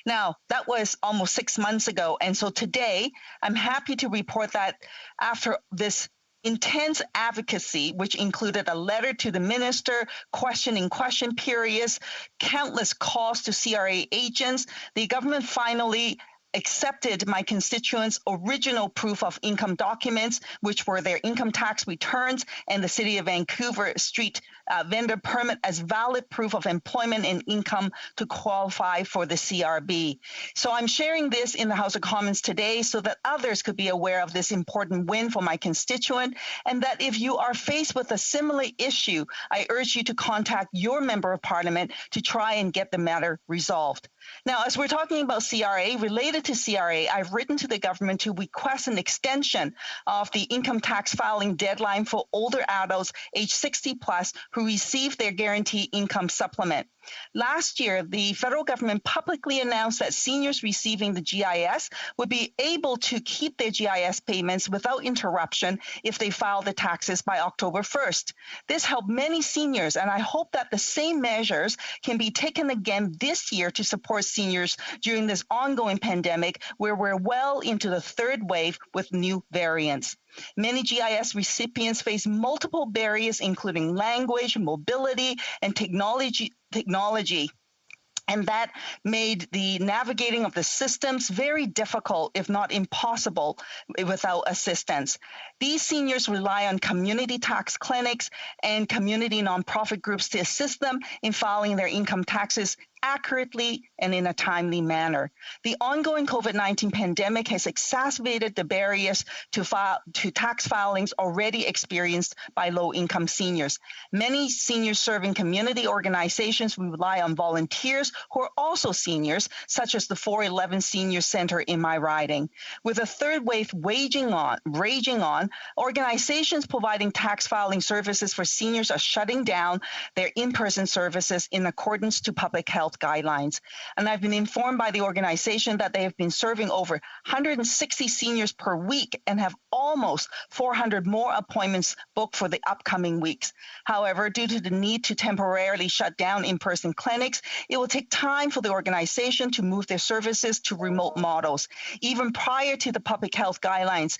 Now, that was almost 6 months ago, and so today I'm happy to report that after this intense advocacy, which included a letter to the minister, question periods, countless calls to CRA agents, the government finally accepted my constituents' original proof of income documents, which were their income tax returns and the City of Vancouver street vendor permit as valid proof of employment and income to qualify for the CRB. So I'm sharing this in the House of Commons today so that others could be aware of this important win for my constituent, and that if you are faced with a similar issue, I urge you to contact your member of parliament to try and get the matter resolved. Now, as we're talking about CRA, related to CRA, I've written to the government to request an extension of the income tax filing deadline for older adults age 60 plus who receive their guaranteed income supplement. Last year, the federal government publicly announced that seniors receiving the GIS would be able to keep their GIS payments without interruption if they file the taxes by October 1st. This helped many seniors, and I hope that the same measures can be taken again this year to support seniors during this ongoing pandemic where we're well into the third wave with new variants. Many GIS recipients face multiple barriers, including language, mobility, and technology, and that made the navigating of the systems very difficult, if not impossible, without assistance. These seniors rely on community tax clinics and community nonprofit groups to assist them in filing their income taxes accurately and in a timely manner. The ongoing COVID-19 pandemic has exacerbated the barriers to tax filings already experienced by low-income seniors. Many seniors serving community organizations rely on volunteers who are also seniors, such as the 411 Senior Center in my riding. With a third wave raging on, organizations providing tax filing services for seniors are shutting down their in-person services in accordance to public health guidelines. And I've been informed by the organization that they have been serving over 160 seniors per week and have almost 400 more appointments booked for the upcoming weeks. However, due to the need to temporarily shut down in-person clinics, it will take time for the organization to move their services to remote models. Even prior to the public health guidelines,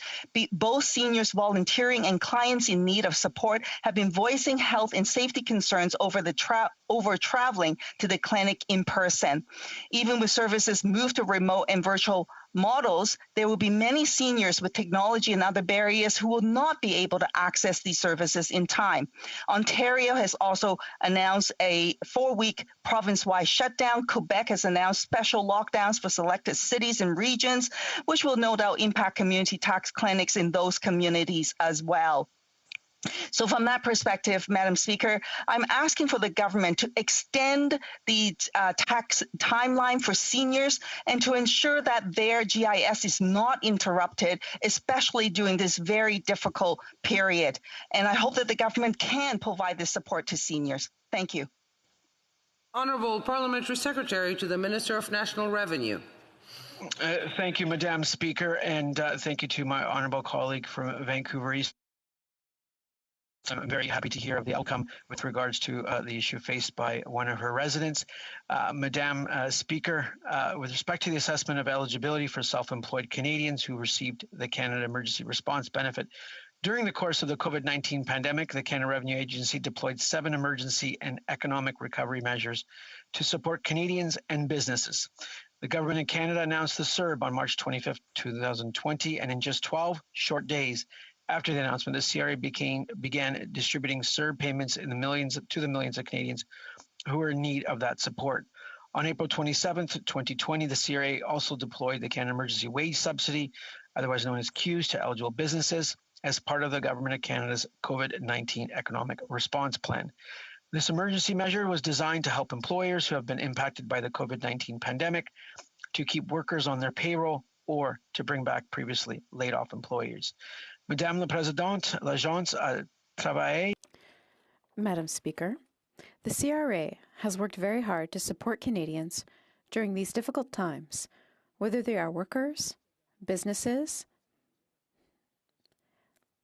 both seniors volunteering and clients in need of support have been voicing health and safety concerns over traveling to the clinic in person. Even with services moved to remote and virtual models, there will be many seniors with technology and other barriers who will not be able to access these services in time. Ontario has also announced a 4-week province-wide shutdown. Quebec has announced special lockdowns for selected cities and regions, which will no doubt impact community tax clinics in those communities as well. So from that perspective, Madam Speaker, I'm asking for the government to extend the tax timeline for seniors and to ensure that their GIS is not interrupted, especially during this very difficult period. And I hope that the government can provide this support to seniors. Thank you. Honourable Parliamentary Secretary to the Minister of National Revenue. Thank you, Madam Speaker, and thank you to my honourable colleague from Vancouver East. I'm very happy to hear of the outcome with regards to the issue faced by one of her residents. Madam Speaker, with respect to the assessment of eligibility for self-employed Canadians who received the Canada Emergency Response Benefit, during the course of the COVID-19 pandemic, the Canada Revenue Agency deployed 7 emergency and economic recovery measures to support Canadians and businesses. The government of Canada announced the CERB on March 25, 2020, and in just 12 short days after the announcement, the CRA began distributing CERB payments in the millions of Canadians who were in need of that support. On April 27, 2020, the CRA also deployed the Canada Emergency Wage Subsidy, otherwise known as CEWS, to eligible businesses as part of the Government of Canada's COVID-19 Economic Response Plan. This emergency measure was designed to help employers who have been impacted by the COVID-19 pandemic to keep workers on their payroll or to bring back previously laid-off employees. Madame la Présidente, l'Agence a travaillé. Madam Speaker, the CRA has worked very hard to support Canadians during these difficult times, whether they are workers, businesses.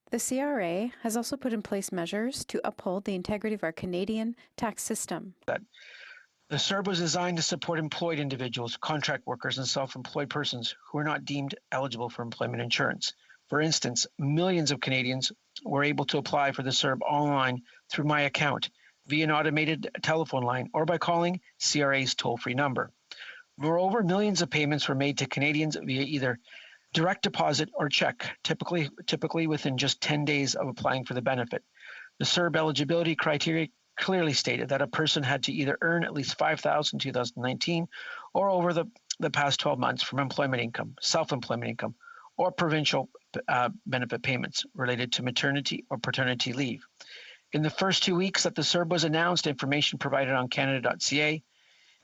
The CRA has also put in place measures to uphold the integrity of our Canadian tax system. The CERB was designed to support employed individuals, contract workers, and self-employed persons who are not deemed eligible for employment insurance. For instance, millions of Canadians were able to apply for the CERB online through My Account, via an automated telephone line, or by calling CRA's toll-free number. Moreover, millions of payments were made to Canadians via either direct deposit or check, typically within just 10 days of applying for the benefit. The CERB eligibility criteria clearly stated that a person had to either earn at least $5,000 in 2019 or over the past 12 months from employment income, self-employment income, or provincial benefit payments related to maternity or paternity leave. In the first 2 weeks that the CERB was announced, information provided on Canada.ca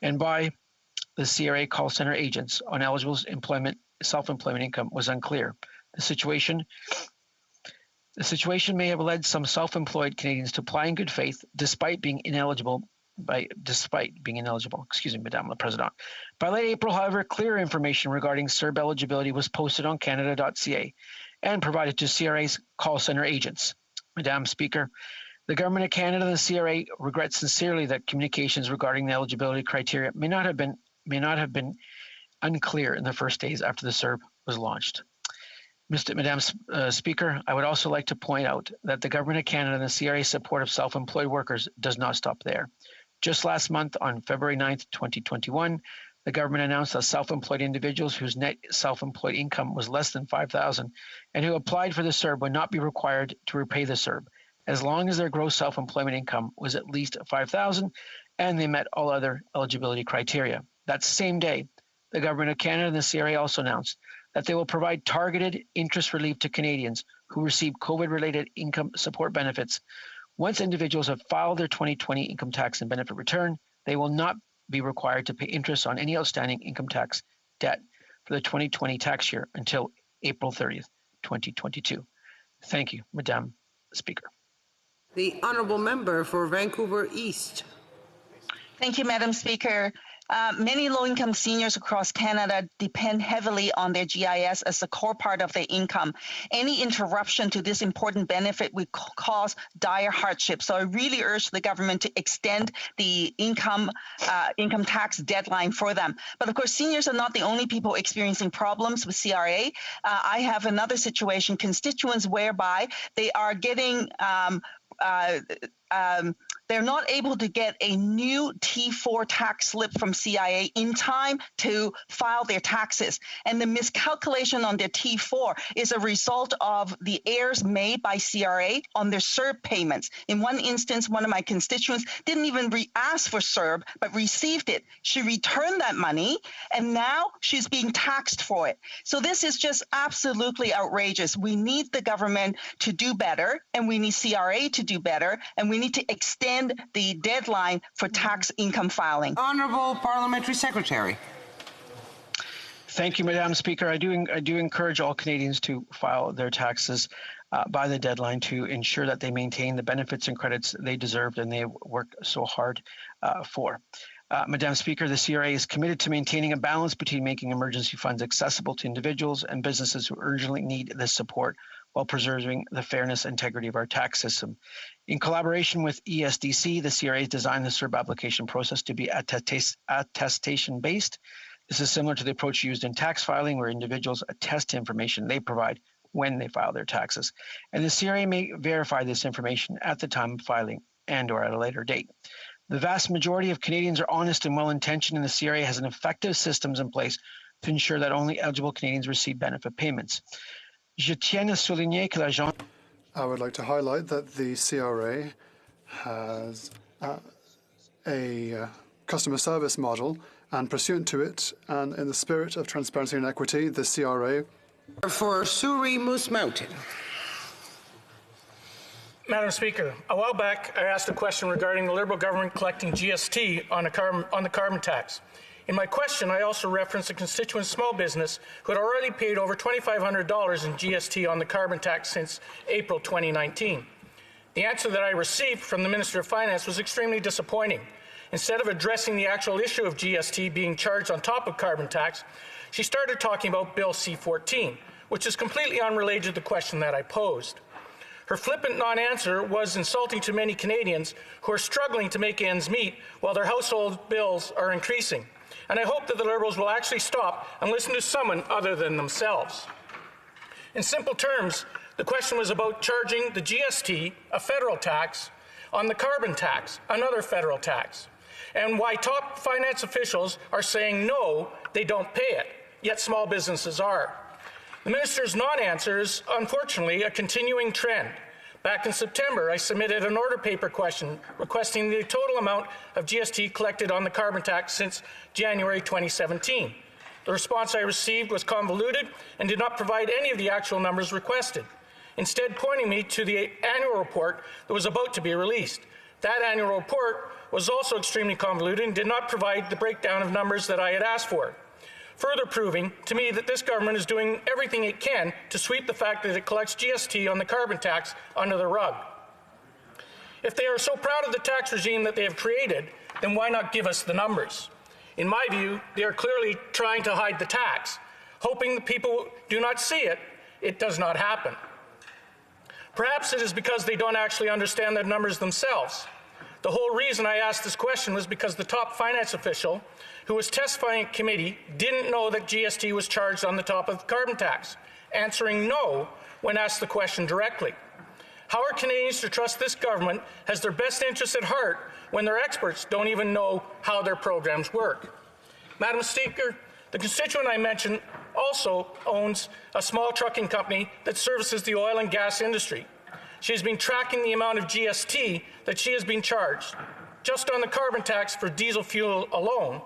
and by the CRA call center agents on eligible self-employment income was unclear. The situation may have led some self-employed Canadians to apply in good faith despite being ineligible. Madame la Présidente. By late April, however, clear information regarding CERB eligibility was posted on Canada.ca and provided to CRA's call center agents. Madam Speaker, the Government of Canada and the CRA regret sincerely that communications regarding the eligibility criteria may not have been unclear in the first days after the CERB was launched. Madam Speaker, I would also like to point out that the Government of Canada and the CRA's support of self-employed workers does not stop there. Just last month, on February 9th, 2021, the government announced that self-employed individuals whose net self-employed income was less than $5,000 and who applied for the CERB would not be required to repay the CERB, as long as their gross self-employment income was at least $5,000 and they met all other eligibility criteria. That same day, the Government of Canada and the CRA also announced that they will provide targeted interest relief to Canadians who receive COVID-related income support benefits. Once individuals have filed their 2020 income tax and benefit return, they will not be required to pay interest on any outstanding income tax debt for the 2020 tax year until April 30th, 2022. Thank you, Madam Speaker. The Honourable Member for Vancouver East. Thank you, Madam Speaker. Many low-income seniors across Canada depend heavily on their GIS as a core part of their income. Any interruption to this important benefit would cause dire hardship. So I really urge the government to extend the income tax deadline for them. But of course, seniors are not the only people experiencing problems with CRA. I have another situation, constituents whereby they are getting they're not able to get a new T4 tax slip from CIA in time to file their taxes. And the miscalculation on their T4 is a result of the errors made by CRA on their CERB payments. In one instance, one of my constituents didn't even ask for CERB, but received it. She returned that money, and now she's being taxed for it. So this is just absolutely outrageous. We need the government to do better, and we need CRA to do better, and we need to extend the deadline for tax income filing. Honourable Parliamentary Secretary. Thank you, Madam Speaker. I do encourage all Canadians to file their taxes by the deadline to ensure that they maintain the benefits and credits they deserved and they worked so hard for. Madam Speaker, the CRA is committed to maintaining a balance between making emergency funds accessible to individuals and businesses who urgently need this support while preserving the fairness and integrity of our tax system. In collaboration with ESDC, the CRA has designed the CERB application process to be attestation-based. This is similar to the approach used in tax filing, where individuals attest to information they provide when they file their taxes. And the CRA may verify this information at the time of filing and or at a later date. The vast majority of Canadians are honest and well-intentioned, and the CRA has an effective systems in place to ensure that only eligible Canadians receive benefit payments. I would like to highlight that the CRA has a customer service model, and pursuant to it, and in the spirit of transparency and equity, the CRA. For Surrey Moose Mountain. Madam Speaker, a while back I asked a question regarding the Liberal government collecting GST on the carbon tax. In my question, I also referenced a constituent small business who had already paid over $2,500 in GST on the carbon tax since April 2019. The answer that I received from the Minister of Finance was extremely disappointing. Instead of addressing the actual issue of GST being charged on top of carbon tax, she started talking about Bill C-14, which is completely unrelated to the question that I posed. Her flippant non-answer was insulting to many Canadians who are struggling to make ends meet while their household bills are increasing. And I hope that the Liberals will actually stop and listen to someone other than themselves. In simple terms, the question was about charging the GST, a federal tax, on the carbon tax, another federal tax, and why top finance officials are saying no, they don't pay it, yet small businesses are. The minister's non-answer is, unfortunately, a continuing trend. Back in September, I submitted an order paper question requesting the total amount of GST collected on the carbon tax since January 2017. The response I received was convoluted and did not provide any of the actual numbers requested, instead pointing me to the annual report that was about to be released. That annual report was also extremely convoluted and did not provide the breakdown of numbers that I had asked for, further proving to me that this government is doing everything it can to sweep the fact that it collects GST on the carbon tax under the rug. If they are so proud of the tax regime that they have created, then why not give us the numbers? In my view, they are clearly trying to hide the tax, hoping the people do not see it. It does not happen. Perhaps it is because they don't actually understand the numbers themselves. The whole reason I asked this question was because the top finance official who was testifying at committee didn't know that GST was charged on the top of the carbon tax, answering no when asked the question directly. How are Canadians to trust this government has their best interests at heart when their experts don't even know how their programs work? Madam Speaker, the constituent I mentioned also owns a small trucking company that services the oil and gas industry. She has been tracking the amount of GST that she has been charged, just on the carbon tax for diesel fuel alone,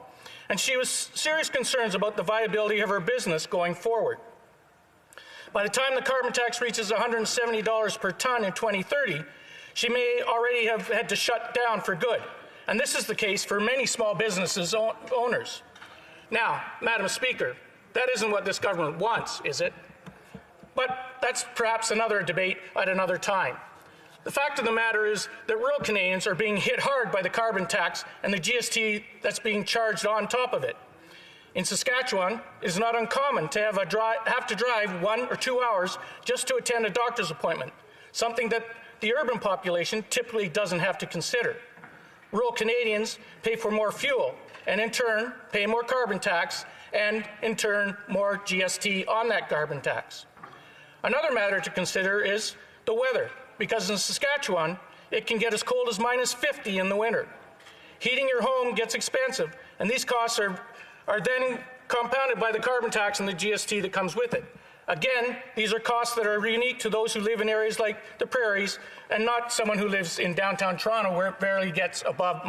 and she has serious concerns about the viability of her business going forward. By the time the carbon tax reaches $170 per ton in 2030, she may already have had to shut down for good, and this is the case for many small businesses owners. Now, Madam Speaker, that isn't what this government wants, is it? But that's perhaps another debate at another time. The fact of the matter is that rural Canadians are being hit hard by the carbon tax and the GST that's being charged on top of it. In Saskatchewan, it is not uncommon to have to drive 1 or 2 hours just to attend a doctor's appointment, something that the urban population typically doesn't have to consider. Rural Canadians pay for more fuel and in turn pay more carbon tax and in turn more GST on that carbon tax. Another matter to consider is the weather, because in Saskatchewan, it can get as cold as minus 50 in the winter. Heating your home gets expensive, and these costs are then compounded by the carbon tax and the GST that comes with it. Again, these are costs that are unique to those who live in areas like the prairies and not someone who lives in downtown Toronto where it barely gets above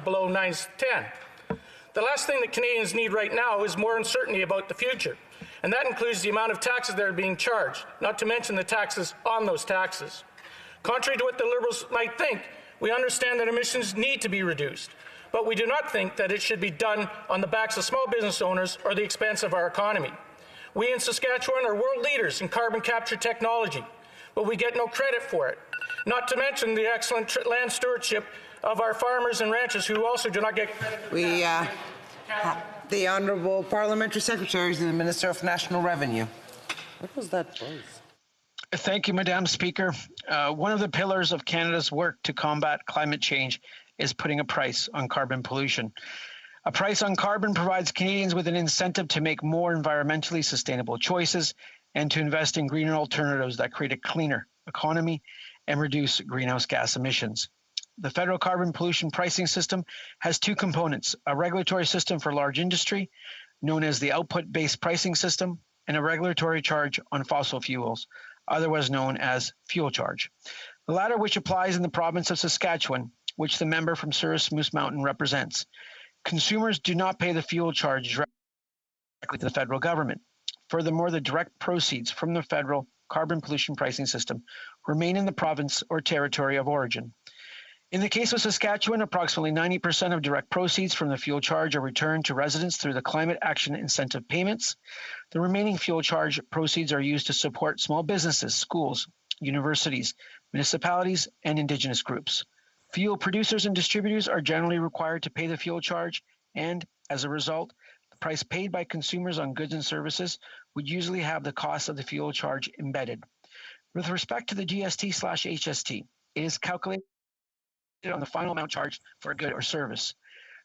below minus 10. The last thing that Canadians need right now is more uncertainty about the future, and that includes the amount of taxes that are being charged, not to mention the taxes on those taxes. Contrary to what the Liberals might think, we understand that emissions need to be reduced, but we do not think that it should be done on the backs of small business owners or the expense of our economy. We in Saskatchewan are world leaders in carbon capture technology, but we get no credit for it, not to mention the excellent land stewardship of our farmers and ranchers who also do not get credit. The Honourable Parliamentary Secretary to the Minister of National Revenue. What was that voice? Thank you, Madam Speaker. One of the pillars of Canada's work to combat climate change is putting a price on carbon pollution. A price on carbon provides Canadians with an incentive to make more environmentally sustainable choices and to invest in greener alternatives that create a cleaner economy and reduce greenhouse gas emissions. The federal carbon pollution pricing system has two components: a regulatory system for large industry, known as the output-based pricing system, and a regulatory charge on fossil fuels, otherwise known as fuel charge. The latter, which applies in the province of Saskatchewan, which the member from Souris Moose Mountain represents. Consumers do not pay the fuel charge directly to the federal government. Furthermore, the direct proceeds from the federal carbon pollution pricing system remain in the province or territory of origin. In the case of Saskatchewan, approximately 90% of direct proceeds from the fuel charge are returned to residents through the Climate Action Incentive payments. The remaining fuel charge proceeds are used to support small businesses, schools, universities, municipalities, and Indigenous groups. Fuel producers and distributors are generally required to pay the fuel charge, and as a result, the price paid by consumers on goods and services would usually have the cost of the fuel charge embedded. With respect to the GST/HST, it is calculated on the final amount charged for a good or service.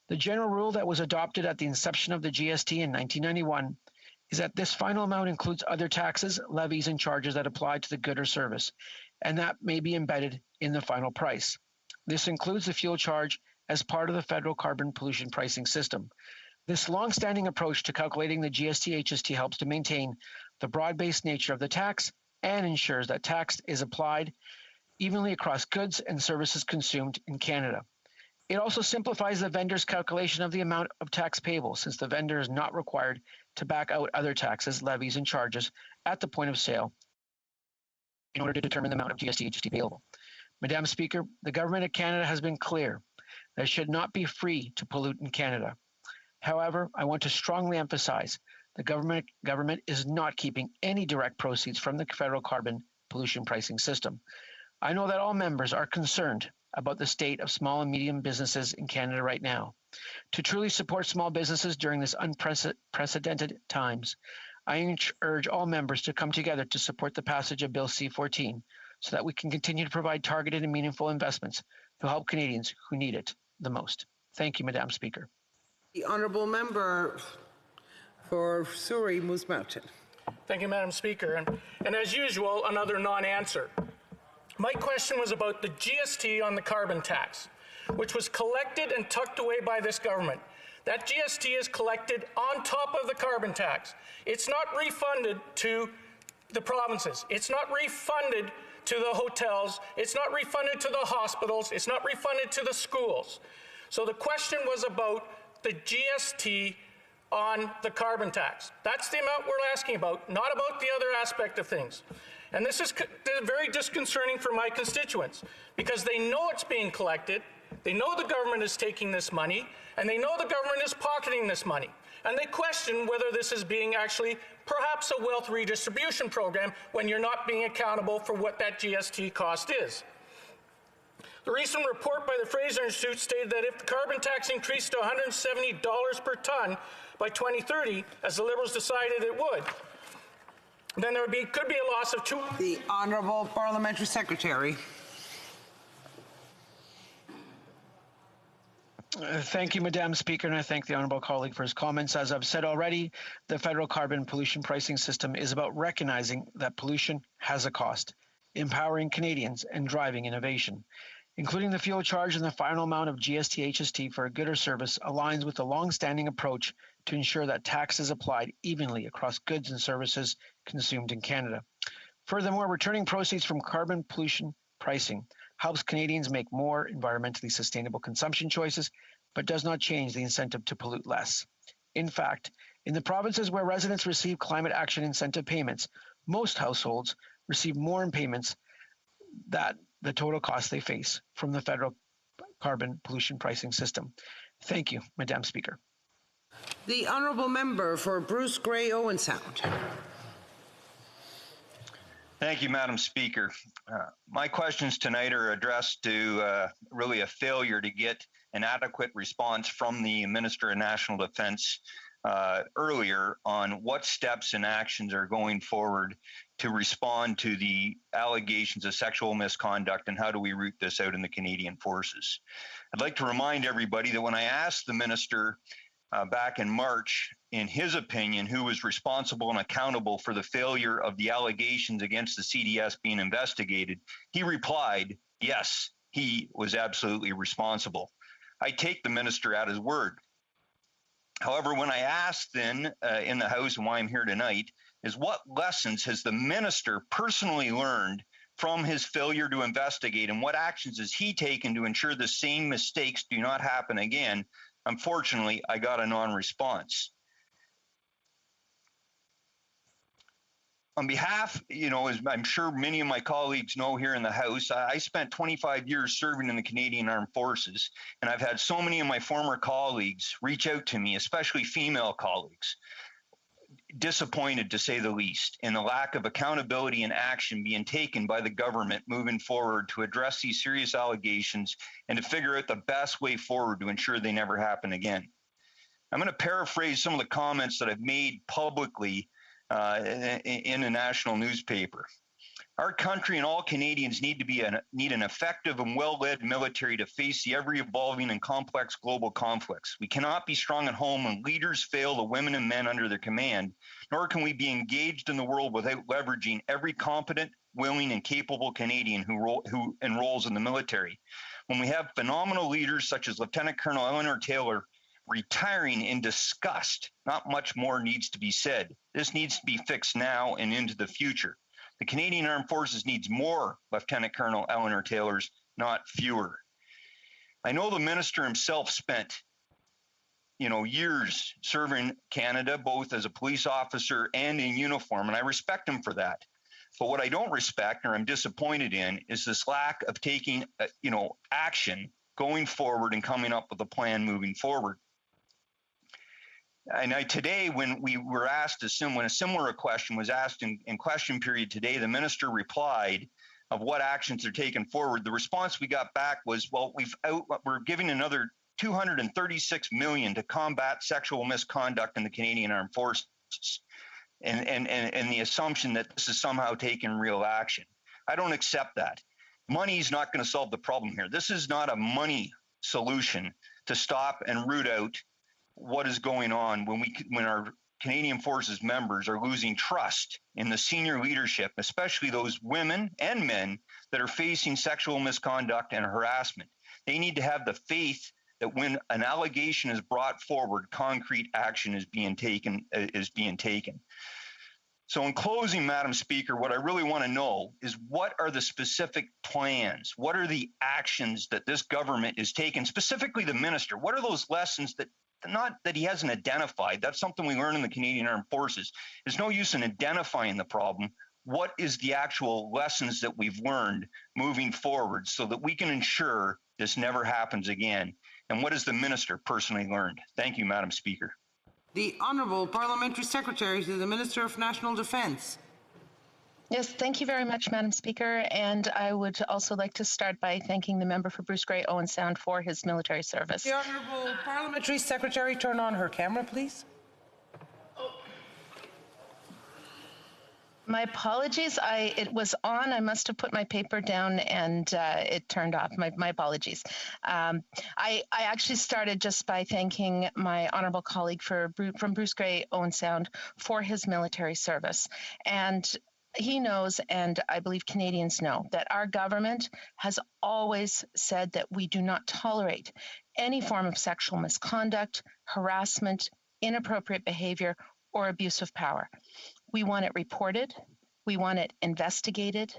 The general rule that was adopted at the inception of the GST in 1991 is that this final amount includes other taxes, levies, and charges that apply to the good or service, and that may be embedded in the final price. This includes the fuel charge as part of the federal carbon pollution pricing system. This long-standing approach to calculating the GST/HST helps to maintain the broad-based nature of the tax and ensures that tax is applied evenly across goods and services consumed in Canada. It also simplifies the vendor's calculation of the amount of tax payable, since the vendor is not required to back out other taxes, levies, and charges at the point of sale in order to determine the amount of GST/HST payable. Madam Speaker, the Government of Canada has been clear that it should not be free to pollute in Canada. However, I want to strongly emphasize the government is not keeping any direct proceeds from the federal carbon pollution pricing system. I know that all members are concerned about the state of small and medium businesses in Canada right now. To truly support small businesses during this unprecedented times, I urge all members to come together to support the passage of Bill C-14 so that we can continue to provide targeted and meaningful investments to help Canadians who need it the most. Thank you, Madam Speaker. The Honourable Member for Souris Moose Mountain. Thank you, Madam Speaker. And as usual, another non-answer. My question was about the GST on the carbon tax, which was collected and tucked away by this government. That GST is collected on top of the carbon tax. It's not refunded to the provinces. It's not refunded to the hotels. It's not refunded to the hospitals. It's not refunded to the schools. So the question was about the GST on the carbon tax. That's the amount we're asking about, not about the other aspect of things. And this is very disconcerting for my constituents because they know it's being collected, they know the government is taking this money, and they know the government is pocketing this money. And they question whether this is being actually perhaps a wealth redistribution program when you're not being accountable for what that GST cost is. The recent report by the Fraser Institute stated that if the carbon tax increased to $170 per ton by 2030, as the Liberals decided it would, then there could be a loss of two. The Honourable Parliamentary Secretary. Thank you, Madam Speaker, and I thank the honourable colleague for his comments. As I've said already, the federal carbon pollution pricing system is about recognizing that pollution has a cost, empowering Canadians, and driving innovation. Including the fuel charge and the final amount of GST/HST for a good or service aligns with the long-standing approach to ensure that tax is applied evenly across goods and services consumed in Canada. Furthermore, returning proceeds from carbon pollution pricing helps Canadians make more environmentally sustainable consumption choices, but does not change the incentive to pollute less. In fact, in the provinces where residents receive climate action incentive payments, most households receive more in payments than the total cost they face from the federal carbon pollution pricing system. Thank you, Madam Speaker. The honourable member for Bruce Grey Owen Sound. Thank you, Madam Speaker. My questions tonight are addressed to really a failure to get an adequate response from the Minister of National Defence earlier on what steps and actions are going forward to respond to the allegations of sexual misconduct and how do we root this out in the Canadian Forces. I'd like to remind everybody that when I asked the Minister back in March, in his opinion, who was responsible and accountable for the failure of the allegations against the CDS being investigated, he replied, yes, he was absolutely responsible. I take the Minister at his word. However, when I asked then in the House and why I'm here tonight, is what lessons has the Minister personally learned from his failure to investigate and what actions has he taken to ensure the same mistakes do not happen again? Unfortunately, I got a non-response. On behalf, as I'm sure many of my colleagues know here in the House, I spent 25 years serving in the Canadian Armed Forces, and I've had so many of my former colleagues reach out to me, especially female colleagues, disappointed to say the least, in the lack of accountability and action being taken by the government moving forward to address these serious allegations and to figure out the best way forward to ensure they never happen again. I'm going to paraphrase some of the comments that I've made publicly in a national newspaper. Our country and all Canadians need an effective and well-led military to face the ever-evolving and complex global conflicts. We cannot be strong at home when leaders fail the women and men under their command, nor can we be engaged in the world without leveraging every competent, willing, and capable Canadian who enrolls in the military. When we have phenomenal leaders such as Lieutenant Colonel Eleanor Taylor retiring in disgust, not much more needs to be said. This needs to be fixed now and into the future. The Canadian Armed Forces needs more Lieutenant Colonel Eleanor Taylors, not fewer. I know the Minister himself spent, years serving Canada, both as a police officer and in uniform, and I respect him for that. But what I don't respect, or I'm disappointed in, is this lack of taking, action going forward and coming up with a plan moving forward. And today, when we were asked, when a similar question was asked in question period today, the Minister replied of what actions are taken forward. The response we got back was, well, we're giving another $236 million to combat sexual misconduct in the Canadian Armed Forces, and the assumption that this is somehow taking real action. I don't accept that. Money is not going to solve the problem here. This is not a money solution to stop and root out what is going on when our Canadian Forces members are losing trust in the senior leadership, especially those women and men that are facing sexual misconduct and harassment. They need to have the faith that when an allegation is brought forward, concrete action is being taken. So in closing, Madam Speaker, what I really want to know is what are the specific plans? What are the actions that this government is taking, specifically the Minister? What are those lessons that not that he hasn't identified? That's something we learn in the Canadian Armed Forces. There's no use in identifying the problem. What is the actual lessons that we've learned moving forward so that we can ensure this never happens again? And what has the Minister personally learned? Thank you, Madam Speaker. The Honourable Parliamentary Secretary to the Minister of National Defence. Yes, thank you very much, Madam Speaker. And I would also like to start by thanking the member for Bruce Grey Owen Sound for his military service. The Honourable Parliamentary Secretary, turn on her camera, please. My apologies. It was on. I must have put my paper down and it turned off. My apologies. I actually started just by thanking my honourable colleague from Bruce Grey Owen Sound for his military service. And he knows, and I believe Canadians know, that our government has always said that we do not tolerate any form of sexual misconduct, harassment, inappropriate behavior, or abuse of power. We want it reported. We want it investigated.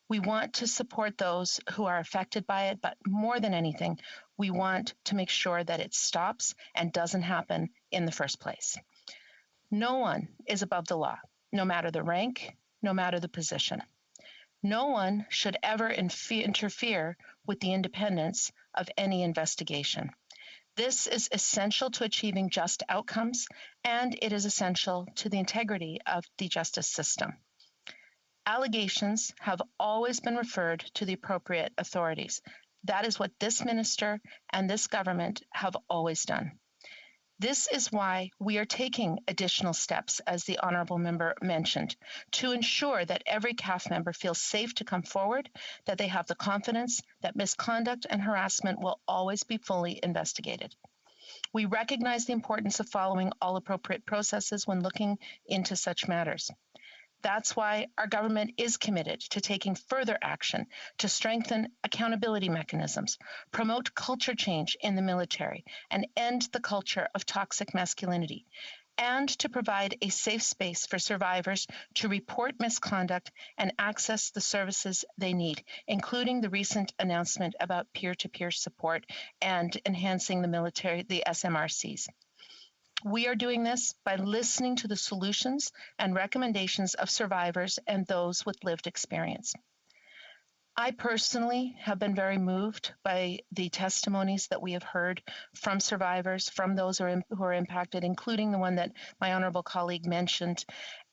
We want to support those who are affected by it, but more than anything, we want to make sure that it stops and doesn't happen in the first place. No one is above the law, no matter the rank, no matter the position. No one should ever interfere with the independence of any investigation. This is essential to achieving just outcomes, and it is essential to the integrity of the justice system. Allegations have always been referred to the appropriate authorities. That is what this minister and this government have always done. This is why we are taking additional steps, as the honourable member mentioned, to ensure that every CAF member feels safe to come forward, that they have the confidence that misconduct and harassment will always be fully investigated. We recognize the importance of following all appropriate processes when looking into such matters. That's why our government is committed to taking further action to strengthen accountability mechanisms, promote culture change in the military, and end the culture of toxic masculinity, and to provide a safe space for survivors to report misconduct and access the services they need, including the recent announcement about peer-to-peer support and enhancing the SMRCs. We are doing this by listening to the solutions and recommendations of survivors and those with lived experience. I personally have been very moved by the testimonies that we have heard from survivors, from those who are impacted, including the one that my honorable colleague mentioned.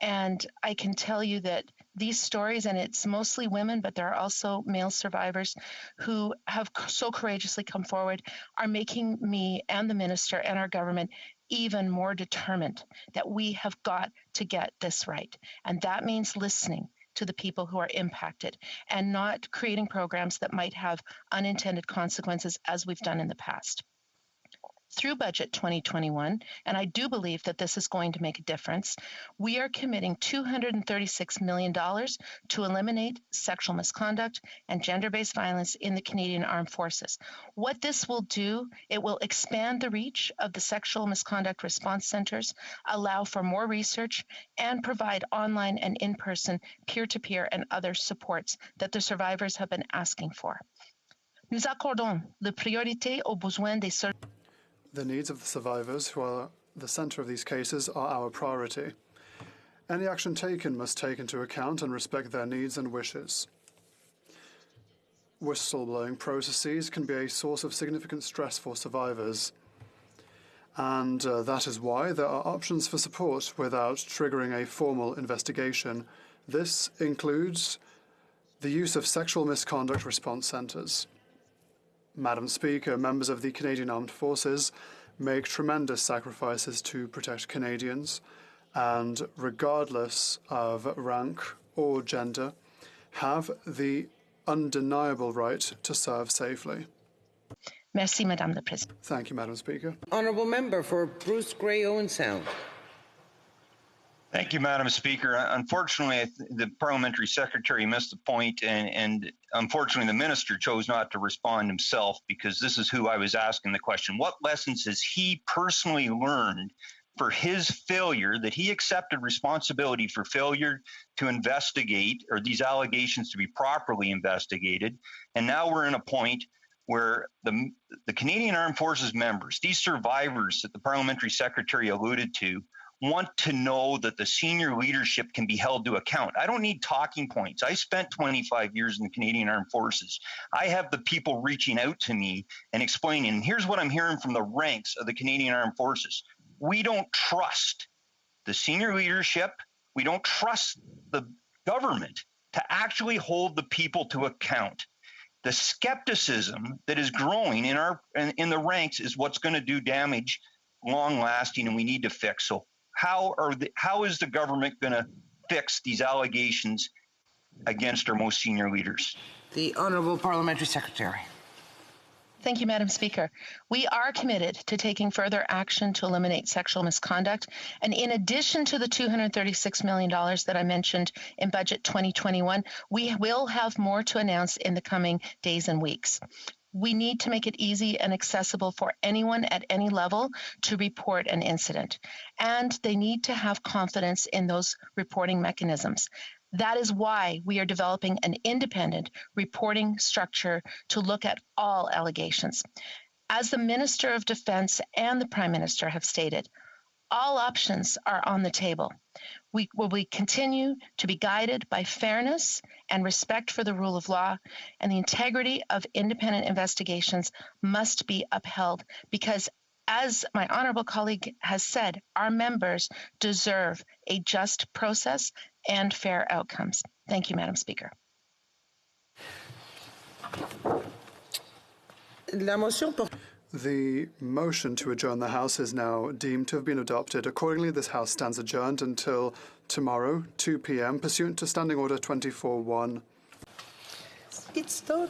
And I can tell you that these stories, and it's mostly women, but there are also male survivors who have so courageously come forward, are making me and the minister and our government even more determined that we have got to get this right. And that means listening to the people who are impacted and not creating programs that might have unintended consequences, as we've done in the past. Through Budget 2021, and I do believe that this is going to make a difference, we are committing $236 million to eliminate sexual misconduct and gender-based violence in the Canadian Armed Forces. What this will do, it will expand the reach of the sexual misconduct response centers, allow for more research, and provide online and in-person peer-to-peer and other supports that the survivors have been asking for. Nous accordons la priorité aux besoins des soldats. The needs of the survivors, who are the centre of these cases, are our priority. Any action taken must take into account and respect their needs and wishes. Whistleblowing processes can be a source of significant stress for survivors, and that is why there are options for support without triggering a formal investigation. This includes the use of sexual misconduct response centres. Madam Speaker, members of the Canadian Armed Forces make tremendous sacrifices to protect Canadians, and regardless of rank or gender, have the undeniable right to serve safely. Merci, Madame la Présidente. Thank you, Madam Speaker. Honourable Member for Bruce Grey Owen Sound. Thank you, Madam Speaker. Unfortunately, the Parliamentary Secretary missed the point, and unfortunately, the Minister chose not to respond himself, because this is who I was asking the question. What lessons has he personally learned for his failure, that he accepted responsibility for failure to investigate, or these allegations to be properly investigated, and now we're in a point where the Canadian Armed Forces members, these survivors that the Parliamentary Secretary alluded to, want to know that the senior leadership can be held to account. I don't need talking points. I spent 25 years in the Canadian Armed Forces. I have the people reaching out to me and explaining, and here's what I'm hearing from the ranks of the Canadian Armed Forces. We don't trust the senior leadership. We don't trust the government to actually hold the people to account. The skepticism that is growing in the ranks is what's going to do damage long lasting, and we need to fix. So how is the government going to fix these allegations against our most senior leaders? The Honourable Parliamentary Secretary. Thank you, Madam Speaker. We are committed to taking further action to eliminate sexual misconduct. And in addition to the $236 million that I mentioned in Budget 2021, we will have more to announce in the coming days and weeks. We need to make it easy and accessible for anyone at any level to report an incident. And they need to have confidence in those reporting mechanisms. That is why we are developing an independent reporting structure to look at all allegations. As the Minister of Defense and the Prime Minister have stated, all options are on the table. We continue to be guided by fairness and respect for the rule of law, and the integrity of independent investigations must be upheld because, as my honourable colleague has said, our members deserve a just process and fair outcomes. Thank you, Madam Speaker. The motion to adjourn the House is now deemed to have been adopted. Accordingly, this House stands adjourned until tomorrow, 2 p.m., pursuant to Standing Order 24.1. It's done.